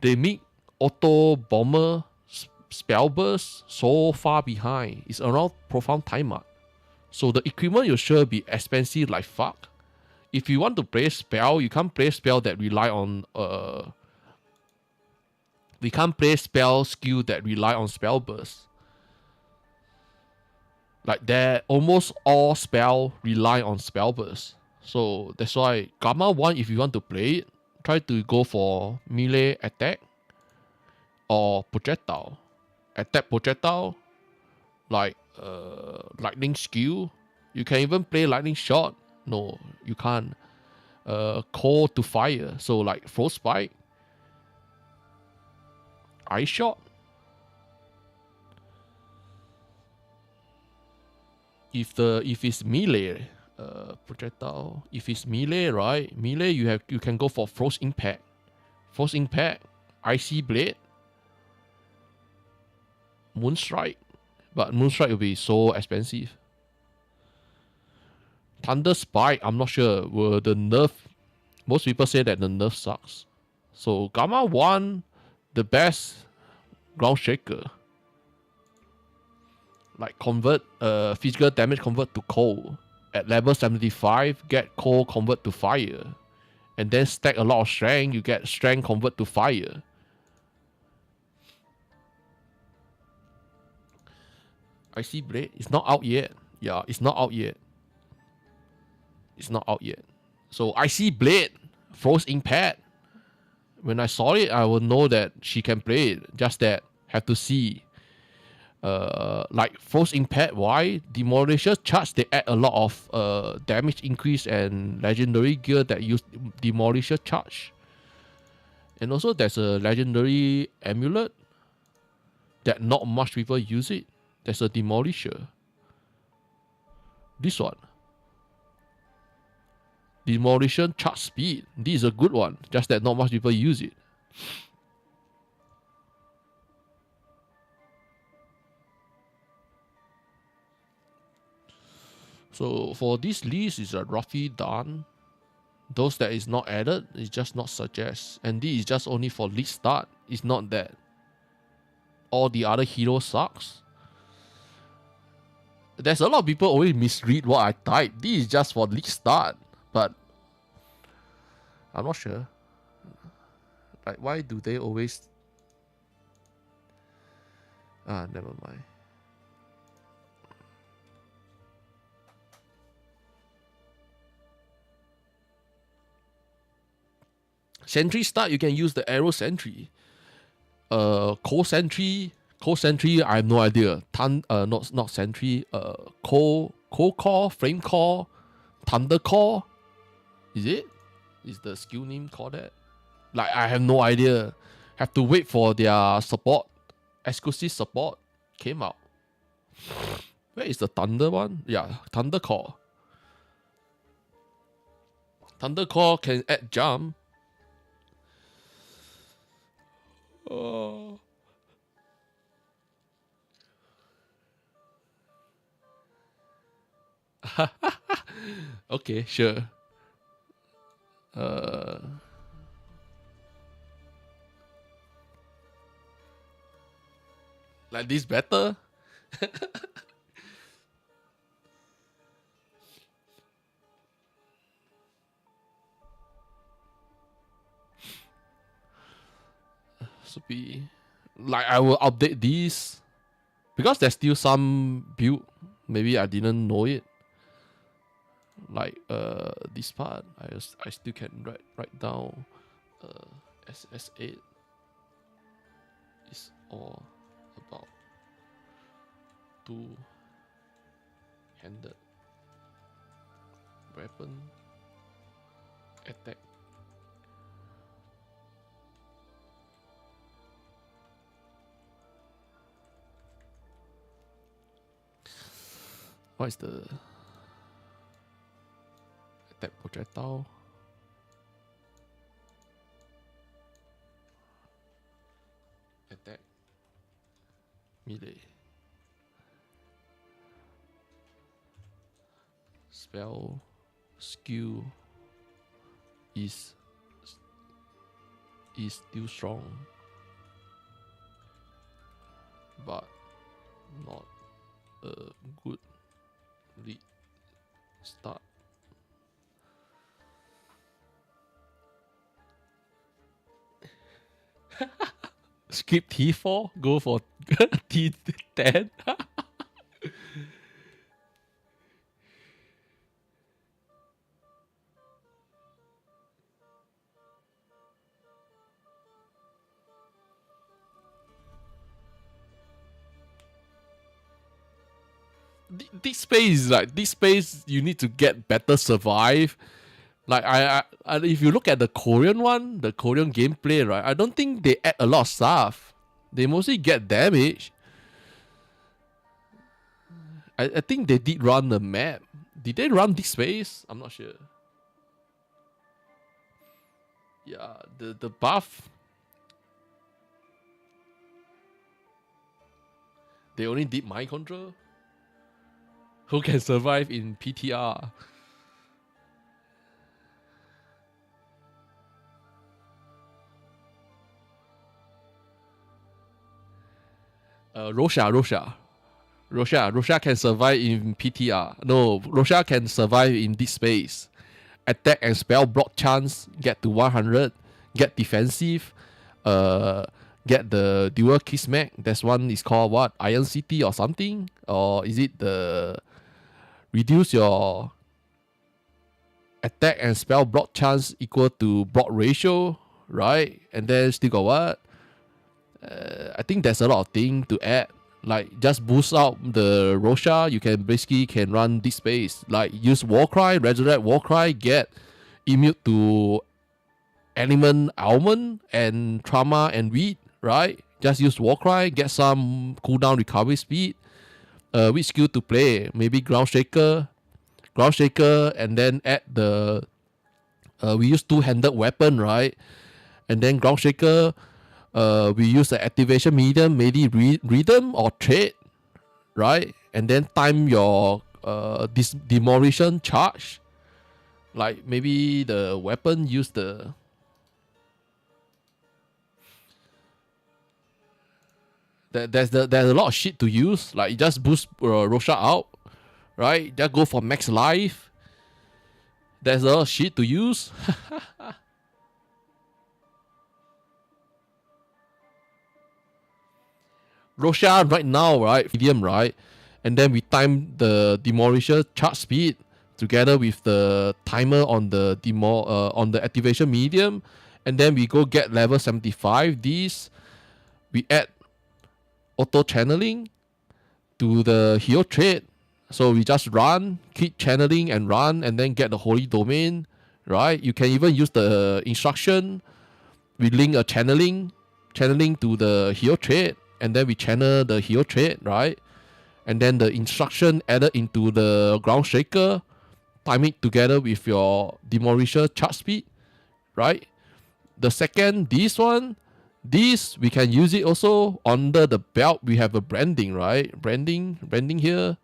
they make auto bomber spell burst so far behind. It's around profound timeout. So the equipment will sure be expensive like fuck. If you want to play spell, you can't play spell that rely on we can't play spell skill that rely on spell burst. Like that, almost all spell rely on spell burst. So that's why Gamma 1, if you want to play it, try to go for melee attack or projectile. Attack projectile, like lightning skill. You can even play lightning shot. No, you can't. Call to fire. So like frostbite, ice shot. If it's melee, projectile. If it's melee, right? Melee, you can go for frost impact. Frost impact, icy blade, moonstrike. But moonstrike will be so expensive. Thunder Spike, I'm not sure. Will the nerf? Most people say that the nerf sucks. So Gamma 1, the best Ground Shaker. Like convert physical damage convert to cold. At level 75, get cold convert to fire. And then stack a lot of strength, you get strength convert to fire. Icy Blade, it's not out yet. Yeah, it's not out yet. It's not out yet. So Icy Blade, Frost Impact. When I saw it, I would know that she can play it. Just that, have to see. Like Frost Impact, why? Demolisher Charge, they add a lot of damage increase and legendary gear that use Demolisher Charge. And also there's a legendary amulet that not much people use it. There's a Demolisher. This one. Demolition Charge Speed. This is a good one. Just that not much people use it. So for this list is roughly done. Those that is not added is just not suggest. And this is just only for league start. It's not that all the other heroes sucks. There's a lot of people always misread what I type. This is just for league start. But I'm not sure. Like why do they always... never mind. Sentry start, you can use the arrow sentry. Cold Sentry. Cold Sentry, I have no idea. Not Sentry. Cold Core, Flame Core, Thunder Core. Is it? Is the skill name called that? Like, I have no idea. Have to wait for their support. Exclusive support came out. Where is the Thunder one? Yeah, Thunder Core. Thunder Core can add jump. Oh. Okay, sure. Like this better? Should be like, I will update these because there's still some build. Maybe I didn't know it. Like this part, I still can write down. SS8 is all about two-handed weapon attack. What is the attack projectile? Attack melee. Spell skill is still strong, but not a good lead start. Skip T4, go for T10. This space, like this space, you need to get better survive. Like I if you look at the Korean one, the Korean gameplay, right? I don't think they add a lot of stuff. They mostly get damage. I think they did run the map. Did they run this space? I'm not sure. Yeah, the buff. They only did mind control. Who can survive in PTR? Rosha can survive in PTR. No, Rosha can survive in this space. Attack and spell block chance get to 100. Get defensive. Get the dual kismet. That's one is called what? Iron City or something? Or is it the reduce your attack and spell block chance equal to block ratio, right? And then still got what? I think there's a lot of things to add. Like just boost out the Rosha, you can basically run this space. Like use Warcry, resurrect Warcry, get immune to element almond and trauma and weed, right? Just use Warcry, get some cooldown recovery speed. Which skill to play? Maybe ground shaker, and then add the we use two-handed weapon, right? And then ground shaker. We use the activation medium, maybe rhythm or trade, right? And then time your demolition charge. Like maybe the weapon use the there's a lot of shit to use. Like you just boost Rosha out, right? Just go for max life. There's a lot of shit to use. Rosha right now, right? Medium, right? And then we time the demolisher charge speed together with the timer on the on the activation medium. And then we go get level 75. These we add auto channeling to the hero trait. So we just run, keep channeling and run, and then get the holy domain, right? You can even use the instruction. We link a channeling to the hero trait, and then we channel the hero trait, right? And then the instruction added into the ground shaker, time it together with your demolisher charge speed, right? The second, this we can use it also under the belt. We have a branding, right? Branding here.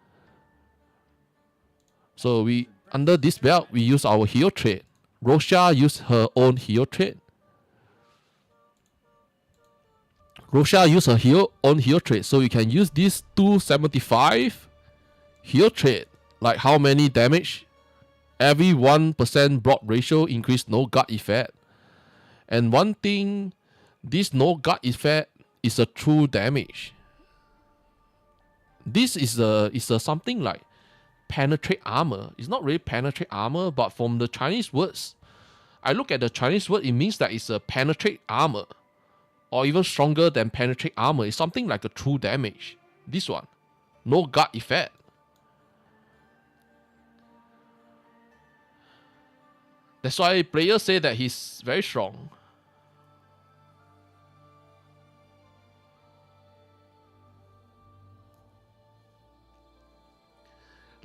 So we under this belt we use our hero trait. Rosha used her own hero trait. Rosha used her own hero trait. So you can use this 275 hero trait. Like how many damage? Every 1% block ratio increase no guard effect. And one thing, this no guard effect is a true damage. This is a something like penetrate armor. It's not really penetrate armor, but from the Chinese words, I look at the Chinese word, it means that it's a penetrate armor, or even stronger than penetrate armor. It's something like a true damage. This one, no guard effect. That's why players say that he's very strong.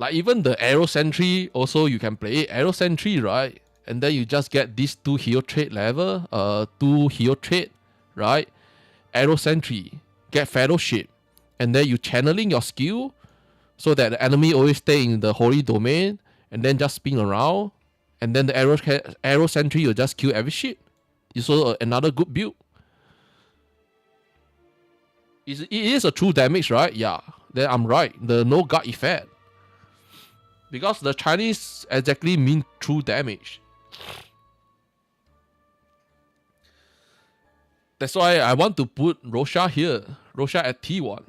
Like even the arrow sentry, also you can play arrow sentry, right? And then you just get these 2 hero trait level, 2 hero trait, right? Arrow sentry, get fellowship, and then you channeling your skill so that the enemy always stay in the holy domain, and then just spin around, and then the arrow sentry will just kill every shit. It's also another good build. It is a true damage, right? Yeah, then I'm right. The no guard effect. Because the Chinese exactly mean true damage. That's why I want to put Rosha here. Rosha at T1.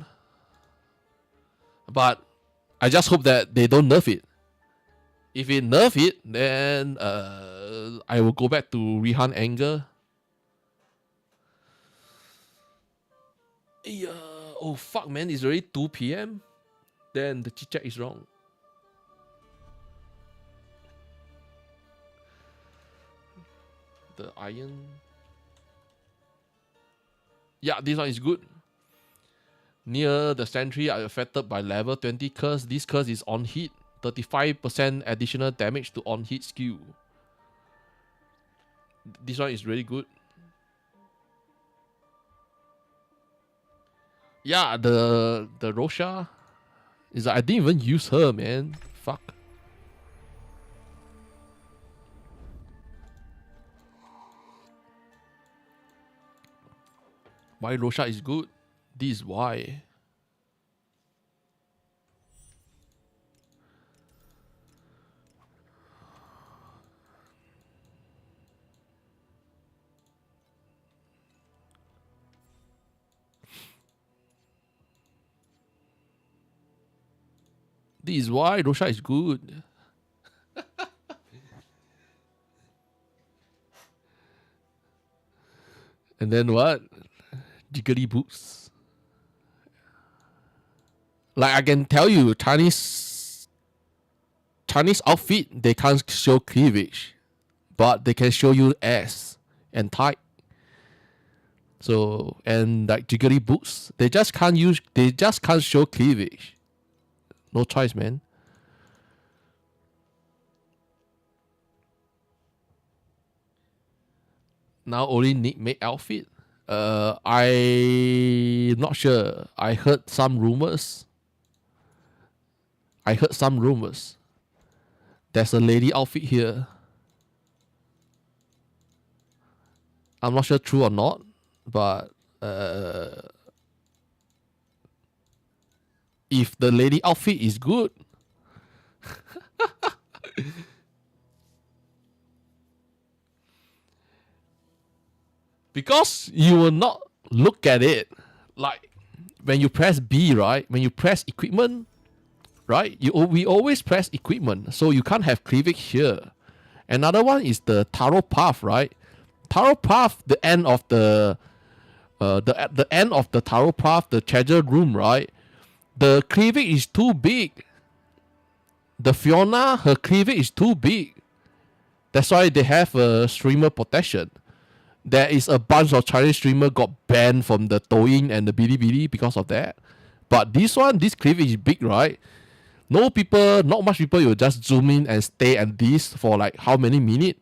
But I just hope that they don't nerf it. If it nerf it, then I will go back to Rihan Anger. Yeah. Oh fuck man, it's already 2 PM. Then the chit chat is wrong. The iron. Yeah, this one is good. Near the sentry are affected by level 20 curse. This curse is on hit. 35% additional damage to on hit skill. This one is really good. Yeah, the Rosha is like, I didn't even use her, man. Fuck. Why Rosha is good? This is why. This is why Rosha is good. And then what? Jiggly boots. Like I can tell you, Chinese outfit, they can't show cleavage, but they can show you ass and thigh. So and like jiggly boots, they just can't show cleavage. No choice, man. Now only need make outfit. I'm not sure. I heard some rumors. There's a lady outfit here. I'm not sure true or not, but if the lady outfit is good, because you will not look at it like when you press B, right? When you press equipment, right? We always press equipment, so you can't have cleavage here. Another one is the Taro Path, right? Taro Path, the end of the at the end of the tarot path, the treasure room, right? The cleavage is too big. The Fiona, her cleavage is too big. That's why they have a streamer protection. There is a bunch of Chinese streamer got banned from the Douyin and the Bilibili because of that. But this one, this cleavage is big, right? Not much people will just zoom in and stay at this for like how many minutes.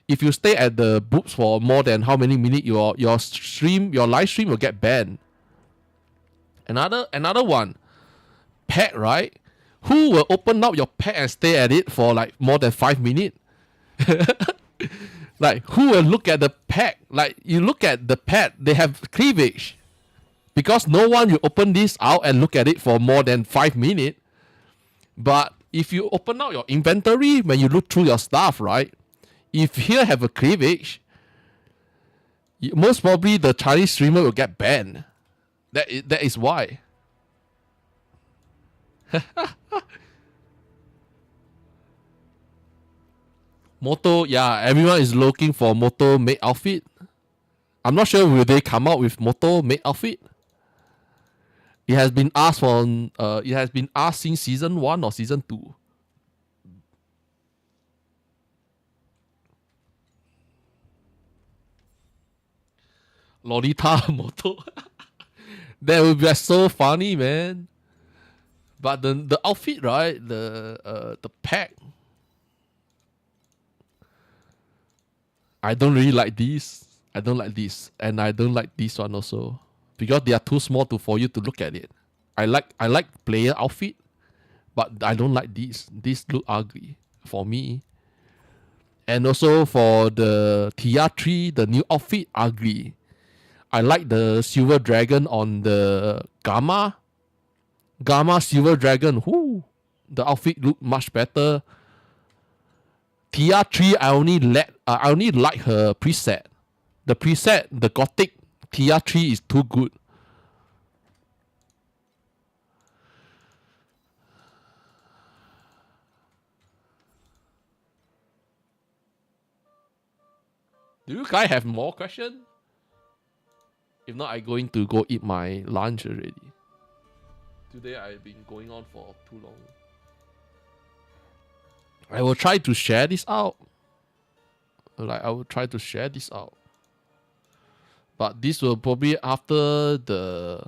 If you stay at the boobs for more than how many minutes, your live stream will get banned. Another one, pet, right? Who will open up your pet and stay at it for like more than 5 minutes? Like, who will look at the pet? Like, you look at the pet, they have cleavage. Because no one will open this out and look at it for more than 5 minutes. But if you open out your inventory, when you look through your stuff, right? If here have a cleavage, most probably the Chinese streamer will get banned. That is why. Moto, yeah, everyone is looking for Moto maid outfit. I'm not sure will they come out with Moto maid outfit. It has been asked since season 1 or season 2. Lolita Moto. That would be so funny, man. But the outfit, right? The pack. I don't really like this. I don't like this. And I don't like this one also. Because they are too small for you to look at it. I like player outfit. But I don't like this. This look ugly for me. And also for the TR3, the new outfit, ugly. I like the silver dragon on the Gamma. Gamma silver dragon. Whoo. The outfit look much better. TR3, I only like her preset. The preset, the gothic TR3 is too good. Do you guys have more questions? If not, I'm going to go eat my lunch already. Today I've been going on for too long. I will try to share this out. But this will probably after the...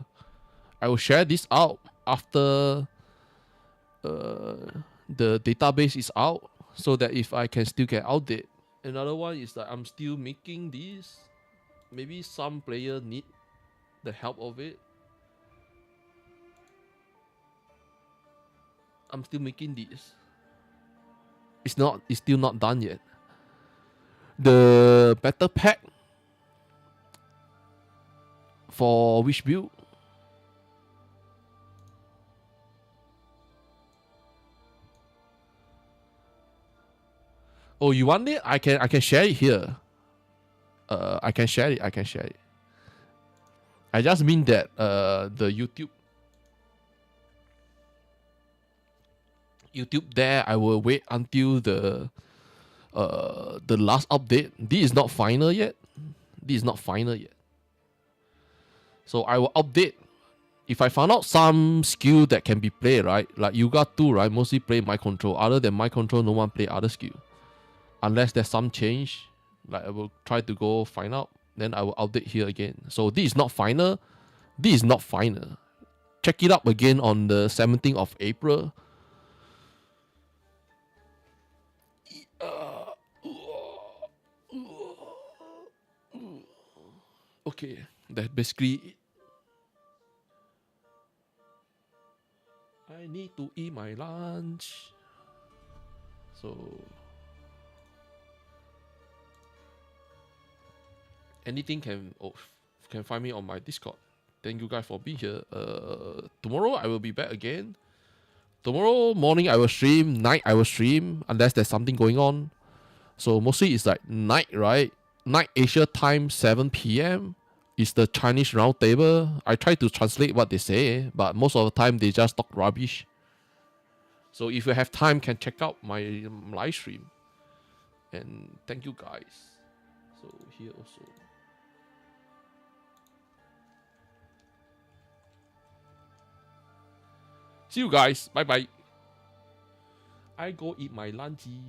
I will share this out after the database is out. So that if I can still get outdated. Another one is that I'm still making this. Maybe some player need the help of it. I'm still making this. It's still not done yet. The battle pack for which build? Oh, you want it? I can share it here. I can share it. I just mean that the YouTube there, I will wait until the last update. This is not final yet. So I will update. If I found out some skill that can be played, right? Like Yuga 2, right? Mostly play my control. Other than my control, no one play other skill. Unless there's some change. Like I will try to go find out. Then I will update here again. So this is not final. Check it up again on the 17th of April. Okay, that's basically it. I need to eat my lunch. So anything can find me on my Discord. Thank you guys for being here. Tomorrow I will be back again. Tomorrow morning I will stream. Night I will stream unless there's something going on. So mostly it's like night, right? Night Asia time 7 p.m. is the Chinese round table. I try to translate what they say, but most of the time they just talk rubbish. So if you have time, can check out my live stream. And thank you guys. So here also. See you guys. Bye bye. I go eat my lunchy.